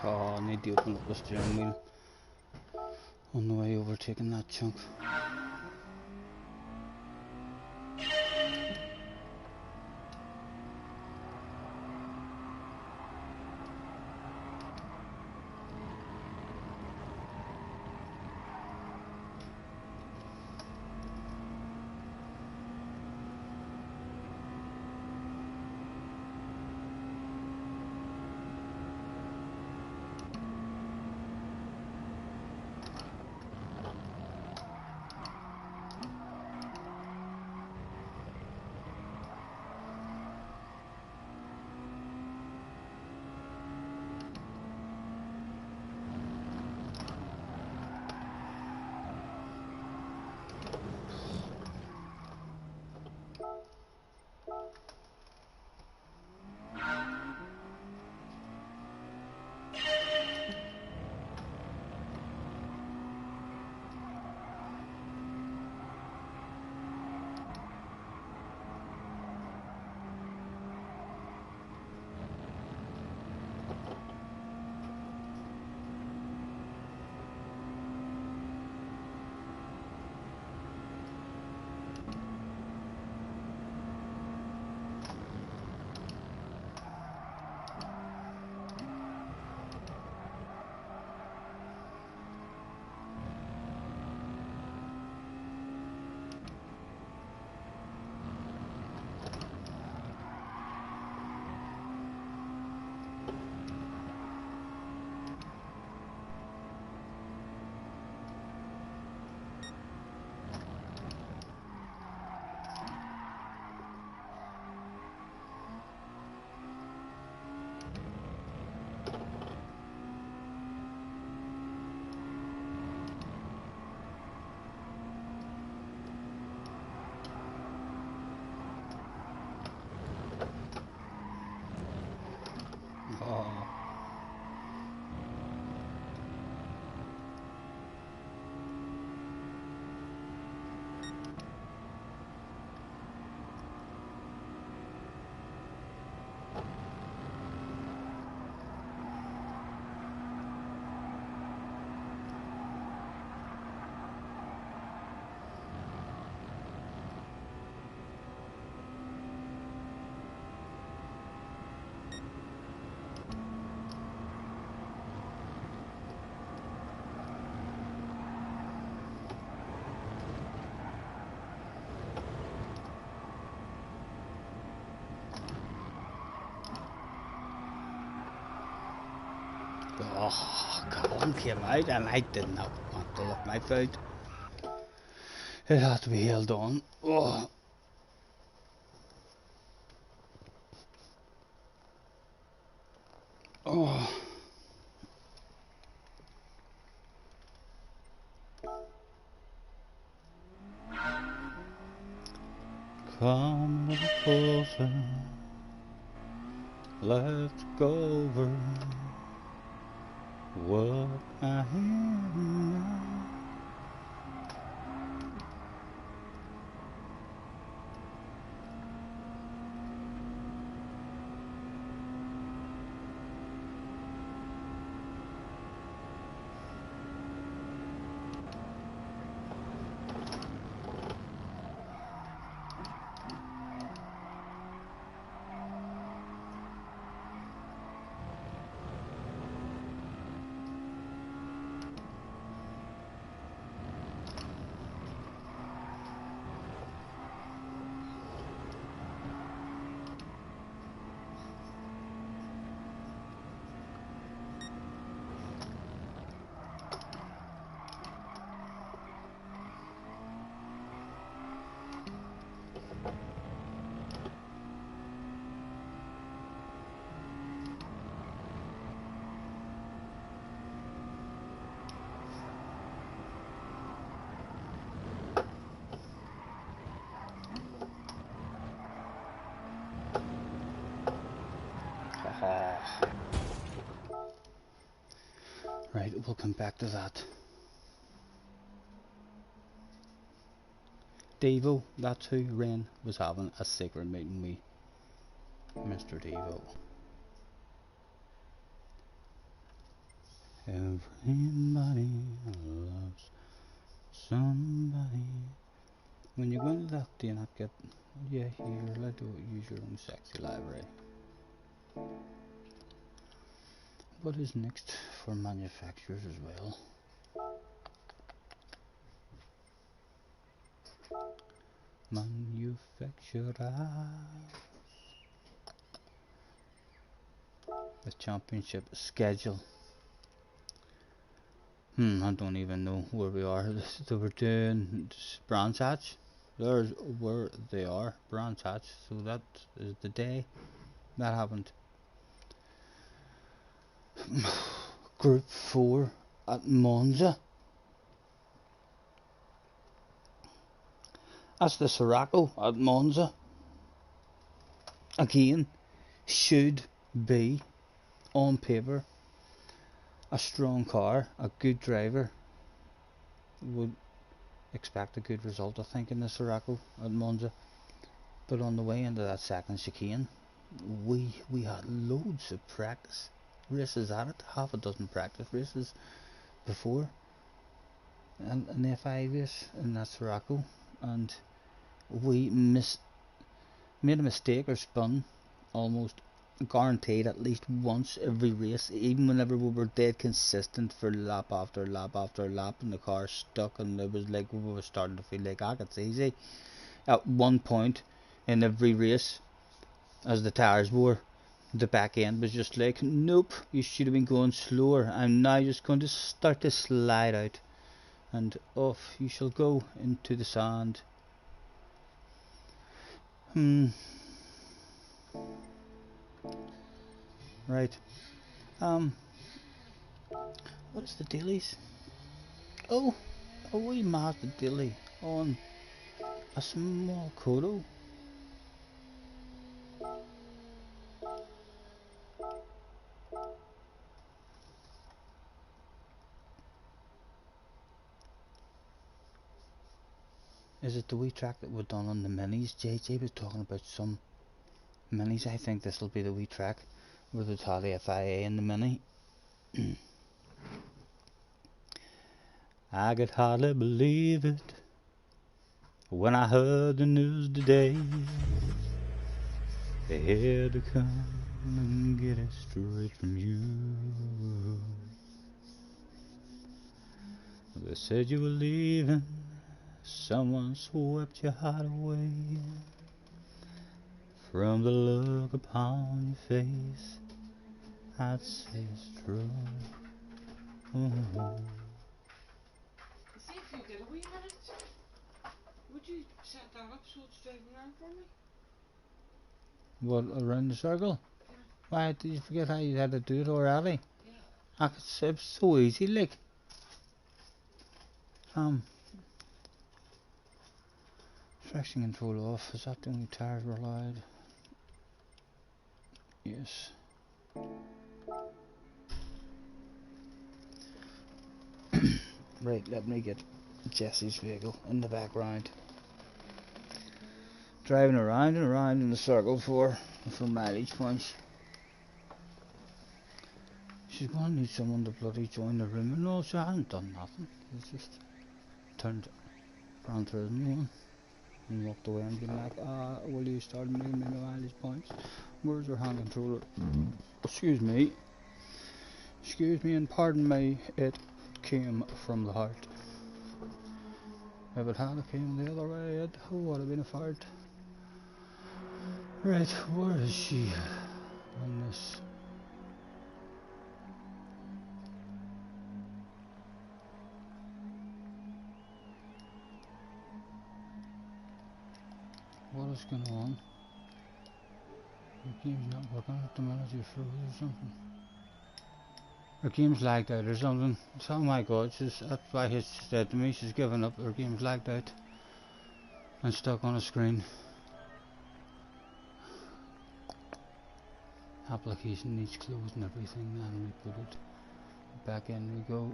Speaker 1: Oh, I need to open up the steering wheel on the way over, taking that chunk. Oh, Colin came out and I did not want to lift my foot. It had to be held on. Oh. Oh. Come a little closer. Let's go over what I hear now. Right, we'll come back to that. Devo, that's who Ren was having a secret meeting with Mr. Devo. Everybody loves somebody. When you go into that, do you not get, yeah, you're allowed to use your own sexy library. What is next for manufacturers as well? Manufacturers. The championship schedule. I don't even know where we are. So we're doing Brands Hatch. There's where they are, Brands Hatch. So that is the day that happened. Group 4 at Monza. That's the Sirocco at Monza. Again, should be on paper a strong car, a good driver. Would expect a good result, I think, in the Sirocco at Monza. But on the way into that second chicane, we had loads of practice races at it, half a dozen practice races before, and an FI race in that Sirocco, and we made a mistake or spun almost guaranteed at least once every race, even whenever we were dead consistent for lap after lap after lap, and the car stuck, and it was like we were starting to feel like it's easy. At one point in every race, as the tires wore, the back end was just like, nope, you should have been going slower. I'm now just going to start to slide out, and off you shall go into the sand. Right. What's the dailies? Oh, a wee Mazda daily on a small Kodo. Is it the wee track that we're done on the minis? JJ was talking about some minis. I think this will be the wee track where they taught the FIA in the mini. I could hardly believe it when I heard the news today. They had to come and get it straight from you. They said you were leaving, someone swept your heart away. From the look upon your face, I'd say it's true.
Speaker 2: See if you get a wee minute. Would you set that up so it's driving around for me?
Speaker 1: What, around the circle?
Speaker 2: Yeah.
Speaker 1: Why did you forget how you had to do it already?
Speaker 2: Yeah.
Speaker 1: It's so easy, like. Traction control off. Is that the only tires were allowed? Yes. Right, let me get Jesse's vehicle in the background. Driving around and around in the circle for mileage points. She's going to need someone to bloody join the room. No, she hasn't done nothing. It's just turned around through the new one and walked away and been like, will you start making me mileage points? Where's your hand controller? Excuse me. Excuse me and pardon me, it came from the heart. If it had came the other way, it would have been a fart. Right, where is she on this? What is going on? The game's not working at the minute, you're froze or something. Her game's lagged out or something. Oh my god, that's why she said to me she's given up, her game's lagged out and stuck on a screen. Application needs closed and everything, and we put it back in we go.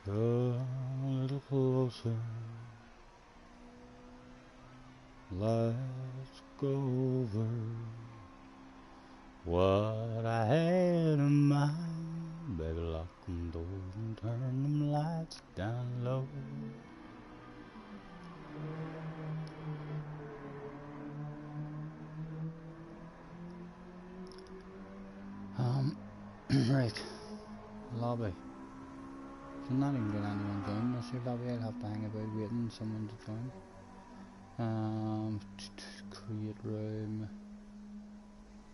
Speaker 1: Come a little closer. Let's go over what I had in mind. Baby, lock them doors and turn them lights down low. Right. Lobby. So not even get anyone join this here lobby. I'll have to hang about waiting for someone to join. Create room.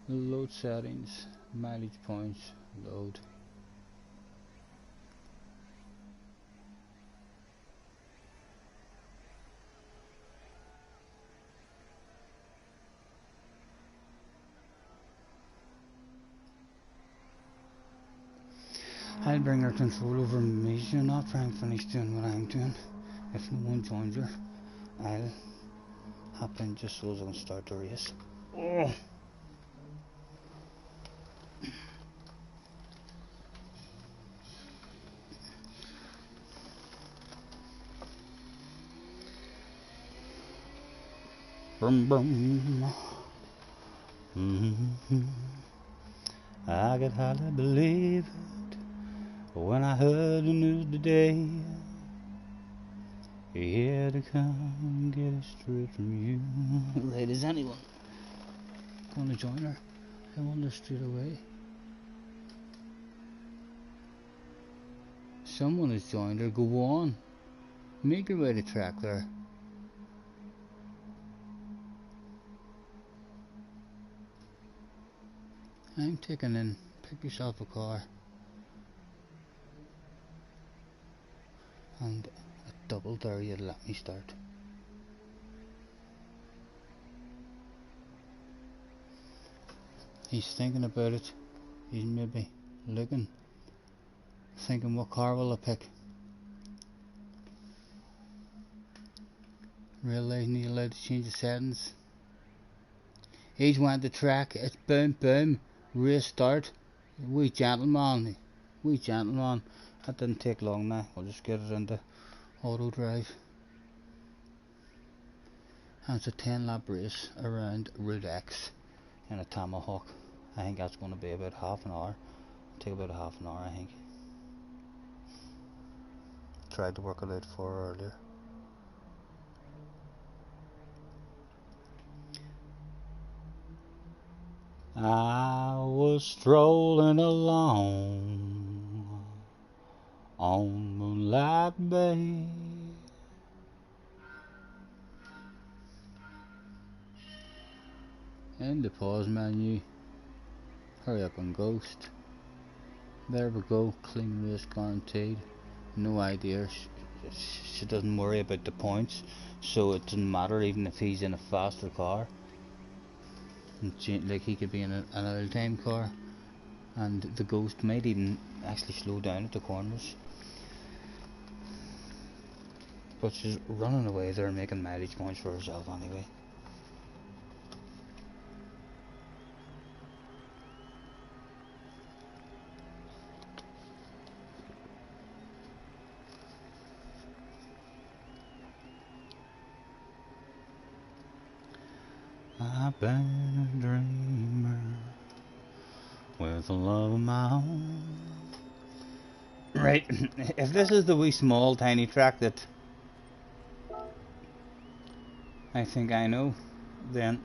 Speaker 1: Load settings. Mileage points. Load. I'll bring her control over me. She'll not try and finish doing what I'm doing. If no one joins her, I'll hop in just so I can start the race. Oh. Brum brum. I could hardly believe it when I heard the news today. He had to come and get it straight from you. Right, is anyone going to join her? I wonder straight away. Someone has joined her. Go on. Make your way to track there. I'm taking in. Pick yourself a car. And a double there you'll let me start. He's thinking about it. He's maybe looking. Thinking what car will I pick. Realising he's allowed to change the settings. He's went to track. It's boom boom. Race start. Wee gentleman. Wee gentleman. That didn't take long now. We'll just get it into auto drive. And it's a 10 lap race around Route X in a Tomahawk. I think that's going to be about half an hour. Take about a half an hour, I think. Tried to work it out for her earlier. I was strolling along on Moonlight Bay. In the pause menu, hurry up and ghost. There we go, clean race guaranteed. No idea, she doesn't worry about the points, so it doesn't matter even if he's in a faster car. Like he could be in an old time car, and the ghost might even actually slow down at the corners. But she's running away there, making mileage points for herself anyway. I've been a dreamer with a love of my own. Right, if this is the wee small tiny track that I think I know, then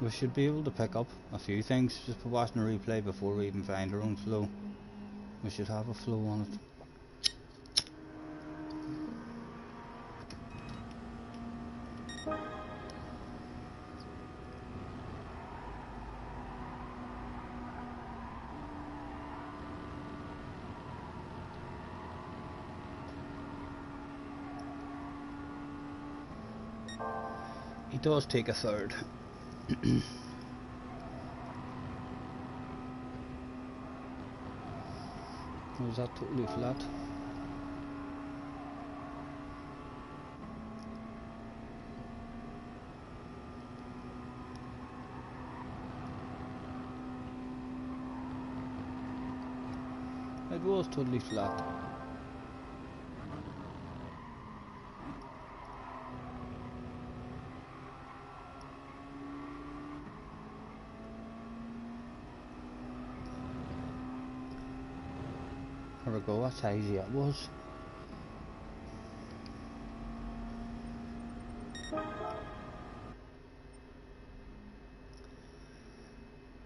Speaker 1: we should be able to pick up a few things just for watching the replay before we even find our own flow. We should have a flow on it. He does take a third. Was that totally flat? It was totally flat. There we go, that's how easy it was.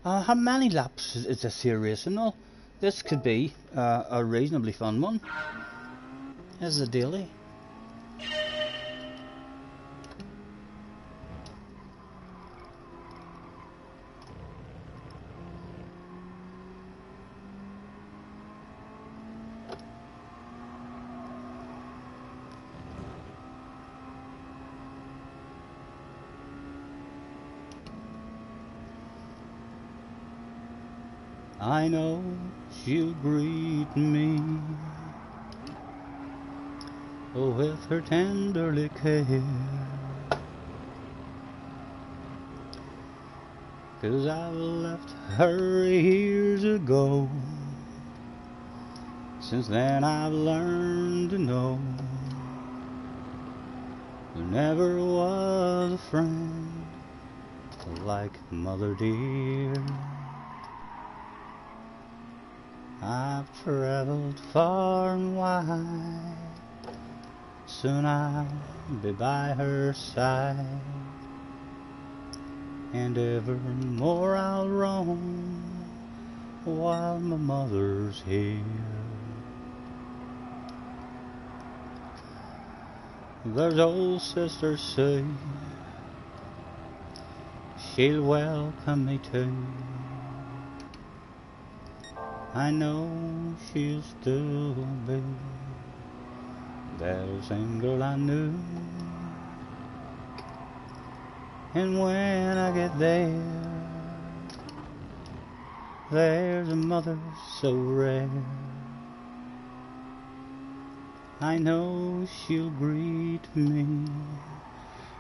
Speaker 1: How many laps is this here racing? Well, this could be a reasonably fun one. This is a daily. I know she'll greet me with her tenderly care, 'cause I left her years ago. Since then I've learned to know there never was a friend like Mother dear. I've traveled far and wide, soon I'll be by her side, and evermore I'll roam while my mother's here. There's old Sister Sue, she'll welcome me too. I know she'll still be that same girl I knew. And when I get there, there's a mother so rare. I know she'll greet me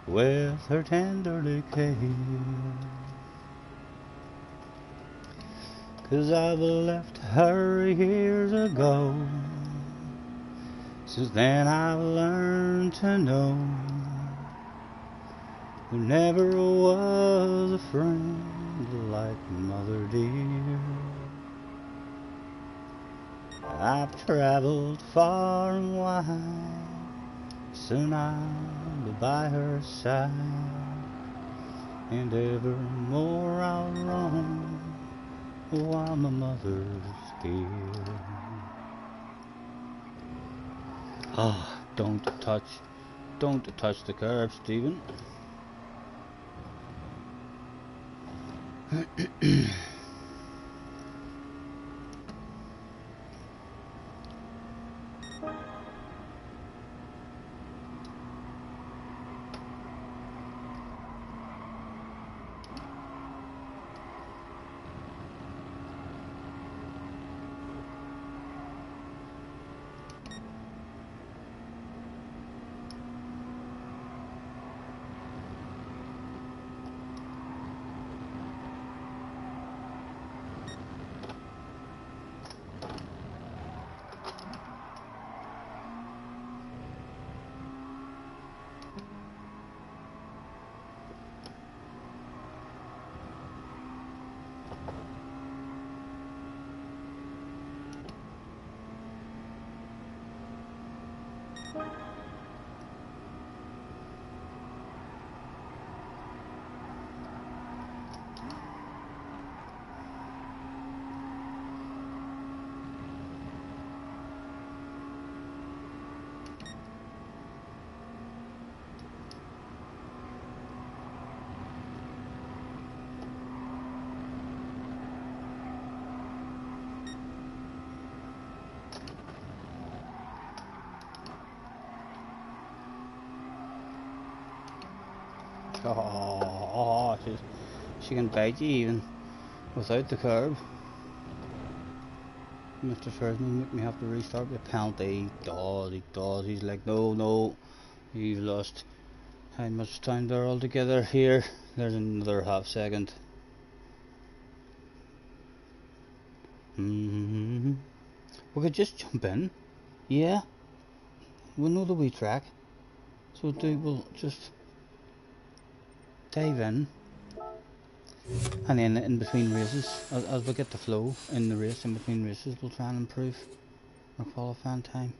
Speaker 1: with her tenderly care, 'cause I've left her years ago. Since then I've learned to know there never was a friend like Mother dear. I've traveled far and wide, soon I'll be by her side, and evermore I'll roam while my mother's here. Ah, don't touch the curb, Stephen. Oh, she can bite you even without the curb. Mr. Ferdinand make me have to restart the penalty. He does. He's like, no, you've lost how much time there altogether here. There's another half second. We could just jump in. Yeah, we know the wee track, so we'll just dive in, and then in between races, as we get the flow in the race, in between races, we'll try and improve our qualifying time.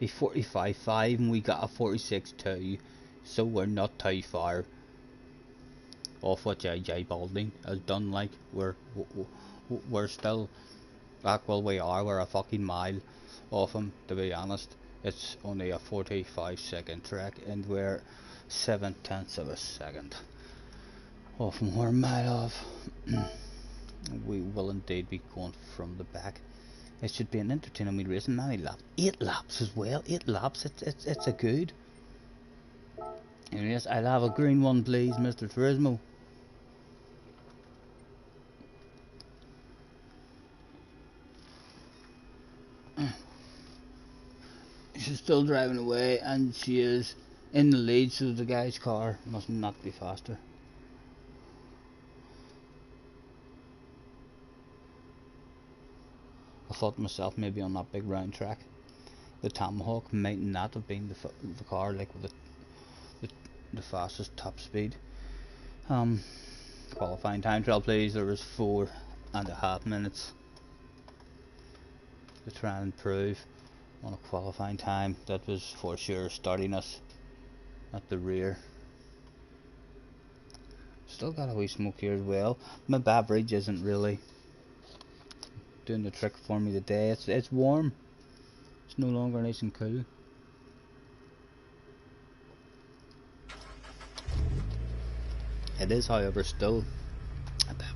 Speaker 1: A 45.5 and we got a 46.2, so we're not too far off what JJ Balding has done. Like we're still back, well we are, we're a fucking mile off him, to be honest. It's only a 45-second track and we're 7/10 of a second off him. We're a mile off. We will indeed be going from the back. It should be an entertaining wee race. Many laps, 8 laps as well. 8 laps. It's a good. And yes, I'll have a green one, please, Mr. Turismo. She's still driving away, and she is in the lead, so the guy's car must not be faster. I thought to myself, maybe on that big round track, the Tomahawk might not have been the car like with the fastest top speed. Qualifying time trial, please. There was 4.5 minutes to try and improve on a qualifying time. That was for sure starting us at the rear. Still got a wee smoke here as well. My beverage isn't really doing the trick for me today. It's warm. It's no longer nice and cool. It is, however, still a beverage.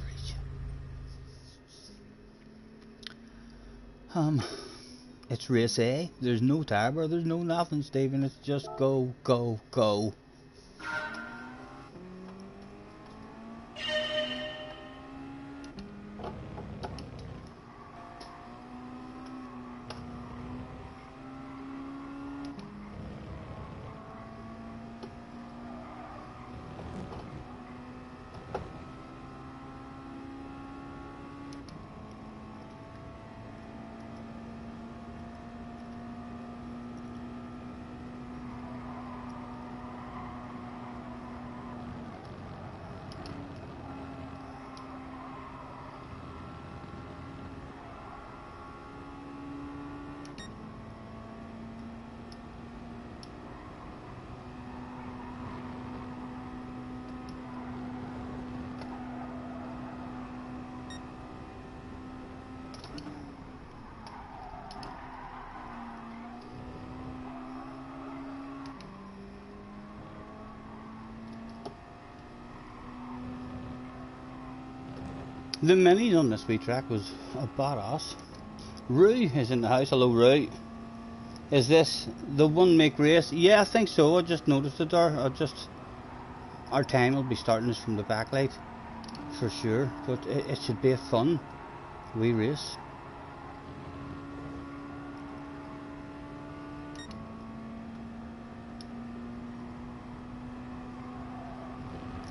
Speaker 1: It's race A. There's no turbo, there's no nothing, Stephen. It's just go, go, go. The minis on this wee track was a badass. Rui is in the house. Hello, Rui. Is this the one make race? Yeah, I think so. I just noticed it there. Our time will be starting us from the backlight for sure, but it should be a fun wee race.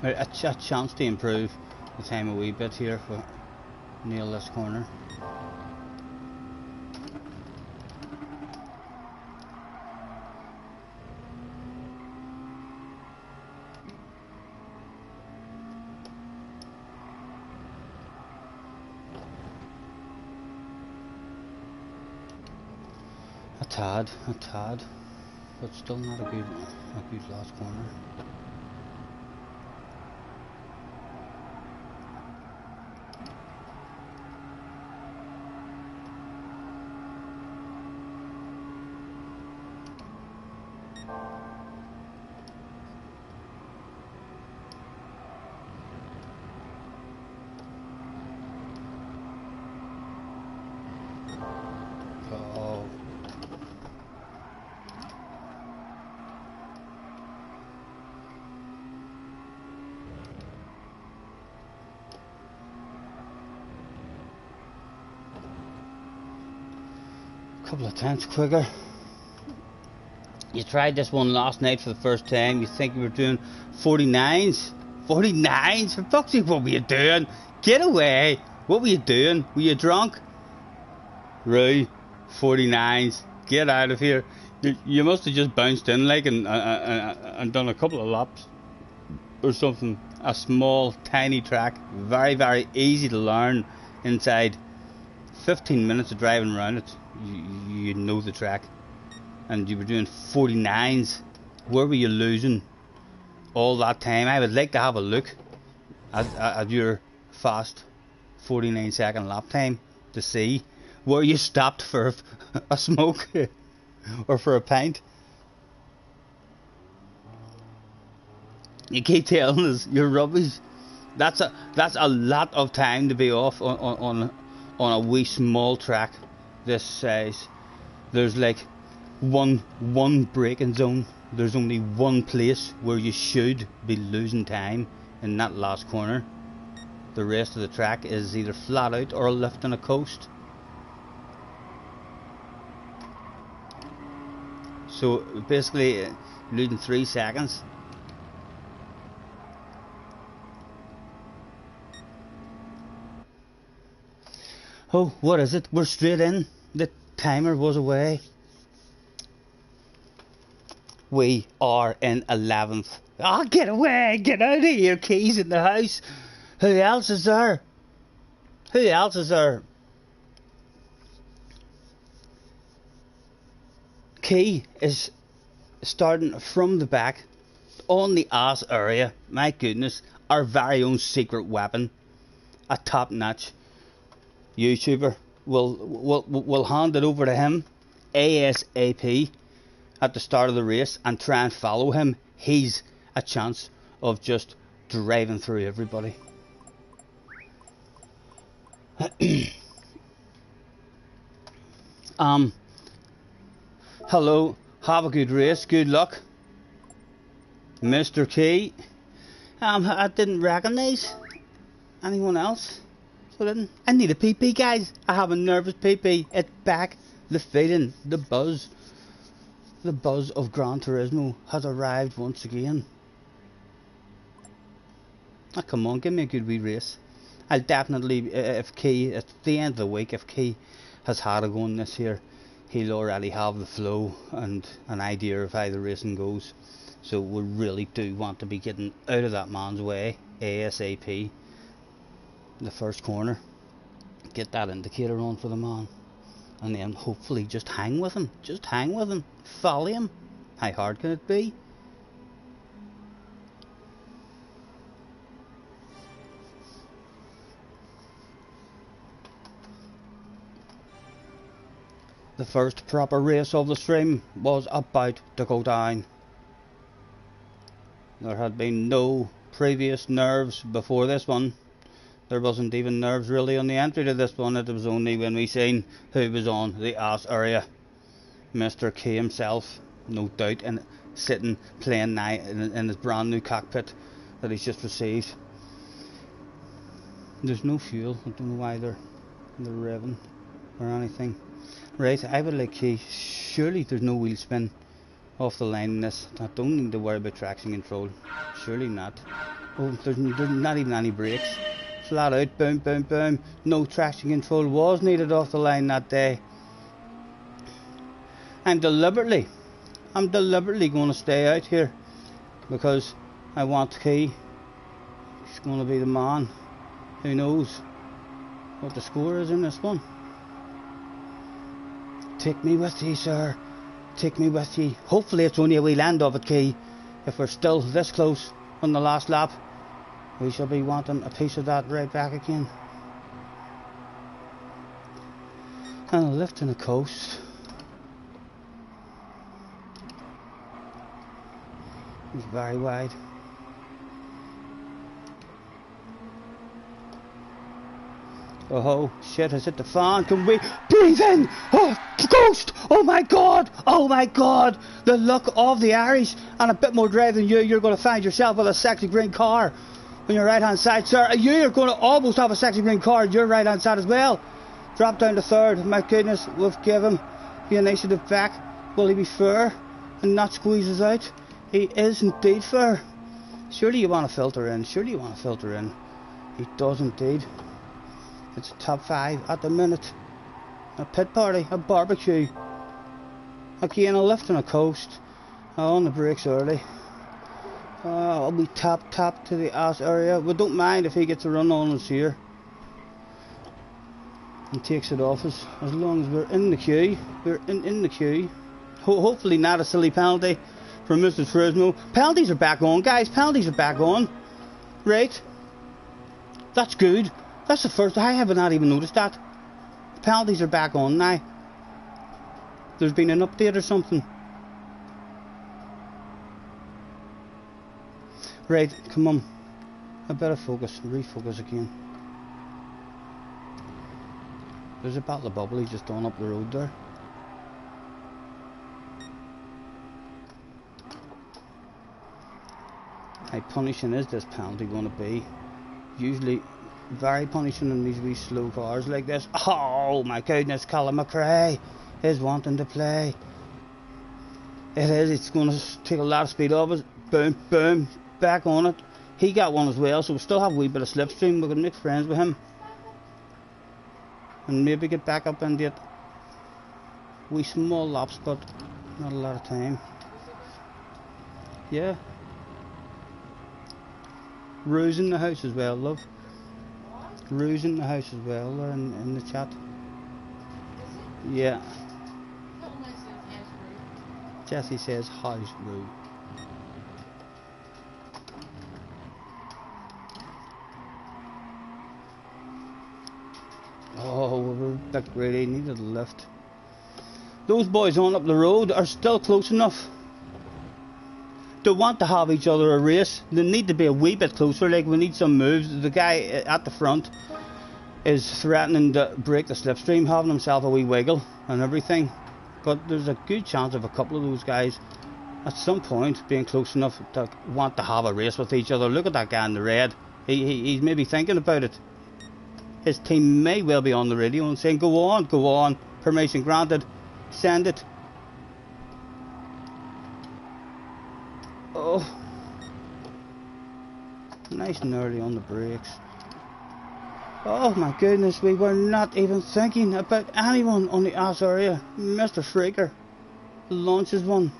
Speaker 1: A chance to improve the time a wee bit here for nail this corner. A tad, but still not a good last corner. Couple of tenths quicker. You tried this one last night for the first time. You think you were doing 49s? 49s? For fuck's sake, what were you doing? Get away! What were you doing? Were you drunk? Rui, 49s. Get out of here. You must have just bounced in like and done a couple of laps or something. A small, tiny track. Very, very easy to learn inside 15 minutes of driving around it. You know the track, and you were doing 49s. Where were you losing all that time? I would like to have a look at your fast 49-second lap time to see where you stopped for a smoke or for a pint. You keep telling us you're rubbish. That's a lot of time to be off on a wee small track this size. There's like one braking zone. There's only one place where you should be losing time, in that last corner. The rest of the track is either flat out or a lift on a coast. So basically losing 3 seconds. Oh, what is it? We're straight in. The timer was away. We are in 11th. Oh, get away! Get out of here! Keys in the house. Who else is there? Who else is there? Key is starting from the back on the ass area. My goodness, our very own secret weapon. A top-notch YouTuber. We'll hand it over to him ASAP at the start of the race and try and follow him. He's a chance of just driving through everybody. Hello, have a good race, good luck, Mr. Key. I didn't recognise anyone else. I need a PP, guys. I have a nervous PP. It's back. The feeling, the buzz of Gran Turismo has arrived once again. Oh, come on, give me a good wee race. I'll definitely, if Key, at the end of the week, if Key has had a go in this here, he'll already have the flow and an idea of how the racing goes. So we really do want to be getting out of that man's way ASAP. The first corner, get that indicator on for the man, and then hopefully just hang with him, follow him. How hard can it be? The first proper race of the stream was about to go down. There had been no previous nerves before this one. there wasn't even nerves really on the entry to this one. It was only when we seen who was on the ass area. Mr. K himself, no doubt, and sitting playing now in his brand new cockpit that he's just received. There's no fuel. I don't know why they're revving or anything. Right, I would like to. Surely there's no wheel spin off the line in this. I don't need to worry about traction control. Surely not. Oh, there's not even any brakes. Flat out, boom, boom, boom. No traction control was needed off the line that day. I'm deliberately going to stay out here because I want Key. He's going to be the man. Who knows what the score is in this one? Take me with you, sir. Take me with you. Hopefully it's only a wee land of it, Key. If we're still this close on the last lap, we shall be wanting a piece of that right back again. And a lift and a coast. It's very wide. Oh shit, has hit the fan. Can we breathe in? Oh, ghost! Oh my god! Oh my god! The luck of the Irish, and a bit more drive than you're going to find yourself with a sexy green car on your right hand side, sir. You're going to almost have a sexy green car on your right hand side as well. Drop down to third. My goodness, we've given the initiative back. Will he be fair and not squeeze us out? He is indeed fair. Surely you want to filter in. Surely you want to filter in. He does indeed. It's a top 5 at the minute. A pit party, a barbecue. Again, a lift and a coast. On the brakes early. I'll be tap to the ass area. We don't mind if he gets a run on us here and takes it off us, as long as we're in the queue. We're in the queue. Hopefully not a silly penalty from Mr. Frismo. Penalties are back on, guys. Penalties are back on. Right. That's good. That's the first. I have not even noticed that. Penalties are back on now. There's been an update or something. Right, come on. I better focus. Refocus again. There's a bottle of bubbly just on up the road there. How punishing is this penalty going to be? Usually very punishing in these wee slow cars like this. Oh my goodness, Colin McRae is wanting to play. It is, it's going to take a lot of speed off us. Boom, boom, back on it. He got one as well, so we still have a wee bit of slipstream. We can make friends with him and maybe get back up and get wee small laps, but not a lot of time. Yeah. Ruse in the house as well, love. Ruse in the house as well, there in the chat. Yeah. Jesse says house Rue. Oh, we're a bit greedy, needed a lift. Those boys on up the road are still close enough. They want to have each other a race. They need to be a wee bit closer, like we need some moves. The guy at the front is threatening to break the slipstream, having himself a wee wiggle and everything. But there's a good chance of a couple of those guys at some point being close enough to want to have a race with each other. Look at that guy in the red. He's maybe thinking about it. His team may well be on the radio and saying, go on, permission granted, send it. Oh, nice and early on the brakes. Oh my goodness, we were not even thinking about anyone on the ass area. Mr. Freaker launches one.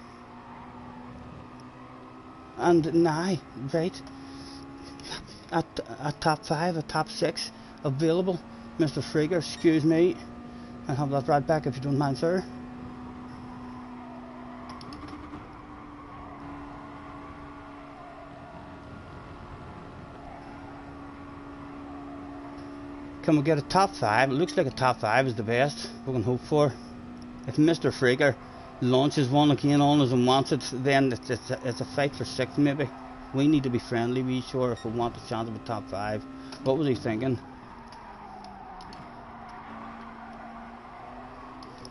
Speaker 1: And now, right, at top 5, at top 6 available. Mr. Freaker, excuse me, and have that right back if you don't mind, sir. Can we get a top 5? It looks like a top 5 is the best we can hope for. If Mr. Freaker launches one again on us and wants it, then it's a fight for 6th maybe. We need to be friendly, we sure, if we want a chance of a top 5. What was he thinking?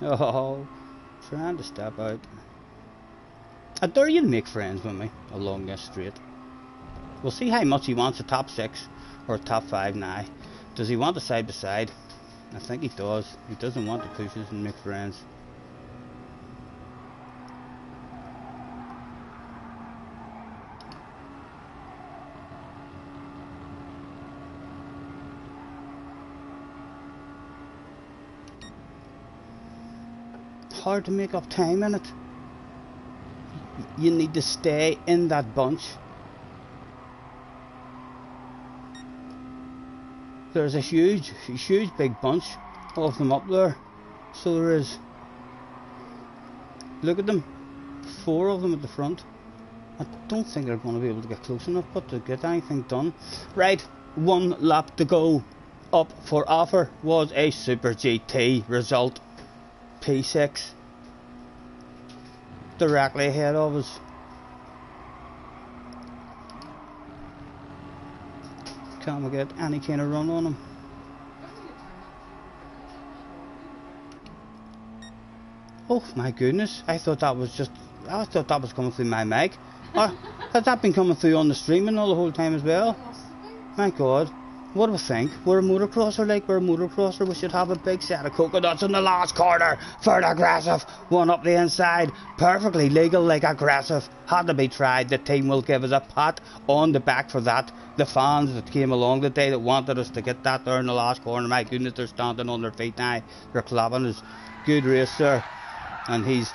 Speaker 1: Oh, trying to step out. I dare you to make friends with me along this straight. We'll see how much he wants a top 6 or a top 5 now. Does he want a side by side? I think he does. He doesn't want to push us and make friends. Hard to make up time in it. You need to stay in that bunch. There's a huge big bunch of them up there. So there is. Look at them. 4 of them at the front. I don't think they're going to be able to get close enough but to get anything done. Right, 1 lap to go. Up for offer was a Super GT result. P6. Directly ahead of us. Can't we get any kind of run on him? Oh my goodness, I thought that was coming through my mic. Has that been coming through on the streaming all the whole time as well? My god. What do we think? We're a motocrosser, like we're a motocrosser. We should have a big set of coconuts in the last corner. For the aggressive. One up the inside. Perfectly legal, like aggressive. Had to be tried. The team will give us a pat on the back for that. The fans that came along the day that wanted us to get that there in the last corner. My goodness, they're standing on their feet now. They're clapping us. Good race, sir. And he's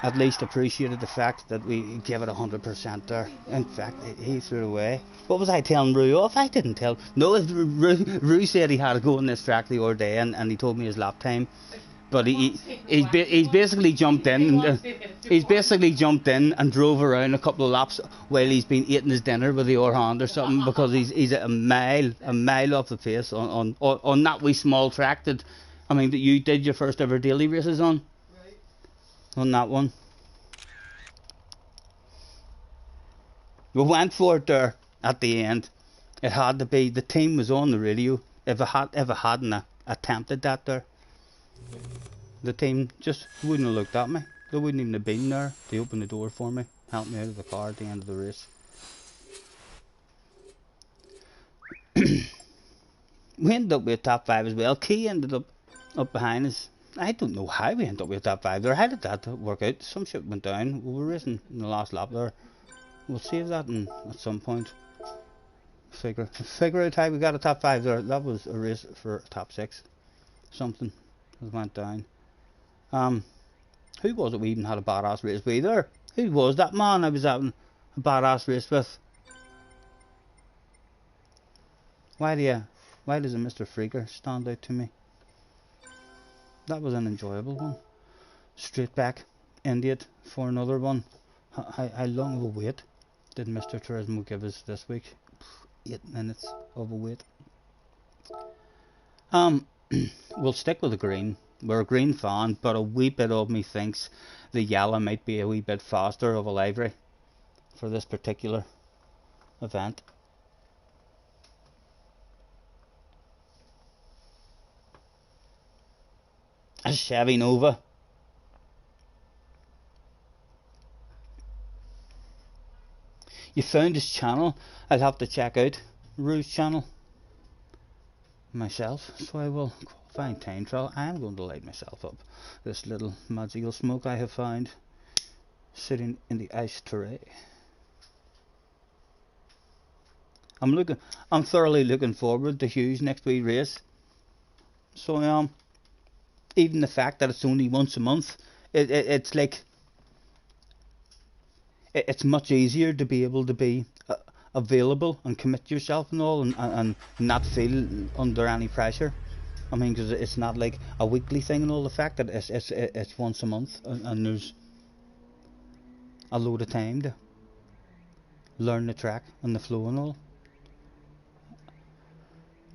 Speaker 1: at least appreciated the fact that we gave it 100% there. In fact, he threw it away. What was I telling Rue off? I didn't tell. No, Rue said he had to go on this track the other day, and he told me his lap time. But he's basically jumped in. He's basically jumped in and drove around a couple of laps while he's been eating his dinner with the other hand or something, because he's a mile off the pace on that wee small track that, I mean, that you did your first ever daily races on. On that one. We went for it there at the end. It had to be. The team was on the radio. If it hadn't attempted that there, the team just wouldn't have looked at me. They wouldn't even have been there. They opened the door for me, helped me out of the car at the end of the race. We ended up with a top 5 as well. Key ended up behind us. I don't know how we ended up with top 5 there. How did that work out? Some shit went down. We were racing in the last lap there. We'll save that at some point. Figure out how we got a top 5 there. That was a race for top 6. Something that went down. Who was it we even had a badass race with there? Who was that man I was having a badass race with? Why does a Mr. Freaker stand out to me? That was an enjoyable one. Straight back, into it for another one. How long of a wait did Mr. Turismo give us this week? 8 minutes of a wait. We'll stick with the green. We're a green fan, but a wee bit of me thinks the yellow might be a wee bit faster of a livery for this particular event. A Chevy Nova. You found his channel. I'll have to check out Rue's channel myself, so I will find time trial. I am going to light myself up this little magical smoke I have found sitting in the ice tray. I'm thoroughly looking forward to Hugh's next wee race. So even the fact that it's only once a month, it's like it's much easier to be able to be available and commit yourself and all, and not feel under any pressure. I mean, because it's not like a weekly thing and all. The fact that it's once a month, and there's a load of time to learn the track and the flow and all.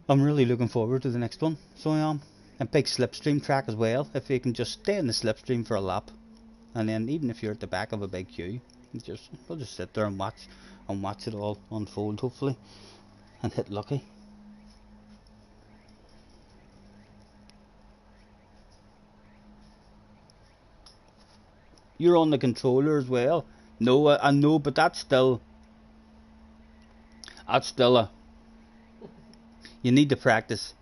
Speaker 1: I'm really looking forward to the next one. So I am. A big slipstream track as well. If you can just stay in the slipstream for a lap, and then even if you're at the back of a big queue, we'll just sit there and watch and watch it all unfold, hopefully, and hit lucky. You're on the controller as well. No, I know, but that's still a. You need to practice.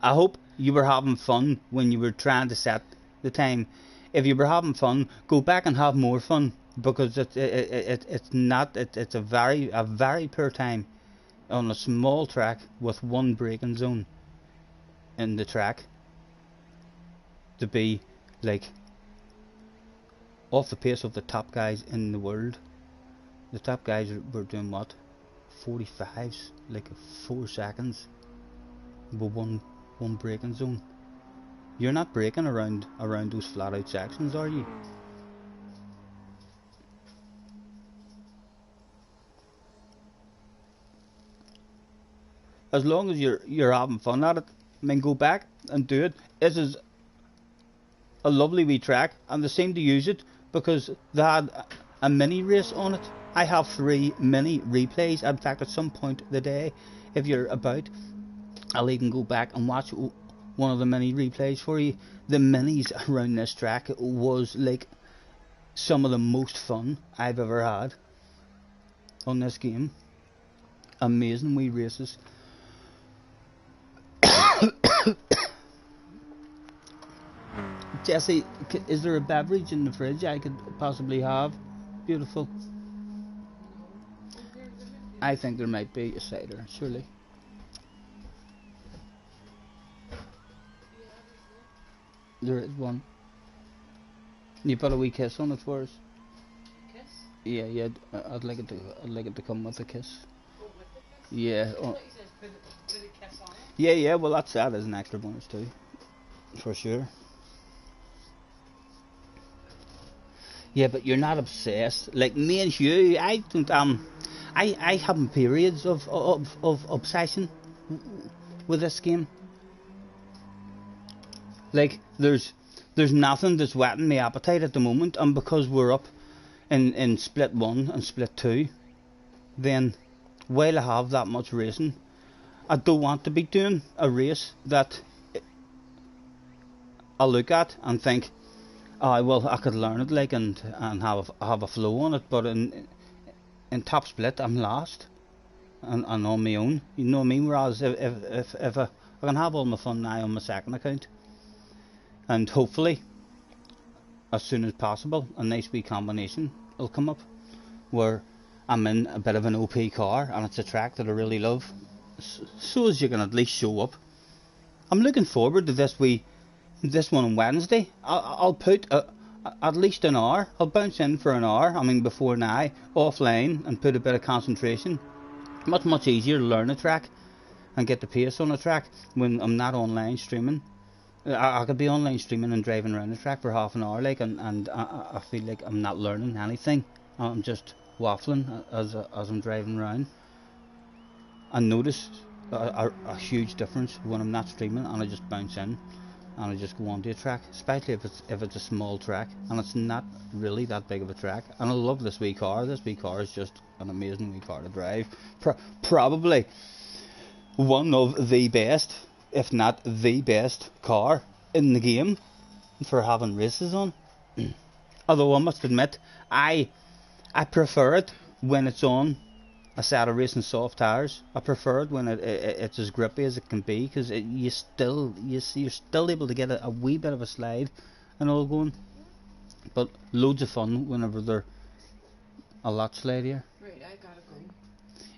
Speaker 1: I hope you were having fun when you were trying to set the time. If you were having fun, go back and have more fun, because it's not it's a very poor time on a small track with one braking zone in the track to be like off the pace of the top guys in the world. The top guys were doing what? 45s, like 4 seconds with one braking zone. You're not braking around those flat out sections, are you? As long as you're having fun at it, I mean, go back and do it. This is a lovely wee track, and they seem to use it because they had a mini race on it. I have 3 mini replays. In fact, at some point of the day, if you're about, I'll even go back and watch one of the mini replays for you. The minis around this track was like some of the most fun I've ever had on this game. Amazing wee races. Jesse, is there a beverage in the fridge I could possibly have? Beautiful. I think there might be a cider, surely. There is one. You put a wee kiss on it for us.
Speaker 2: Kiss?
Speaker 1: Yeah. I'd like it to come with a kiss.
Speaker 2: Oh, with the kiss?
Speaker 1: Yeah.
Speaker 2: I thought you said put a kiss on it.
Speaker 1: Yeah. Well, that is an extra bonus too, for sure. Yeah, but you're not obsessed like me and Hugh. I don't. I have periods of obsession with this game. Like there's nothing that's whetting my appetite at the moment, and because we're up in split 1 and split 2, then while I have that much racing, I don't want to be doing a race that I look at and think, oh, well, I could learn it like and have a flow on it, but in top split I'm lost and on my own. You know what I mean? Whereas if I can have all my fun now on my second account, and hopefully as soon as possible a nice wee combination will come up where I'm in a bit of an OP car and it's a track that I really love, so as you can at least show up. I'm looking forward to this one on Wednesday. I'll put at least an hour. I'll bounce in for an hour. I mean, before now, offline, and put a bit of concentration. Much easier to learn a track and get the pace on a track when I'm not online streaming. I could be online streaming and driving around the track for half an hour, like, and I feel like I'm not learning anything. I'm just waffling as I'm driving around. I notice a huge difference when I'm not streaming and I just bounce in and I just go onto a track, especially if it's a small track and it's not really that big of a track. And I love this wee car. This wee car is just an amazing wee car to drive. Probably one of the best, if not the best car in the game for having races on. Although I must admit, I prefer it when it's on a set of racing soft tires. I prefer it when it's as grippy as it can be, because you're still able to get a wee bit of a slide and all going. But loads of fun whenever they're a lot slideier.
Speaker 2: Right, I gotta go.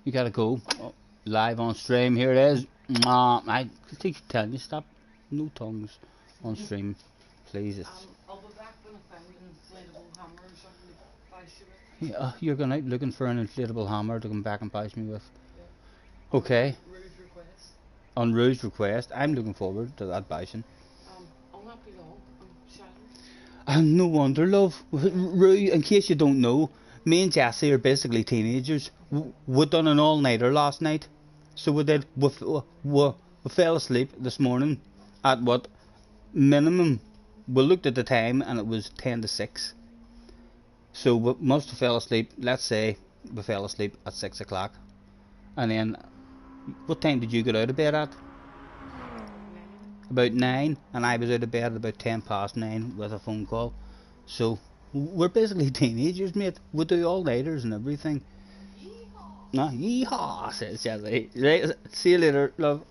Speaker 1: You gotta go. Oh, live on stream, here it is. I keep telling you, stop. No tongues on stream, please.
Speaker 2: I'll be back when I find an inflatable hammer or something to bash you with.
Speaker 1: Yeah, you're going out looking for an inflatable hammer to come back and bash me with. Yeah. Okay.
Speaker 2: Rouge request.
Speaker 1: On Rouge request. I'm looking forward to that bashing.
Speaker 2: I'll not be long. I'm shattered.
Speaker 1: And no wonder, love. Rouge, in case you don't know, me and Jessie are basically teenagers. We done an all-nighter last night. So we did. We fell asleep this morning at what? Minimum. We looked at the time and it was 10 to 6. So we must have fell asleep, let's say, we fell asleep at 6 o'clock. And then, what time did you get out of bed at?
Speaker 2: 9.
Speaker 1: About 9, and I was out of bed at about 10 past 9 with a phone call. So, we're basically teenagers, mate. We do all-nighters and everything.
Speaker 2: Yeehaw!
Speaker 1: No, yeehaw, says Jazzy. Right, see you later, love.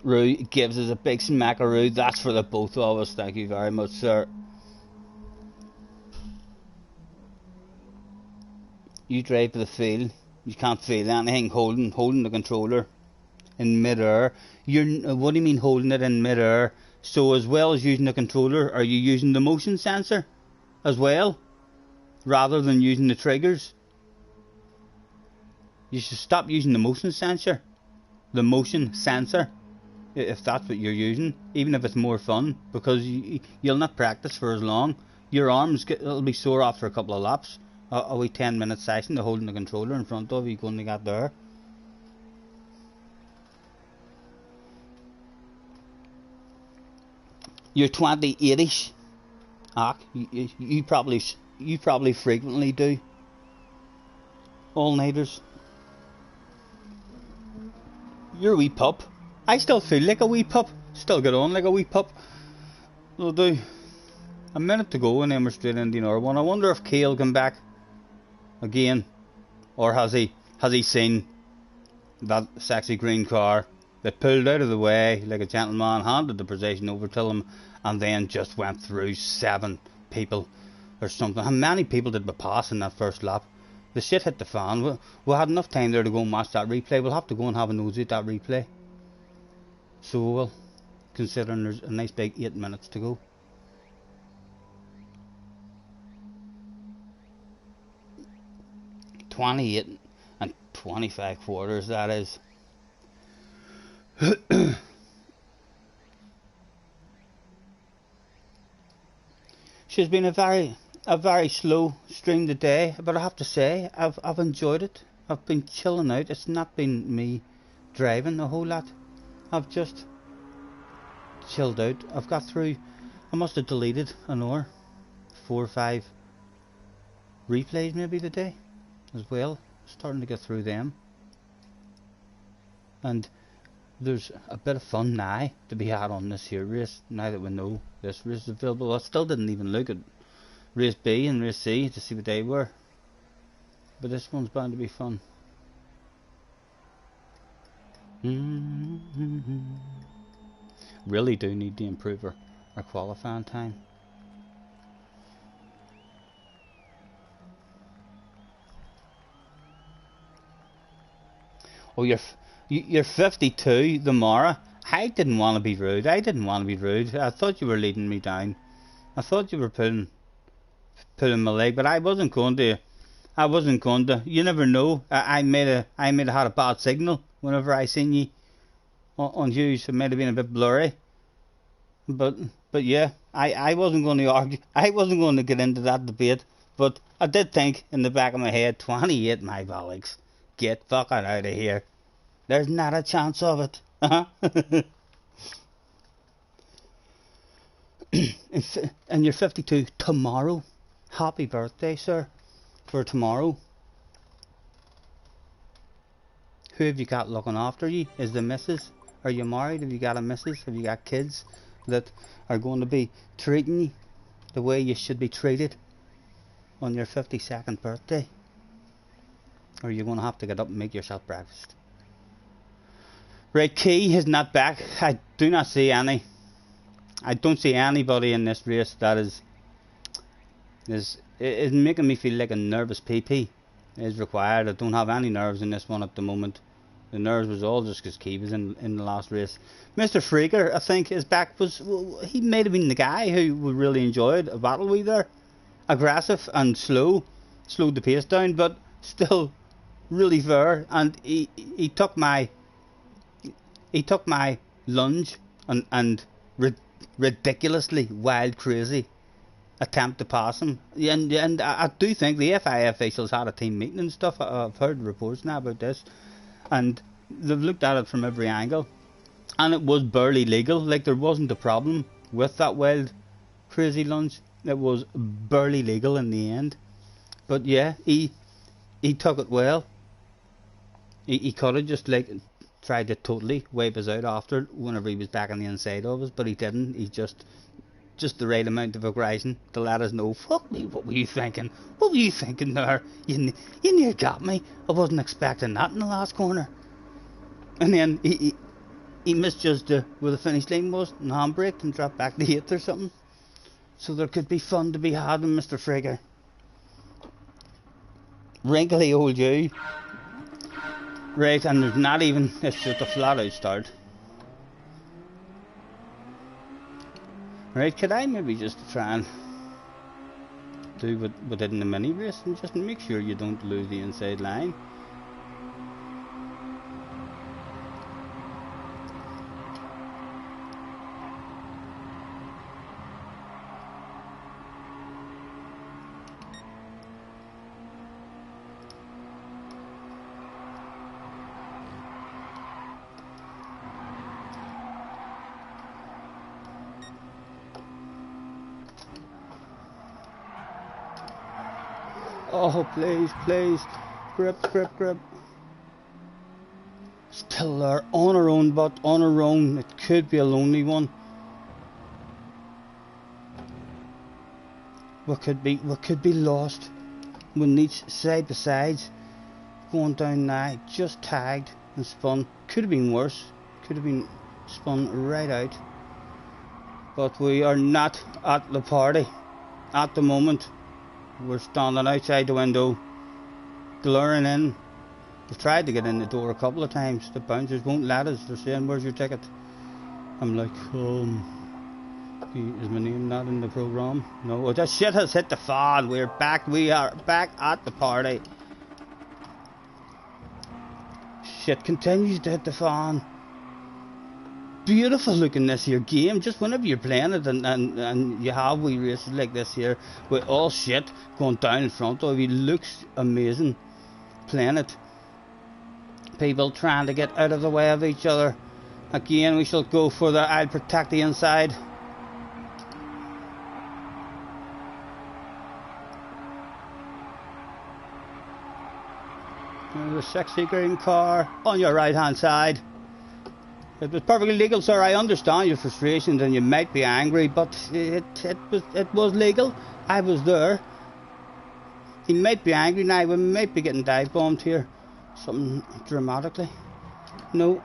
Speaker 1: Roo gives us a big smackaroo. That's for the both of us. Thank you very much, sir. You drive to the field. You can't feel anything holding the controller in mid-air. What do you mean holding it in mid-air? So as well as using the controller, are you using the motion sensor as well, rather than using the triggers? You should stop using the motion sensor. The motion sensor, if that's what you're using, even if it's more fun, because you'll not practice for as long. Your arms it'll be sore after a couple of laps. A wee 10-minute session of holding the controller in front of you going to get there. You're 28ish. You probably frequently do all-nighters. You're a wee pup. I still feel like a wee pup. Still get on like a wee pup. I'll do. A minute to go and then we're straight into the one. I wonder if Kale come back again, or has he seen that sexy green car that pulled out of the way like a gentleman, handed the possession over to him, and then just went through 7 people or something. How many people did we pass in that first lap? The shit hit the fan. We had enough time there to go and watch that replay. We'll have to go and have a nosy at that replay. So we'll, considering there's a nice big 8 minutes to go. $28 and 25 quarters, that is. She's been a very slow stream today, but I have to say I've enjoyed it. I've been chilling out. It's not been me driving a whole lot. I've just chilled out. I've got through. I must have deleted an hour, 4 or 5 replays maybe today as well. Starting to get through them, and there's a bit of fun now to be had on this here race, now that we know this race is available. I still didn't even look at race B and race C to see what they were, but this one's bound to be fun. Really do need to improve our qualifying time. Oh, you're 52, the Mara. I didn't want to be rude. I thought you were leading me down. I thought you were pulling my leg, but I wasn't going to. You never know. I may have had a bad signal whenever I seen you on Hughes. It might have been a bit blurry. But yeah, I wasn't going to argue. I wasn't going to get into that debate. But I did think in the back of my head, 28, my bollocks. Get fucking out of here. There's not a chance of it. And you're 52 tomorrow. Happy birthday, sir, for tomorrow. Who have you got looking after you? Is the missus? Are you married? Have you got a missus? Have you got kids that are going to be treating you the way you should be treated on your 52nd birthday? Or you're going to have to get up and make yourself breakfast. Right, Key is not back. I do not see any. I don't see anybody in this race that is making me feel like a nervous PP is required. I don't have any nerves in this one at the moment. The nerves was all just because Key was in the last race. Mr. Freaker, I think, is back. He may have been the guy who would really enjoyed a battle with there. Aggressive and slowed the pace down, but still really fair. And he took my lunge and ridiculously wild, crazy attempt to pass him. And I do think the FIA officials had a team meeting and stuff. I've heard reports now about this, and they've looked at it from every angle, and it was barely legal. Like, there wasn't a problem with that wild, crazy lunge. It was barely legal in the end. But yeah, he took it well. He could have just like tried to totally wipe us out after whenever he was back on the inside of us, but he didn't. He just the right amount of aggression to let us know, fuck me, what were you thinking? What were you thinking there? You near got me. I wasn't expecting that in the last corner. And then he misjudged where the finish line was and handbraked and dropped back to 8th or something. So there could be fun to be had with Mr. Frigger. Wrinkly old you. Right, and there's not even, it's just a flat out start. Right, could I maybe just try and do what we did in the mini race and just make sure you don't lose the inside line? Oh, please, please. Grip, grip, grip. Still there, on her own, but on her own. It could be a lonely one. We could be lost. We need side by sides. Going down now, just tagged and spun. Could have been worse. Could have been spun right out. But we are not at the party at the moment. We're standing outside the window, glaring in. We've tried to get in the door a couple of times. The bouncers won't let us. They're saying, "Where's your ticket?" I'm like, is my name not in the programme? No, that shit has hit the fan. We're back. We are back at the party. Shit continues to hit the fan. Beautiful looking this here game. Just whenever you're playing it and you have wee races like this here with all shit going down in front of you, looks amazing playing it. People trying to get out of the way of each other. Again, we shall go for the I'll protect the inside. There's a sexy green car on your right hand side. It was perfectly legal, sir. I understand your frustrations and you might be angry, but it was legal. I was there. He might be angry now. We might be getting dive bombed here. Something dramatically. No.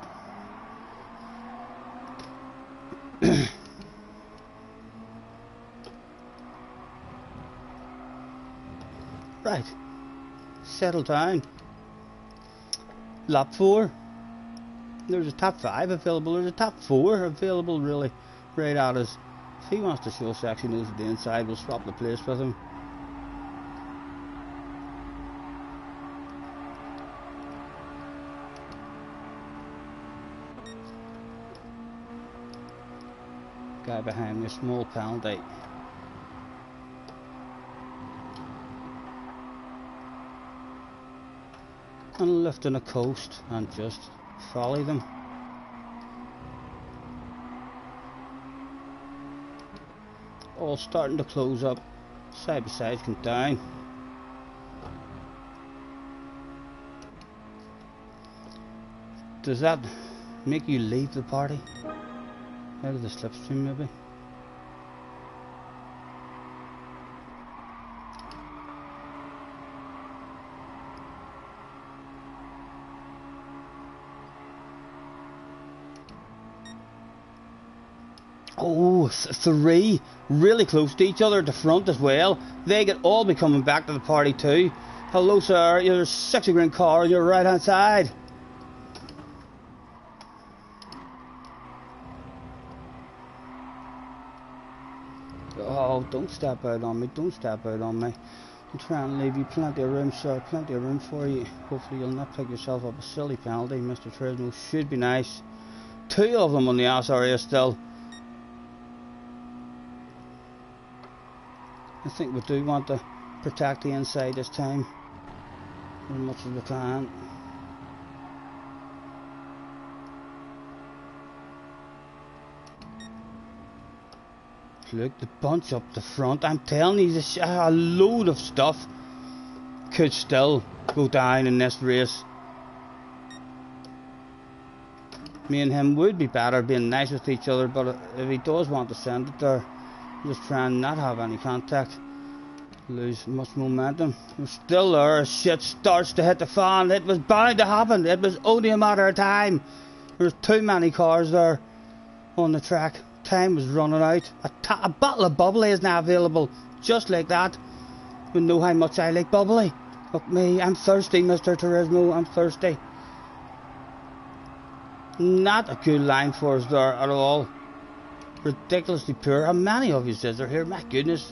Speaker 1: Right. Settle down. Lap 4. There's a top 5 available. There's a top 4 available, really, right at us. If he wants to show sexy nose at the inside, we'll swap the place with him. Guy behind me, a small penalty. And lifting a coast and just follow them. All starting to close up. Side by side come down. Does that make you leave the party? Out of the slipstream maybe? Oh, 3 really close to each other at the front as well. They could all be coming back to the party too. Hello sir, your sexy green car on your right hand side. Oh, don't step out on me, don't step out on me. I'm trying to leave you plenty of room, sir, plenty of room for you. Hopefully you'll not pick yourself up a silly penalty. Mr. Trismo should be nice. 2 of them on the ass area still. I think we do want to protect the inside this time as much as we can. Look, the bunch up the front. I'm telling you, a load of stuff could still go down in this race. Me and him would be better being nice with each other, but if he does want to send it there, just try and not have any contact. Lose much momentum. We're still there. Shit starts to hit the fan. It was bound to happen. It was only a matter of time. There's too many cars there on the track. Time was running out. A bottle of bubbly is now available. Just like that. You know how much I like bubbly. Look me, I'm thirsty, Mr. Turismo. I'm thirsty. Not a good line for us there at all. Ridiculously poor. How many of you says are here? My goodness.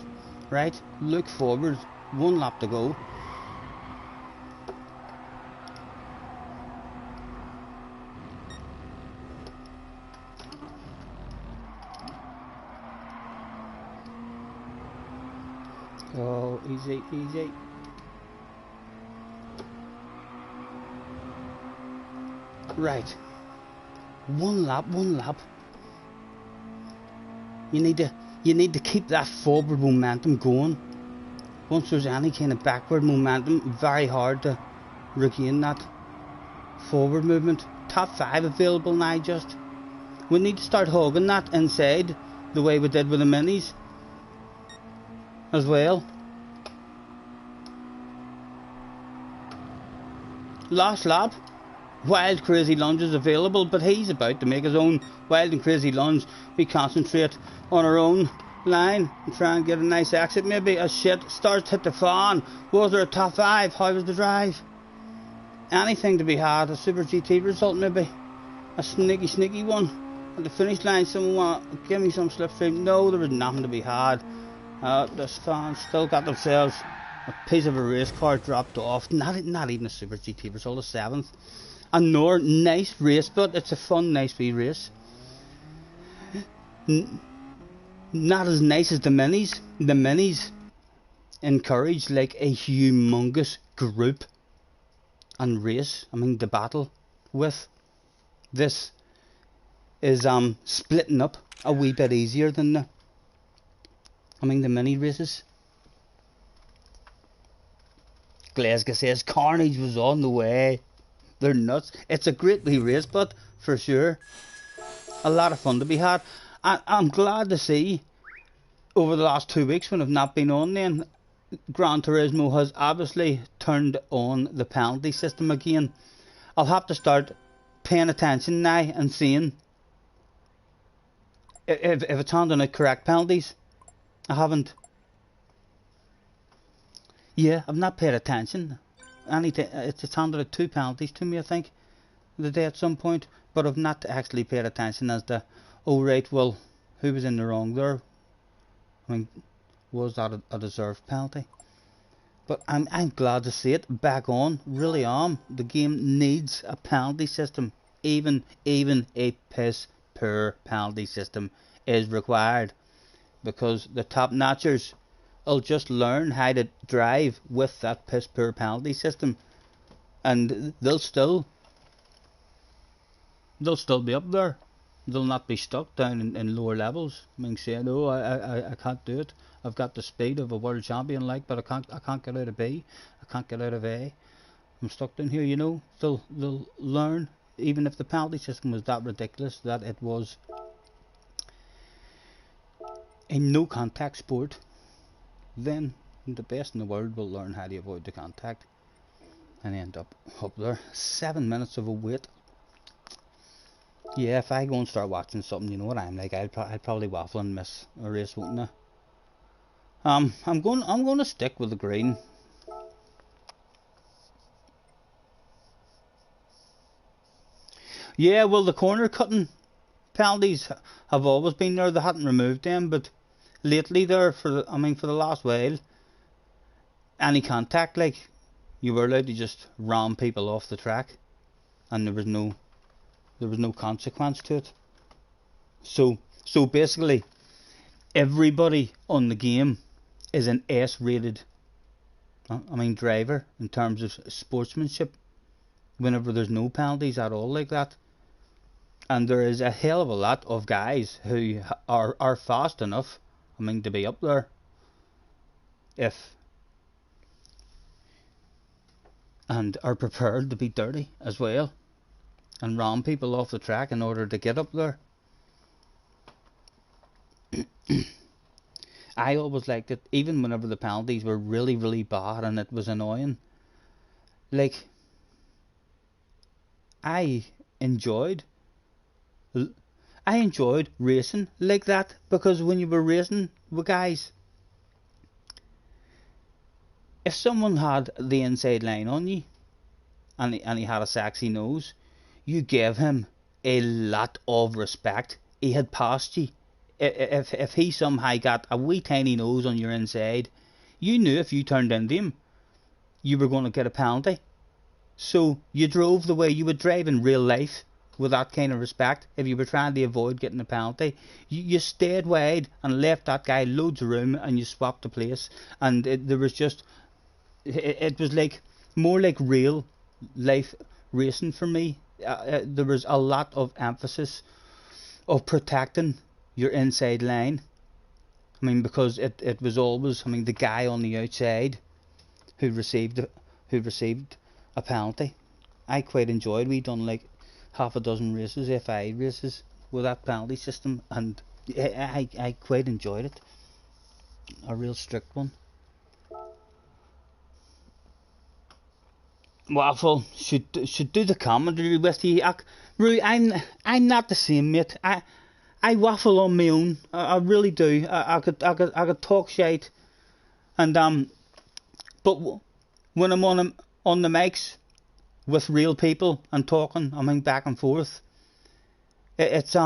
Speaker 1: Right, look forward. 1 lap to go. Oh, easy, easy. Right. 1 lap, 1 lap. You need to keep that forward momentum going. Once there's any kind of backward momentum, very hard to regain that forward movement. Top 5 available now just. We need to start hogging that inside the way we did with the minis as well. Last lap. Wild crazy lunges available, but he's about to make his own wild and crazy lunge. We concentrate on our own line and try and get a nice exit. Maybe a shit starts to hit the fan. Was there a top 5? How was the drive? Anything to be had. A Super GT result maybe. A sneaky one. At the finish line, someone want to give me some slipstream. No, there was nothing to be had. This fan still got themselves a piece of a race car dropped off. Not even a Super GT result. A 7th. Another nice race, but it's a fun, nice wee race. Not as nice as the minis. The minis encourage like a humongous group and race. I mean, the battle with this is splitting up a wee bit easier than the mini races. Glasgow says carnage was on the way. They're nuts. It's a great wee race, but for sure, a lot of fun to be had. I'm glad to see over the last 2 weeks when I've not been on then, Gran Turismo has obviously turned on the penalty system again. I'll have to start paying attention now and seeing if it's handing out correct penalties. I haven't. Yeah, I've not paid attention. It's handed out 2 penalties to me, I think, the day at some point, but I've not actually paid attention as to, oh right, well, who was in the wrong there? I mean, was that a deserved penalty? But I'm glad to see it back on, really am. The game needs a penalty system. Even a piss poor penalty system is required, because the top notchers will just learn how to drive with that piss poor penalty system, and they'll still be up there. They'll not be stuck down in lower levels. I mean, saying, "Oh, I can't do it. I've got the speed of a world champion, like, but I can't get out of B. I can't get out of A. I'm stuck down here." You know, they'll learn. Even if the penalty system was that ridiculous that it was a no contact sport, then the best in the world will learn how to avoid the contact and end up there. 7 minutes of a wait. Yeah, if I go and start watching something, you know what I'm like, I'll probably waffle and miss a race, won't I? I'm going to stick with the green. Yeah, well, the corner cutting penalties have always been there. They hadn't removed them, but lately there, for the last while, any contact, like, you were allowed to just ram people off the track, and there was no consequence to it. So basically, everybody on the game is an S-rated, driver in terms of sportsmanship. Whenever there's no penalties at all like that, and there is a hell of a lot of guys who are fast enough I mean, to be up there. If and are prepared to be dirty as well and ram people off the track in order to get up there. I always liked it, even whenever the penalties were really, really bad and it was annoying. Like, I enjoyed I enjoyed racing like that, because when you were racing with guys, if someone had the inside line on you and he had a sexy nose, you gave him a lot of respect. He had passed you. If he somehow got a wee tiny nose on your inside, you knew if you turned into him, you were going to get a penalty. So you drove the way you would drive in real life with that kind of respect. If you were trying to avoid getting a penalty, you stayed wide and left that guy loads of room, and you swapped the place. And there was just, it was like more like real life racing for me. There was a lot of emphasis of protecting your inside line. I mean, because it was always, I mean, the guy on the outside who received a penalty. I quite enjoyed. We done like half a dozen races, FI races, with that penalty system, and I quite enjoyed it. A real strict one. Waffle should do the commentary with you. Rui, I'm not the same, mate. I waffle on my own. I really do. I could talk shite, and but when I'm on the mics with real people and talking, I mean, back and forth, it's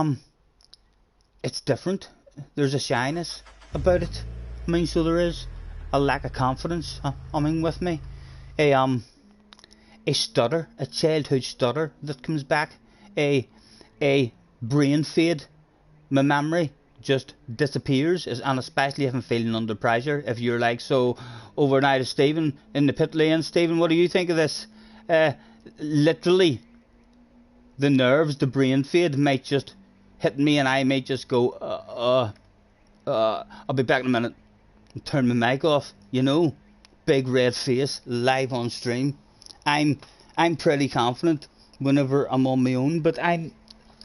Speaker 1: different. There's a shyness about it. I mean, so there is a lack of confidence. I mean, with me, a stutter, a childhood stutter that comes back, a brain fade. My memory just disappears, and especially if I'm feeling under pressure. If you're like, so overnight to Stephen in the pit lane, Stephen, what do you think of this? Literally, the nerves, the brain fade might just hit me, and I might just go, I'll be back in a minute, and turn my mic off. You know, big red face, live on stream. I'm pretty confident whenever I'm on my own, but I'm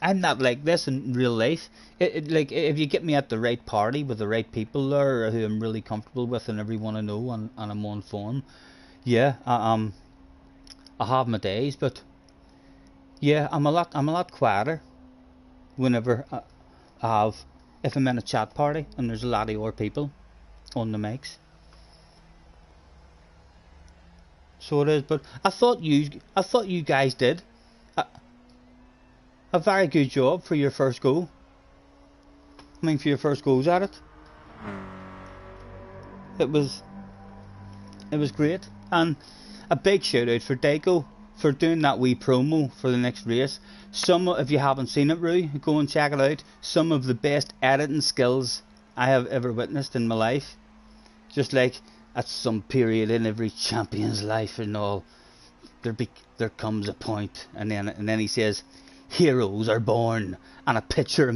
Speaker 1: not like this in real life. Like, if you get me at the right party with the right people there who I'm really comfortable with and everyone I know, and I'm on form, yeah, I have my days, but yeah, I'm a lot quieter whenever I have, if I'm in a chat party and there's a lot of your people on the mics. So it is, but I thought you guys did a very good job for your first go. I mean, for your first goes at it. It was great, and a big shout out for Daco for doing that wee promo for the next race. If you haven't seen it, Rui, go and check it out. Some of the best editing skills I have ever witnessed in my life. Just like at some period in every champion's life and all, there comes a point, and then he says, "Heroes are born," and a picture of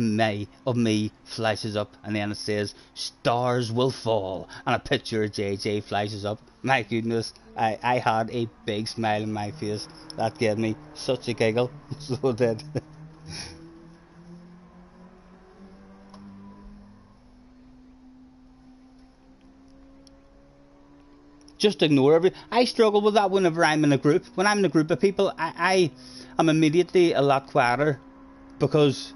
Speaker 1: me flashes up, and then it says, "Stars will fall," and a picture of JJ flashes up. My goodness, I had a big smile on my face. That gave me such a giggle. So it did. Just ignore I struggle with that whenever I'm in a group. When I'm in a group of people, I am immediately a lot quieter, because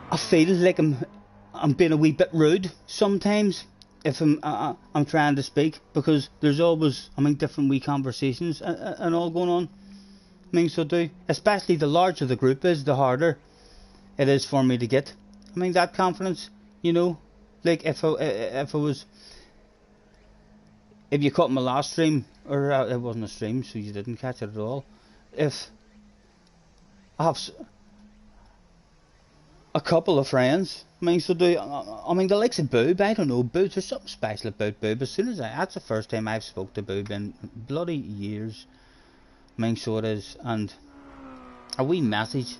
Speaker 1: I feel like I'm being a wee bit rude sometimes if I'm trying to speak, because there's always, I mean, different wee conversations and all going on. I mean, so do, especially the larger the group is, the harder it is for me to get, I mean, that confidence, you know. Like if you caught my last stream, or it wasn't a stream, so you didn't catch it at all. If I have a couple of friends, I mean, so do, I mean, the likes of Boob, I don't know, Boob, there's something special about Boob. As soon as that's the first time I've spoke to Boob in bloody years. I mean, so it is, and a wee message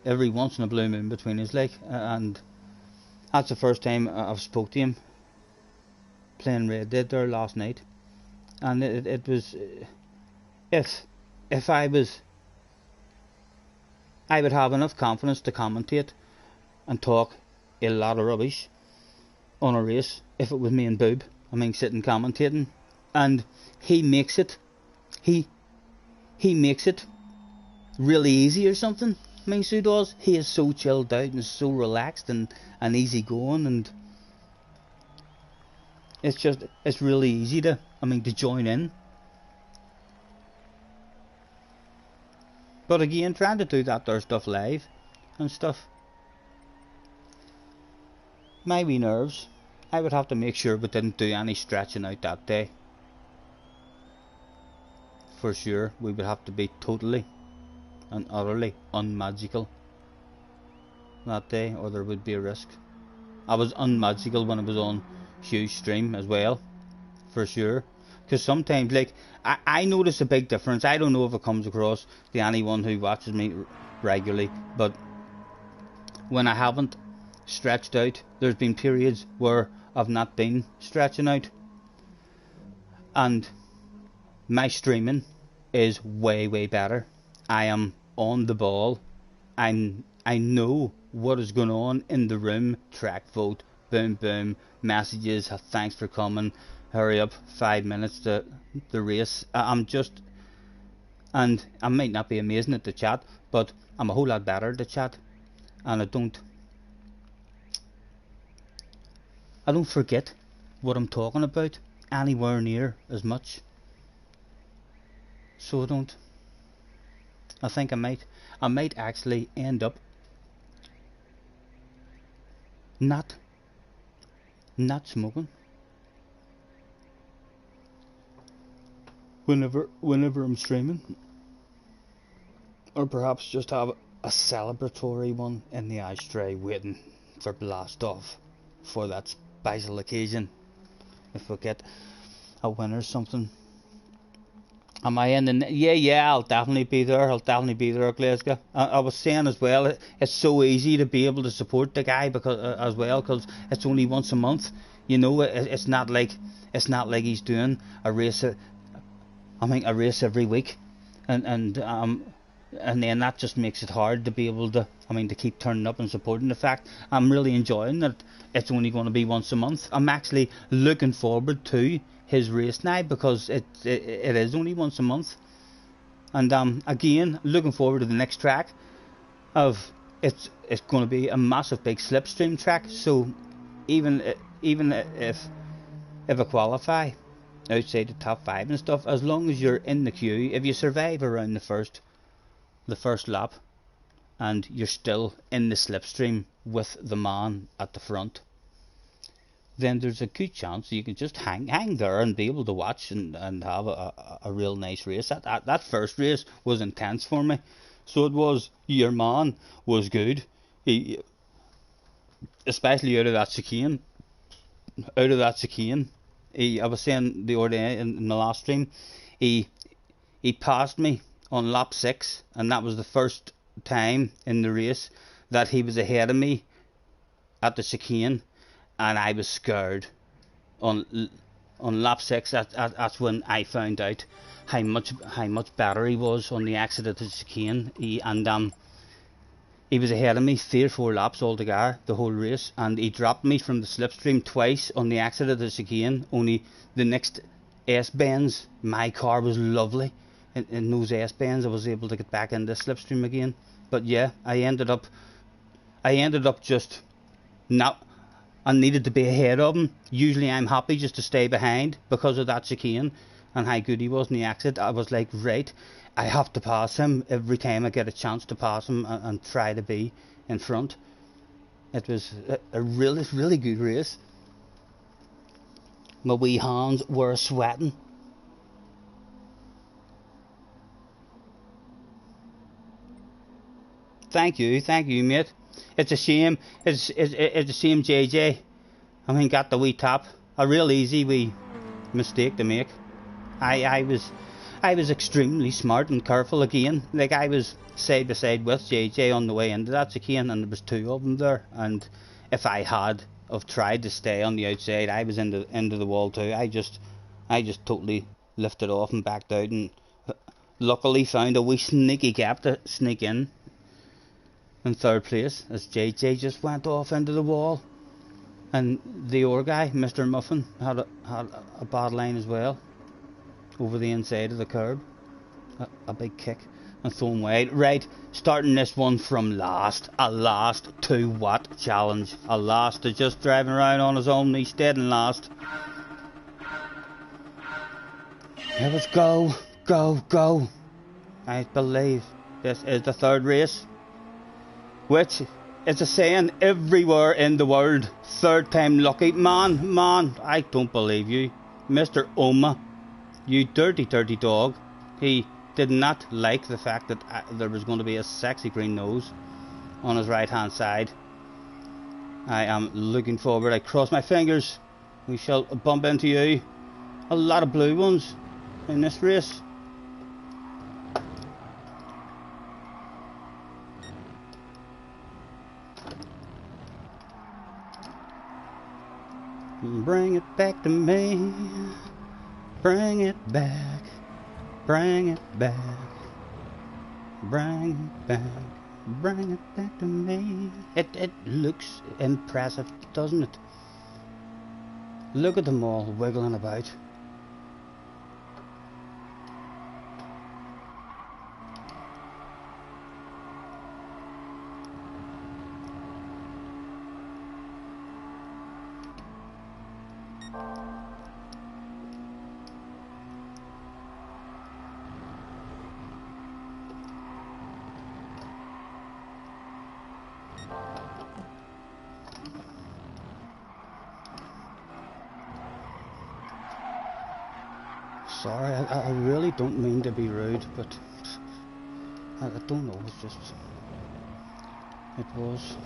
Speaker 1: every once in a blue moon between us, like, and That's the first time I've spoke to him playing Red Dead there last night, and it was if I would have enough confidence to commentate and talk a lot of rubbish on a race if it was me and Boob. I mean, sitting commentating, and he makes it really easy or something. I mean, so does. He is so chilled out and so relaxed and easy going, and it's really easy to join in. But again, trying to do that there stuff live and stuff, my wee nerves, I would have to make sure we didn't do any stretching out that day. For sure, we would have to be totally and utterly unmagical that day, or there would be a risk. I was unmagical when I was on Hugh's stream as well, for sure. Because sometimes, like, I notice a big difference. I don't know if it comes across to anyone who watches me regularly, but when I haven't stretched out, there's been periods where I've not been stretching out, and my streaming is way better. I am on the ball. I know what is going on in the room. Track vote, boom boom, messages, thanks for coming, hurry up, 5 minutes to the race. I'm just, and I might not be amazing at the chat, but I'm a whole lot better at the chat, and I don't forget what I'm talking about anywhere near as much. So I don't. I think I might actually end up not smoking whenever I'm streaming, or perhaps just have a celebratory one in the ashtray waiting for blast off for that special occasion if we get a win or something. Am I in the... Yeah, I'll definitely be there. Glasgow. I was saying as well, it's so easy to be able to support the guy because it's only once a month. You know, it's not like he's doing a race. A race every week, and then that just makes it hard to be able to to keep turning up and supporting. The fact I'm really enjoying that it's only going to be once a month. I'm actually looking forward to his race now because it is only once a month, and again looking forward to the next track of it's going to be a massive big slipstream track. So even if I qualify outside the top 5 and stuff, as long as you're in the queue, if you survive around the first lap and you're still in the slipstream with the man at the front, then there's a good chance you can just hang there and be able to watch and have a real nice race. That first race was intense for me. So it was. Your man was good. He, especially out of that chicane. I was saying the other day in the last stream, he passed me on lap 6, and that was the first time in the race that he was ahead of me at the chicane, and I was scared. On lap 6, that's when I found out how much better he was on the exit of the chicane. He was ahead of me 3 or 4 laps altogether the whole race, and he dropped me from the slipstream twice on the exit of the chicane. Only the next S-bends, my car was lovely. In those S-bends I was able to get back in the slipstream again. But yeah, I ended up just not... I needed to be ahead of him. Usually I'm happy just to stay behind because of that chicane and how good he was in the exit. I was like, right, I have to pass him every time I get a chance to pass him and try to be in front. It was a really, really good race. My wee hands were sweating. Thank you, mate. It's a shame. It's a shame, JJ. Got the wee tap. A real easy wee mistake to make. I was extremely smart and careful again. Like, I was side by side with JJ on the way into that chicane, and there was 2 of them there, and if I had have tried to stay on the outside, I was into the wall too. I just totally lifted off and backed out, and luckily found a wee sneaky gap to sneak in third place, as JJ just went off into the wall. And the other guy, Mr. Muffin, had a bad line as well, over the inside of the curb. A big kick and thrown wide. Right, starting this one from last. A last 2 watt challenge. A last to just driving around on his own. He stayed in last. Here was go, go, go. I believe this is the third race, which is a saying everywhere in the world. Third time lucky. Man, I don't believe you. Mr. Oma, you dirty, dirty dog. He did not like the fact that there was going to be a sexy green nose on his right hand side. I am looking forward. I cross my fingers. We shall bump into you. A lot of blue ones in this race. Bring it back to me. Bring it back. Bring it back. Bring it back. Bring it back to me. It looks impressive, doesn't it? Look at them all wiggling about. Sorry, I really don't mean to be rude, but I don't know, it's just... It was...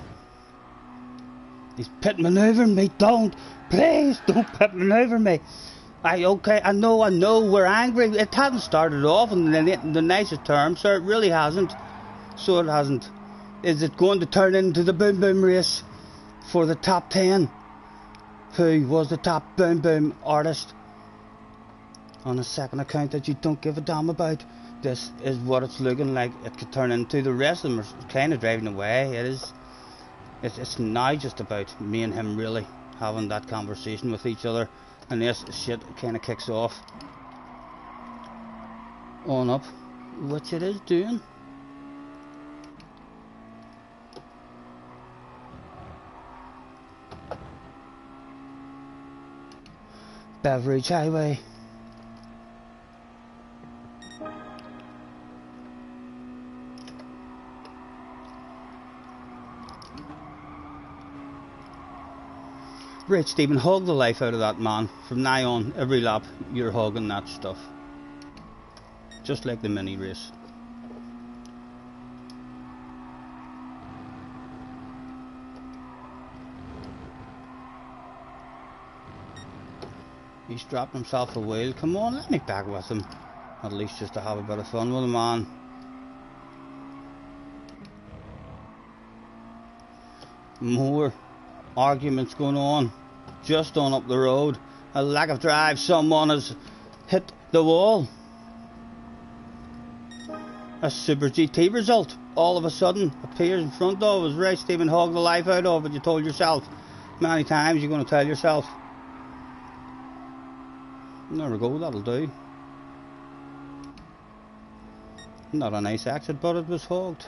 Speaker 1: He's pit manoeuvring me, please don't pit manoeuvre me. I know, we're angry. It hasn't started off in the nicest terms, sir, it really hasn't. So it hasn't. Is it going to turn into the boom boom race for the top 10? Who was the top boom boom artist? On a second account that you don't give a damn about. This is what it's looking like. It could turn into. The rest of them are kind of driving away. It's now just about me and him really having that conversation with each other, and this shit kind of kicks off on up, which it is doing. Beveridge Highway. Right, Stephen, hug the life out of that man. From now on, every lap, you're hugging that stuff. Just like the mini race. He's dropped himself a wheel. Come on, let me back with him. At least just to have a bit of fun with the man. More arguments going on just on up the road. A lack of drive. Someone has hit the wall. A Super GT result all of a sudden appears in front of us. Right, Stephen, hog the life out of it. You told yourself many times. You're going to tell yourself. There we go, that'll do. Not a nice exit, but it was hogged.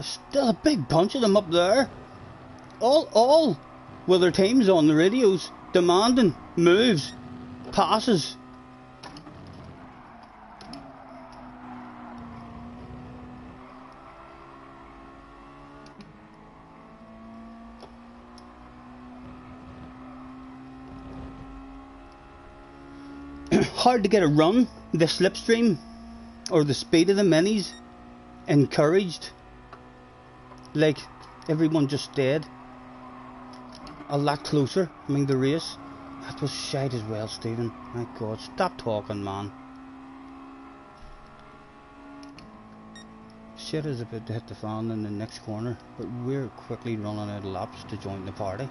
Speaker 1: Still a big bunch of them up there. All with their teams on the radios, demanding moves, passes. Hard to get a run. The slipstream or the speed of the minis encouraged. Like everyone just stayed a lot closer. I mean, the race, that was shite as well, Stephen. My God, stop talking, man. shit is about to hit the fan in the next corner, but we're quickly running out of laps to join the party.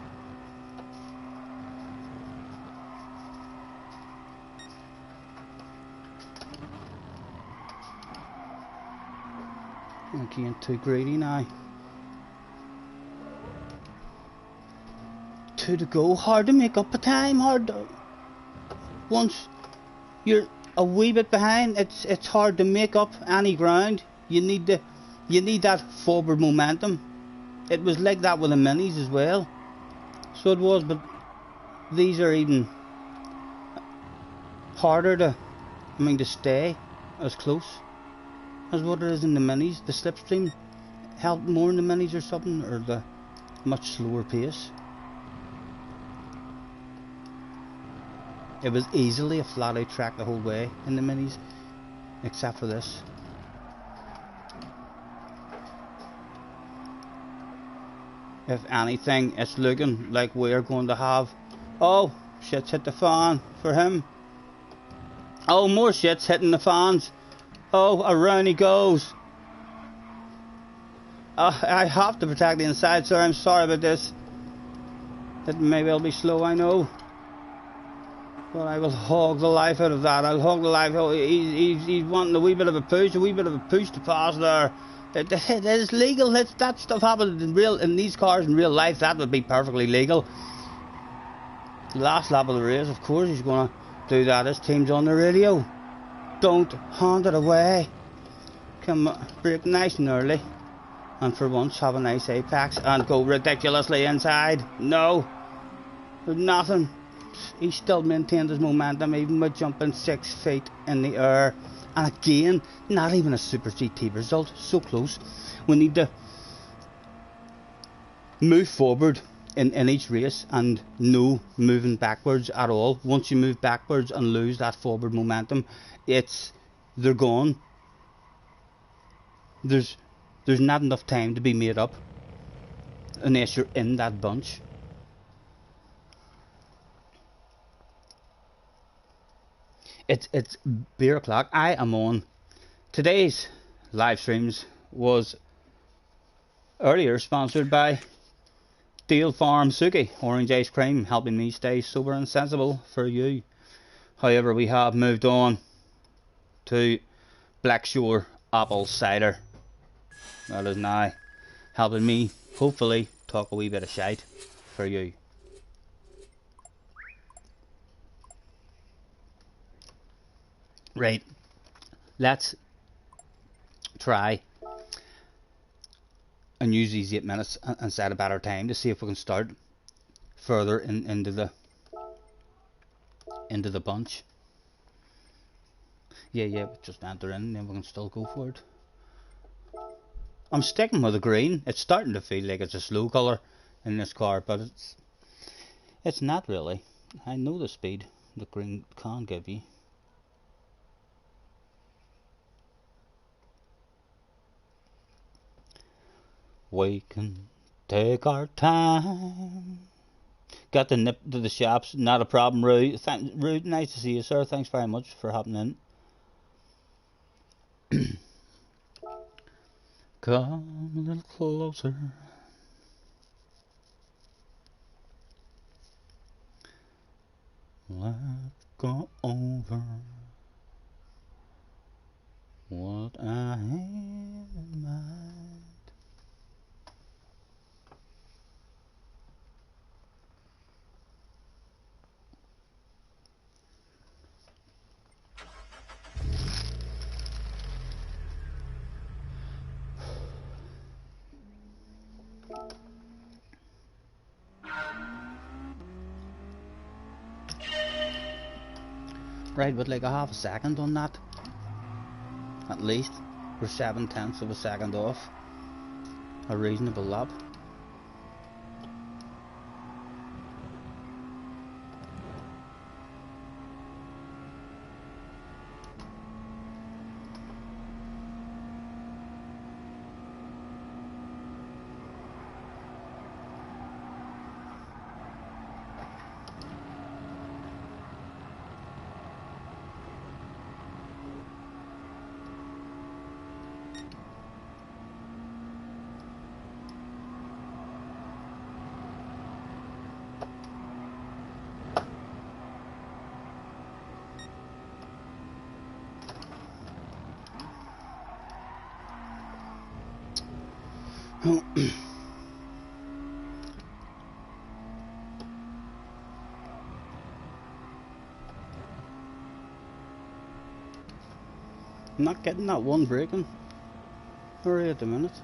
Speaker 1: I'm getting too greedy now. 2 to go. Hard to make up a time. Hard to... Once you're a wee bit behind, it's hard to make up any ground. You need that forward momentum. It was like that with the minis as well. So it was, but these are even harder to stay as close as what it is in the minis. The slipstream helped more in the minis or something, or the much slower pace. It was easily a flat out track the whole way in the minis, except for this. If anything, it's looking like we're going to have... Oh, shit's hit the fan for him. Oh, more shit's hitting the fans. Oh, around he goes. I have to protect the inside, sir. I'm sorry about this. It may well be slow, I know. But I will hog the life out of that. I'll hog the life out. He's wanting a wee bit of a push to pass there. It is legal. That stuff happens in these cars in real life. That would be perfectly legal. The last lap of the race, of course, he's going to do that. His team's on the radio. Don't hand it away. Come on, brake nice and early. And for once, have a nice apex and go ridiculously inside. No, there's nothing. He still maintained his momentum even with jumping 6 feet in the air. And again, not even a Super GT result. So close. We need to move forward in each race and no moving backwards at all. Once you move backwards and lose that forward momentum, they're gone. There's not enough time to be made up unless you're in that bunch. It's beer o'clock. I am on. Today's live streams was earlier sponsored by Deal Farm Suki Orange Ice Cream, helping me stay sober and sensible for you. However, we have moved on to Black Shore Apple Cider. That is now helping me hopefully talk a wee bit of shite for you. Right, let's try and use these 8 minutes and set a better time to see if we can start further into the bunch. Yeah, just enter in and then we can still go for it. I'm sticking with the green. It's starting to feel like it's a slow colour in this car, but it's not really. I know the speed the green can give you. We can take our time. Got the nip to the shops, not a problem, Rude. Rude, nice to see you, sir. Thanks very much for hopping in. Come a little closer. Let's go over what I have in mind. Right, with like a half a second on that, at least. We're 7/10 of a second off. A reasonable lap. I'm not getting that one braking area at the minute.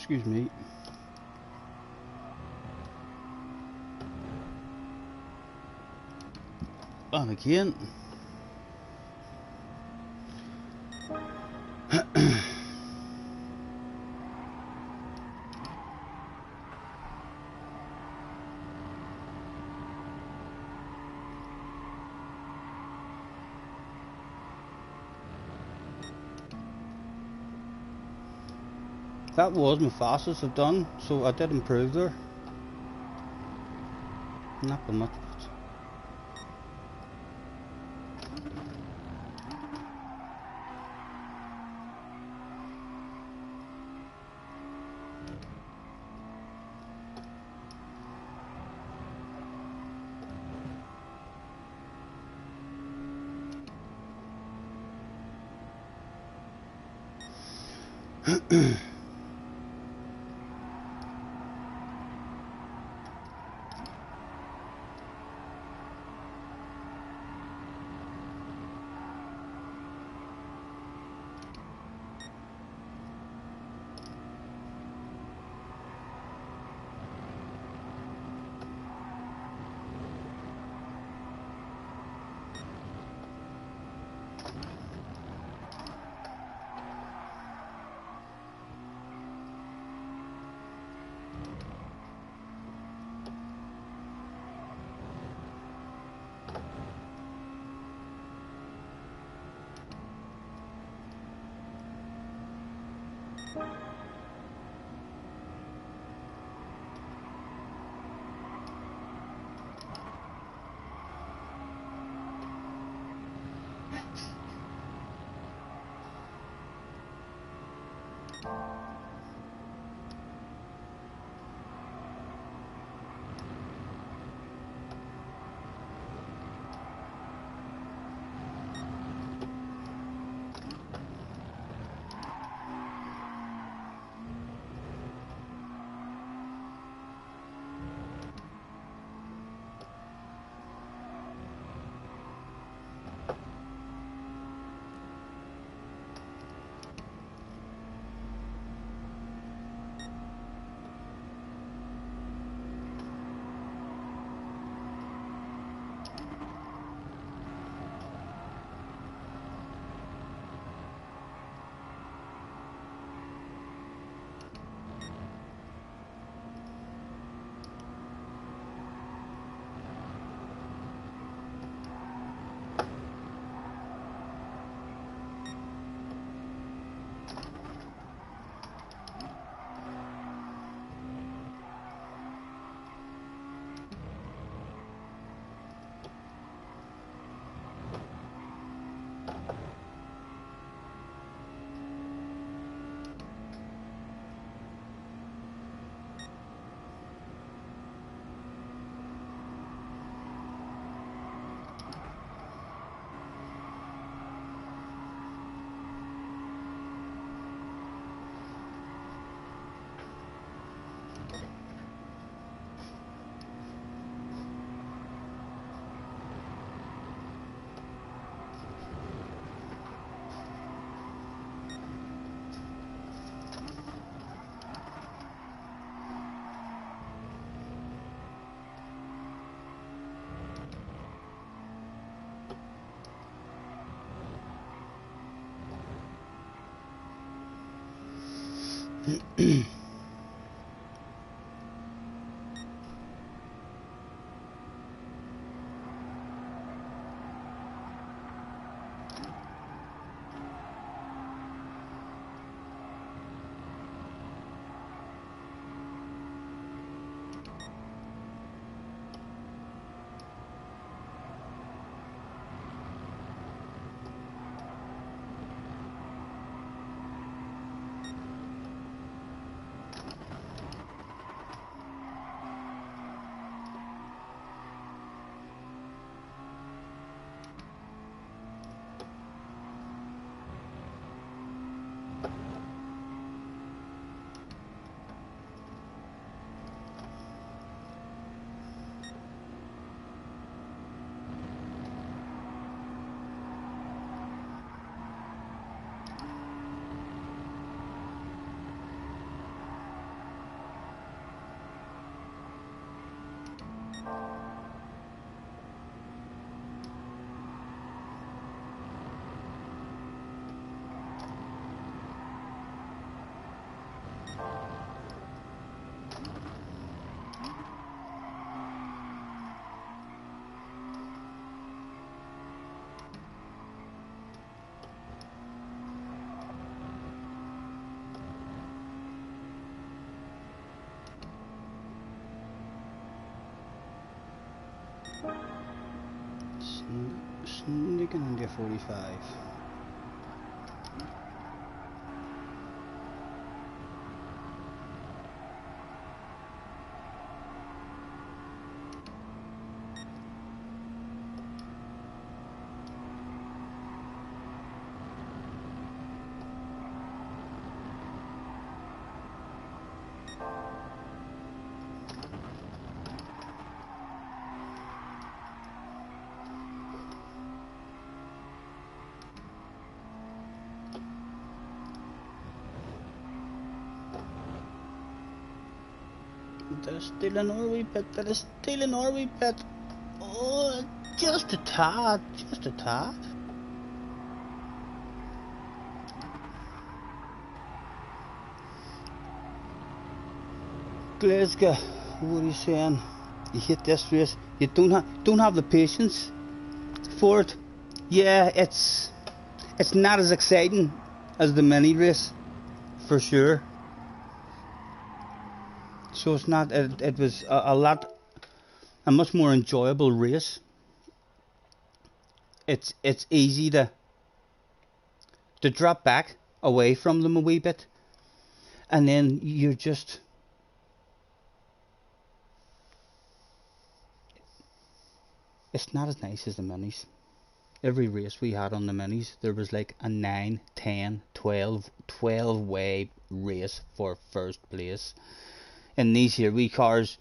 Speaker 1: Excuse me. And again. That was my fastest I've done, so I did improve there. Not by much, but Sneaking into 45. They're still in our wee bit, they're still in our wee bit. Oh, just a tad, just a tad. Glasgow, what are you saying? You hit this race, you don't have the patience for it. Yeah, it's not as exciting as the mini race, for sure. So it's not. It was a much more enjoyable race. It's easy to drop back away from them a wee bit, and then you're just. It's not as nice as the minis. Every race we had on the minis, there was like a 9, 10, 12 way race for first place. In these here wee cars,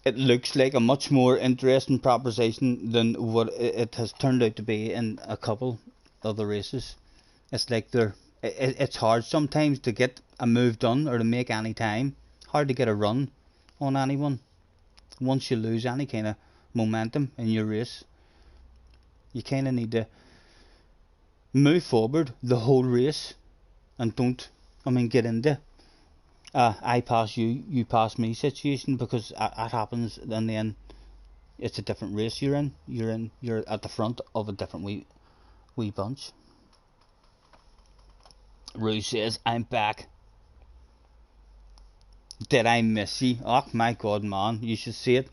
Speaker 1: it looks like a much more interesting proposition than what it has turned out to be in a couple of the races. It's like it's hard sometimes to get a move done or to make any time. Hard to get a run on anyone. Once you lose any kind of momentum in your race, you kind of need to move forward the whole race and don't, get into I pass you, you pass me situation, because that happens, and then it's a different race you're in. You're at the front of a different wee bunch. Rue says, I'm back. Did I miss you? Oh my god, man, you should see it.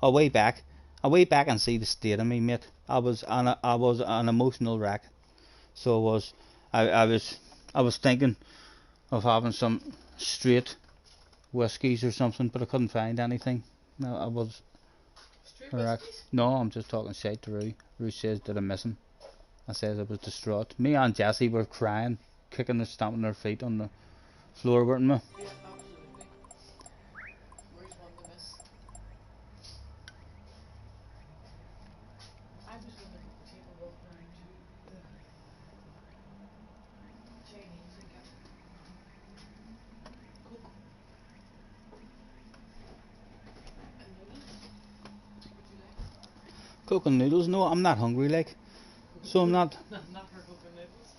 Speaker 1: Away back and see the state of me, mate. I was an emotional wreck. So I was thinking of having some straight whiskies or something, but I couldn't find anything. No, I was. No, I'm just talking shit to Rue. Rue says, did I miss him? I says I was distraught. Me and Jessie were crying, kicking and stamping their feet on the floor, weren't we?
Speaker 2: Yeah, absolutely. Where's one to miss? I was going to take a walk around to the Chinese and get Coke and noodles. Would you like?
Speaker 1: Coke and noodles? No, I'm not hungry, like. So I'm not.
Speaker 2: Not for Coke and noodles.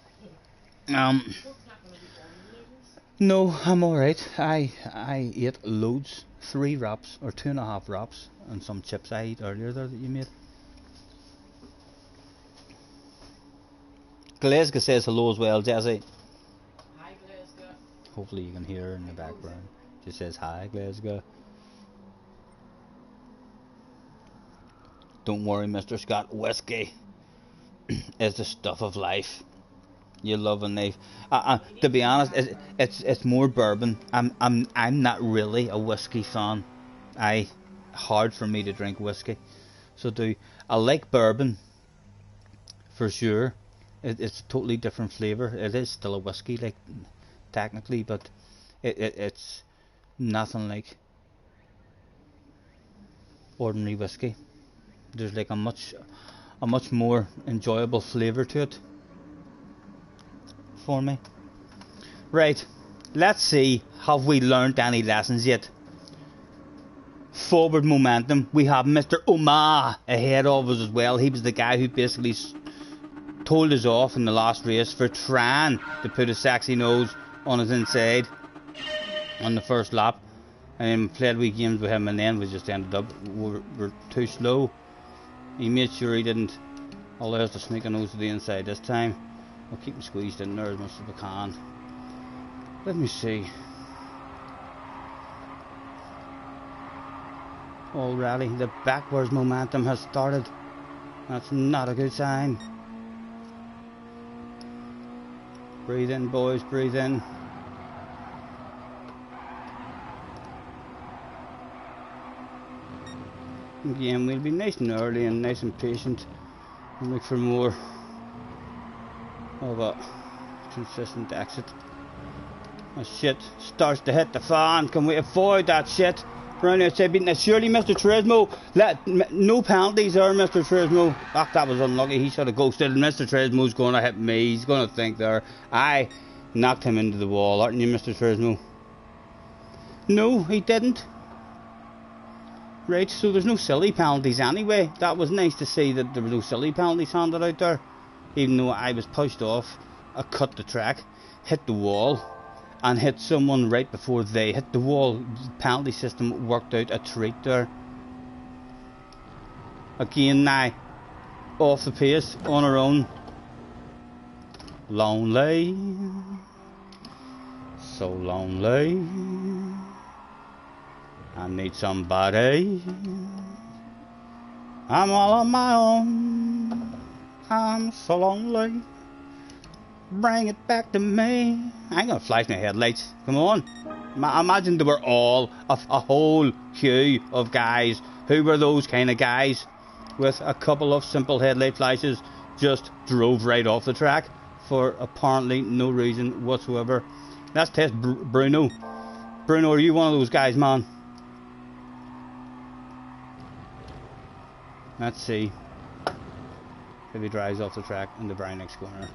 Speaker 2: Coke's not going to be on the noodles.
Speaker 1: No, I'm alright. I ate loads. 3 wraps or 2.5 wraps and some chips I ate earlier there that you made. Glasgow says hello as well, Jessie.
Speaker 2: Hi, Glasgow.
Speaker 1: Hopefully you can hear her in the background. She says hi, Glasgow. Don't worry, Mr. Scott. Whiskey is the stuff of life. You love a knife. To be honest, it's more bourbon. I'm not really a whiskey fan. Hard for me to drink whiskey. So I like bourbon for sure. It's a totally different flavour. It is still a whiskey, like technically, but it's nothing like ordinary whiskey. There's like a much more enjoyable flavour to it for me. Right, let's see, have we learnt any lessons yet? Forward momentum. We have Mr. Omar ahead of us as well. He was the guy who basically told us off in the last race for trying to put a sexy nose on his inside on the first lap, and played wee games with him, and then we just ended up we're too slow. He made sure he didn't allow us to sneak a nose to the inside this time. We'll keep him squeezed in there as much as we can. Let me see. already. The backwards momentum has started. That's not a good sign. Breathe in, boys, breathe in. Again, we'll be nice and early and nice and patient and look for more of a consistent exit. Oh shit, starts to hit the fan. Can we avoid that shit? Round outside beating it. Surely Mr. Turismo, no penalties there, Mr. Turismo. Ah, that was unlucky. He should have ghosted. Mr. Turismo's going to hit me. He's going to think there. I knocked him into the wall, aren't you, Mr. Turismo? No, he didn't. Right, so there's no silly penalties anyway. That was nice to see that there were no silly penalties handed out there. Even though I was pushed off, I cut the track, hit the wall, and hit someone right before they hit the wall. The penalty system worked out a treat there. Again now, off the pace, on our own. Lonely, so lonely. I need somebody. I'm all on my own. I'm so lonely. Bring it back to me. I ain't gonna flash my headlights. Come on. Imagine there were all a whole queue of guys. Who were those kind of guys with a couple of simple headlight flashes just drove right off the track for apparently no reason whatsoever? Let's test Bruno. Bruno, are you one of those guys, man? Let's see if he drives off the track in the very next corner.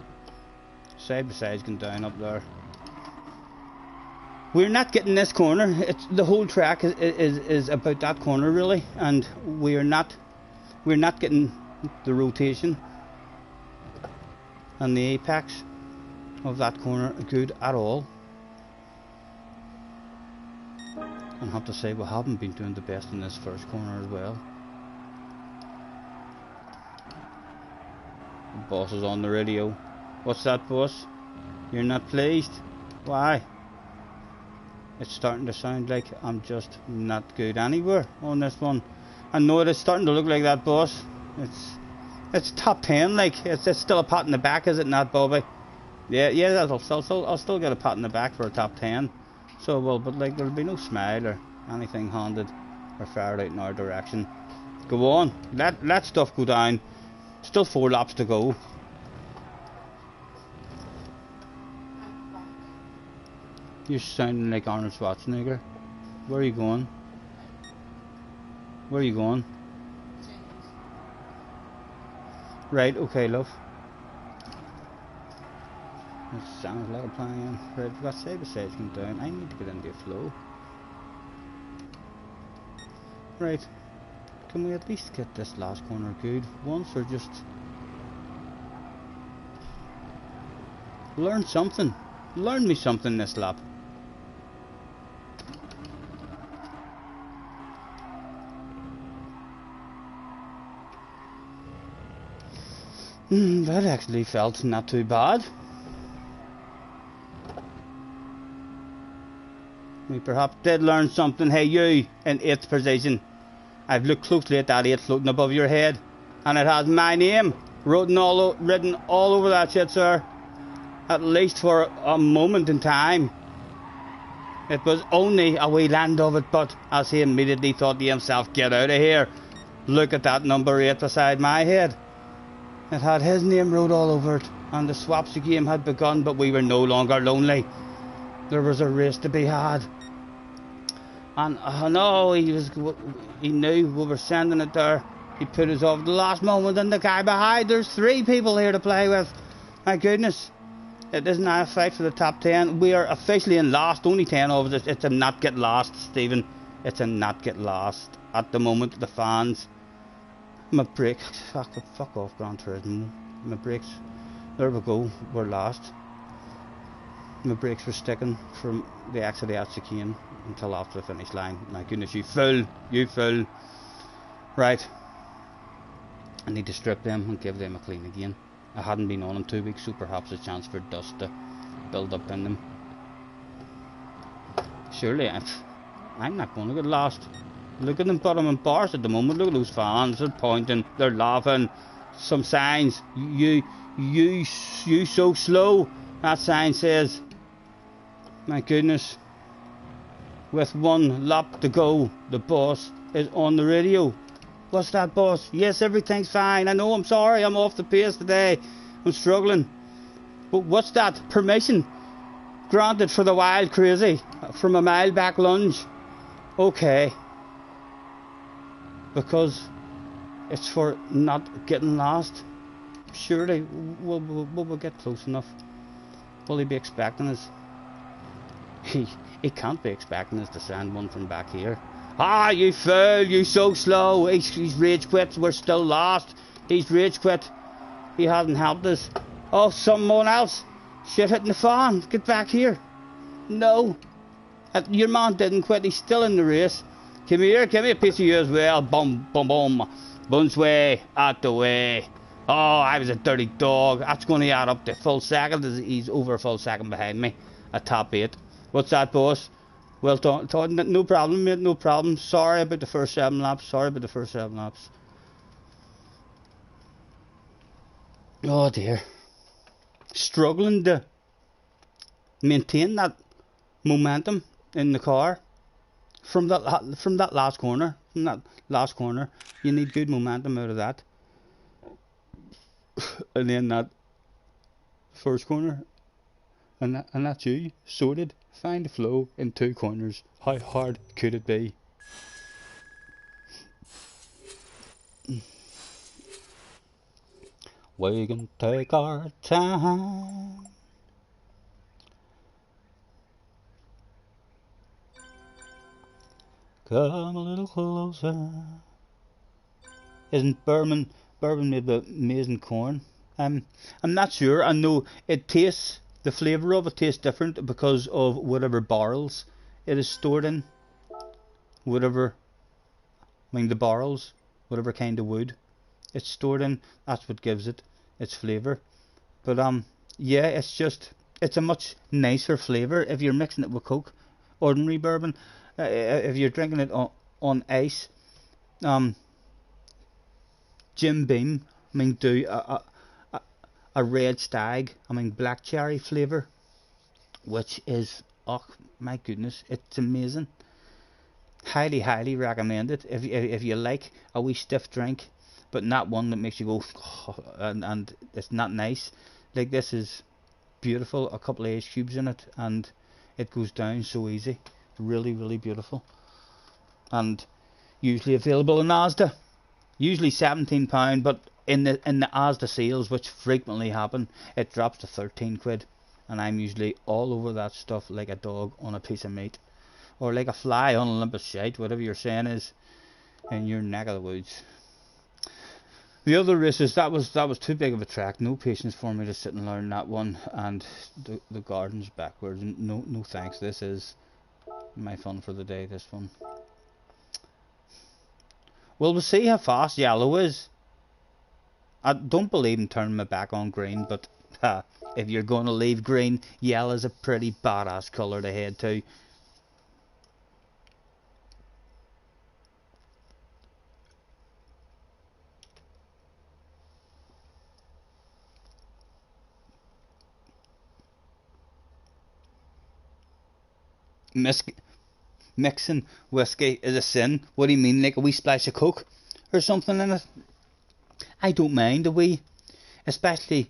Speaker 1: Side by side's going down up there. We're not getting this corner. It's the whole track is about that corner really, and we're not getting the rotation and the apex of that corner good at all. I have to say we haven't been doing the best in this first corner as well. The boss is on the radio. What's that, boss? You're not pleased? Why? It's starting to sound like I'm just not good anywhere on this one. I know it is starting to look like that, boss. It's top 10, like it's still a pat in the back, is it not, Bobby? Yeah, I'll still get a pat in the back for a top 10. So well, but like there'll be no smile or anything handed or fired out in our direction. Go on, let stuff go down. Still 4 laps to go. You're sounding like Arnold Schwarzenegger. Where are you going? Where are you going? Right, okay, love. That sounds like a plan. Right, we've got side by sides going down. I need to get into a flow. Right. Can we at least get this last corner good once, or just learn something? Learn me something this lap. That actually felt not too bad. We perhaps did learn something. Hey, you in 8th position. I've looked closely at that 8 floating above your head, and it has my name written all over that shit, sir. At least for a moment in time. It was only a wee land of it, but as he immediately thought to himself, get out of here. Look at that number 8 beside my head. It had his name wrote all over it, and the swaps game had begun, but we were no longer lonely. There was a race to be had. And no, he knew we were sending it there. He put us off the last moment, and the guy behind, there's 3 people here to play with. My goodness. It is now a fight for the top 10. We are officially in last, only 10 of us. It's a not get lost, Stephen. It's a not get lost. At the moment, the fans. My brakes, fuck off, Gran Turismo. My brakes, there we go, we're lost. My brakes were sticking from the exit of the chicane until after the finish line. My goodness, you fool. Right. I need to strip them and give them a clean again. I hadn't been on in 2 weeks, so perhaps a chance for dust to build up in them. Surely I'm not going to get lost. Look at them, but I'm embarrassed at the moment. Look at those fans. They're pointing. They're laughing. Some signs. You so slow. That sign says. My goodness. With 1 lap to go, the boss is on the radio. What's that, boss? Yes, everything's fine. I know, I'm sorry. I'm off the pace today. I'm struggling. But what's that? Permission granted for the wild crazy from a mile back lunge. Okay. Because it's for not getting lost. Surely we'll get close enough. Will he be expecting us? He can't be expecting us to send one from back here. Ah, you fool, you so slow. He's rage quit. We're still lost. He's rage quit. He hasn't helped us. Oh, someone else. Shit hitting the fan. Get back here. No. Your man didn't quit. He's still in the race. Come here. Give me a piece of you as well. Boom, boom, boom. Bunch way. Out the way. Oh, I was a dirty dog. That's going to add up to full second. He's over a full second behind me. A top 8. What's that, boss? Well done. No problem, mate. No problem. Sorry about the first 7 laps. Sorry about the first 7 laps. Oh dear. Struggling to maintain that momentum in the car from that last corner. From that last corner, you need good momentum out of that. And then that first corner, and that's you sorted. Find the flow in 2 corners. How hard could it be? We can take our time. Come a little closer. Isn't bourbon made with maize and corn? I'm not sure. I know it tastes. The flavour of it tastes different because of whatever barrels it is stored in. The barrels, whatever kind of wood it's stored in, that's what gives it its flavour. But yeah, it's a much nicer flavour if you're mixing it with Coke. Ordinary bourbon, if you're drinking it on ice, Jim Beam, do a red stag, black cherry flavour, which is, oh my goodness, it's amazing. Highly recommend it if you like a wee stiff drink, but not one that makes you go and it's not nice. Like this is beautiful. A couple of ice cubes in it, and it goes down so easy. Really beautiful, and usually available in Asda. Usually £17, but in the Asda sales, which frequently happen, it drops to 13 quid, and I'm usually all over that stuff like a dog on a piece of meat, or like a fly on a lump of shite, whatever you're saying is in your neck of the woods. The other races, that was too big of a track. No patience for me to sit and learn that one, and the garden's backwards. No thanks. This is my fun for the day. This one. Well, we'll see how fast yellow is. I don't believe in turning my back on green, but if you're going to leave green, yellow's a pretty badass colour to head to. Mixing whiskey is a sin. What do you mean, like a wee splash of Coke or something in it? I don't mind a wee, especially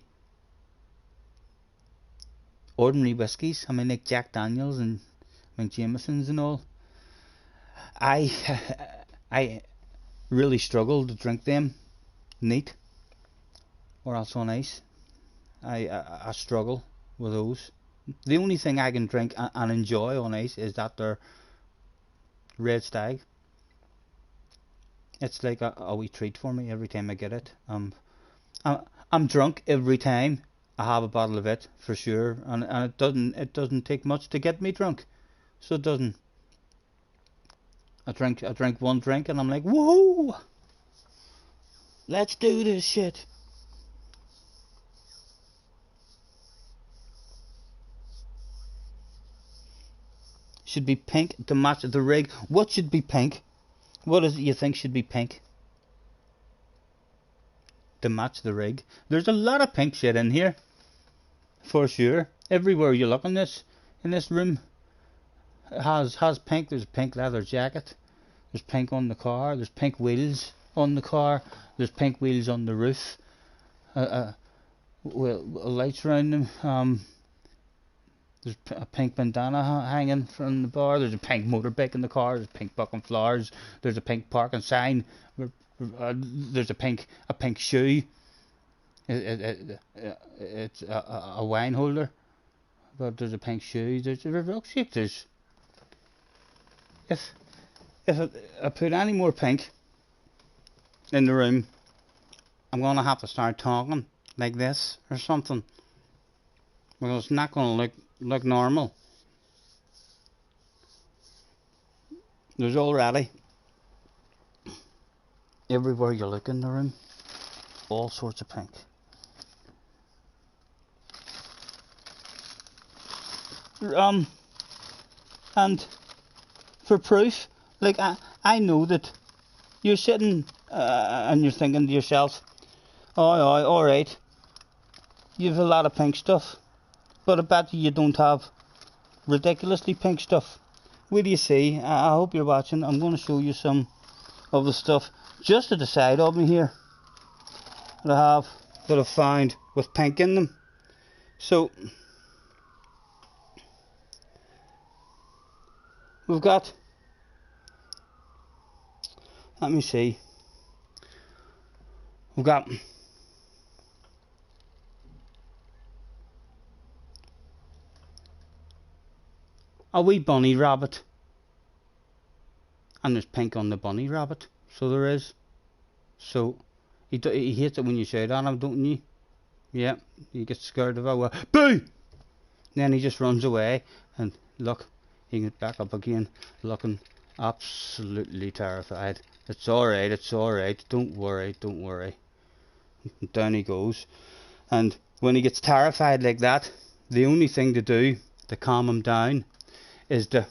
Speaker 1: ordinary whiskies. Like Jack Daniels and Jameson's and all. I really struggle to drink them neat or else on ice. I struggle with those. The only thing I can drink and enjoy on ice is that they're red stag. It's like a wee treat for me every time I get it. I'm drunk every time I have a bottle of it, for sure, and it doesn't take much to get me drunk, so it doesn't. I drink one drink and I'm like, woohoo! Let's do this shit. Should be pink to match the rig. What should be pink? What is it you think should be pink to match the rig? There's a lot of pink shit in here, for sure. Everywhere you look in this room has pink. There's a pink leather jacket. There's pink on the car. There's pink wheels on the car. There's pink wheels on the roof. Well, lights around them. There's a pink bandana hanging from the bar. There's a pink motorbike in the car. There's pink bucking flowers. There's a pink parking sign. There's a pink shoe. It's a wine holder. But there's a pink shoe. There's a rucksack. There's if I put any more pink in the room, I'm gonna have to start talking like this or something, because it's not gonna look normal. There's already, everywhere you look in the room, all sorts of pink. And for proof, like I know that you're sitting and you're thinking to yourself, oh, alright, you've a lot of pink stuff, but I bet you don't have ridiculously pink stuff. Wait do you see? I hope you're watching. I'm going to show you some of the stuff just to the side of me here that I've found with pink in them. So we've got, let me see, we've got a wee bunny rabbit, and there's pink on the bunny rabbit, so there is. So he hates it when you shout at him, don't you? Yeah, he gets scared of it. Well, boo! Then he just runs away, and look, he gets back up again, looking absolutely terrified. It's alright, don't worry. And down he goes. And when he gets terrified like that, the only thing to do to calm him down is to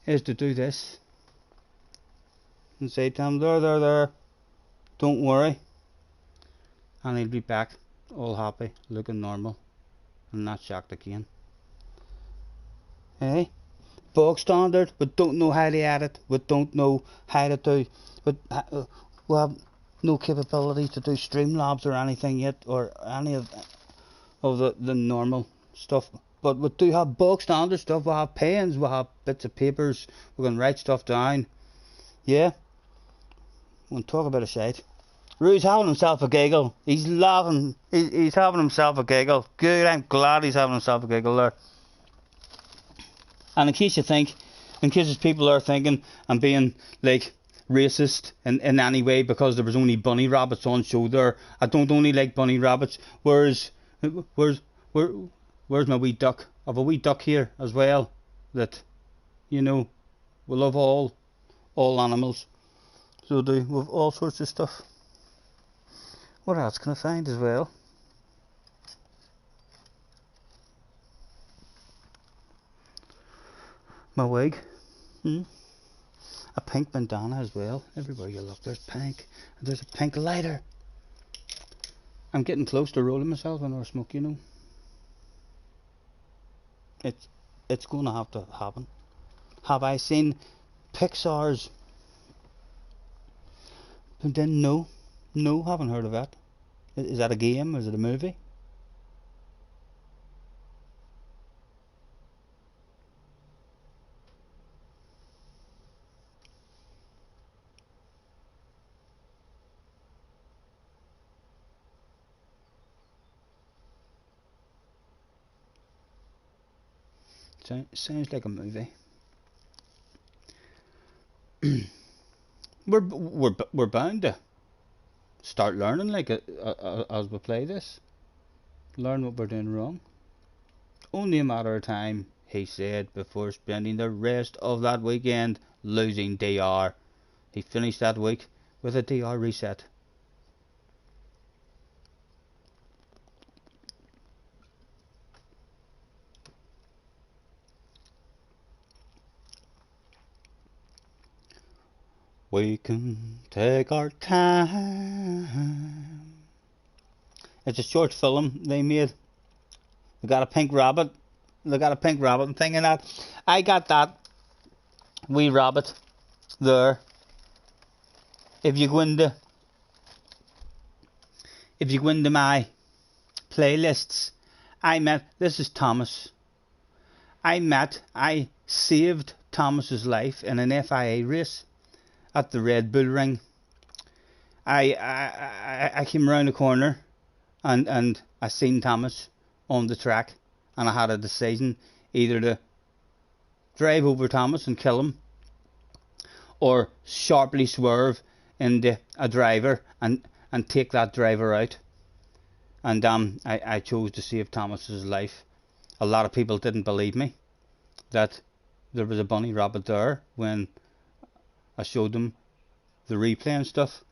Speaker 1: do this and say to him, there, don't worry, and he'll be back all happy, looking normal and not shocked again. Hey, bog standard, we don't know how to edit, we don't know how to do, we have no capability to do Streamlabs or anything yet, or any of the normal stuff, but we do have bog standard stuff. We have pens, we have bits of papers, we can write stuff down. Yeah, we'll talk about a shite. Rue's having himself a giggle. He's laughing. He's having himself a giggle. Good, I'm glad he's having himself a giggle there. And in case there's people are thinking I'm being like racist in any way because there was only bunny rabbits on show there. I don't only like bunny rabbits. Where's my wee duck? I have a wee duck here as well. That, you know, we love all animals. So do we have all sorts of stuff. What else can I find as well? My wig. A pink bandana as well. Everywhere you look there's pink. And there's a pink lighter. I'm getting close to rolling myself in our smoke, you know. It's going to have to happen. Have I seen Pixar's? But then no, haven't heard of that. Is that a game? Is it a movie? Sounds like a movie. we're bound to start learning like as we play this. Learn what we're doing wrong. Only a matter of time, he said, before spending the rest of that weekend losing DR. He finished that week with a DR reset. We can take our time. It's a short film they made. They got a pink rabbit. They got a pink rabbit. I'm thinking that I got that wee rabbit there. If you go into my playlists, this is Thomas. I saved Thomas's life in an FIA race at the Red Bull Ring. I came around the corner and I seen Thomas on the track, and I had a decision either to drive over Thomas and kill him, or sharply swerve into a driver and take that driver out. And I chose to save Thomas's life. A lot of people didn't believe me that there was a bunny rabbit there when I showed them the replay and stuff.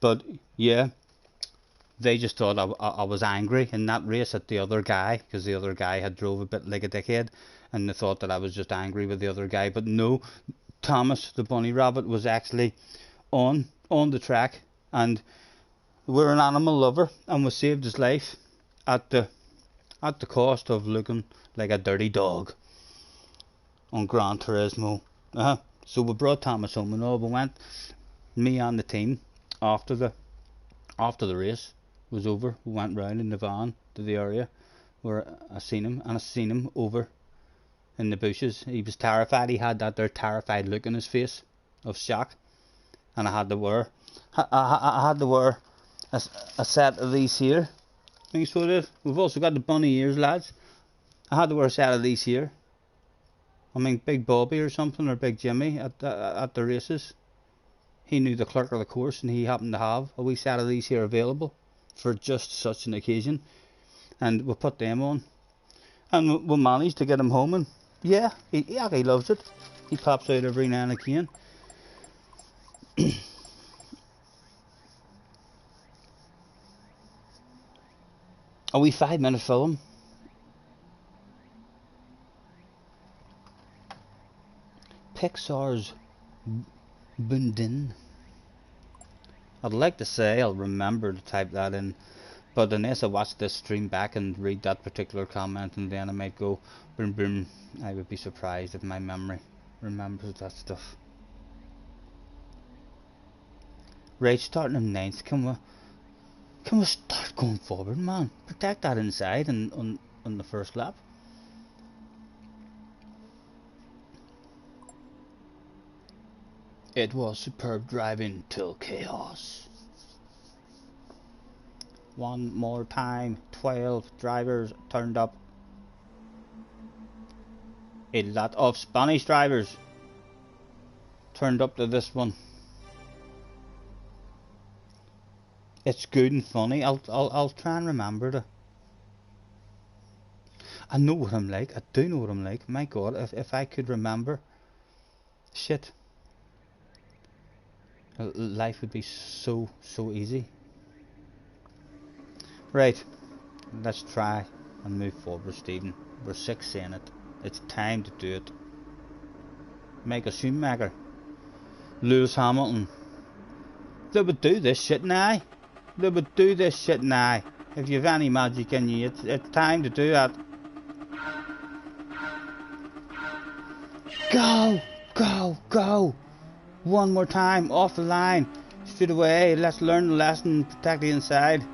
Speaker 1: But yeah, they just thought I was angry in that race at the other guy, because the other guy had drove a bit like a dickhead, and they thought that I was just angry with the other guy. But no, Thomas the bunny rabbit was actually on the track, and we're an animal lover, and we saved his life at the cost of looking like a dirty dog on Gran Turismo. So we brought Thomas home and all. We went, me and the team, after the race was over. We went round in the van to the area where I seen him over in the bushes. He was terrified. He had that there terrified look in his face of shock, and I had to wear a set of these here. Thanks for it. We've also got the bunny ears, lads. I had to wear a set of these here. I mean, Big Bobby or something, or Big Jimmy at the races. He knew the clerk of the course, and he happened to have a wee set of these here available for just such an occasion. And we put them on, and we managed to get him home. And yeah, he loves it. He pops out every now and again. A wee 5-minute film. Pixar's Bundin. I'd like to say I'll remember to type that in, but unless I watch this stream back and read that particular comment, and then I might go boom boom, I would be surprised if my memory remembers that stuff. Right, starting in 9th, can we start going forward, man? Protect that inside and on the first lap. It was superb driving till chaos. One more time, 12 drivers turned up. A lot of Spanish drivers turned up to this one. It's good and funny. I'll try and remember to. I know what I'm like. I do know what I'm like. My God, if I could remember, shit, life would be so easy. Right, let's try and move forward, Stephen. We're sick saying it. It's time to do it. Michael Schumacher, Lewis Hamilton. They would do this shit now. They would do this shit now. If you've any magic in you, it's time to do it. Go, go, go. One more time, off the line. Straight away, let's learn the lesson, protect the inside.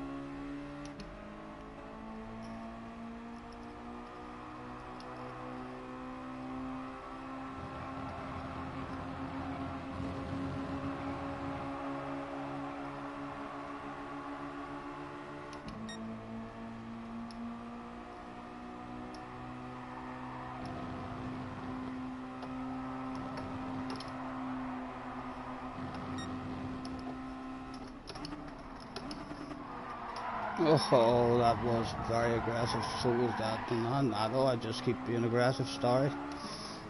Speaker 1: Oh, that was very aggressive. So was that. No, I just keep being aggressive. Sorry.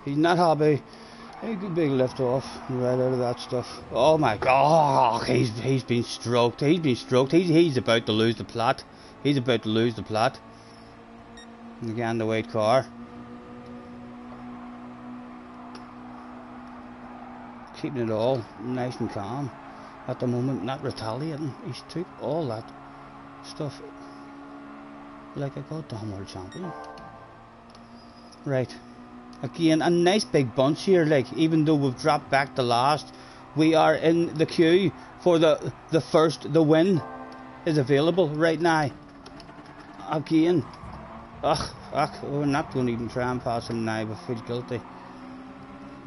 Speaker 1: He's not happy. A good big lift off right out of that stuff. Oh my God! He's been stroked. He's been stroked. He's about to lose the plot. He's about to lose the plot. Again, the white car. keeping it all nice and calm at the moment, not retaliating. He's took all that stuff like a goddamn world champion. Right, again, a nice big bunch here. Like, even though we've dropped back to last, we are in the queue for the first. The win is available right now. Again, we're not going to even try and pass him now. We feel guilty.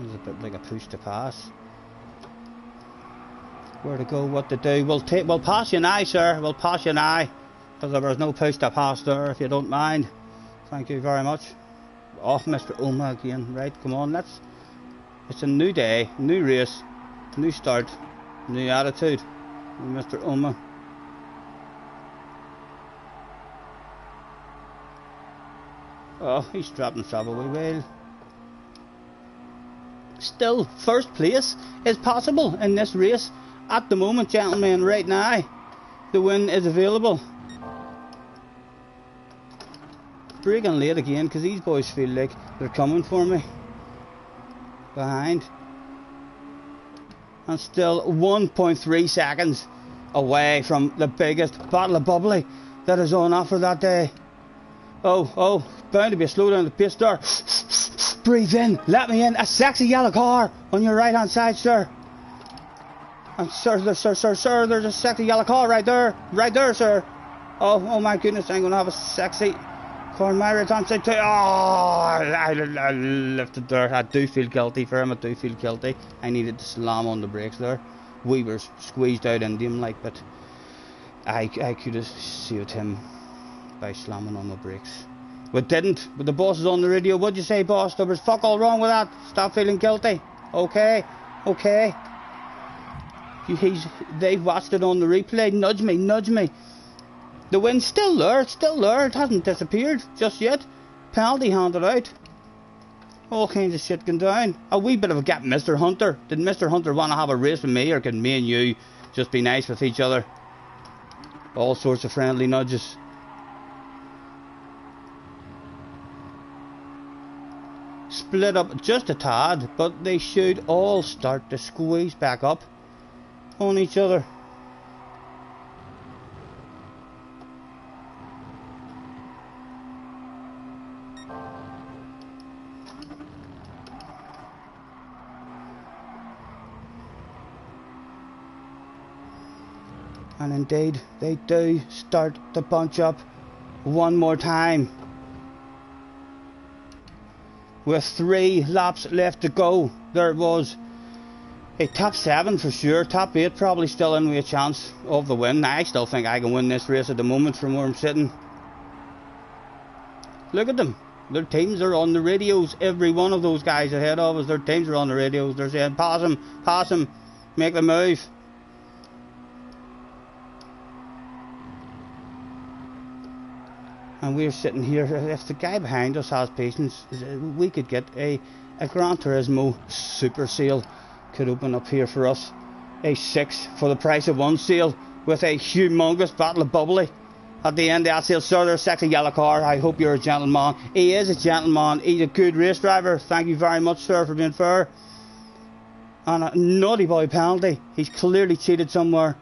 Speaker 1: It's a bit like a push to pass. Where to go, what to do. We'll pass you now, sir. We'll pass you now, because there was no push to pass there, if you don't mind. Thank you very much. Off Mr. Oma again. Right, come on, it's a new day, new race, new start, new attitude. Mr. Oma. Oh, he's dropping himself a wee whale. Still, first place is possible in this race at the moment, gentlemen. Right now, the win is available. Breaking late again, because these boys feel like they're coming for me behind, and still 1.3 seconds away from the biggest bottle of bubbly that is on offer that day. Oh, bound to be a slowdown at the pace there. Breathe in, let me in. A sexy yellow car on your right hand side, sir. And sir, there's a sexy yellow car right there, sir. Oh my goodness, I'm gonna have a sexy car on my right hand side too. Oh, I lifted there. I do feel guilty for him. I do feel guilty. I needed to slam on the brakes there. We were squeezed out into him, like, but I could have saved him by slamming on the brakes. We didn't. But the boss is on the radio. What'd you say, boss? There was fuck all wrong with that. Stop feeling guilty. Okay. They've watched it on the replay. Nudge me. The win's still there. It hasn't disappeared just yet. Penalty handed out. All kinds of shit going down. A wee bit of a gap, Mr. Hunter. Did Mr. Hunter want to have a race with me, or can me and you just be nice with each other? All sorts of friendly nudges. Split up just a tad, but they should all start to squeeze back up on each other. And indeed, they do start to bunch up one more time. With 3 laps left to go, there was a top 7 for sure. Top 8 probably still in with a chance of the win. I still think I can win this race at the moment from where I'm sitting. Look at them. Their teams are on the radios. Every one of those guys ahead of us, their teams are on the radios. They're saying, pass him, make the move. And we're sitting here. If the guy behind us has patience, we could get a Gran Turismo Super Sale could open up here for us. A 6 for the price of 1 sale, with a humongous bottle of bubbly at the end of that sale. Sir, there's a sexy yellow car. I hope you're a gentleman. He is a gentleman. He's a good race driver. Thank you very much, sir, for being fair. And a naughty boy penalty. He's clearly cheated somewhere.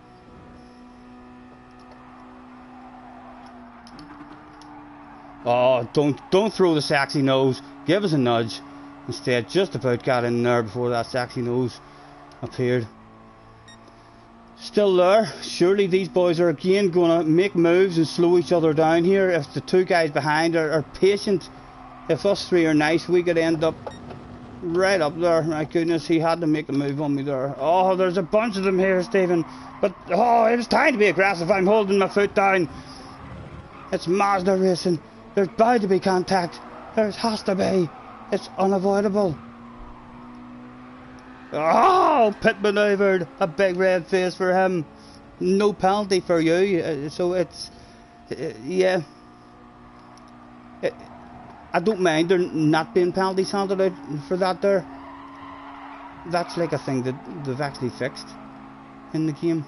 Speaker 1: Oh, don't throw the sexy nose. Give us a nudge. Instead, just about got in there before that sexy nose appeared. Still there. Surely these boys are again going to make moves and slow each other down here. If the 2 guys behind are patient, if us 3 are nice, we could end up right up there. My goodness, he had to make a move on me there. Oh, there's a bunch of them here, Stephen. But, oh, it was time to be aggressive. I'm holding my foot down. It's Mazda racing. There's bound to be contact. There has to be. It's unavoidable. Oh, pit manoeuvred. A big red face for him. No penalty for you. So it's... yeah. I don't mind there not being penalties handed out for that there. That's like a thing that they've actually fixed in the game.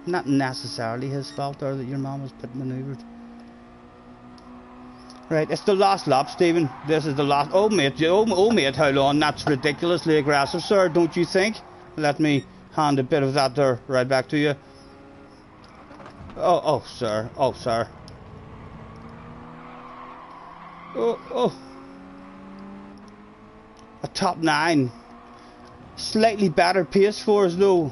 Speaker 1: Not necessarily his fault there that your mom was pit manoeuvred. Right, it's the last lap, Stephen. This is the last... Oh, mate, how long? That's ridiculously aggressive, sir, don't you think? Let me hand a bit of that there right back to you. Oh, sir. Oh, sir. Oh. A top 9. Slightly better pace for us though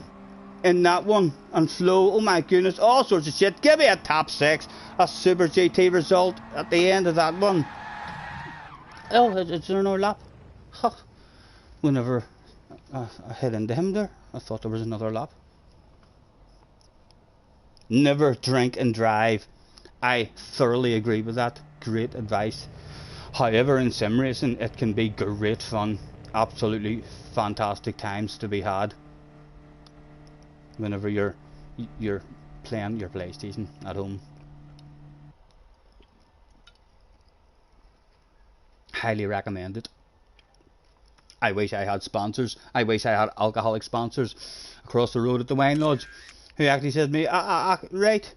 Speaker 1: in that one, and slow. Oh my goodness, all sorts of shit. Give me a top 6. A super GT result at the end of that one. Oh, is there no lap? Huh. Whenever I hit into him there, I thought there was another lap. Never drink and drive. I thoroughly agree with that. Great advice. However, in sim racing, it can be great fun. Absolutely fantastic times to be had whenever you're playing your PlayStation at home. Highly recommend it. I wish I had sponsors. I wish I had alcoholic sponsors across the road at the wine lodge who actually said to me, right,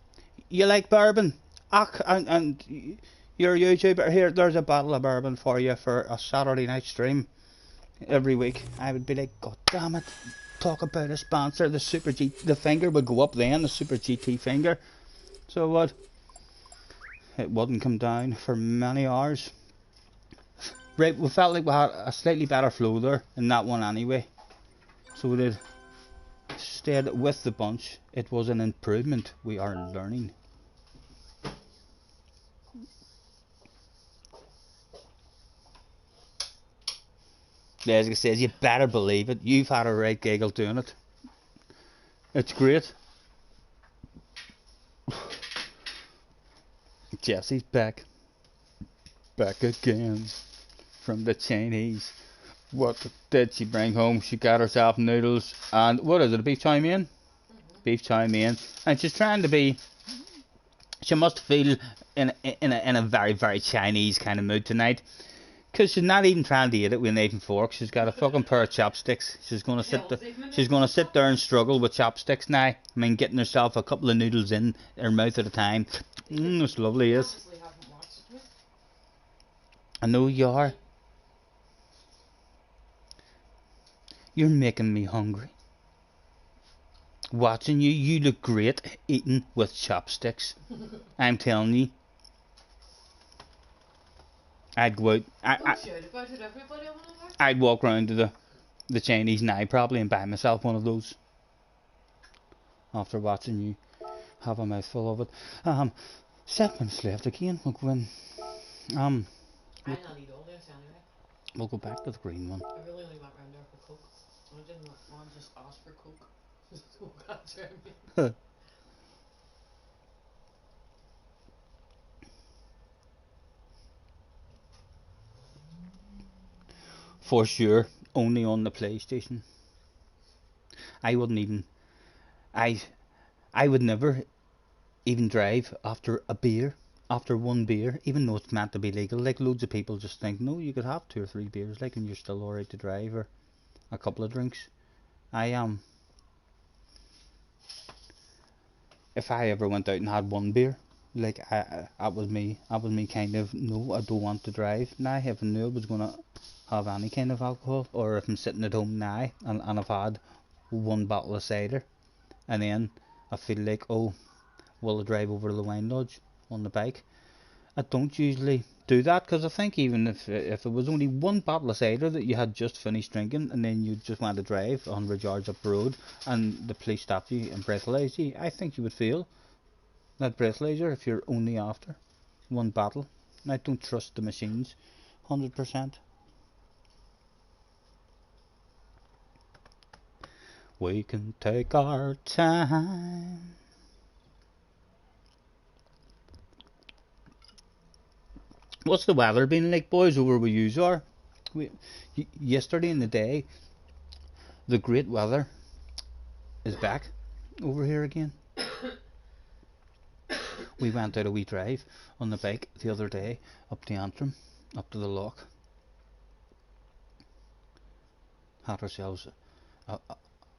Speaker 1: you like bourbon? And you're a YouTuber, here, there's a bottle of bourbon for you for a Saturday night stream every week. I would be like, God damn it, talk about a sponsor. The Super G, the finger would go up then, the Super GT finger. So what? It wouldn't come down for many hours. Right, we felt like we had a slightly better flow there in that one anyway. So we did. Stayed with the bunch. It was an improvement. We are learning. Leslie says, you better believe it. You've had a right giggle doing it. It's great. Jessie's back. Back again. From the Chinese. What did she bring home? She got herself noodles and what is it, a beef chow mein? Beef chow mein. And she's trying to be, she must feel in a very, very Chinese kind of mood tonight. Because she's not even trying to eat it with a knife and fork. She's got a fucking pair of chopsticks. She's gonna sit there and struggle with chopsticks now. I mean, getting herself a couple of noodles in her mouth at a time. It's lovely, is. I know you are. You're making me hungry. Watching you, you look great eating with chopsticks. I'm telling you. I'd go out. I'd walk around to the Chinese now probably and buy myself one of those. After watching you have a mouthful of it. 7 minutes left again. We'll go in. We'll go back to the green one.
Speaker 2: I really only went round there for Coke. I didn't want to just ask for Coke. Coke after me.
Speaker 1: For sure, only on the PlayStation. I wouldn't even. I would never even drive after a beer. After one beer, even though it's meant to be legal. Like loads of people just think, no, you could have 2 or 3 beers, like, and you're still alright to drive, or a couple of drinks. I am. If I ever went out and had 1 beer, like that was me kind of, no, I don't want to drive. Now if I knew I was gonna have any kind of alcohol, or if I'm sitting at home now and I've had 1 bottle of cider, and then I feel like, oh, will I drive over to the wine lodge on the bike? I don't usually do that, because I think even if it was only 1 bottle of cider that you had just finished drinking, and then you just want to drive 100 yards up the road and the police stopped you and breathalyzed you, I think you would feel that breathalyzer if you're only after 1 bottle. And I don't trust the machines 100%. We can take our time. What's the weather been like, boys, over where yous are? Yesterday in the day, the great weather is back over here again. We went out a wee drive on the bike the other day up to Antrim, up to the loch. Had ourselves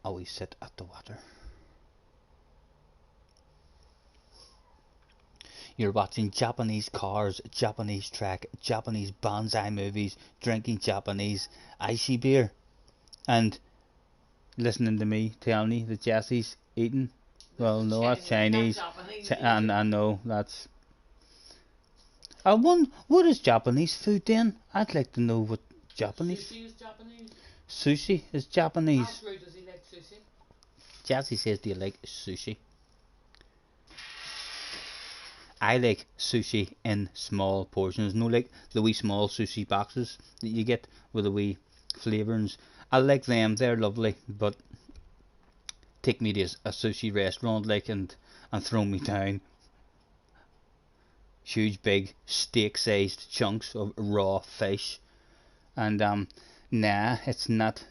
Speaker 1: a wee sit at the water. You're watching Japanese cars, Japanese track, Japanese bonsai movies, drinking Japanese icy beer, and listening to me telling you that Jesse's eating. Well, no, that's Chinese. And I know that's. What is Japanese food then? I'd like to know what Japanese.
Speaker 2: Sushi is Japanese.
Speaker 1: Sushi is Japanese.
Speaker 2: Ask Ray, does he like sushi?
Speaker 1: Jesse says, do you like sushi? I like sushi in small portions. No, like the wee small sushi boxes that you get with the wee flavourings. I like them, they're lovely, but take me to a sushi restaurant like and throw me down huge big steak sized chunks of raw fish, and nah, it's not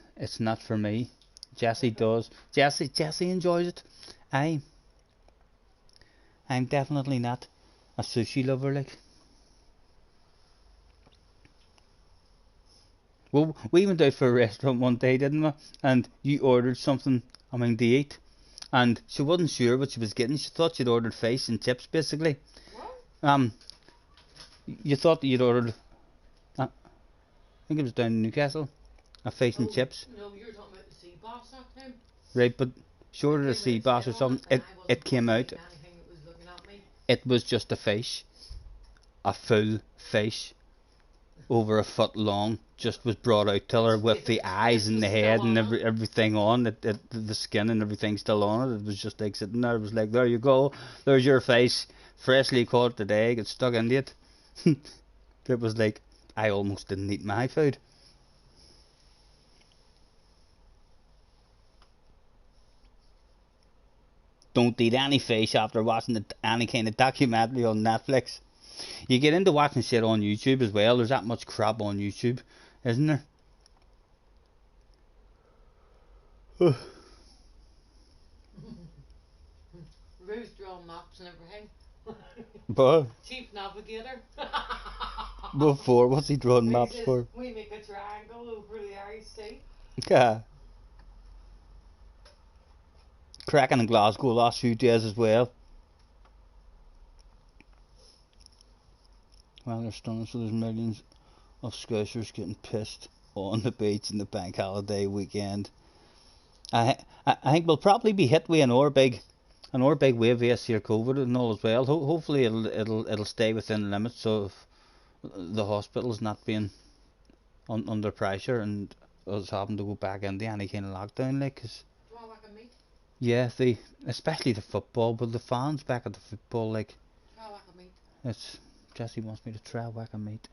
Speaker 1: for me. Jesse does. Jesse enjoys it. I'm definitely not a sushi lover like. Well, we went out for a restaurant one day, didn't we? And you ordered something, to eat. And she wasn't sure what she was getting. She thought she'd ordered fish and chips, basically.
Speaker 2: What?
Speaker 1: You thought that you'd ordered, I think it was down in Newcastle, a fish and chips.
Speaker 2: No, you're talking about the sea bass that time.
Speaker 1: Right, but she ordered a sea bass or something. It came out. It was just a fish. A full fish. Over a foot long, just was brought out till her with the eyes and the head and everything on it, the skin and everything still on it. It was just like sitting there. It was like, there you go, there's your face, freshly caught today, get stuck into it. It was like, I almost didn't eat my food. Don't eat any fish after watching any kind of documentary on Netflix. You get into watching shit on YouTube as well. There's that much crap on YouTube, isn't there?
Speaker 2: Rue's drawn maps and everything.
Speaker 1: But
Speaker 2: Chief navigator.
Speaker 1: before, what's he drawing maps for?
Speaker 2: We make a triangle over the Irish Sea.
Speaker 1: Yeah. Cracking in Glasgow last few days as well. Well, they're stunning, so there's millions of Scousers getting pissed on the beach in the bank holiday weekend. I think we'll probably be hit with an big wave this year COVID and all as well. Hopefully it'll stay within limits of the hospitals not being under pressure and us having to go back into any kind of lockdown, like. Cause,
Speaker 2: do you want whack a meat?
Speaker 1: Yeah, especially the football, but the fans back at the football, like.
Speaker 2: Try whack a meat.
Speaker 1: It's. Jesse wants me to try whack a meat.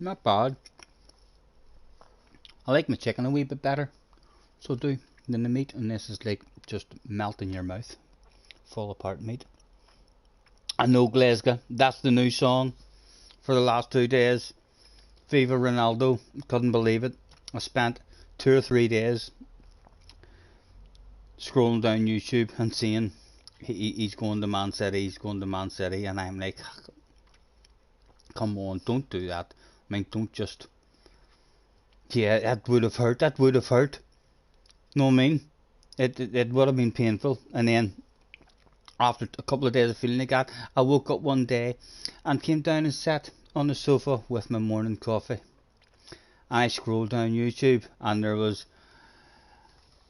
Speaker 1: Not bad. I like my chicken a wee bit better, so do, than the meat, and this is like just melt in your mouth. Fall apart meat. I know Glasgow, that's the new song for the last 2 days. Viva Ronaldo, couldn't believe it. I spent 2 or 3 days scrolling down YouTube and seeing he's going to Man City, and I'm like, come on, don't do that. Don't just, yeah, that would have hurt, know what I mean? It would have been painful, and then after a couple of days of feeling like that, I woke up one day and came down and sat on the sofa with my morning coffee. I scrolled down YouTube and there was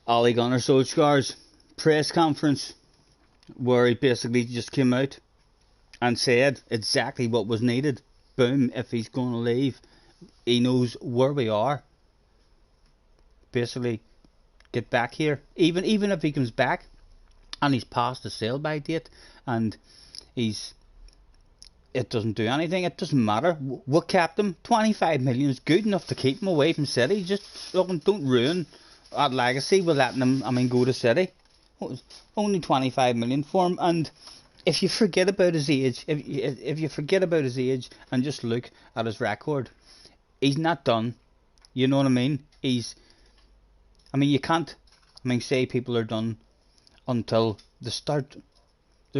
Speaker 1: Ole Gunnar Solskjaer's press conference where he basically just came out and said exactly what was needed. Boom, if he's going to leave, he knows where we are. Basically, get back here. Even if he comes back and he's past the sell by date and it doesn't do anything, it doesn't matter. We kept him. 25 million is good enough to keep him away from City. Just don't ruin that legacy with letting him, go to City. Only 25 million for him, and if you forget about his age, if you forget about his age and just look at his record, he's not done. You know what I mean? You can't, say people are done until their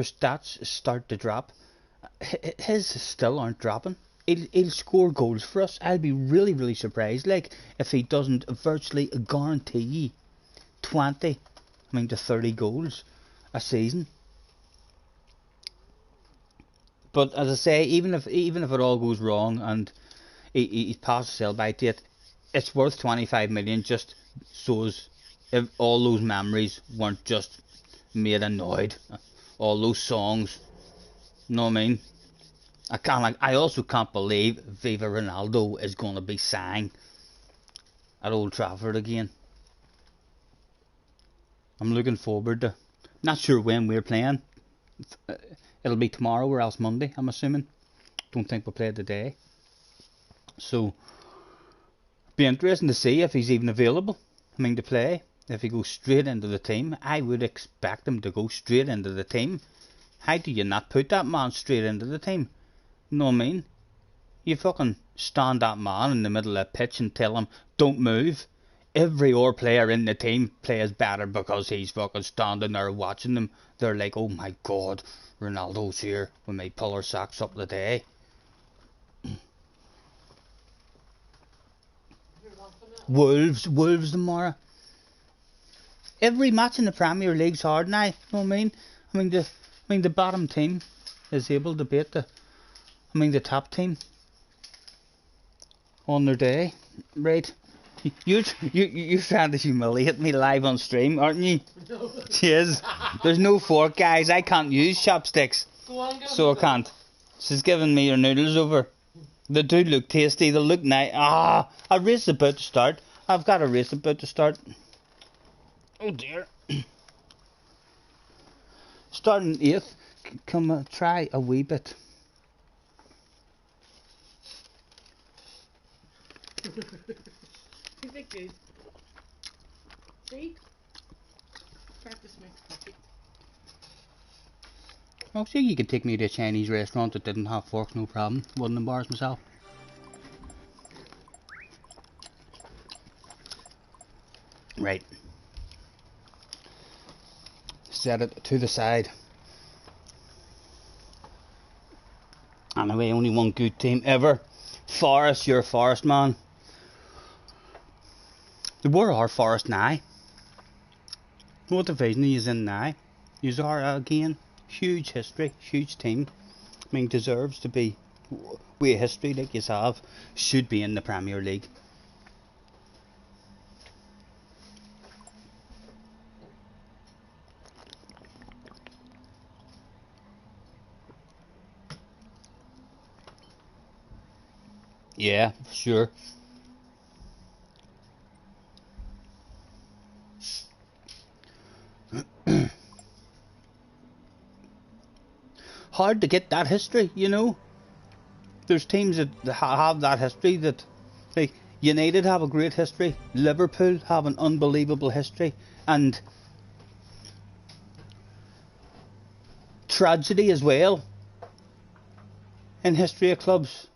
Speaker 1: stats start to drop. His still aren't dropping. he'll score goals for us. I'll be really, really surprised, like, if he doesn't virtually guarantee 20, to 30 goals a season. But as I say, even if it all goes wrong and he's past the sell-by date, it's worth 25 million just so as if all those memories weren't just made annoyed. All those songs, you know what I mean? I also can't believe Viva Ronaldo is going to be sang at Old Trafford again. I'm looking forward to. Not sure when we're playing. It'll be tomorrow or else Monday, I'm assuming. Don't think we'll play today. So, be interesting to see if he's even available. To play. If he goes straight into the team, I would expect him to go straight into the team. How do you not put that man straight into the team? You know what I mean? You fucking stand that man in the middle of the pitch and tell him, don't move. Every other player in the team plays better because he's fucking standing there watching them. They're like, oh my god, Ronaldo's here. We may pull our socks up today. Wolves tomorrow. Every match in the Premier League's hard now. You know what I mean? The bottom team is able to beat the top team on their day, right? You're trying to humiliate me live on stream, aren't you?
Speaker 2: No.
Speaker 1: Cheers. There's no fork, guys. I can't use chopsticks,
Speaker 2: Go on,
Speaker 1: so I can't. She's giving me her noodles over. They do look tasty. They look nice. A race about to start. I've got a race about to start. Oh dear. Starting 8th. Come try a wee bit.
Speaker 2: Is it good? See? Practice makes perfect.
Speaker 1: Oh, see, you could take me to a Chinese restaurant that didn't have forks, no problem. Wouldn't embarrass myself. Right. Set it to the side. Anyway, only one good team ever. Forest, you're a Forest man. We're our Forest now. What division are you in now? You are again. Huge history, huge team. Deserves to be with history like you have. Should be in the Premier League. Yeah, sure. Hard to get that history, you know. There's teams that have that history that, like, United have a great history, Liverpool have an unbelievable history, and tragedy as well in history of clubs.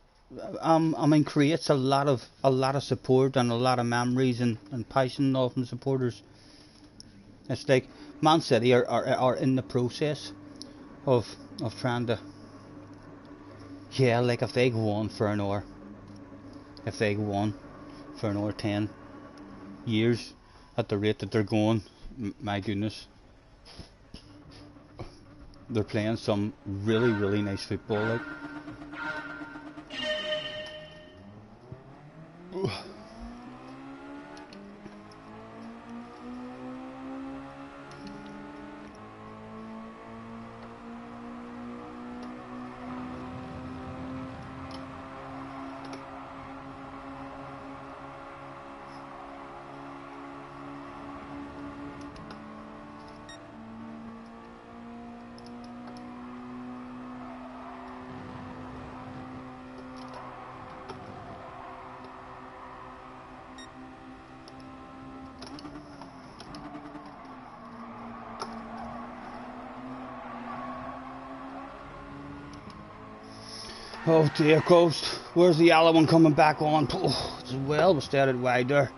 Speaker 1: Creates a lot of support and a lot of memories and passion from supporters. It's like Man City are in the process of trying to, yeah, like if they go on for another 10 years at the rate that they're going, my goodness, they're playing some really, really nice football, like. Oh dear, Ghost. Where's the yellow one coming back on? Oh, it's well, we started wide there.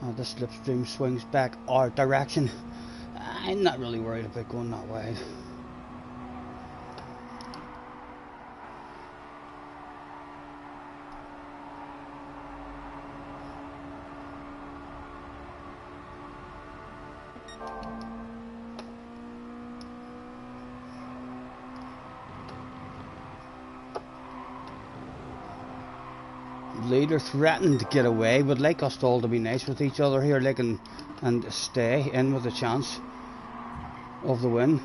Speaker 1: Oh, the slipstream swings back our direction. I'm not really worried about going that wide. leader threatening to get away, would like us all to be nice with each other here, like, and stay in with a chance of the win.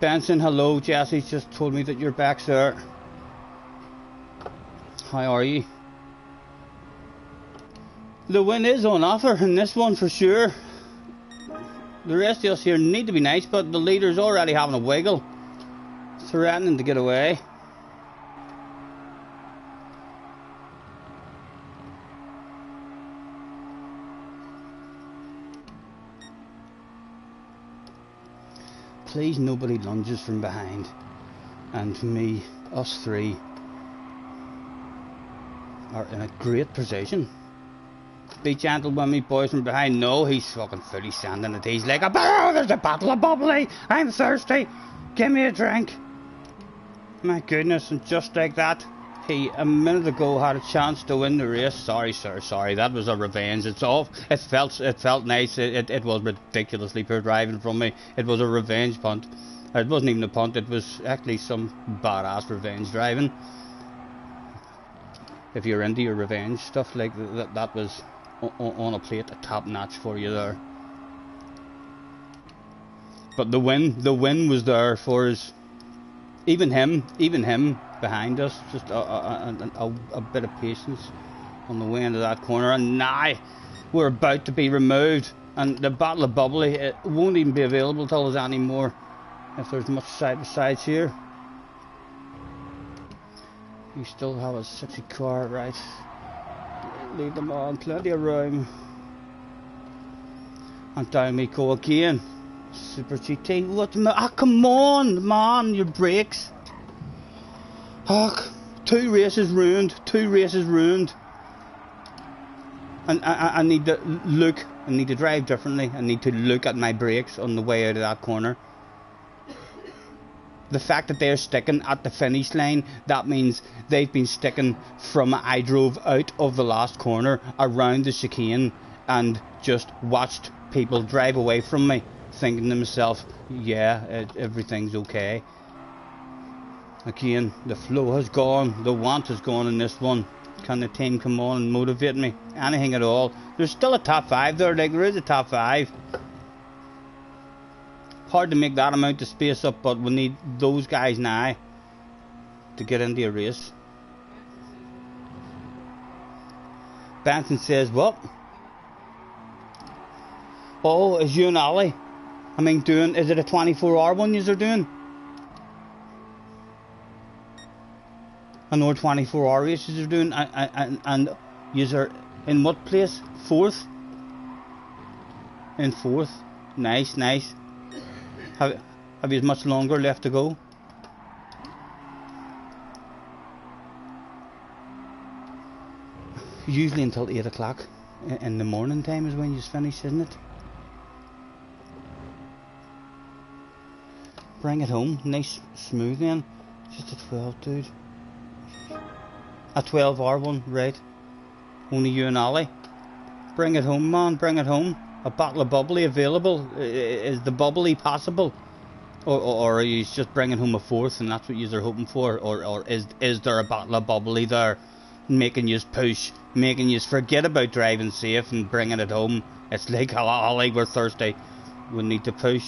Speaker 1: Benson, hello. Jesse's just told me that you're back, sir. How are you? The win is on offer in this one for sure. The rest of us here need to be nice, but the leader's already having a wiggle, threatening to get away. Please, nobody lunges from behind. And me, us three, are in a great position. Be gentle with me, boys from behind. No, he's fucking fully sanding it. He's like, oh, there's a bottle of bubbly. I'm thirsty. Give me a drink. My goodness, and just like that, he a minute ago had a chance to win the race. Sorry, sir, sorry. That was a revenge. It's off. It felt nice. It was ridiculously poor driving from me. It was a revenge punt. It wasn't even a punt. It was actually some badass revenge driving. If you're into your revenge stuff, like that was on a plate, a top notch for you there. But the win was there for us. Even him behind us, just a bit of patience on the way into that corner, and now we're about to be removed, and the bottle of bubbly, it won't even be available till there's any more, if there's much side by sides here. You still have a 60 car, right? Leave them on, plenty of room. And down we go again. Super GT, what the come on, man, your brakes. Two races ruined. And I need to look, I need to drive differently. I need to look at my brakes on the way out of that corner. The fact that they're sticking at the finish line, that means they've been sticking from I drove out of the last corner around the chicane and just watched people drive away from me, thinking to myself, yeah, everything's okay. Again, the flow has gone, the want has gone in this one. Can the team come on and motivate me? Anything at all? There's still a top 5 there, like there is a top 5. Hard to make that amount of space up, but we need those guys now to get into a race. Benson says, what? Oh, is you and Ollie? I mean, is it a 24-hour one you're doing? I know 24-hour races you're doing, and you're in what place? 4th? In 4th. Nice. Have you much longer left to go? Usually until 8 o'clock in the morning time is when you finish, isn't it? Bring it home, nice smooth then. Just a 12, dude. A 12-hour one, right? Only you and Ollie. Bring it home, man, bring it home. A bottle of bubbly available? Is the bubbly possible? Or are you just bringing home a 4th and that's what you're hoping for? Or is there a bottle of bubbly there making you push, making you forget about driving safe and bringing it home? It's like, Ollie, we're thirsty. We need to push.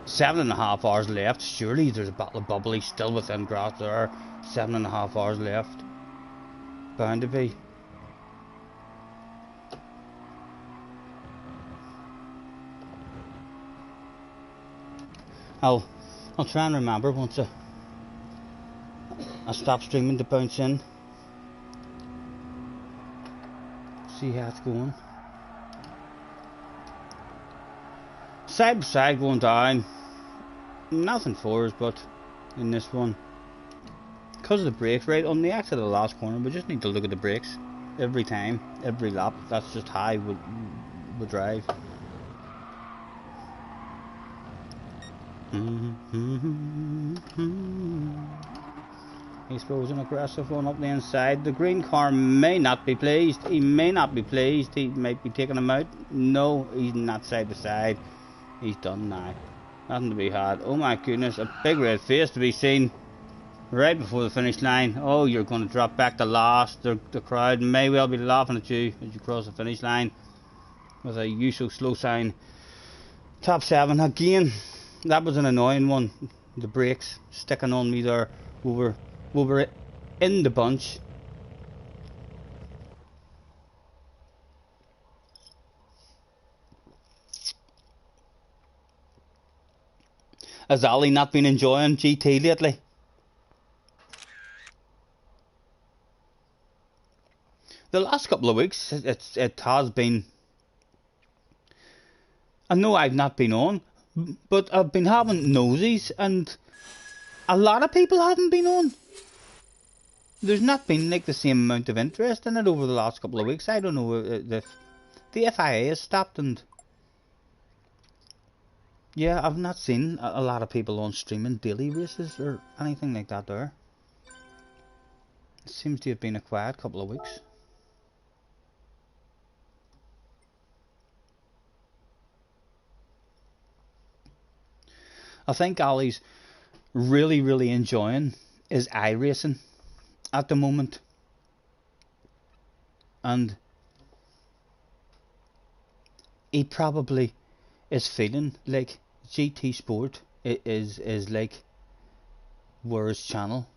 Speaker 1: 7.5 hours left. Surely there's a bottle of bubbly still within grasp there. 7.5 hours left. Bound to be. I'll try and remember once I stop streaming to bounce in. See how it's going. Side by side going down. Nothing for us, but in this one, because of the brakes, right on the exit of the last corner, we just need to look at the brakes every time, every lap. That's just how we drive. He's throws an aggressive one up the inside. The green car may not be pleased. He may not be pleased. He might be taking him out. No, he's not side by side. He's done now. Nothing to be had. Oh my goodness, a big red face to be seen. right before the finish line. Oh, you're going to drop back to last. The crowd may well be laughing at you as you cross the finish line with a "you so slow" sign. Top 7 again. That was an annoying one. The brakes sticking on me there. We were in the bunch. Has Ali not been enjoying GT lately? The last couple of weeks, it has been. I know I've not been on, but I've been having nosies, and a lot of people haven't been on. There's not been like the same amount of interest in it over the last couple of weeks. I don't know if the FIA has stopped, and yeah, I've not seen a lot of people on streaming daily races or anything like that there. It seems to have been a quiet couple of weeks. I think Ali's really enjoying his iRacing at the moment, and he probably is feeling like GT Sport is like where his channel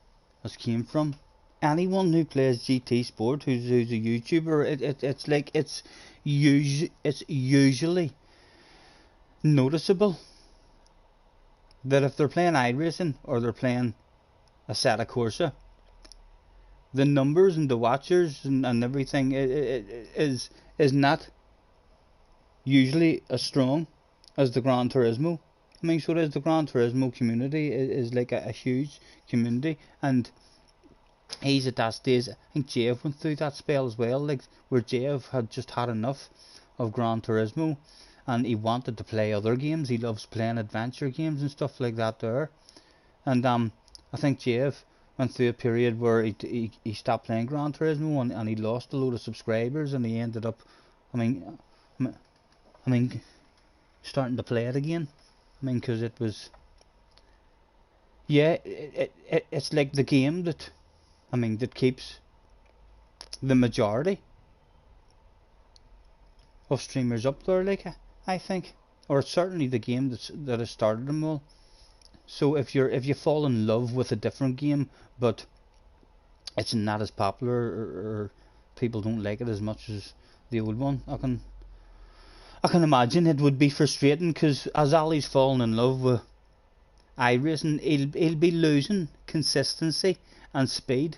Speaker 1: has came from. Anyone who plays GT Sport who's a YouTuber, it's like it's usually noticeable that if they're playing iRacing or they're playing Assetto Corsa, the numbers and the watchers and everything is not usually as strong as the Gran Turismo. I mean, so is the Gran Turismo community is like a huge community, and he's at that stage. I think Jave went through that spell as well, like where Jave had just had enough of Gran Turismo, and he wanted to play other games. He loves playing adventure games and stuff like that there, and I think Jave went through a period where he stopped playing Gran Turismo, and he lost a load of subscribers, and he ended up, I mean, starting to play it again. I mean, because it was, yeah, it's like the game that, I mean, that keeps the majority of streamers up there, like I think, or it's certainly the game that has started them all. So if you fall in love with a different game, but it's not as popular, or people don't like it as much as the old one, I can imagine it would be frustrating, because as Ali's fallen in love with iRacing, he'll be losing consistency and speed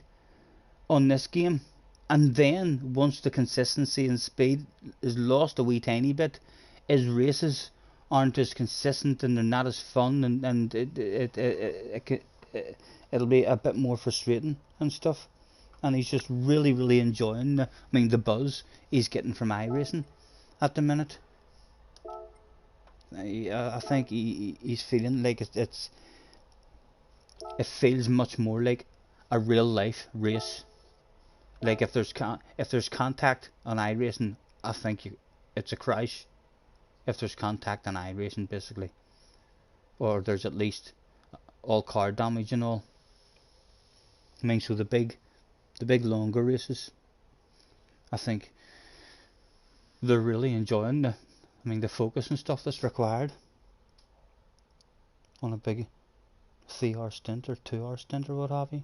Speaker 1: on this game, and then once the consistency and speed is lost a wee tiny bit, his races aren't as consistent and they're not as fun, and it'll be a bit more frustrating and stuff. And he's just really enjoying the buzz he's getting from iRacing at the minute. I think he's feeling like it feels much more like a real life race. Like if there's contact on iRacing, I think it's a crash. If there's contact on iRacing, basically, or there's at least all car damage and all. I mean, so the big longer races, I think they're really enjoying the focus and stuff that's required on a big 3-hour stint or 2-hour stint or what have you.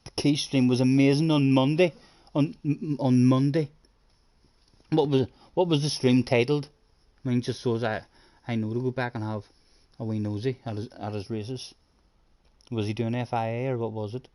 Speaker 1: The key stream was amazing on Monday. On Monday, what was the stream titled? I mean, just so as I know to go back and have a wee nosy at his races. Was he doing FIA or what was it?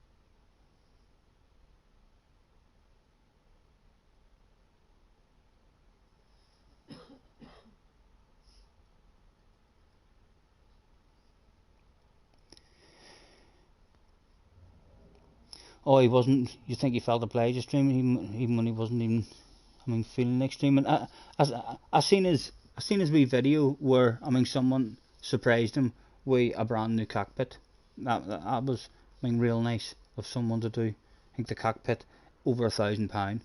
Speaker 1: Oh, he wasn't. You think he felt obliged to stream even when he wasn't even, feeling like streaming. I seen his wee video where someone surprised him with a brand new cockpit. That was real nice of someone to do. I think the cockpit over £1,000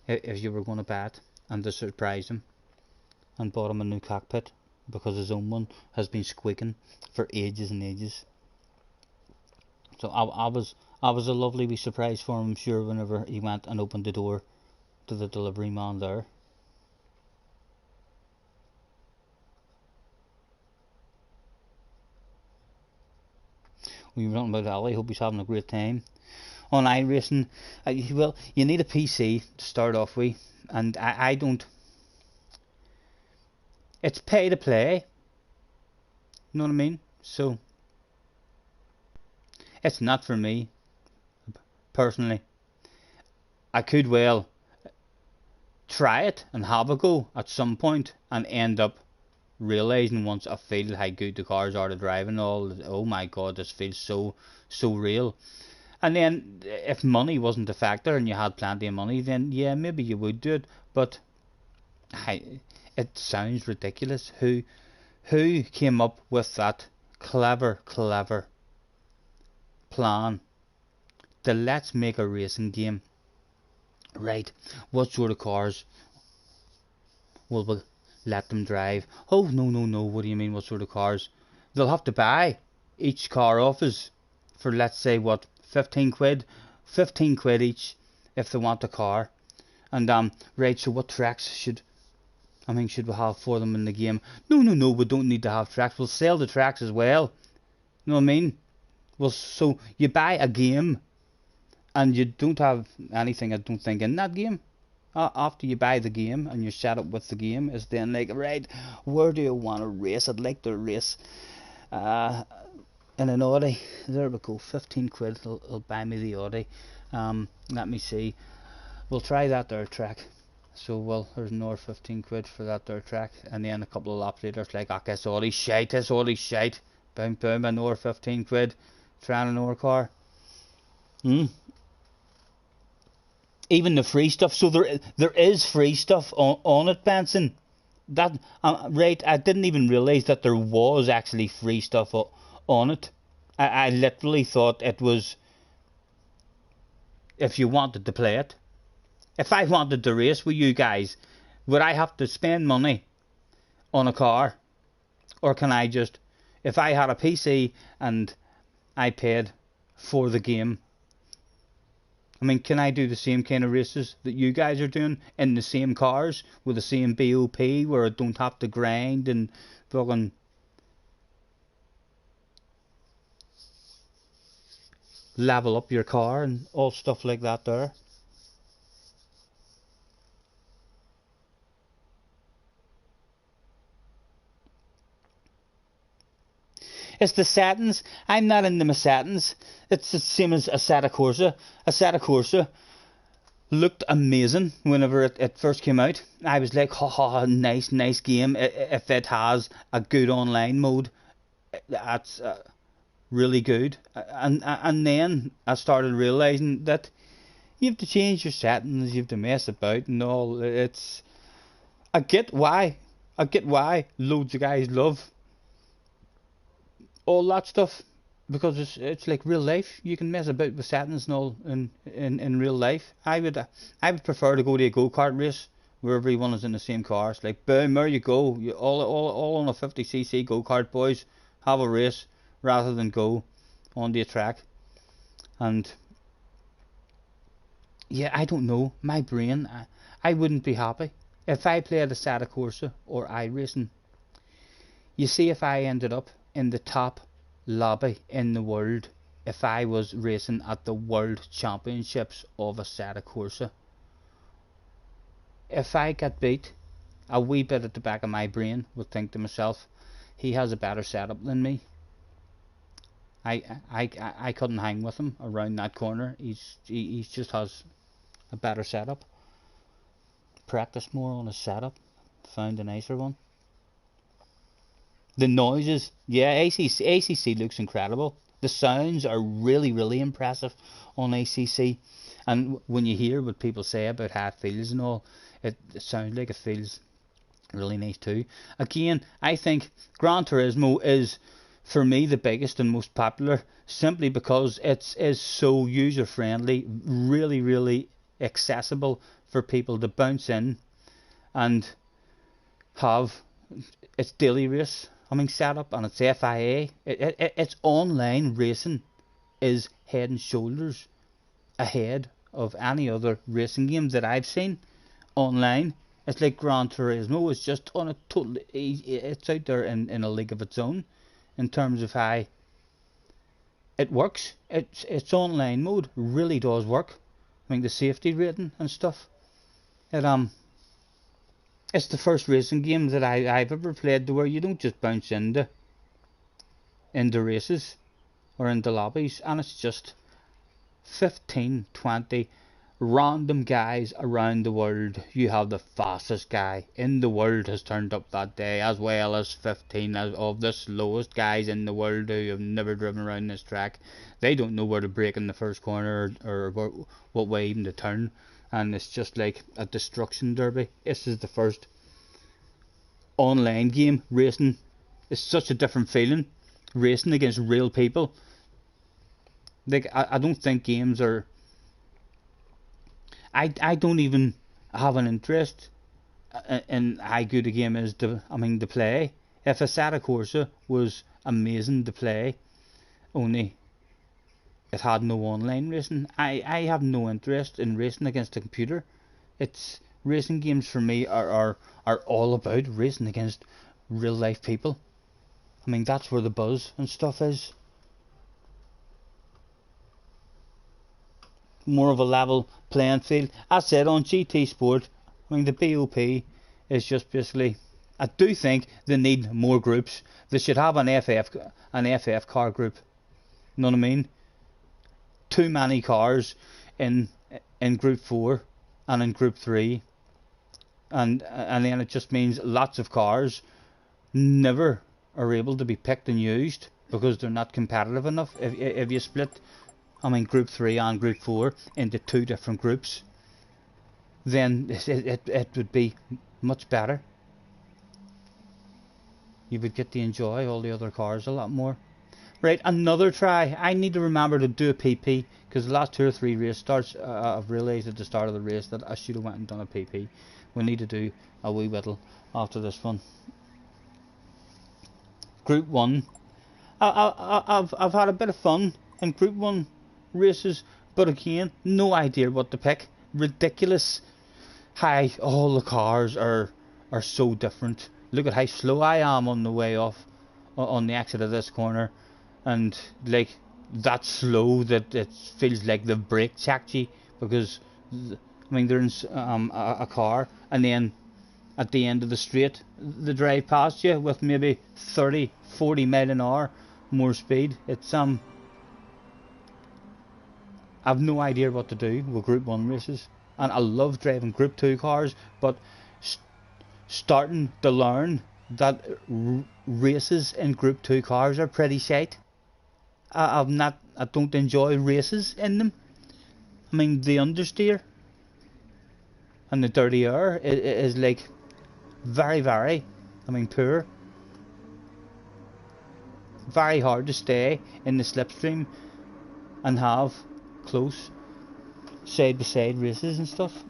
Speaker 1: if you were going to buy it, and to surprise him and bought him a new cockpit because his own one has been squeaking for ages and ages. So I was a lovely wee surprise for him, sure, whenever he went and opened the door to the delivery man there. We were talking about Ali. Hope he's having a great time on iRacing. Well, you need a PC to start off with, and I don't. It's pay to play. You know what I mean? So it's not for me personally. I could well try it and have a go at some point and end up realizing once I feel how good the cars are to drive and all. Oh my god, this feels so real. And then if money wasn't a factor and you had plenty of money, then yeah, maybe you would do it. But it sounds ridiculous. Who came up with that clever plan to let's make a racing game? Right, what sort of cars will we let them drive? Oh, no, what do you mean, what sort of cars? They'll have to buy each car off us for, let's say, what, 15 quid? 15 quid each if they want a car. And, right, so what tracks should we have for them in the game? No, we don't need to have tracks. We'll sell the tracks as well. You know what I mean? Well, so you buy a game and you don't have anything, I don't think, in that game. After you buy the game and you're set up with the game, is then like, right, where do you want to race? I'd like to race in an Audi. There we go, 15 quid, it'll buy me the Audi. Let me see, we'll try that there track. So, well, there's another 15 quid for that there track, and then a couple of laps later it's like, okay, it's Audi shite, boom, another 15 quid, trying another car. Even the free stuff, so there is free stuff on it, Benson. That right, I didn't even realise that there was actually free stuff on it. I literally thought it was if you wanted to play it. If I wanted to race with you guys, would I have to spend money on a car? Or can I just, if I had a PC and I paid for the game, I mean, can I do the same kind of races that you guys are doing in the same cars with the same BOP where I don't have to grind and fucking level up your car and all stuff like that there? It's the settings. I'm not into my settings. It's the same as Assetto Corsa. Assetto Corsa looked amazing whenever it first came out. I was like, nice game. If it has a good online mode, that's really good. And then I started realizing that you have to change your settings, you have to mess about and all. I get why loads of guys love all that stuff, because it's like real life. You can mess about with settings and all in real life. I would prefer to go to a go-kart race where everyone is in the same car. It's like, boom, there you go. You all on a 50cc go-kart, boys. Have a race rather than go on the track. And yeah, I don't know. My brain, I wouldn't be happy if I played Assetto Corsa or iRacing. You see, if I ended up in the top lobby in the world, if I was racing at the World Championships of Assetto Corsa, if I got beat, a wee bit at the back of my brain would think to myself, he has a better setup than me. I couldn't hang with him around that corner. He just has a better setup. Practice more on his setup. Found a nicer one. The noises, yeah, ACC looks incredible. The sounds are really impressive on ACC. And when you hear what people say about how it feels and all, it sounds like it feels really nice too. Again, I think Gran Turismo is, for me, the biggest and most popular, simply because it is so user friendly, really accessible for people to bounce in and have its daily race setup, and it's FIA. It's online racing is head and shoulders ahead of any other racing game that I've seen online. It's like Gran Turismo is just on a totally, it's out there in a league of its own in terms of how it works. Its online mode really does work. I mean the safety rating and stuff. It it's the first racing game that I've ever played to where you don't just bounce into races or into lobbies, and it's just 15, 20 random guys around the world. You have the fastest guy in the world has turned up that day, as well as 15 of the slowest guys in the world who have never driven around this track. They don't know where to brake in the first corner or what way even to turn, and it's just like a destruction derby. This is the first online game racing. It's such a different feeling racing against real people. Like I don't think games are. I don't even have an interest in how good a game is to play. If Assetto Corsa was amazing to play, only it had no online racing, I have no interest in racing against a computer. It's racing games for me are all about racing against real life people. I mean that's where the buzz and stuff is. More of a level playing field. I said on GT Sport, I mean the BOP is just basically. I do think they need more groups. They should have an FF car group. You know what I mean? Too many cars in Group 4 and in Group 3, and then it just means lots of cars never are able to be picked and used because they're not competitive enough. If you split Group 3 and Group 4 into two different groups, then it would be much better. You would get to enjoy all the other cars a lot more. Right, another try. I need to remember to do a PP because the last 2 or 3 race starts, I've realised at the start of the race that I should have went and done a PP. We need to do a wee whittle after this one. Group 1. I've had a bit of fun in Group 1 races, but again, no idea what to pick. Ridiculous how all the cars are so different. Look at how slow I am on the way off on the exit of this corner, and like that slow that it feels like the brake checked you, because they're in a car, and then at the end of the straight they drive past you with maybe 30-40 mile an hour more speed. It's I've no idea what to do with Group 1 races, and I love driving Group 2 cars, but starting to learn that races in Group 2 cars are pretty shite. I don't enjoy races in them. I mean the understeer and the dirty air is like very poor. Very hard to stay in the slipstream and have close side by side races and stuff.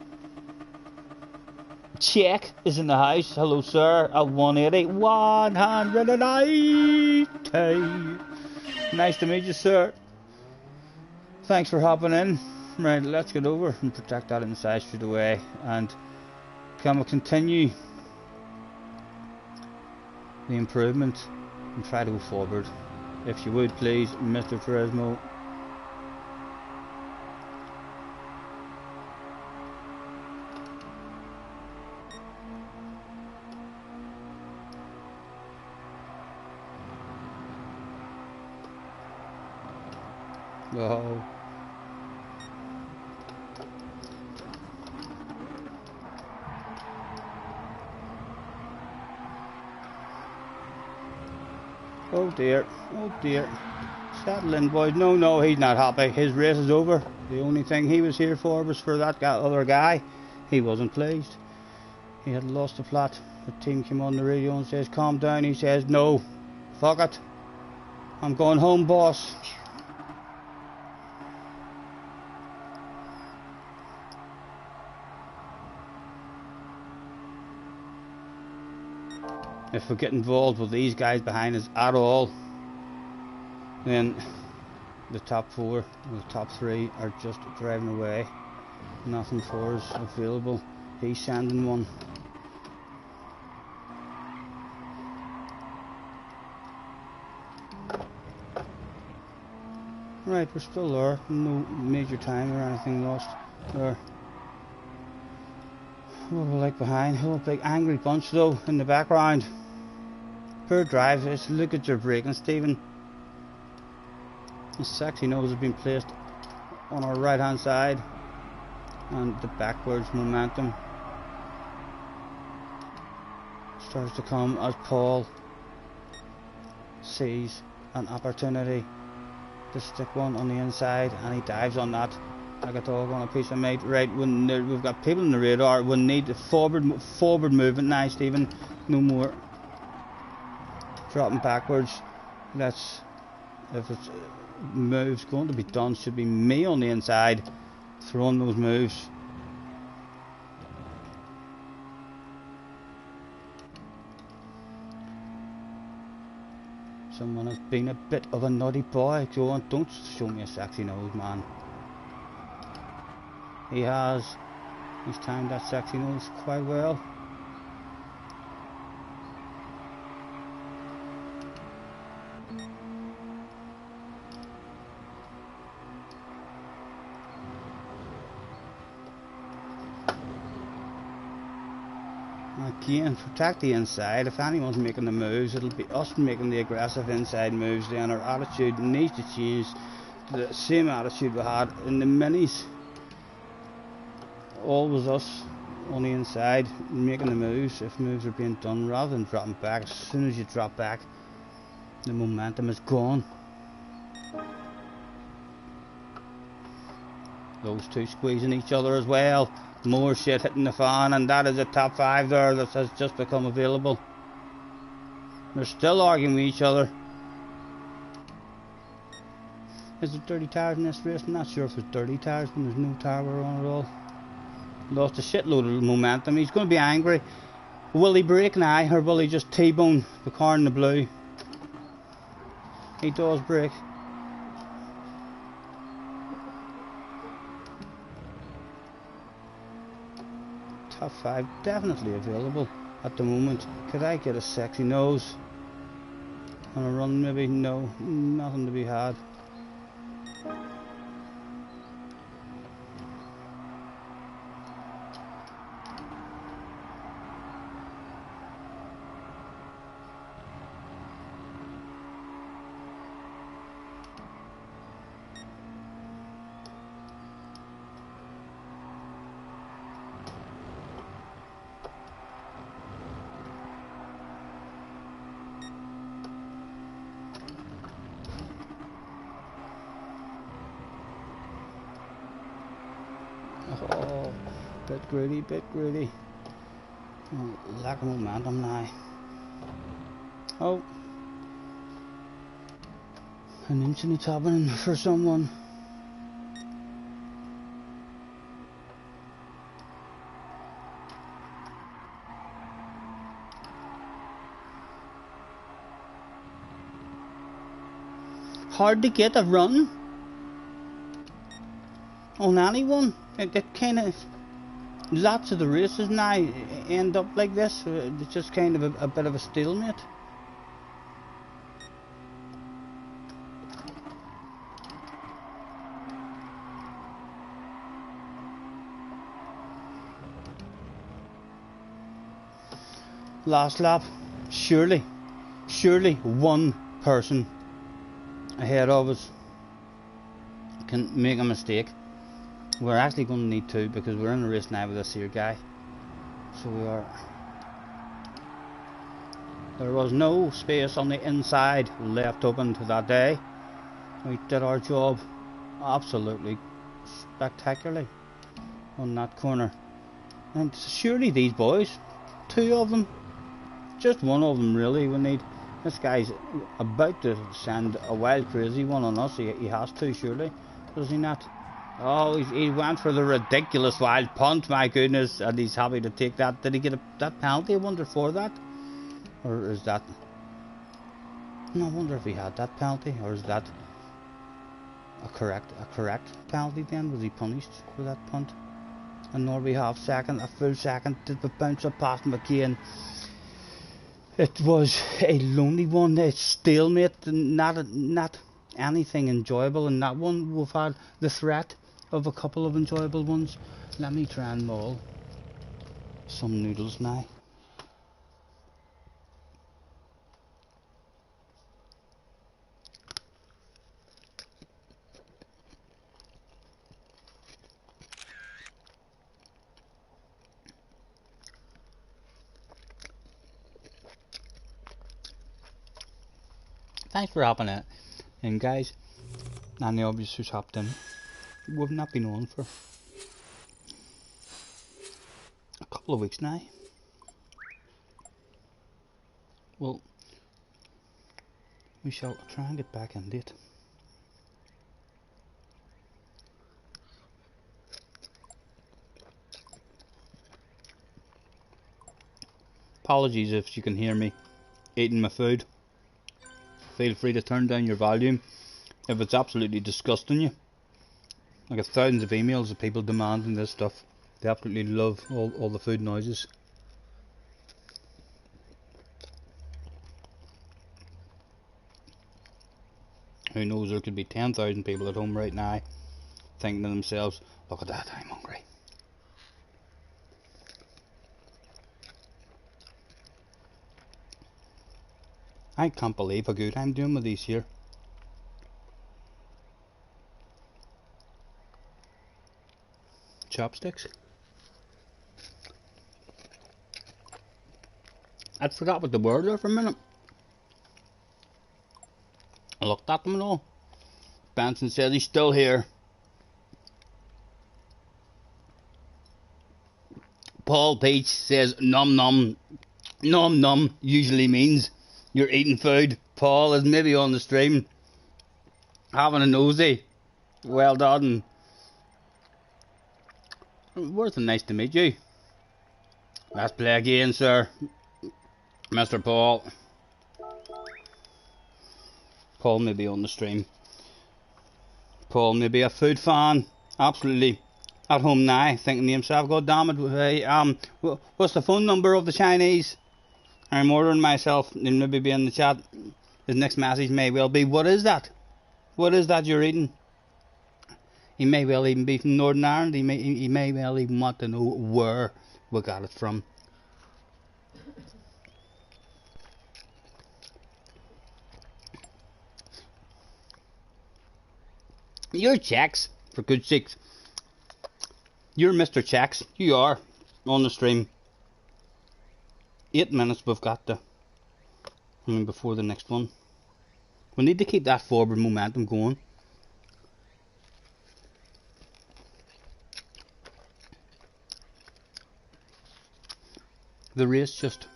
Speaker 1: Check is in the house. Hello sir. At 180. 180. Nice to meet you, sir. Thanks for hopping in. Right, let's get over and protect that inside straight away, and can we continue the improvement and try to go forward. If you would please, Mr. Turismo. Oh. Oh dear, oh dear. Settle in, boys. No, he's not happy. His race is over. The only thing he was here for was for that other guy. He wasn't pleased. He had lost the flat. The team came on the radio and says, calm down. He says, no, fuck it. I'm going home, boss. If we get involved with these guys behind us at all, then the top 4, the top 3 are just driving away. Nothing for us available. He's sending one. Right, we're still there. No major time or anything lost there. What are we like behind? Oh, big angry bunch though in the background. Poor drive. Just look at your braking, Stephen. The sexy nose has been placed on our right hand side, and the backwards momentum starts to come as Paul sees an opportunity to stick one on the inside, and he dives on that like a dog on a piece of meat. Right, we've got people in the radar. We need forward movement now, Stephen. No more dropping backwards. Let's, if it's moves going to be done, should be me on the inside throwing those moves. Someone has been a bit of a naughty boy. Go on, don't show me a sexy nose, man. He has. He's timed that sexy nose quite well. Again, protect the inside. If anyone's making the moves, it'll be us making the aggressive inside moves. Then our attitude needs to change to the same attitude we had in the minis. Always us on the inside making the moves if moves are being done, rather than dropping back. As soon as you drop back, the momentum is gone. Those two squeezing each other as well. More shit hitting the fan, and that is a top 5 there that has just become available. They're still arguing with each other. Is there dirty tires in this race? I'm not sure if there's dirty tires when there's no tire on at all. Lost a shitload of momentum. He's going to be angry. Will he brake now, or will he just T-bone the car in the blue? He does brake. Top 5 definitely available at the moment. Could I get a sexy nose on a run maybe? No, nothing to be had. Oh, bit greedy. Oh, lack of momentum now. Oh, an inch in the top end for someone. Hard to get a run on anyone. It kind of, lots of the races now end up like this. It's just kind of a bit of a stalemate. Last lap, surely one person ahead of us can make a mistake. We're actually going to need 2 because we're in a race now with this here guy. So we are. There was no space on the inside left open to that day. We did our job absolutely spectacularly on that corner. And surely these boys, 2 of them, just one of them really, we need. This guy's about to send a wild crazy one on us. He has to, surely, does he not? Oh, he went for the ridiculous wild punt, my goodness, and he's happy to take that. Did he get that penalty, I wonder, for that? Or is that... I wonder if he had that penalty, or is that... a correct penalty then? Was he punished for that punt? And Norway half second, a full second, did we bounce it past him again? It was a lonely one, a stalemate, not anything enjoyable in that one. We've had the threat of a couple of enjoyable ones. Let me try and maul some noodles now. Thanks for hopping in. And guys, and the obvious who's hopped in. We've not been on for a couple of weeks now. Well, we shall try and get back into it. Apologies if you can hear me eating my food. Feel free to turn down your volume if it's absolutely disgusting you. I get thousands of emails of people demanding this stuff. They absolutely love all the food noises. Who knows, there could be 10,000 people at home right now thinking to themselves, look at that, I'm hungry. I can't believe how good I'm doing with these here. Chopsticks. I'd forgot what the word there for a minute. I looked at them and all. Benson says he's still here. Paul Peach says num num. Num num usually means you're eating food. Paul is maybe on the stream having a nosy. Well done. Worth and nice to meet you. Let's play again, sir. Mr. Paul. Paul may be on the stream. Paul may be a food fan. Absolutely at home now, thinking to himself, God damn it, hey, what's the phone number of the Chinese? I'm ordering myself. He'll maybe be in the chat. His next message may well be, what is that? What is that you're eating? He may well even be from Northern Ireland. He may well even want to know where we got it from. You're Czechs, for good sakes. You're Mr. Czechs. You are on the stream. 8 minutes we've got to. Before the next one. We need to keep that forward momentum going. The race just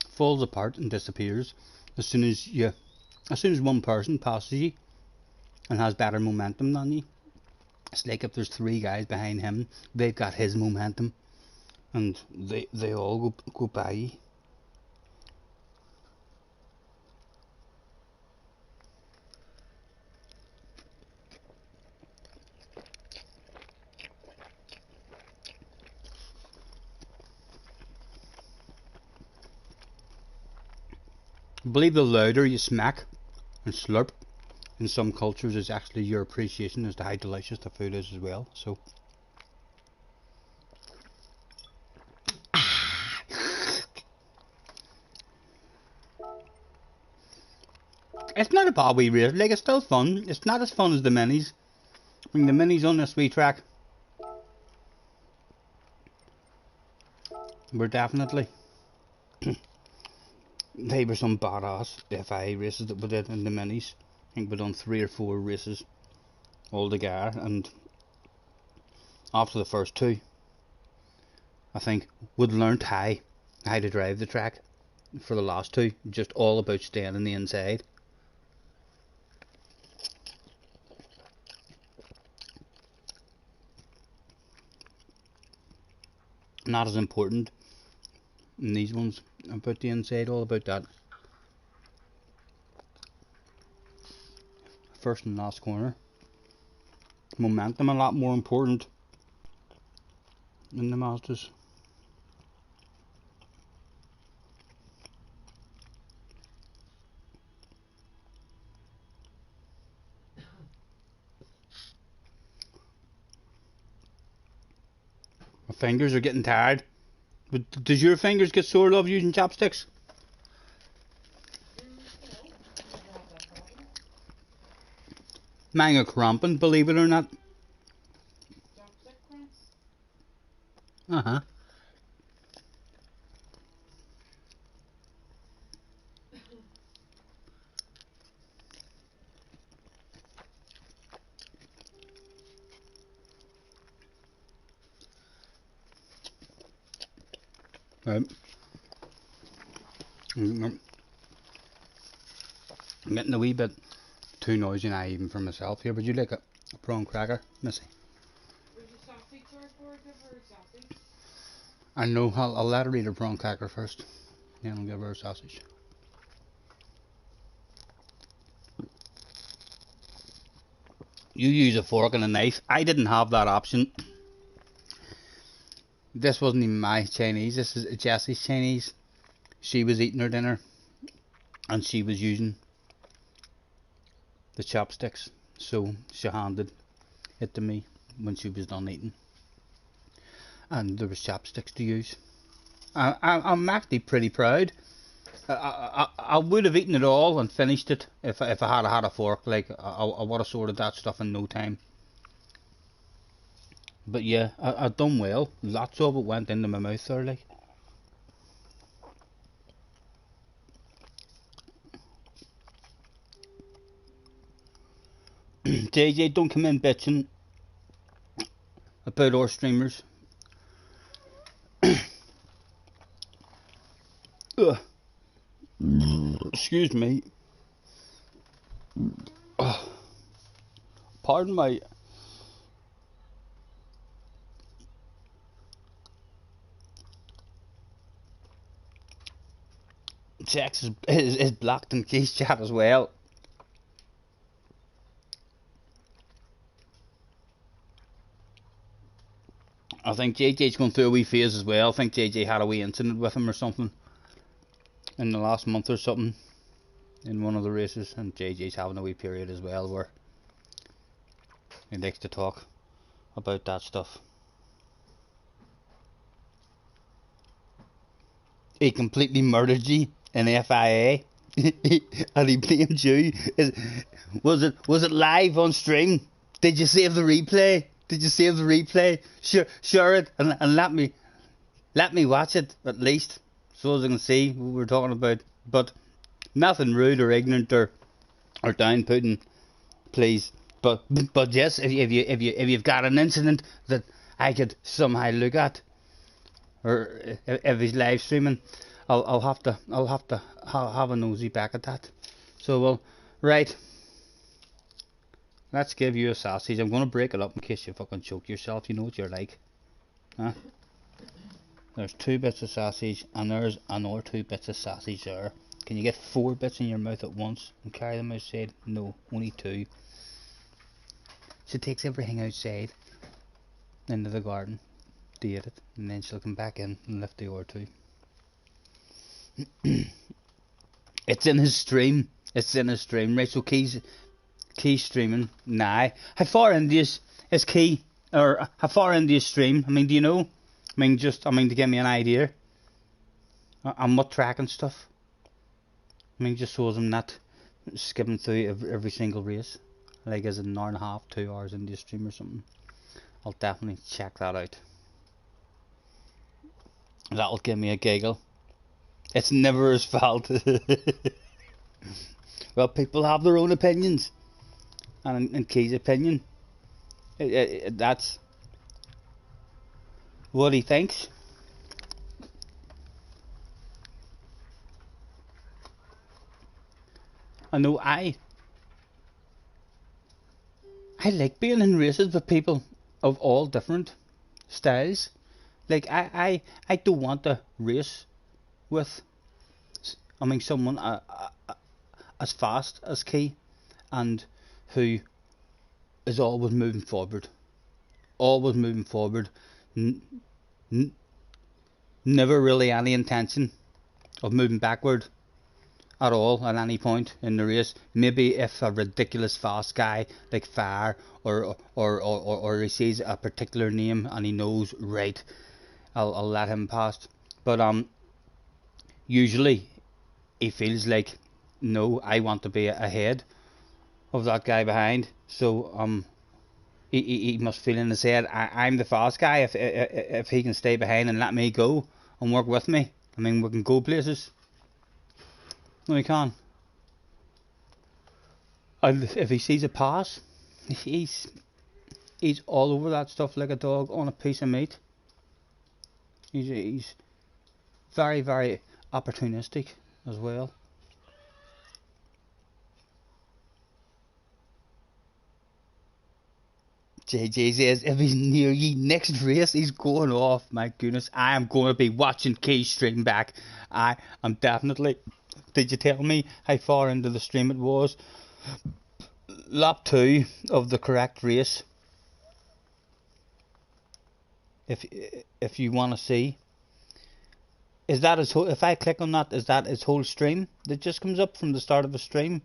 Speaker 1: falls apart and disappears as soon as one person passes you and has better momentum than you. It's like if there's 3 guys behind him, they've got his momentum and they all go by you. I believe the louder you smack and slurp in some cultures is actually your appreciation as to how delicious the food is as well. So it's not a bad wee race, like it's still fun. It's not as fun as the minis. I mean, the minis on this wee track were definitely they were some badass FIA races that we did in the minis. I think we done 3 or 4 races altogether, and after the first 2 I think we'd learnt how to drive the track. For the last 2, just all about staying on the inside. Not as important in these ones about the inside, all about that
Speaker 3: first and last corner. Momentum a lot more important in the Mazdas. My fingers are getting tired. But does your fingers get sore, love, using chopsticks? Mine are cramping, believe it or not.
Speaker 2: Chopstick cramps?
Speaker 3: Uh-huh. Right. I'm getting a wee bit too noisy now, even for myself here. Would you like a prawn cracker, Missy?
Speaker 2: Where's your sausage or for? Give her a sausage.
Speaker 3: I know, I'll let her eat her prawn cracker first. Then I'll give her a sausage. You use a fork and a knife. I didn't have that option. This wasn't even my Chinese, this is Jessie's Chinese. She was eating her dinner and she was using the chopsticks, so she handed it to me when she was done eating, and there was chopsticks to use. I'm actually pretty proud. I would have eaten it all and finished it if I had a fork. Like I would have sorted that stuff in no time. But yeah, I done well. Lots of it went into my mouth there, like. JJ, don't come in bitching about our streamers. Excuse me. Pardon my... Sex is blocked in case chat as well. I think JJ's going through a wee phase as well. I think JJ had a wee incident with him or something in the last month or something in one of the races, and JJ's having a wee period as well where he likes to talk about that stuff. He completely murdered you in FIA and he blamed you. Was it live on stream? Did you save the replay? Did you save the replay? Share it and let me watch it at least, so as I can see what we're talking about. But nothing rude or ignorant or down putting, please. But yes, if you've got an incident that I could somehow look at, or if he's live streaming, I'll have to have a nosy back at that. So well, right. Let's give you a sausage. I'm gonna break it up in case you fucking choke yourself. You know what you're like, huh? There's 2 bits of sausage, and there's another 2 bits of sausage there. Can you get 4 bits in your mouth at once and carry them outside? No, only 2. She takes everything outside into the garden to eat it, and then she'll come back in and lift the other 2. It's in his stream. It's in his stream, right? So Key streaming now. How far into is Key, or how far into his stream? I mean, do you know? I mean, to give me an idea. I'm not tracking stuff. I mean, just so as I'm not skipping through every single race. Like, is it an hour and a half, 2 hours into the stream or something? I'll definitely check that out. That'll give me a giggle. It's never his fault. Well, people have their own opinions. And in Key's opinion, that's what he thinks. I know I like being in races with people of all different styles. Like I don't want to race with, I mean, someone as fast as Key and
Speaker 1: who is always moving forward. Always moving forward. Never really any intention of moving backward at all at any point in the race. Maybe if a ridiculous fast guy like Fire or he sees a particular name and he knows, right, I'll let him pass. But usually he feels like, no, I want to be ahead of that guy behind. So he must feel in his head, I'm the fast guy. If he can stay behind and let me go and work with me, I mean, we can go places. No, he can. And if he sees a pass, he's all over that stuff like a dog on a piece of meat. He's very, very opportunistic as well. JJ says if he's near ye next race, he's going off. My goodness, I am going to be watching Key's stream back. I am definitely. Did you tell me how far into the stream it was? Lap 2 of the correct race. If you want to see, is that his whole? If I click on that, is that his whole stream that just comes up from the start of the stream?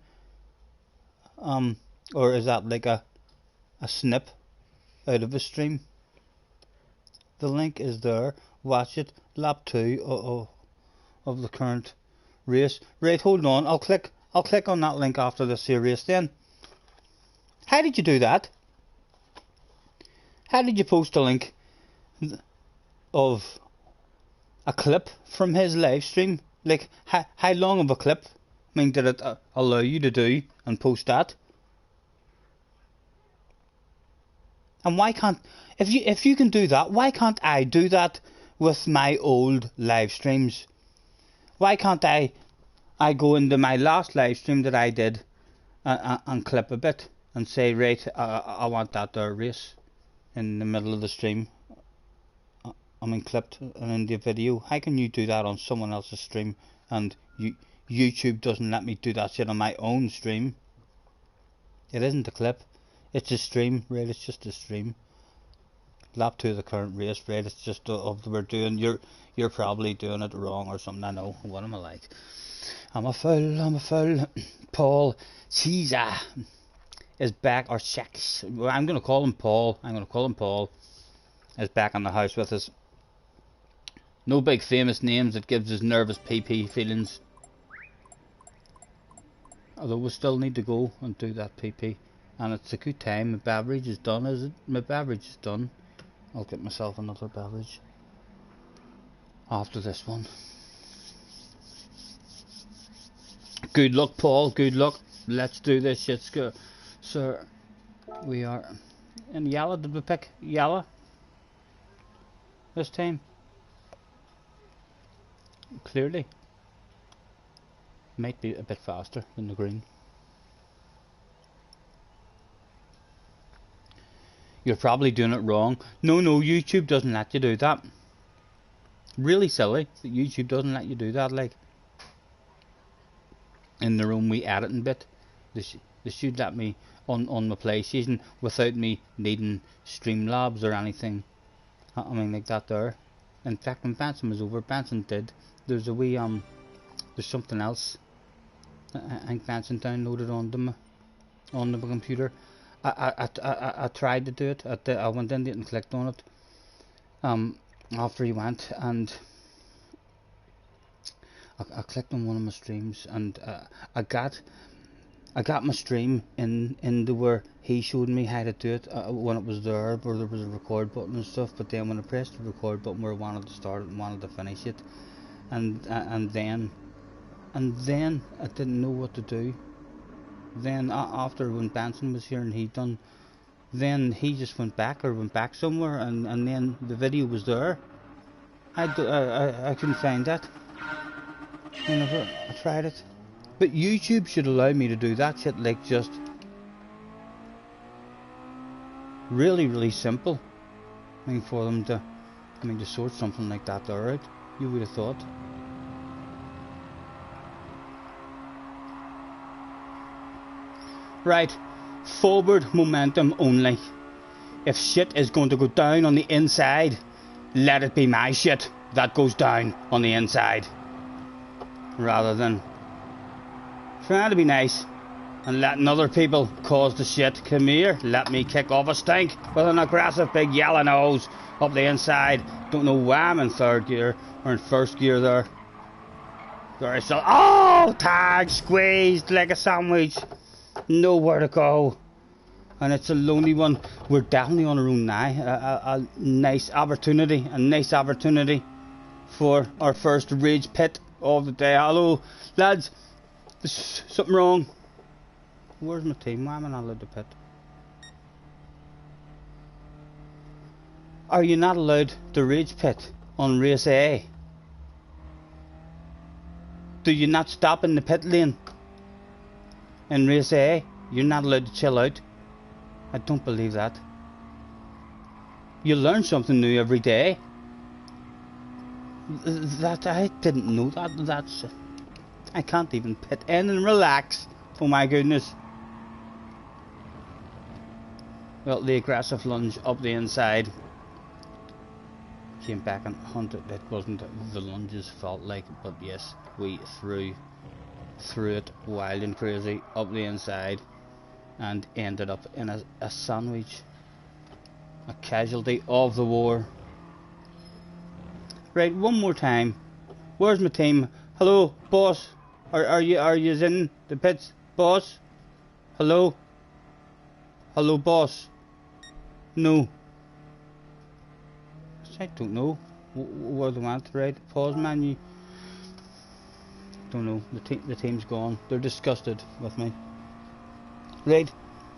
Speaker 1: Or is that like a snip out of a stream? The link is there. Watch it. Lap 2 of the current race. Right, hold on. I'll click on that link after this here race then. How did you do that? How did you post a link of a clip from his live stream? Like, how long of a clip? I mean, did it allow you to do and post that? And why can't, if you can do that, why can't I do that with my old live streams? Why can't I go into my last live stream that I did and clip a bit and say, right, I want that there race in the middle of the stream. I mean, clipped and in the video. How can you do that on someone else's stream and YouTube doesn't let me do that shit on my own stream? It isn't a clip. It's a stream, right? It's just a stream. Lap 2 of the current race, right? It's just we're doing. You're probably doing it wrong or something. I know. What am I like? I'm a fool. Paul Caesar is back, or Shax. Well, I'm gonna call him Paul. Is back in the house with us. No big famous names. It gives us nervous PP feelings. Although we still need to go and do that PP. And it's a good time. My beverage is done, is it? My beverage is done. I'll get myself another beverage after this one. Good luck, Paul. Good luck. Let's do this shit, sir. We are in Yalla. Did we pick Yalla this time? Clearly. Might be a bit faster than the green. You're probably doing it wrong. No, YouTube doesn't let you do that. Really silly that YouTube doesn't let you do that, like. In their own wee editing bit. They should let me on my PlayStation without me needing Streamlabs or anything. I mean, like that there. In fact, when Benson was over, Benson did. There's a wee, there's something else. I think Benson downloaded on the computer. I tried to do it. I went in and clicked on it. After he went, and I clicked on one of my streams, and I got my stream into where he showed me how to do it when it was there, where there was a record button and stuff. But then when I pressed the record button where I wanted to start it and wanted to finish it, and then I didn't know what to do. Then after when Benson was here and he done, then he just went back somewhere, and then the video was there. I couldn't find that whenever I tried it. But YouTube should allow me to do that shit, like just really simple. I mean, for them to, to sort something like that there out, you would have thought. Right, Forward momentum only. If shit is going to go down on the inside, let it be my shit that goes down on the inside. Rather than trying to be nice and letting other people cause the shit. Come here, let me kick off a stink with an aggressive big yellow nose up the inside. Don't know why I'm in third gear or in first gear there. There is so, oh, tag squeezed like a sandwich. Nowhere to go. And it's a lonely one. We're definitely on our own now. A nice opportunity. A nice opportunity for our first rage pit of the day. Hello, lads. There's something wrong. Where's my team? Why am I not allowed to pit? Are you not allowed to rage pit on race A? Do you not stop in the pit lane in race A? You're not allowed to chill out. I don't believe that. You learn something new every day. That I didn't know that. That's I can't even pit in and relax. Oh my goodness. Well, the aggressive lunge up the inside. Came back and hunted. It wasn't the lunge's fault, like, but yes, we threw it wild and crazy up the inside and ended up in a sandwich. A casualty of the war. Right, one more time. Where's my team? Hello, boss. Are you in the pits, boss? Hello? Hello, boss? No. I don't know where they went. Right, pause menu. Don't know. The team's gone. They're disgusted with me. Right,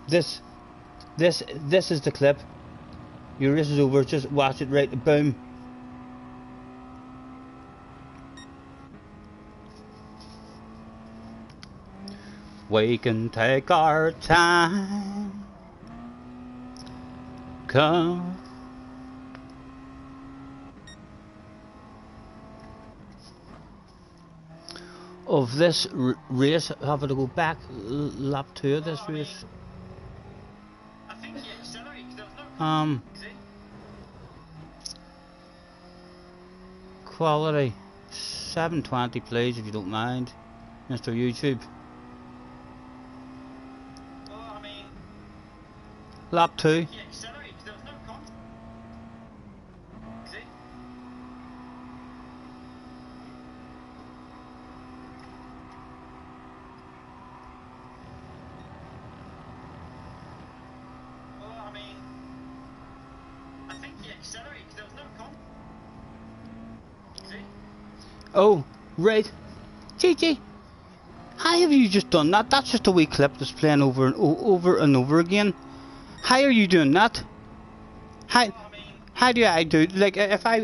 Speaker 1: this is the clip. Your race is over. Just watch it. Right, boom. We can take our time. Come. Of this race, having to go back lap 2 of this race.
Speaker 4: I think he accelerated. There was no
Speaker 1: Quality 720, please, if you don't mind, Mr. YouTube.
Speaker 4: well, I mean,
Speaker 1: Lap 2.
Speaker 4: he accelerated. There was no contact. See? Well, I mean, I think he accelerated. There was no contact. See?
Speaker 1: Oh, right. GG. How have you just done that? That's just a wee clip that's playing over and over again. How are you doing that? How do I do, like, if I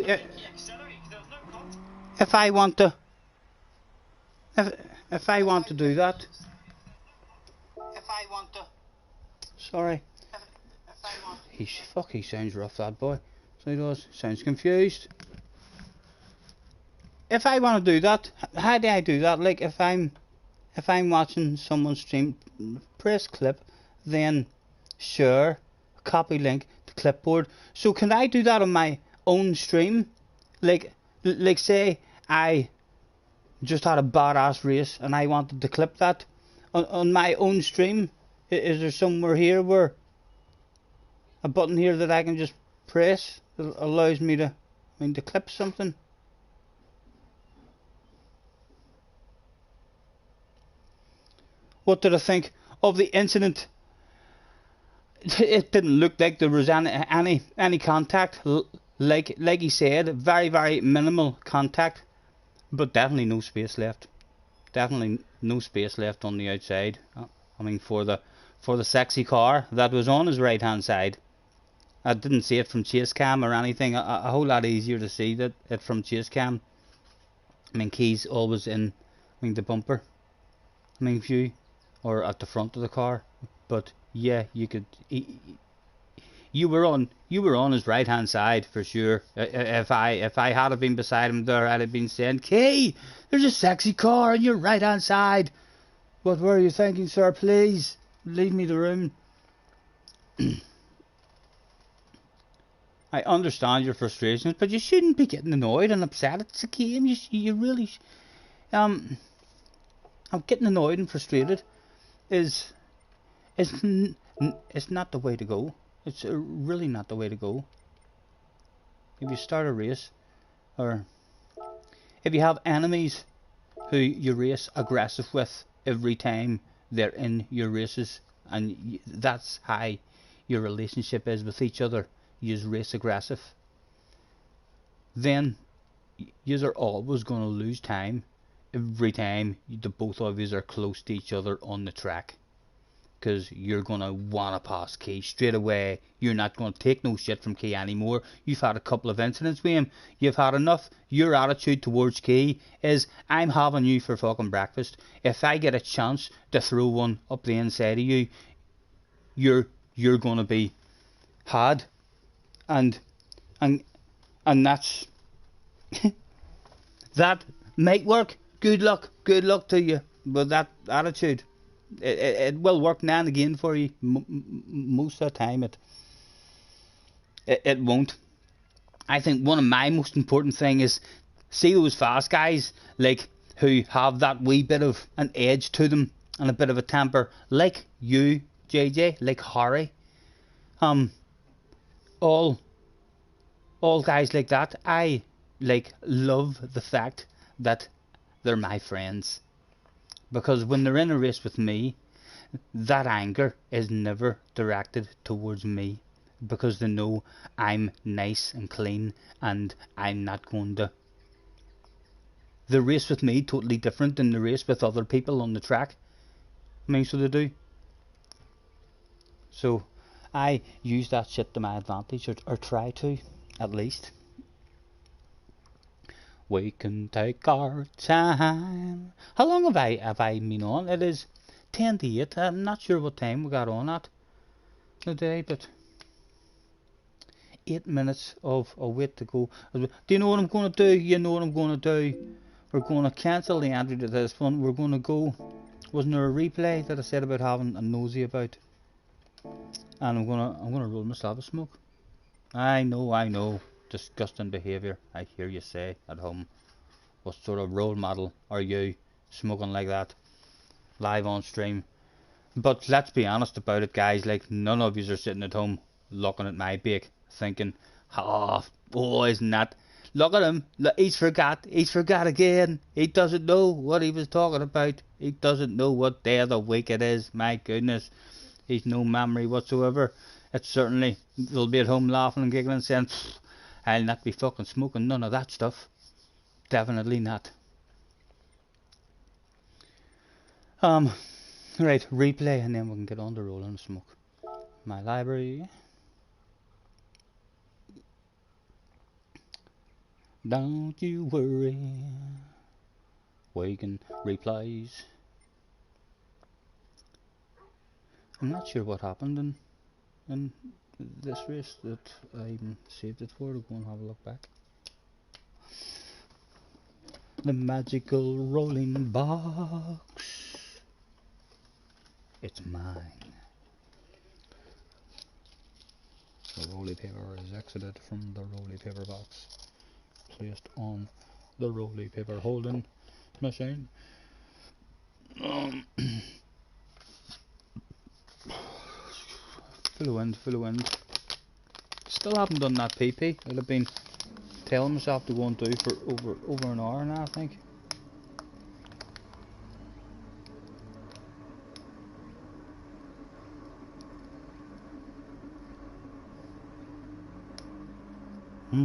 Speaker 1: want to if I want to do that, sorry, he sounds rough, that boy. So he does. Sounds confused. If I want to do that, how do I do that? Like, if I'm watching someone stream, press clip, then share, copy link to clipboard. So can I do that on my own stream? Like say I just had a badass race and I wanted to clip that on my own stream. Is there somewhere here where a button here that I can just press that allows me to clip something? What did I think of the incident? It didn't look like there was any contact. Like he said, very minimal contact, but definitely no space left. Definitely no space left on the outside. I mean, for the sexy car that was on his right hand side. I didn't see it from chase cam or anything. A whole lot easier to see it from chase cam. I mean, keys always in, the bumper, view, or at the front of the car. But yeah, you could. You were on his right hand side for sure. If I had been beside him there, I'd have been saying, "Key, there's a sexy car on your right hand side." What were you thinking, sir? Please leave me the room. I understand your frustrations, but you shouldn't be getting annoyed and upset. It's a game. You really. I'm getting annoyed and frustrated. Is it's not the way to go. It's really not the way to go. If you start a race, or if you have enemies who you race aggressive with every time they're in your races, and that's how your relationship is with each other, you race aggressive, then you are always going to lose time every time the both of you are close to each other on the track, because you're going to want to pass Key straight away. You're not going to take no shit from Key anymore. You've had a couple of incidents with him. You've had enough. Your attitude towards Key is, I'm having you for fucking breakfast. If I get a chance to throw one up the inside of you, you're going to be had. And that's that might work. Good luck to you. But that attitude, it will work now and again for you. Most of the time it won't. I think one of my most important thing is, see those fast guys, like, who have that wee bit of an edge to them and a bit of a temper, like you, JJ, like Harry, all guys like that. I love the fact that they're my friends, because when they're in a race with me, that anger is never directed towards me, because they know I'm nice and clean, and I'm not going to. The race with me totally different than the race with other people on the track. I mean, so they do. So I use that shit to my advantage, or try to, at least. We can take our time. How long have I been on? It is 10 to 8. I'm not sure what time we got on at today, but 8 minutes of a wait to go. Do you know what I'm going to do? You know what I'm going to do? We're going to cancel the entry to this one. We're going to go. Wasn't there a replay that I said about having a nosy about? And I'm gonna roll myself a smoke. I know. Disgusting behaviour, I hear you say at home. What sort of role model are you, smoking like that live on stream? But let's be honest about it, guys. Like, none of you are sitting at home looking at my bake thinking, oh, isn't that, look at him, he's forgot again. He doesn't know what he was talking about. He doesn't know what day of the week it is. My goodness, he's no memory whatsoever. It's certainly, they'll be at home laughing and giggling, saying, I'll not be fucking smoking none of that stuff. Definitely not. Right, replay, and then we can get on the roll and smoke. My library. Don't you worry. Waking replies. I'm not sure what happened in this race that I saved it for. I'll go and have a look back. The magical rolling box. It's mine. The rolly paper is exited from the rolly paper box, placed on the rolly paper holding machine. Full of wind. Still haven't done that PP. I'd have been telling myself to go and do for over an hour now, I think. I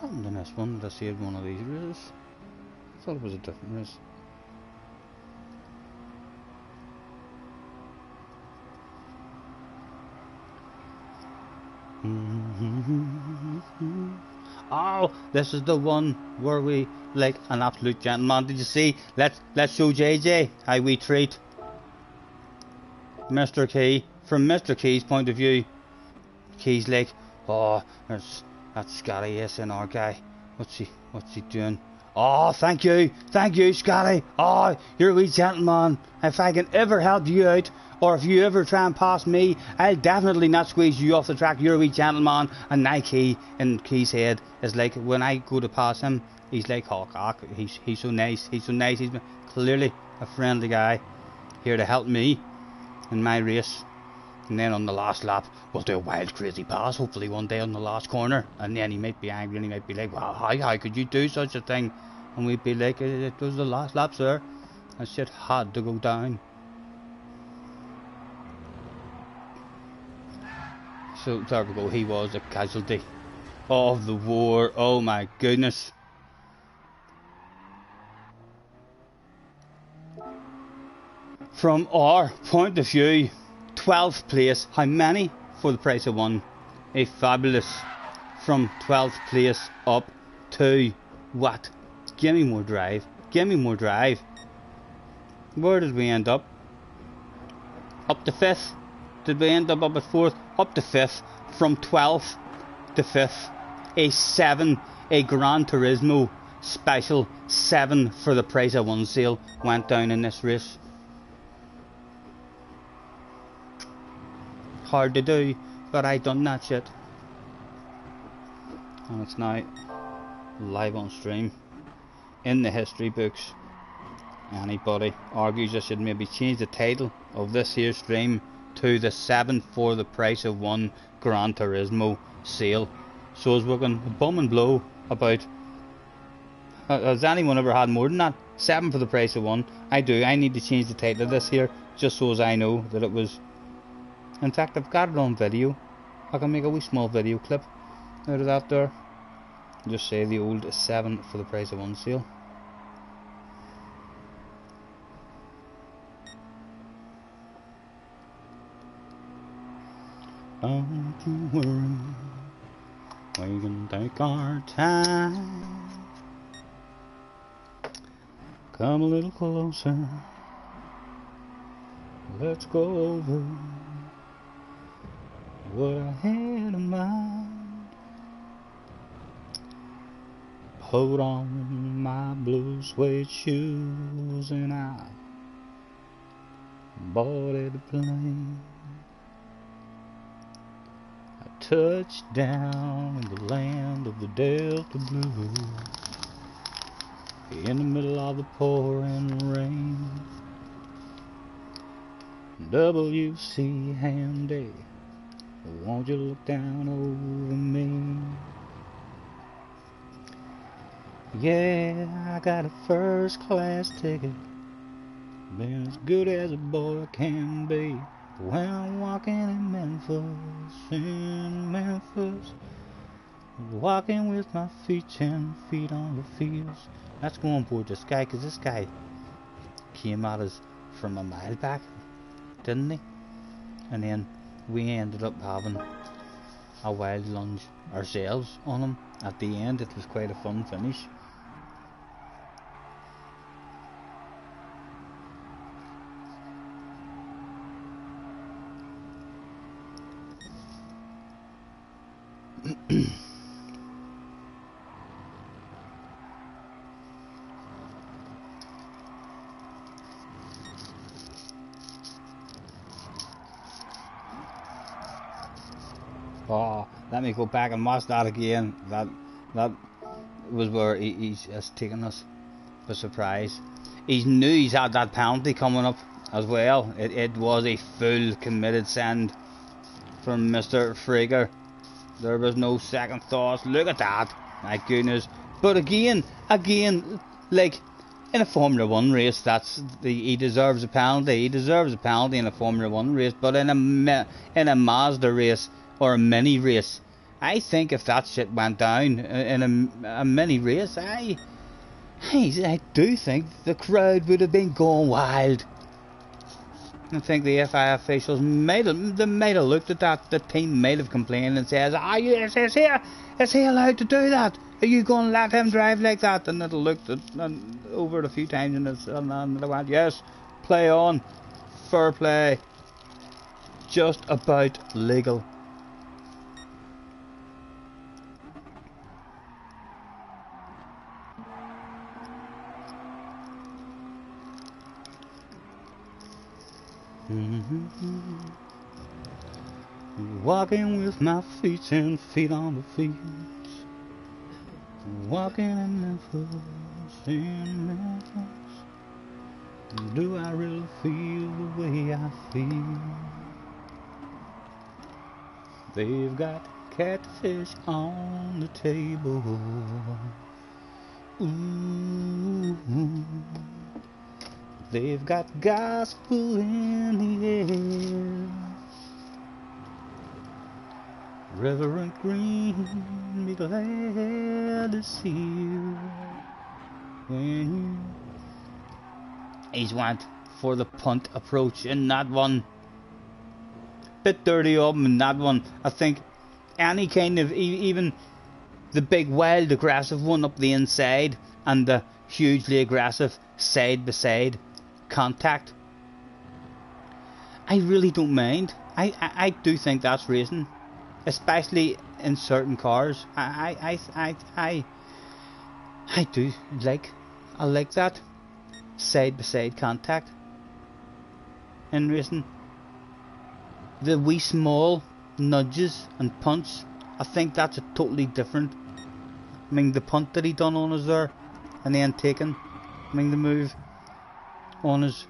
Speaker 1: haven't done this one. Did I saved one of these races? I thought it was a different race. Oh, this is the one where we like an absolute gentleman. Did you see? Let's show JJ how we treat Mr. Key, from Mr. Key's point of view, Key's like, oh, there's that Scotty SNR guy. What's he doing? Oh, thank you, Scotty. Oh, you're a wee gentleman. If I can ever help you out, or if you ever try and pass me, I'll definitely not squeeze you off the track. You're a wee gentleman. And now Key, in Key's head, is like, when I go to pass him, he's like, oh, he's so nice. He's clearly a friendly guy, here to help me in my race. And then on the last lap, we'll do a wild crazy pass, hopefully one day on the last corner. And then he might be angry and he might be like, well, how could you do such a thing? And we'd be like, it was the last lap, sir. That shit had to go down. So there we go, he was a casualty of the war. Oh my goodness. From our point of view, 12th place, how many for the price of one? A fabulous, from 12th place up to what? Give me more drive, Where did we end up? Up to 5th. Did we end up at 4th? Up to 5th. From 12th to 5th. A 7, a Gran Turismo special 7 for the price of one sale went down in this race. Hard to do, but I done that shit. And it's now live on stream in the history books. Anybody argues I should maybe change the title of this here stream to the 7 for the price of one Gran Turismo sale. So as we can bum and blow about, has anyone ever had more than that? 7 for the price of one. I do. I need to change the title of this here just so as I know that it was. In fact, I've got it on video. I can make a wee small video clip out of that there. Just say the old 7 for the price of one sale. Don't you worry, we can take our time. Come a little closer, let's go over what I had in mind. Put on my blue suede shoes and I boarded the plane. I touched down in the land of the Delta Blues, in the middle of the pouring rain. W.C. Handy, won't you look down over me? Yeah, I got a first class ticket, been as good as a boy can be. When I'm walking in Memphis, walking with my feet 10 feet on the fields. Let's go on board this guy, cause this guy came at us from a mile back, didn't he? And then we ended up having a wild lunge ourselves on him at the end. It was quite a fun finish. Oh, let me go back and watch that again. That was where he's just taken us by surprise. He knew he's had that penalty coming up as well. It was a full committed send from Mr. Frigger. There was no second thoughts. Look at that. My goodness. But again, like in a Formula 1 race, he deserves a penalty. He deserves a penalty in a Formula 1 race. But in a Mazda race or a mini race, I think if that shit went down in a mini race, I do think the crowd would have been going wild. I think the FIA officials might have looked at that. The team might have complained and says, is he allowed to do that? Are you going to let him drive like that? And it looked over it a few times and they went, yes, play on, fair play. just about legal. Walking with my feet 10 feet on the fields. Walking in Memphis, in Memphis. Do I really feel the way I feel? They've got catfish on the table. Ooh. They've got gospel in the air. Reverend Green, be glad to see you when you... He's went for the punt approach in that one. Bit dirty of him in that one. I think any kind of, even the big wild aggressive one up the inside and the hugely aggressive side by side contact, I really don't mind. I do think that's racing, especially in certain cars. I do like, I like that side by side contact in racing. The wee small nudges and punts, I think that's a totally different. I mean, the punt that he done on us there and then taken, I mean the move on us,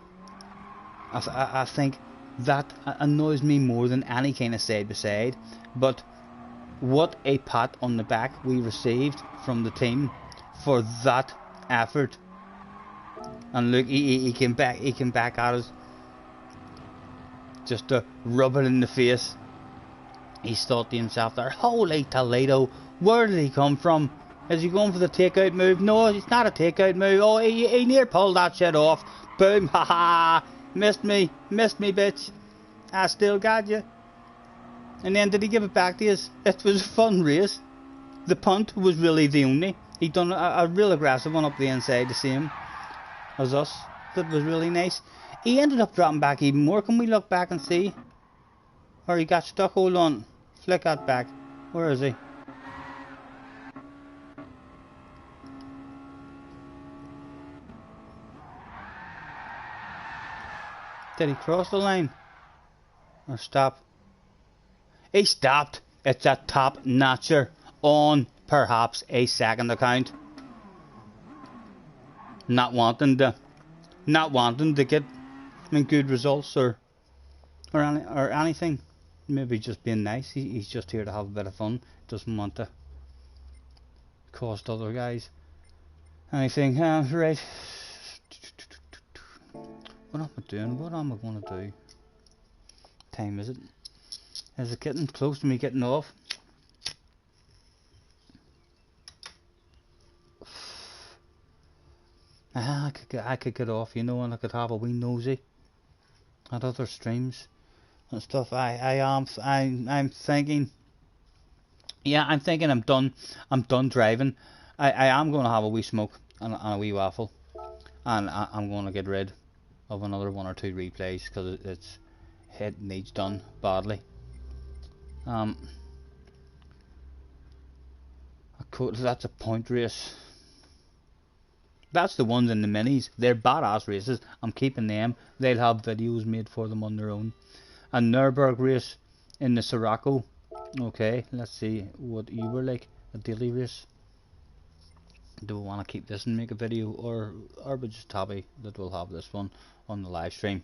Speaker 1: I think that annoys me more than any kind of side by side. But what a pat on the back we received from the team for that effort. And look, he came back at us just to rub it in the face. He's thought to himself there, holy Toledo, where did he come from? Is he going for the takeout move? No, it's not a takeout move. Oh, he near pulled that shit off. Boom, haha, missed me, bitch. I still got you. And then did he give it back to us? It was a fun race. The punt was really the only. He done a real aggressive one up the inside, the same as us. That was really nice. He ended up dropping back even more. Can we look back and see? Or he got stuck? Hold on. Flick that back. Where is he? Did he cross the line? Or stop? He stopped. It's a top notcher on perhaps a second account. Not wanting to get, I mean, good results or anything. Maybe just being nice. He's just here to have a bit of fun. Doesn't want to cost other guys anything. Right. What am I doing? What am I going to do? Time is it? Is it getting close to me getting off? I could get off, you know, and I could have a wee nosy at other streams and stuff. I'm thinking. Yeah, I'm thinking I'm done driving. I am going to have a wee smoke and a wee waffle, and I'm going to get rid of another 1 or 2 replays because it needs done badly. That's a point race. That's the ones in the minis. They're badass races. I'm keeping them. They'll have videos made for them on their own. A Nürburgring race in the Sirocco. Okay, let's see what you were like. A daily race. Do we want to keep this and make a video, or are we just happy that we'll have this one on the live stream?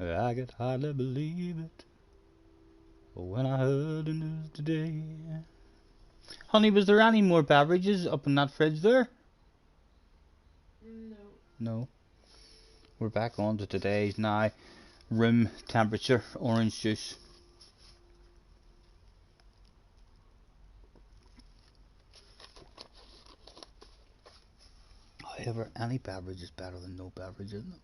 Speaker 1: I could hardly believe it when I heard the news today. Honey, was there any more beverages up in that fridge there?
Speaker 2: No.
Speaker 1: No. We're back on to today's now room temperature orange juice. However, any beverage is better than no beverage, isn't it?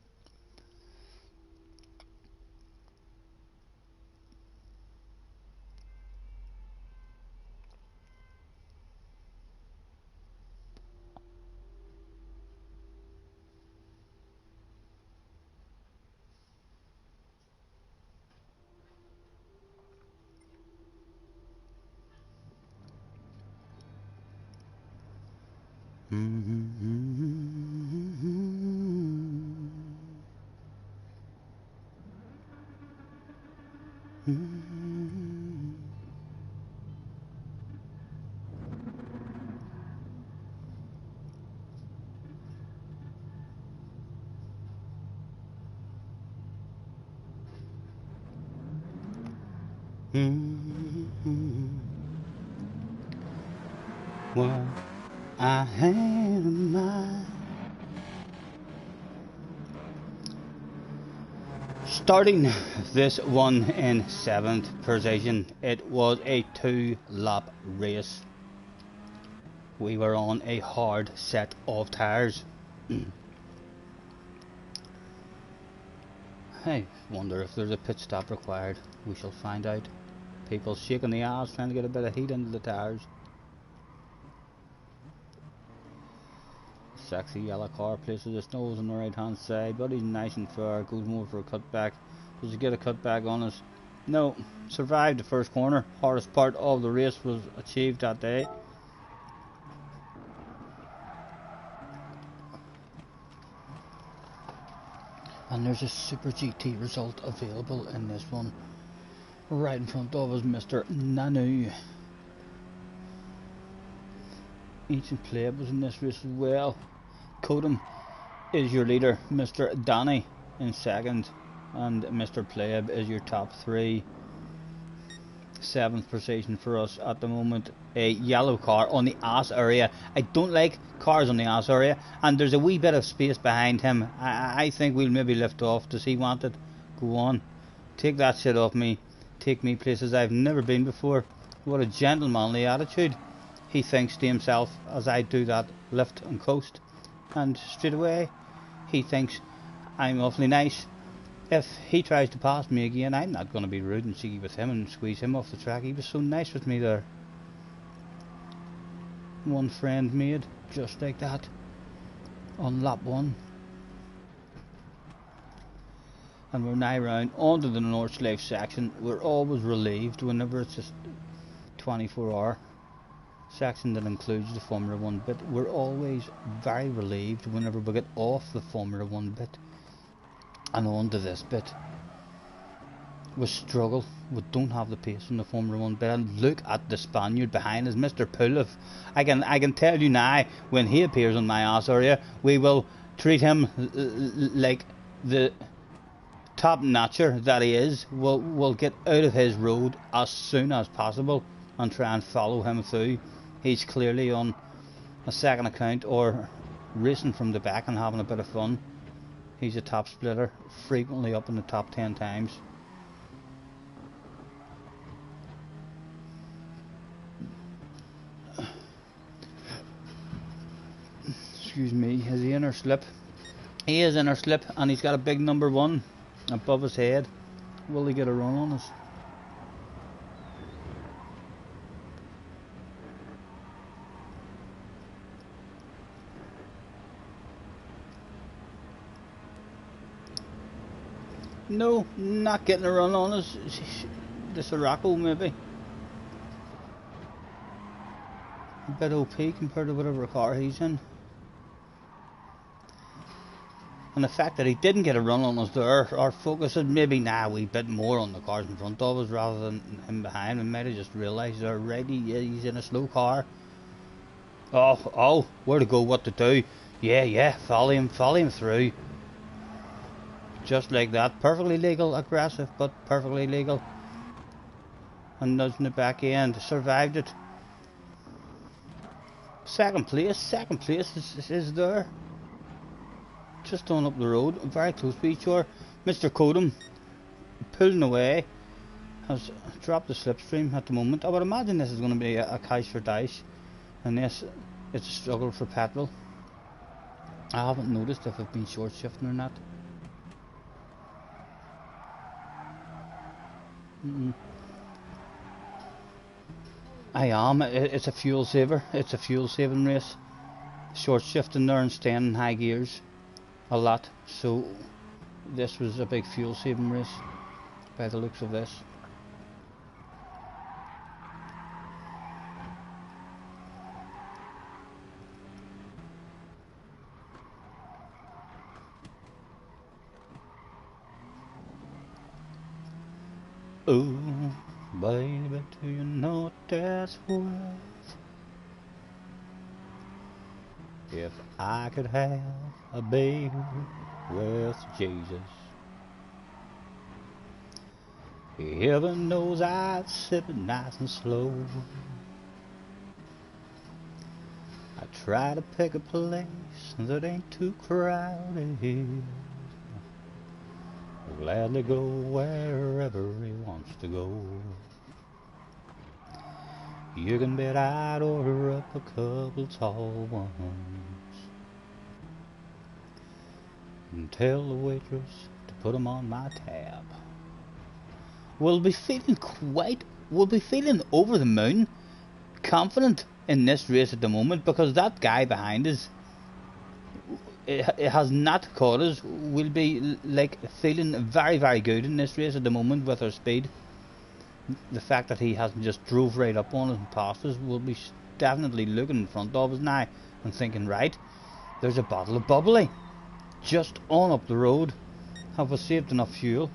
Speaker 1: What I had in mind. Starting this one in 7th position, it was a 2-lap race. We were on a hard set of tyres. I wonder if there's a pit stop required. We shall find out. People shaking the ass trying to get a bit of heat into the tyres. Sexy yellow car places the snows on the right hand side, but he's nice and fair, goes more for a cutback. Does he get a cutback on us? No, survived the first corner. Hardest part of the race was achieved that day. And there's a Super GT result available in this one. Right in front of us, Mr. Nanu. Ancient Pleb was in this race as well. Codem is your leader, Mr. Danny in second, and Mr. Pleb is your top 3. 7th position for us at the moment. A yellow car on the ass area. I don't like cars on the ass area, and there's a wee bit of space behind him. I think we'll maybe lift off. Does he want it? Go on, take that shit off me. Take me places I've never been before. What a gentlemanly attitude. He thinks to himself as I do that lift and coast, and straight away he thinks I'm awfully nice. If he tries to pass me again, I'm not going to be rude and cheeky with him and squeeze him off the track. He was so nice with me there. One friend made just like that on lap 1. And we're now round onto the North Slave section. We're always relieved whenever it's a 24-hour section that includes the Formula 1 bit. We're always very relieved whenever we get off the Formula 1 bit and onto this bit. We struggle. We don't have the pace on the Formula 1 bit. And look at the Spaniard behind us, Mr. Pullev. I can tell you now, when he appears on my ass area, we will treat him like the top notcher that he is. We'll get out of his road as soon as possible and try and follow him through. He's clearly on a second account or racing from the back and having a bit of fun. He's a top splitter, frequently up in the top 10 times. Excuse me, is he inner slip? He is inner slip, and he's got a big number 1 above his head. Will he get a run on us? No, not getting a run on us. The Sirocco maybe. A bit OP compared to whatever car he's in. And the fact that he didn't get a run on us there, our focus is maybe now a wee bit more on the cars in front of us rather than him behind. We might have just realised they're ready. Yeah, he's in a slow car. Oh, where to go, what to do. Yeah, follow him through. Just like that. Perfectly legal, aggressive, but perfectly legal. And nudging the back end. Survived it. Second place is there. Just on up the road, very close to each other. Mr. Codem, pulling away, has dropped the slipstream at the moment. I would imagine this is going to be a cash for dice, and this it's a struggle for petrol. I haven't noticed if I've been short shifting or not. I am. It's a fuel saver. It's a fuel saving race. Short shifting there and staying in high gears a lot, so this was a big fuel saving race by the looks of this. Ooh, baby, do you know what that's worth? If I could have a baby with Jesus, heaven knows I'd sip it nice and slow. I try to pick a place that ain't too crowded. I'll gladly go wherever he wants to go. You can bet I'd order up a couple tall ones and tell the waitress to put 'em on my tab. We'll be feeling over the moon, confident in this race at the moment, because that guy behind us, it has not caught us. We'll be like feeling very, very good in this race at the moment with our speed. The fact that he hasn't just drove right up on us and past us, we'll be definitely looking in front of us now and thinking, right, there's a bottle of bubbly just on up the road. Have we saved enough fuel?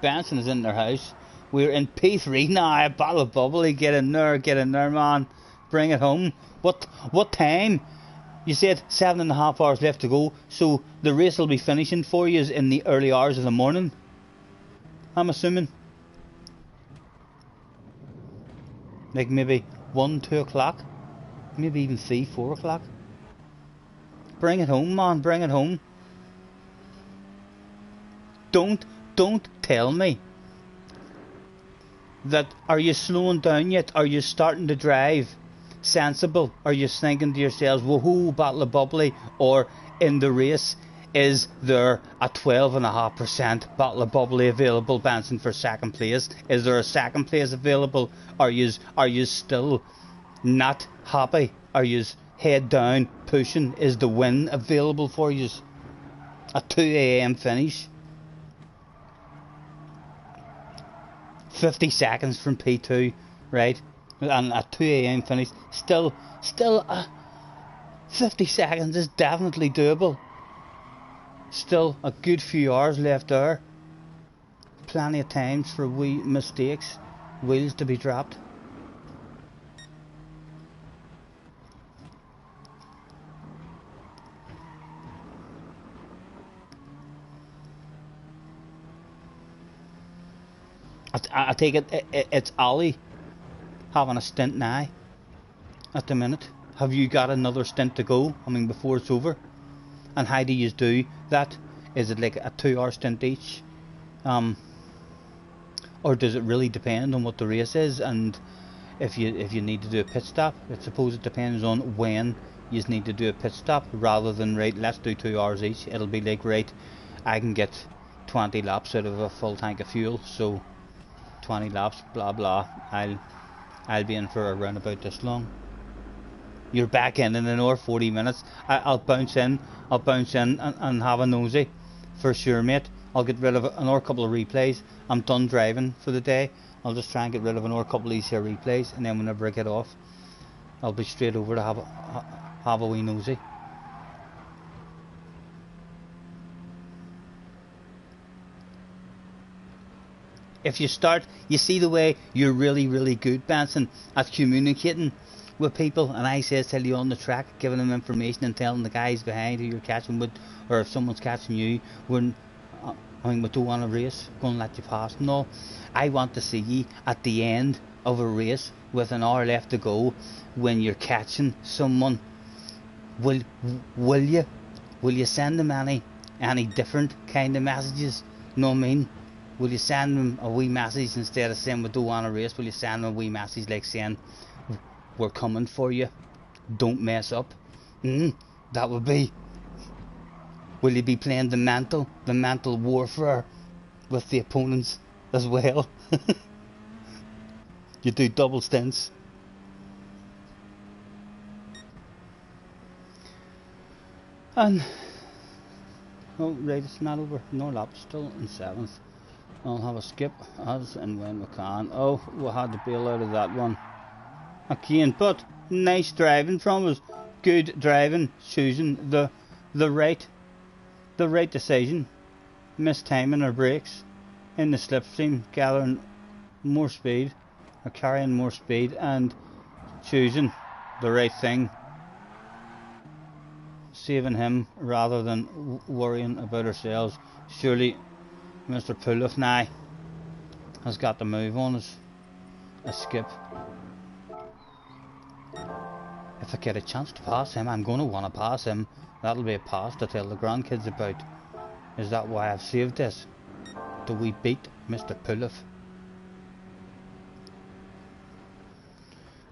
Speaker 1: Benson is in their house. We're in P3 now. A bottle of bubbly. Get in there, man. Bring it home. What time? You said 7.5 hours left to go, so the race will be finishing for you in the early hours of the morning, I'm assuming. Like maybe 1, 2 o'clock. Maybe even 3, 4 o'clock. Bring it home, man. Bring it home. Don't tell me that, are you slowing down yet? Are you starting to drive sensible? Are you thinking to yourselves, woohoo, bottle of bubbly? Or in the race, is there a 12.5% bottle of bubbly available, Benson, for second place? Is there a second place available? Are you still not happy? Are you head down pushing? Is the win available for you? A 2 a.m. finish. 50 seconds from P2, right? And a 2 a.m. finish. Still 50 seconds is definitely doable. Still a good few hours left there. Plenty of times for wee mistakes. Wheels to be dropped. I take it's Ollie having a stint now at the minute. Have you got another stint to go? I mean, before it's over? And how do you do that? Is it like a 2-hour stint each? Or does it really depend on what the race is? And if you need to do a pit stop, I suppose it depends on when you need to do a pit stop, rather than, right, let's do 2 hours each. It'll be like, right, I can get 20 laps out of a full tank of fuel, so 20 laps, blah blah, I'll be in for around about this long. You're back in an hour 40 minutes. I'll bounce in and have a nosy for sure, mate. I'll get rid of another couple of replays. I'm done driving for the day. I'll just try and get rid of another couple of these here replays, and then whenever I get off, I'll be straight over to have a wee nosy. If you start, you see the way you're really, really good, Benson, at communicating with people, and I says tell you on the track, giving them information and telling the guys behind who you're catching with, or if someone's catching you, when we don't want to race, going to let you pass and all. I want to see you at the end of a race with an hour left to go, when you're catching someone. Will you send them any different kind of messages? Know what I mean? Will you send them a wee message instead of saying we don't want to race? Will you send them a wee message like saying, we're coming for you, don't mess up? That would be. Will you be playing the mental warfare with the opponents as well? You do double stints. And oh right, it's not over. No lap, still in 7th. I'll have a skip as and when we can. Oh, we had to bail out of that one again, but nice driving from us. Good driving, choosing the right decision. Mistiming our brakes. in the slipstream, gathering more speed, or carrying more speed, and choosing the right thing, saving him rather than worrying about ourselves. Surely Mr. Puloff now has got the move on us. A skip. If I get a chance to pass him, I'm going to want to pass him. That'll be a pass to tell the grandkids about. Is that why I've saved this? Do we beat Mr. Puloff?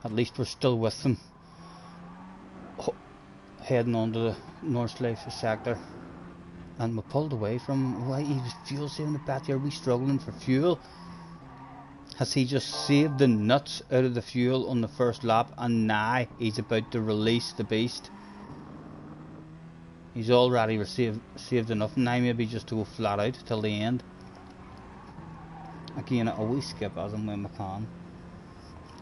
Speaker 1: At least we're still with them. Heading on to the North Life sector. And we pulled away from... Why, he was fuel saving the battery. Are we struggling for fuel? Has he just saved the nuts out of the fuel on the first lap, and now he's about to release the beast? He's already saved enough, now maybe just to go flat out till the end. Again, a wee skip as and when we can.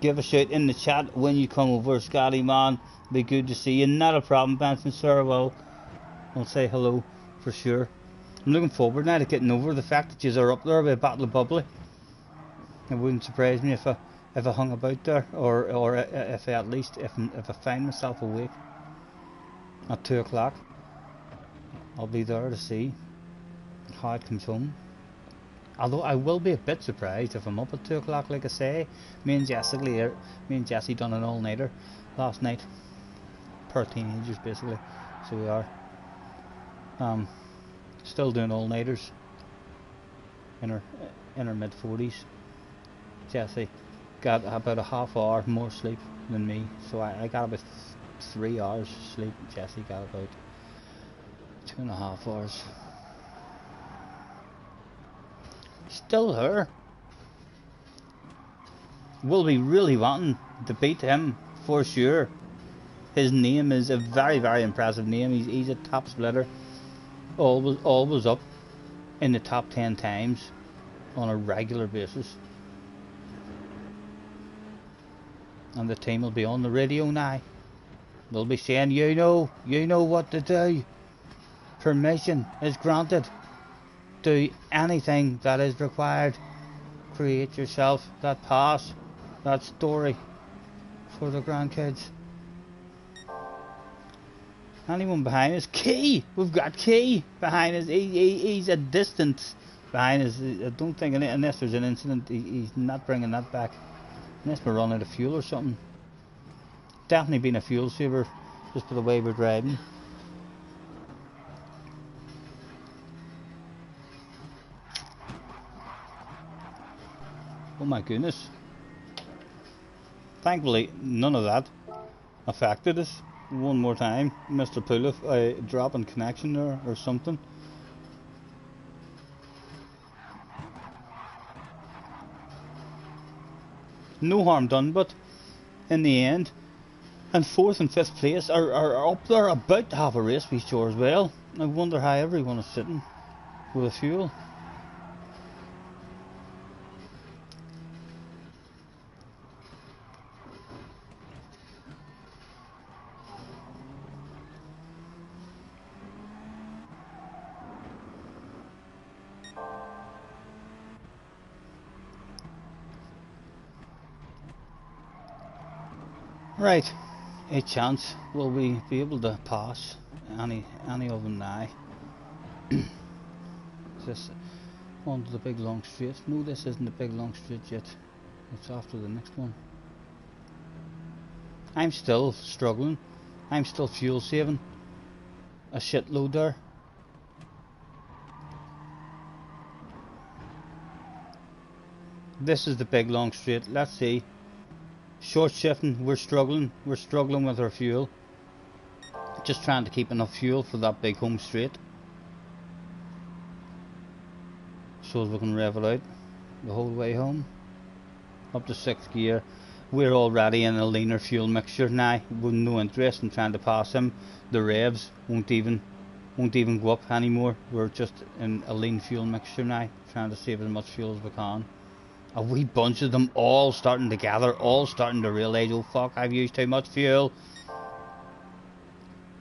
Speaker 1: Give a shout in the chat when you come over, Scotty man. Be good to see you. Not a problem, Benson, sir. Well, I'll say hello for sure. I'm looking forward now to getting over the fact that you are up there by Battle of Bubbly. It wouldn't surprise me if I hung about there, or if I at least if I find myself awake at 2 o'clock. I'll be there to see how it comes home. Although I will be a bit surprised if I'm up at 2 o'clock, like I say. Me and Jessie done an all-nighter last night. Per teenagers, basically. So we are. Still doing all-nighters. In her mid-40s. Jessie got about a half hour more sleep than me. So I got about 3 hours sleep. Jessie got about 2.5 hours. Still her. Will be really wanting to beat him for sure. His name is a very, very impressive name. He's a top splitter. Always up in the top 10 times on a regular basis. And the team will be on the radio now. They'll be saying, you know what to do. Permission is granted. Do anything that is required. Create yourself that pass, that story for the grandkids. Anyone behind us? Key! We've got Key behind us. He's a distance behind us. I don't think, unless there's an incident, he's not bringing that back. Unless we're running out of fuel or something. Definitely been a fuel saver, just for the way we're driving. Oh my goodness. Thankfully, none of that affected us. One more time, Mr. Puloff, dropping connection there or something. No harm done, but in the end, and 4th and 5th place are up there, about to have a race we sure as well. I wonder how everyone is sitting with the fuel. Right, a chance. Will we be able to pass any of them now? Is this onto the big long straight? No, this isn't the big long straight yet. It's after the next one. I'm still struggling. I'm still fuel saving a shitload there. This is the big long straight. Let's see. Short shifting, we're struggling with our fuel. Just trying to keep enough fuel for that big home straight, so as we can rev it out the whole way home. Up to 6th gear. We're already in a leaner fuel mixture now, with no interest in trying to pass him. The revs won't even go up anymore. We're just in a lean fuel mixture now, trying to save as much fuel as we can. A wee bunch of them all starting to gather, all starting to realise, oh fuck, I've used too much fuel.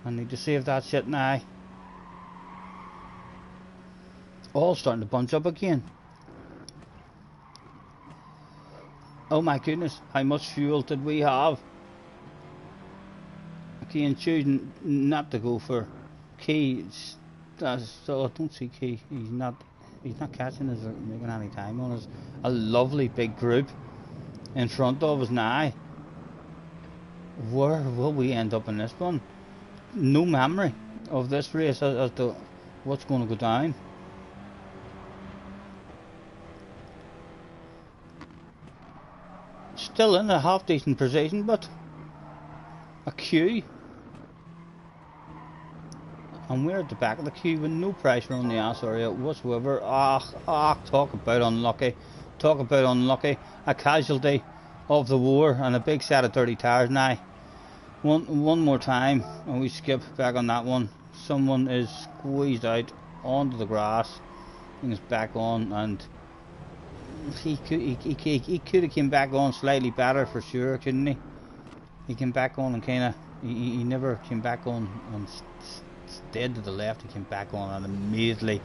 Speaker 1: I need to save that shit now. All starting to bunch up again. Oh my goodness, how much fuel did we have? Okay, and choosing not to go for Key. So I don't see Key. He's not catching us or making any time on us. A lovely big group in front of us now. Where will we end up in this one? No memory of this race as to what's going to go down. Still in a half decent position, but a queue. And we're at the back of the queue with no pressure on the ass area whatsoever. Talk about unlucky. Talk about unlucky. A casualty of the war and a big set of dirty tyres now. One more time and we skip back on that one. Someone is squeezed out onto the grass and is back on, and he could have came back on slightly better for sure, couldn't he? He came back on and kind of he never came back on and stayed to the left. He came back on and immediately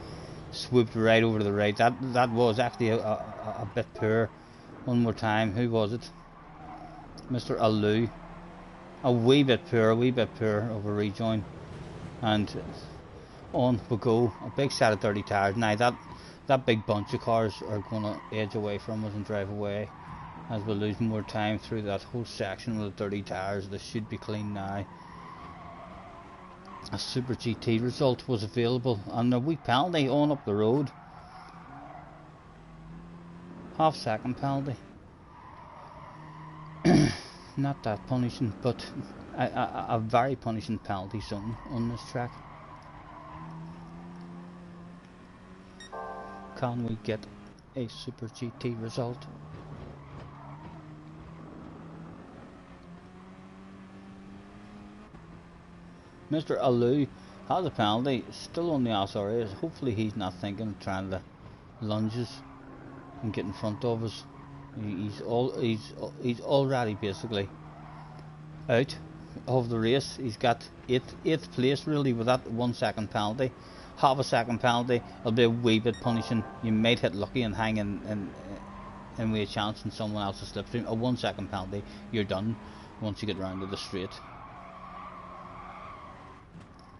Speaker 1: swooped right over to the right. That was actually a bit poor. One more time. Who was it? Mr. Alou. A wee bit poor of a rejoin, and on we go. A big set of dirty tyres. Now that big bunch of cars are going to edge away from us and drive away as we lose more time through that whole section with the dirty tyres. They should be clean now. A Super GT result was available and a wee penalty on up the road. Half-second penalty. Not that punishing, but a very punishing penalty zone on this track. Can we get a Super GT result? Mr. Alou has a penalty, still on the outside. Hopefully he's not thinking of trying to lunges and get in front of us. He's already basically out of the race. He's got eighth place really with that 1 second penalty. Half a second penalty, it'll be a wee bit punishing. You might hit lucky and hang in with a chance in someone else's slipstream. A 1 second penalty, you're done once you get round to the straight.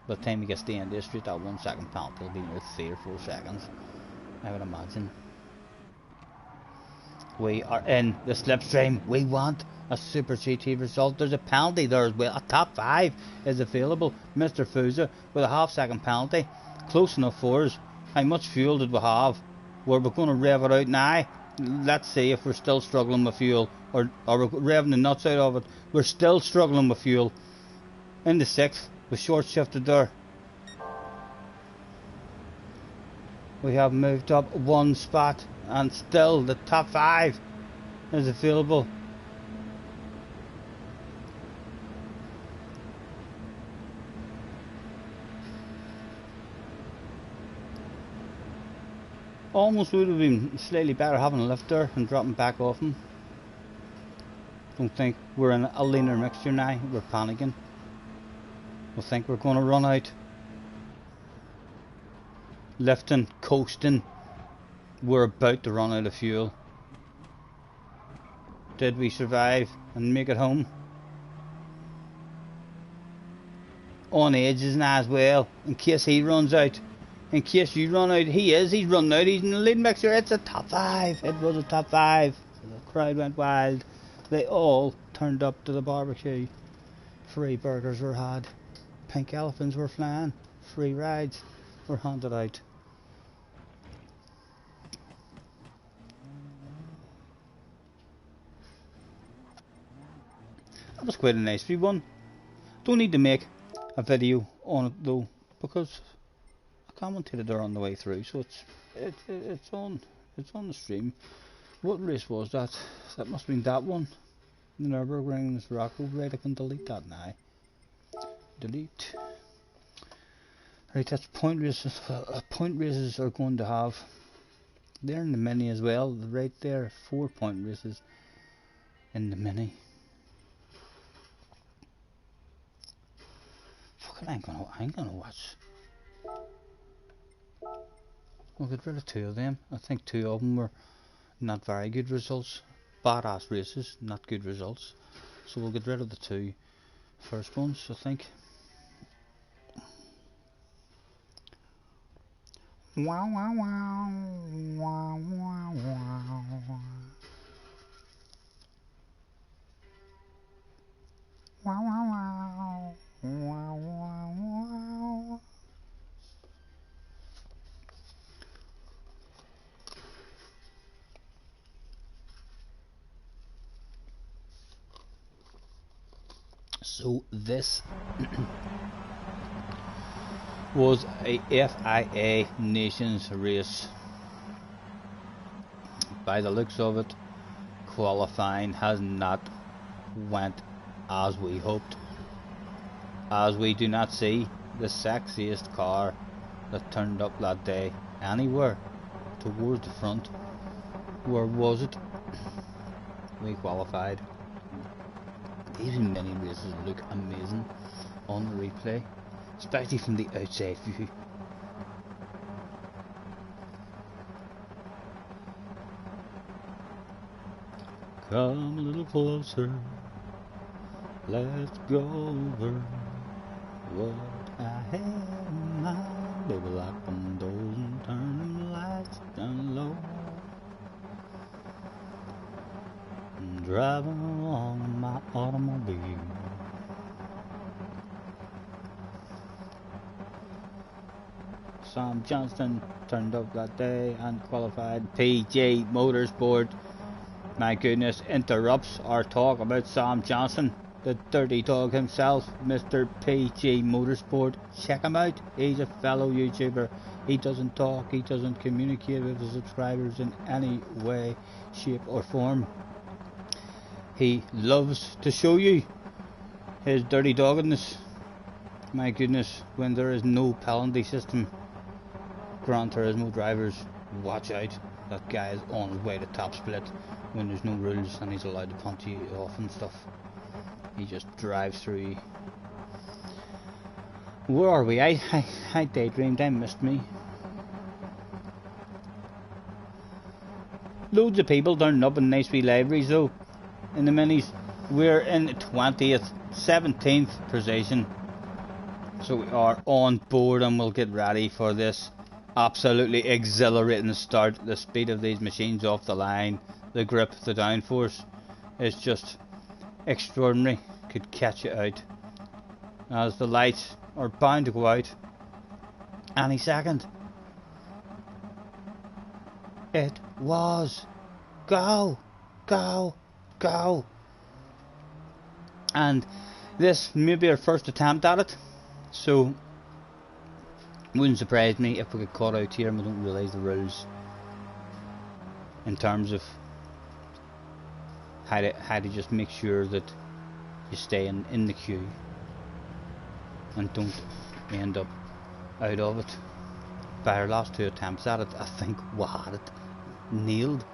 Speaker 1: By the time he gets to the end of the straight, that 1 second penalty will be near 3 or 4 seconds, I would imagine. We are in the slipstream. We want a Super GT result. There's a penalty there as well. A top 5 is available. Mr. Fuza with a half-second penalty. Close enough for us. How much fuel did we have? We're going to rev it out now. Let's see if we're still struggling with fuel, or we're revving the nuts out of it. We're still struggling with fuel. In the 6th, we short shifted there. We have moved up 1 spot, and still the top 5 is available. Almost would have been slightly better having a lift there and dropping back off him. Don't think we're in a leaner mixture now. We're panicking. We think we're going to run out. Lifting, coasting. We're about to run out of fuel. Did we survive and make it home? On edges now as well, in case he runs out. In case you run out, he's running out, he's in the lead mixture. It's a top 5. It was a top 5. The crowd went wild. They all turned up to the barbecue. Free burgers were had. Pink elephants were flying. Free rides were handed out. That was quite a nice wee one. Don't need to make a video on it though, because I commentated there on the way through, so it's on the stream. What race was that? That must have been that one. The Nürburgring is Rocco. Right, I can delete that now. Delete. Right, that's point races. Point races are going to have. They're in the mini as well. Right there, 4 point races in the mini. Fucking, I'm gonna watch. We'll get rid of 2 of them. I think 2 of them were not very good results. badass races, not good results. So we'll get rid of the two first ones, I think. Wow, wow, wow, wow, wow, wow. Wow, wow, wow, wow, wow, wow. So this was a FIA Nations race. By the looks of it, qualifying has not went as we hoped, as we do not see the sexiest car that turned up that day anywhere towards the front. Where was it? We qualified. These mini races look amazing on the replay, especially from the outside view. Come a little closer, let's go over what I had in mind. Baby, lock them doors and turn them lights down low. I'm driving along in my automobile. Sam Johnston turned up that day and qualified. PJ Motorsport, my goodness, interrupts our talk about Sam Johnson, the dirty dog himself, Mr. PJ Motorsport. Check him out. He's a fellow YouTuber. He doesn't talk, he doesn't communicate with his subscribers in any way, shape or form. He loves to show you his dirty doggedness. My goodness, when there is no penalty system, Gran Turismo drivers, watch out. That guy is on his way to top split when there's no rules and he's allowed to punch you off and stuff. He just drives through. Where are we? I daydreamed, I missed me. Loads of people turning up in nice wee libraries though. In the minis, we're in 20th, 17th position. So we are on board and we'll get ready for this absolutely exhilarating start. The speed of these machines off the line, the grip, the downforce is just extraordinary. Could catch you out as the lights are bound to go out any second. It was go, go, go. And this may be our first attempt at it, so wouldn't surprise me if we get caught out here and we don't realise the rules in terms of how to just make sure that you stay in the queue and don't end up out of it. By our last two attempts at it, I think we had it nailed.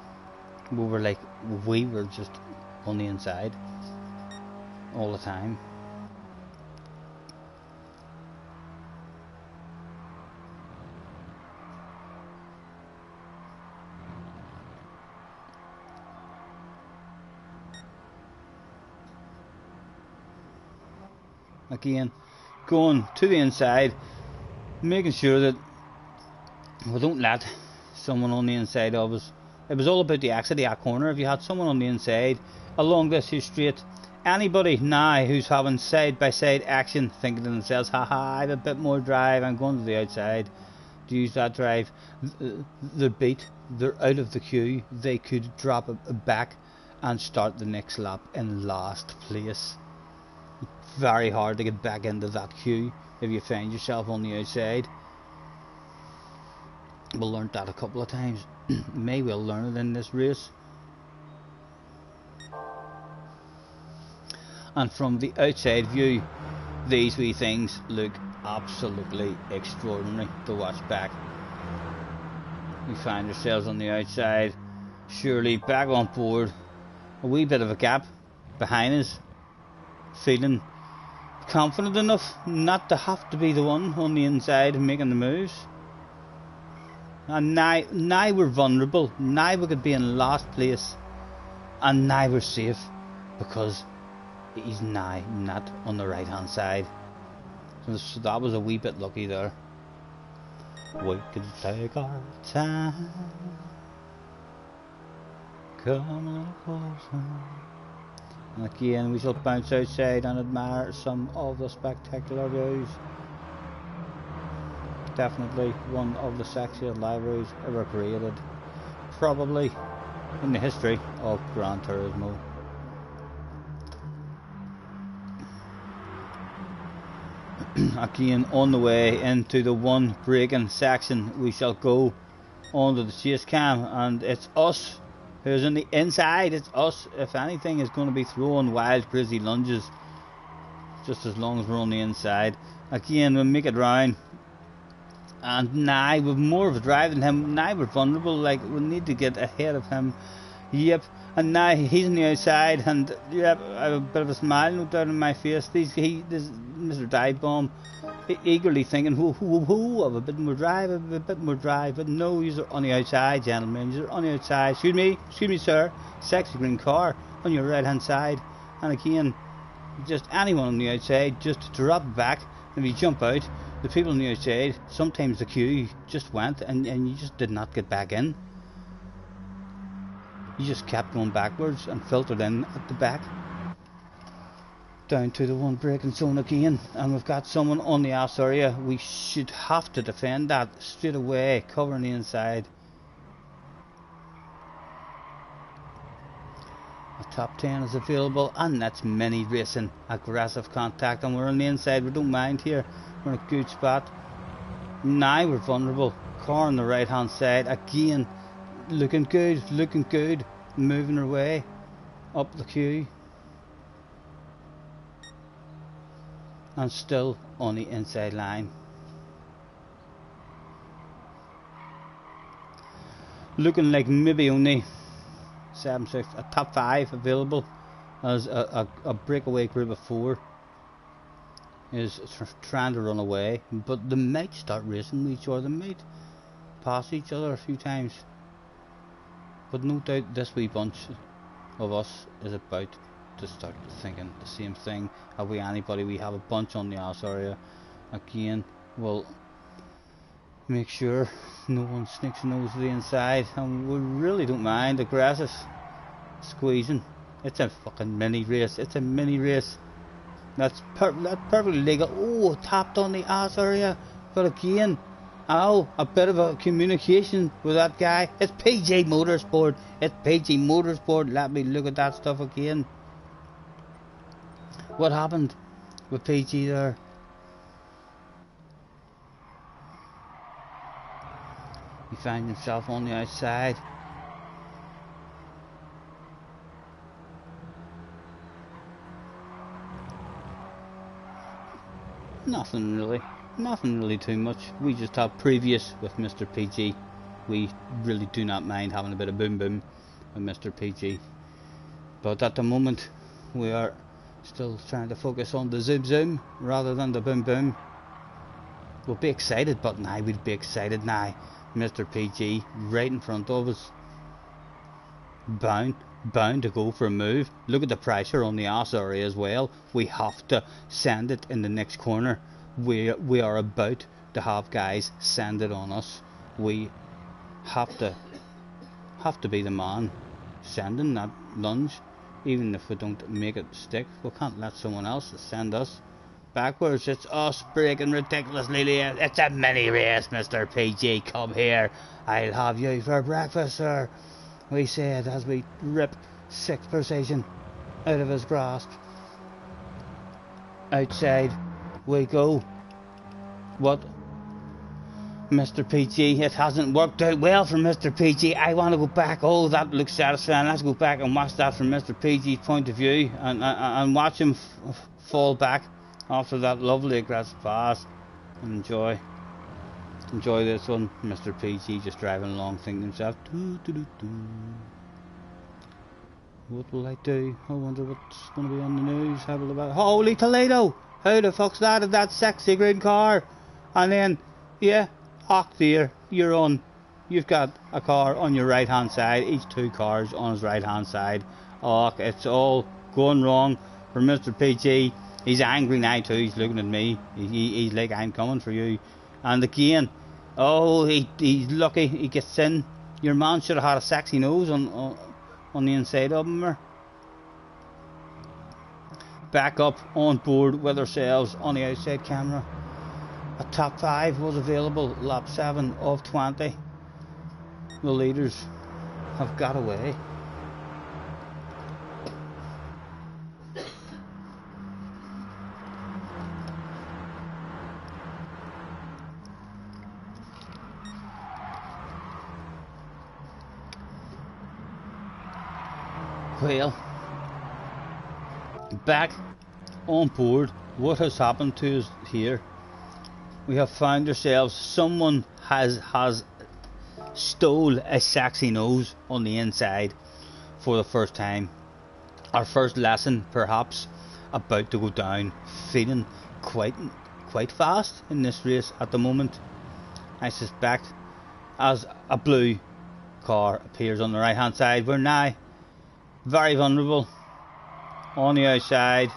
Speaker 1: We were just on the inside all the time. Again, going to the inside, making sure that we don't let someone on the inside of us. It was all about the exit of that corner. If you had someone on the inside along this here straight, anybody now who's having side by side action, thinking to themselves, haha, I have a bit more drive, I'm going to the outside to use that drive, they're beat, they're out of the queue. They could drop back and start the next lap in last place. Very hard to get back into that queue if you find yourself on the outside. We learnt that a couple of times. May well learn it in this race. And from the outside view, these wee things look absolutely extraordinary to watch back. We find ourselves on the outside, surely back on board, a wee bit of a gap behind us, feeling confident enough not to have to be the one on the inside making the moves. And now we're vulnerable. Now we could be in last place and now we're safe because he's now not on the right hand side. So that was a wee bit lucky there. We could take our time, come on closer. And again, we shall bounce outside and admire some of the spectacular views. Definitely one of the sexiest libraries ever created, probably in the history of Gran Turismo. Again, on the way into the one braking section, we shall go onto the chase cam, and it's us who's on the inside. It's us. If anything is going to be throwing wild crazy lunges, just as long as we're on the inside. Again, we'll make it round, and now we've more of a drive than him. Now we're vulnerable, like we need to get ahead of him. Yep. And now he's on the outside, and yep, I have a bit of a smile no doubt on my face. This Mr. Dive Bomb, eagerly thinking, whoo, have a bit more drive, but no, you're on the outside, gentlemen, you're on the outside. Excuse me, sir, sexy green car on your right hand side. And again, just anyone on the outside, just drop back, and if you jump out, the people on the outside, sometimes the queue just went, and you just did not get back in. You just kept going backwards and filtered in at the back. Down to the one braking zone again, and we've got someone on the ass area. We should have to defend that straight away, covering the inside. A top 10 is available, and that's mini racing, aggressive contact, and we're on the inside. We don't mind here, we're in a good spot. Now we're vulnerable, car on the right hand side again. Looking good, moving her way up the queue, and still on the inside line. Looking like maybe only 7-6, a top 5 available, as a breakaway group of 4 is trying to run away, but they might start racing with each other, they might pass each other a few times. But no doubt this wee bunch of us is about to start thinking the same thing. Have we anybody? We have a bunch on the ass area. Again, we'll make sure no one sneaks a nose to the inside, and we really don't mind aggressive squeezing. It's a fucking mini race. It's a mini race. That's perfectly legal. Oh, tapped on the ass area, but again, oh, a bit of a communication with that guy. It's PG Motorsport. It's PG Motorsport. Let me look at that stuff again. What happened with PG there? He found himself on the outside. Nothing really too much. We just have previous with Mr. PG. We really do not mind having a bit of boom boom with Mr. PG. But at the moment we are still trying to focus on the zoom zoom rather than the boom boom. We'll be excited, but now we'd be excited now. Mr. PG right in front of us. Bound to go for a move. Look at the pressure on the ass area as well. We have to send it in the next corner. We are about to have guys send it on us. We have to be the man sending that lunge, even if we don't make it stick. We can't let someone else send us backwards. It's us braking ridiculously late. It's a mini race, Mr. PG. Come here, I'll have you for breakfast, sir. We said as we rip 6th position out of his grasp. Outside we go. What? Mr. PG, it hasn't worked out well for Mr. PG. I want to go back. Oh, that looks satisfying. Let's go back and watch that from Mr. PG's point of view, and watch him fall back after that lovely aggressive pass. Enjoy this one. Mr. PG just driving along, thinking to himself, what will I do? I wonder what's going to be on the news. Holy Toledo! How the fuck's that in that sexy green car? And then, yeah, there, you've got a car on your right hand side, each 2 cars on his right hand side, Oh, it's all going wrong for Mr. PG. He's angry now too. He's looking at me. He's like, I'm coming for you. And again, oh, he's lucky he gets in. Your man should have had a sexy nose on the inside of him. Back up on board with ourselves on the outside camera. A top 5 was available, lap 7 of 20. The leaders have got away. Well, back on board, what has happened to us here? We have found ourselves, someone has stole a sexy nose on the inside for the first time. Our first lesson, perhaps, about to go down, feeling quite fast in this race at the moment. I suspect as a blue car appears on the right hand side, we're now very vulnerable on the outside.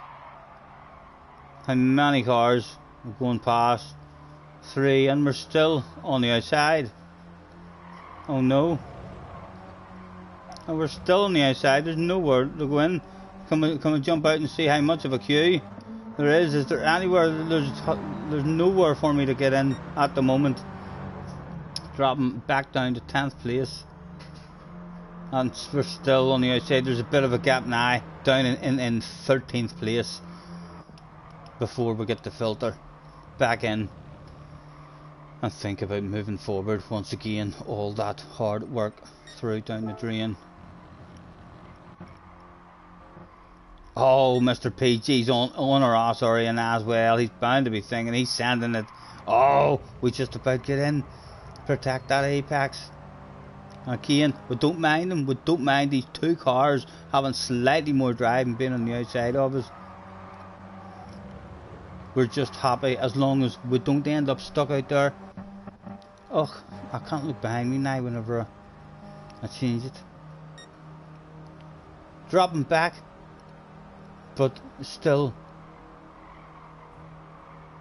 Speaker 1: How many cars are going past? 3, and we're still on the outside. Oh no. And we're still on the outside. There's nowhere to go in. Come and jump out and see how much of a queue there is. Is there anywhere? There's nowhere for me to get in at the moment. Dropping back down to 10th place. And we're still on the outside. There's a bit of a gap now, down in 13th place, before we get the filter back in and think about moving forward. Once again, all that hard work through down the drain. Oh, Mr. PG's on our ass area as well. He's bound to be thinking he's sending it. Oh, we just about get in. Protect that apex. Again, we don't mind them. We don't mind these 2 cars having slightly more drive and being on the outside of us. We're just happy as long as we don't end up stuck out there. Ugh, I can't look behind me now whenever I change it. Dropping back, but still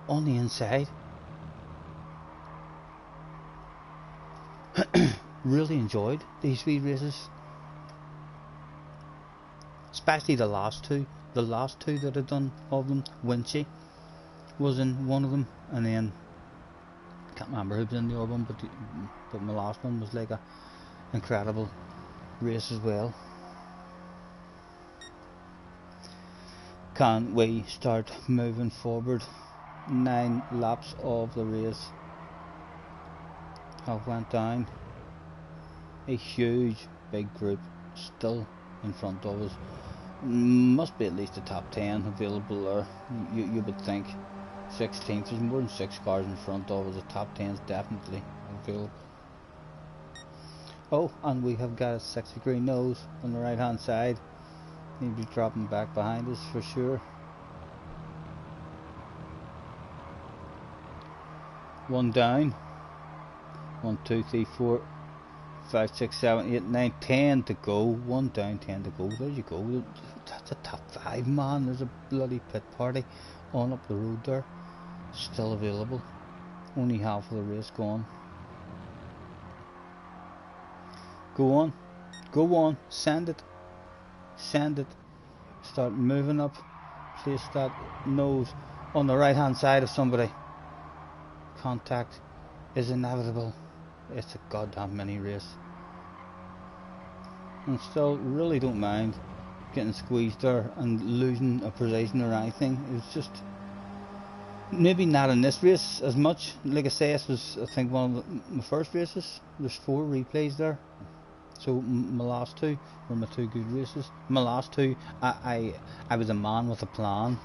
Speaker 1: on the inside. Really enjoyed these wee races, especially the last two that I've done of them. Winchy was in one of them, and then can't remember who was in the other one, but my last one was like a incredible race as well. Can we start moving forward? 9 laps of the race have went down. A huge big group still in front of us. Must be at least a top 10 available there. You would think. 16th, there's more than 6 cars in front of us. The top 10 is definitely available. Oh, and we have got a 6-degree nose on the right hand side. He'll be dropping back behind us for sure. 1 down. 1, 2, 3, 4, 5, 6, 7, 8, 9, 10 to go. 1 down, 10 to go. There you go. That's a top 5, man. There's a bloody pit party on up the road there. Still available. Only half of the race gone. Go on. Go on. Send it. Send it. Start moving up. Place that nose on the right hand side of somebody. Contact is inevitable. It's a goddamn mini race. And still really don't mind getting squeezed there and losing a position or anything. It's just maybe not in this race as much. Like I say, this was I think one of my first races. There's 4 replays there. So my last 2 were my 2 good races. My last 2 I was a man with a plan.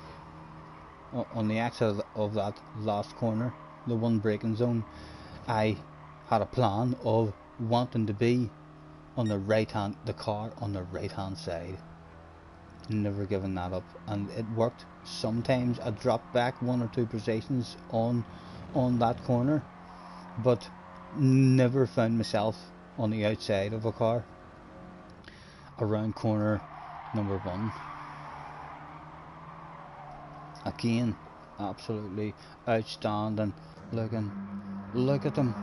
Speaker 1: On the exit of that last corner, the 1 braking zone, I had a plan of wanting to be on the right hand, the car on the right hand side. Never given that up, and it worked. Sometimes I dropped back 1 or 2 positions on that corner, but never found myself on the outside of a car. Around corner number 1. Again, absolutely outstanding looking. Look at them.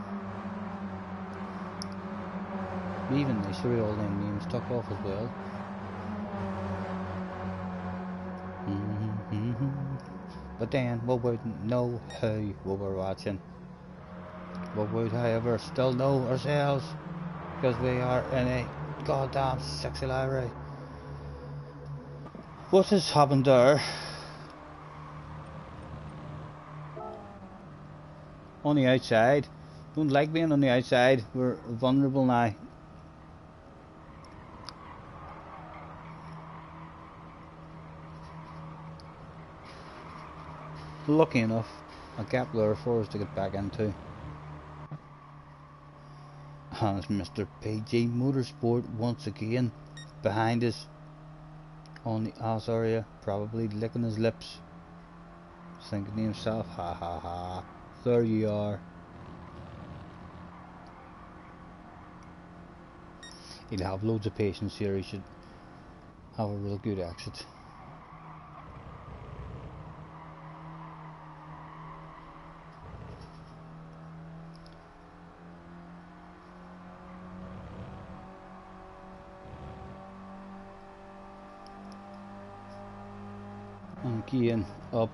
Speaker 1: Even nicer with all them names took off as well. But then we wouldn't know who we were watching. We would, however, still know ourselves, because we are in a goddamn sexy library. What has happened there? On the outside. Don't like being on the outside. We're vulnerable now. Lucky enough, a gap there for us to get back into. And it's Mr. PG Motorsport once again behind us on the ass area, probably licking his lips, thinking to himself, ha ha ha, there you are. He'll have loads of patience here. He should have a real good exit. And again, up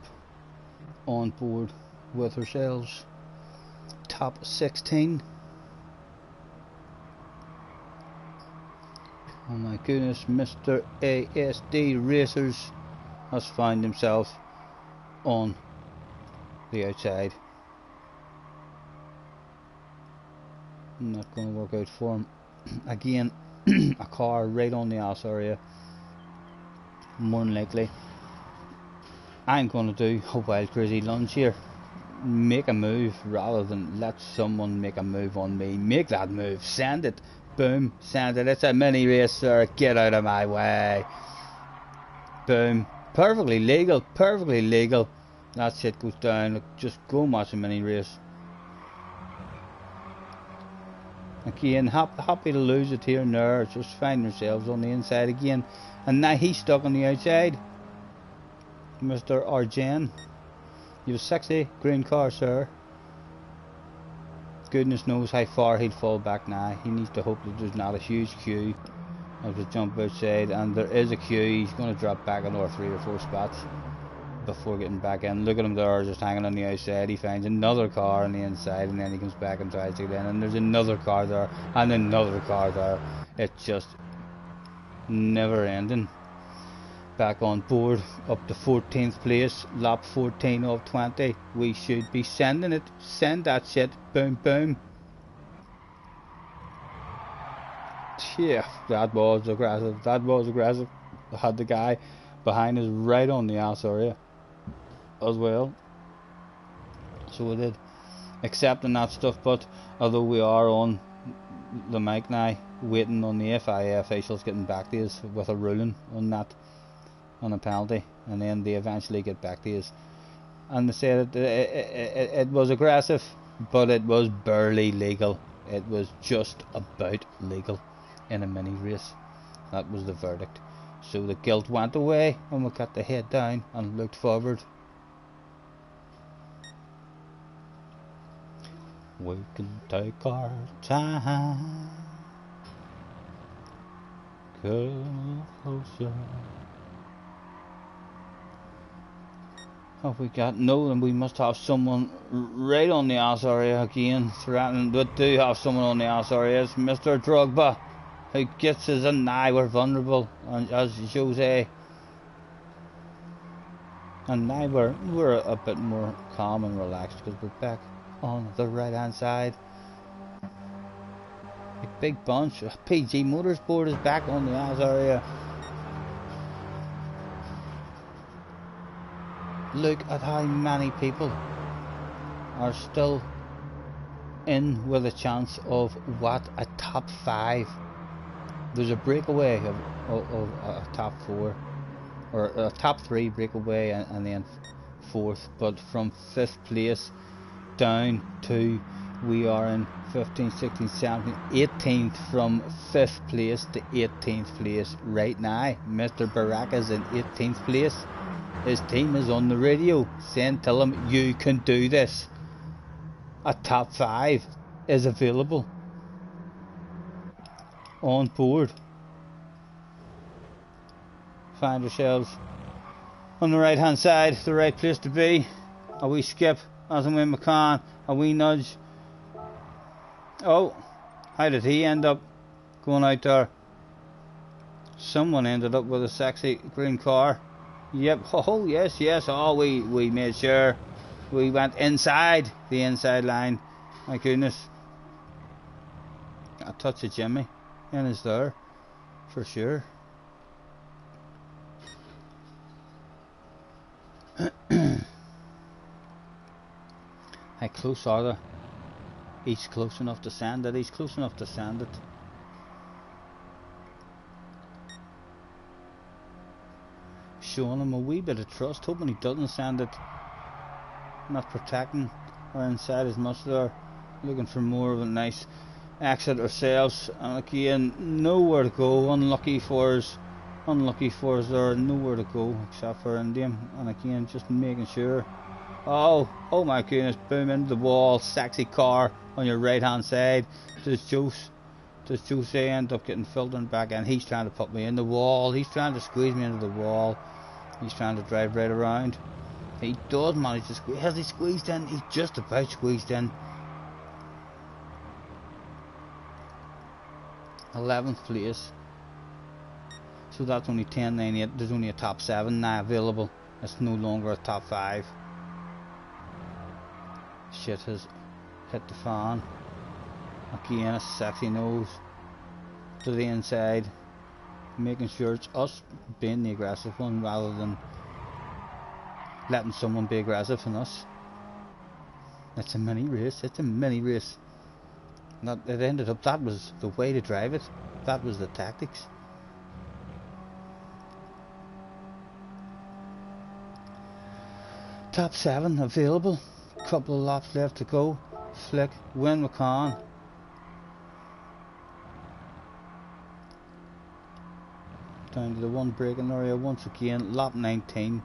Speaker 1: on board with ourselves, top 16. Oh my goodness, Mr. ASD Racers has found himself on the outside. Not going to work out for him. Again, a car right on the ass area. More than likely. I'm going to do a wild crazy lunge here. Make a move rather than let someone make a move on me. Make that move. Send it. Boom. Send it. It's a mini race, sir. Get out of my way. Boom. Perfectly legal. Perfectly legal. That shit goes down. Look, just go and watch a mini race. Again, happy to lose it here and there. Just find ourselves on the inside again. And now he's stuck on the outside. Mr. Arjen, you have a sexy green car, sir. Goodness knows how far he'd fall back now. He needs to hope that there's not a huge queue as we jump outside, and there is a queue. He's going to drop back another 3 or 4 spots before getting back in. Look at him there, just hanging on the outside. He finds another car on the inside, and then he comes back and tries to get in, and there's another car there, and another car there. It's just never ending. Back on board, up to 14th place, lap 14 of 20. We should be sending it. Send that shit. Boom, boom. Yeah, that was aggressive. That was aggressive. I had the guy behind us right on the ass area as well. So we did. Accepting that stuff, but although we are on the mic now, waiting on the FIA officials getting back to us with a ruling on that. On a penalty, and then they eventually get back to us, and they said it was aggressive, but it was barely legal. It was just about legal in a mini race. That was the verdict. So the guilt went away, and we got the head down and looked forward. We can take our time, come closer. Have we got? No, then we must have someone right on the ass area again, threatening. But do have someone on the ass area. It's Mr. Drogba, who gets us, and now we're vulnerable, and as Jose. And now we're a bit more calm and relaxed because we're back on the right hand side. A big bunch. PG Motorsport is back on the ass area. Look at how many people are still in with a chance of what, a top 5. There's a breakaway of a top 4, or a top 3 breakaway, and then 4th, but from 5th place down to We are in 15th, 16th, 17th, 18th from 5th place to 18th place right now. Mr. Baraka's in 18th place. His team is on the radio saying, tell him you can do this. A top 5 is available on board. Find ourselves on the right hand side, the right place to be. A wee skip as and when we can, a wee nudge. Oh, how did he end up going out there? Someone ended up with a sexy green car. Yep, oh yes, yes, oh we made sure we went inside the inside line. My goodness. A touch of Jimmy and is there for sure. How close are they? He's close enough to sand it. He's close enough to sand it. Showing him a wee bit of trust, hoping he doesn't sand it. Not protecting or inside as much there. Looking for more of a nice exit ourselves. And again, nowhere to go. Unlucky for us there. Nowhere to go except for Indian. And again, just making sure. Oh my goodness, boom into the wall. Sexy car on your right hand side. Does Jose end up getting filtered back in? He's trying to put me in the wall. He's trying to squeeze me into the wall. He's trying to drive right around. He does manage to squeeze. Has he squeezed in? He's just about squeezed in. 11th place. So that's only 10, 9, 8. There's only a top 7 now available. It's no longer a top 5. Shit has hit the fan. Again, a sexy nose to the inside. Making sure it's us being the aggressive one rather than letting someone be aggressive in us. It's a mini race. It's a mini race. It ended up, that was the way to drive it. That was the tactics. Top 7 available. Couple of laps left to go. Flick, win we can. Down to the one braking area once again. Lap 19.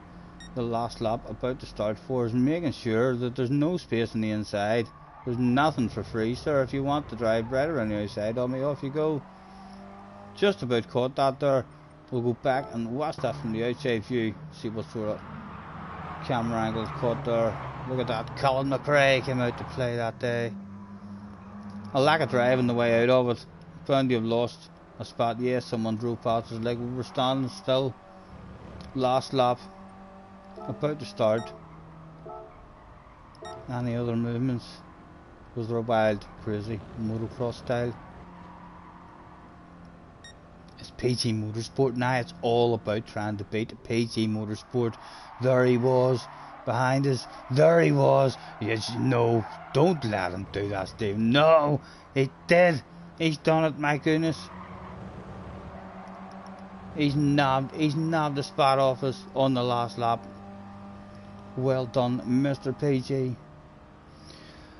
Speaker 1: The last lap about to start for us. Making sure that there's no space on the inside. There's nothing for free, sir. If you want to drive right around the outside on me, off you go. Just about caught that there. We'll go back and watch that from the outside view. See what sort of camera angle is caught there. Look at that. Colin McRae came out to play that day. A lack of driving the way out of it. Found you've lost a spot. Yes, someone drove past us like we were standing still. Last lap. About to start. Any other movements? Was there a wild, crazy motocross style? It's PG Motorsport now. It's all about trying to beat PG Motorsport. There he was. Behind us. There he was. Yes, no. Don't let him do that, Steve. No. He did. He's done it, my goodness. He's nabbed the spot off us on the last lap. Well done, Mr. PG.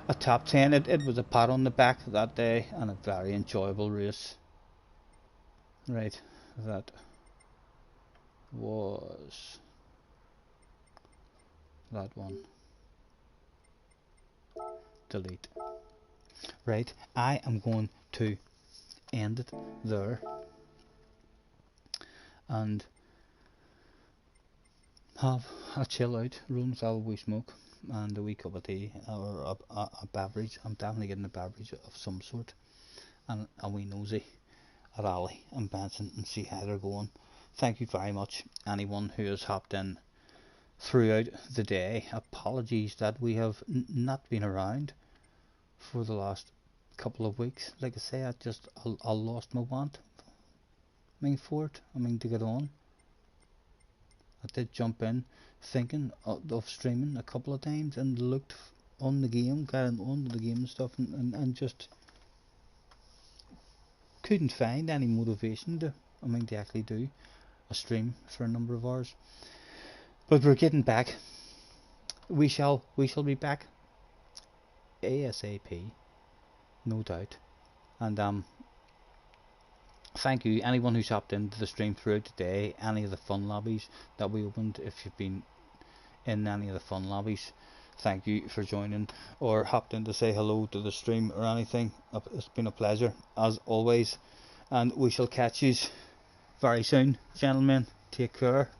Speaker 1: A top 10. It was a pat on the back that day and a very enjoyable race. Right, that was that one. Delete. Right, I am going to end it there and have a chill out, roll myself a wee smoke and a wee cup of tea or a beverage. I'm definitely getting a beverage of some sort and a wee nosy at Ali and Benson and see how they're going. Thank you very much anyone who has hopped in throughout the day. Apologies that we have not been around for the last couple of weeks. Like I say, I lost my want. To get on. I did jump in thinking of streaming a couple of times and looked on the game, getting onto the game and stuff and just couldn't find any motivation to actually do a stream for a number of hours. But we're getting back. We shall be back ASAP. no doubt. And thank you anyone who's hopped into the stream throughout today, any of the fun lobbies that we opened. If you've been in any of the fun lobbies, thank you for joining, or hopped in to say hello to the stream or anything. It's been a pleasure as always, and we shall catch you very soon, gentlemen. Take care.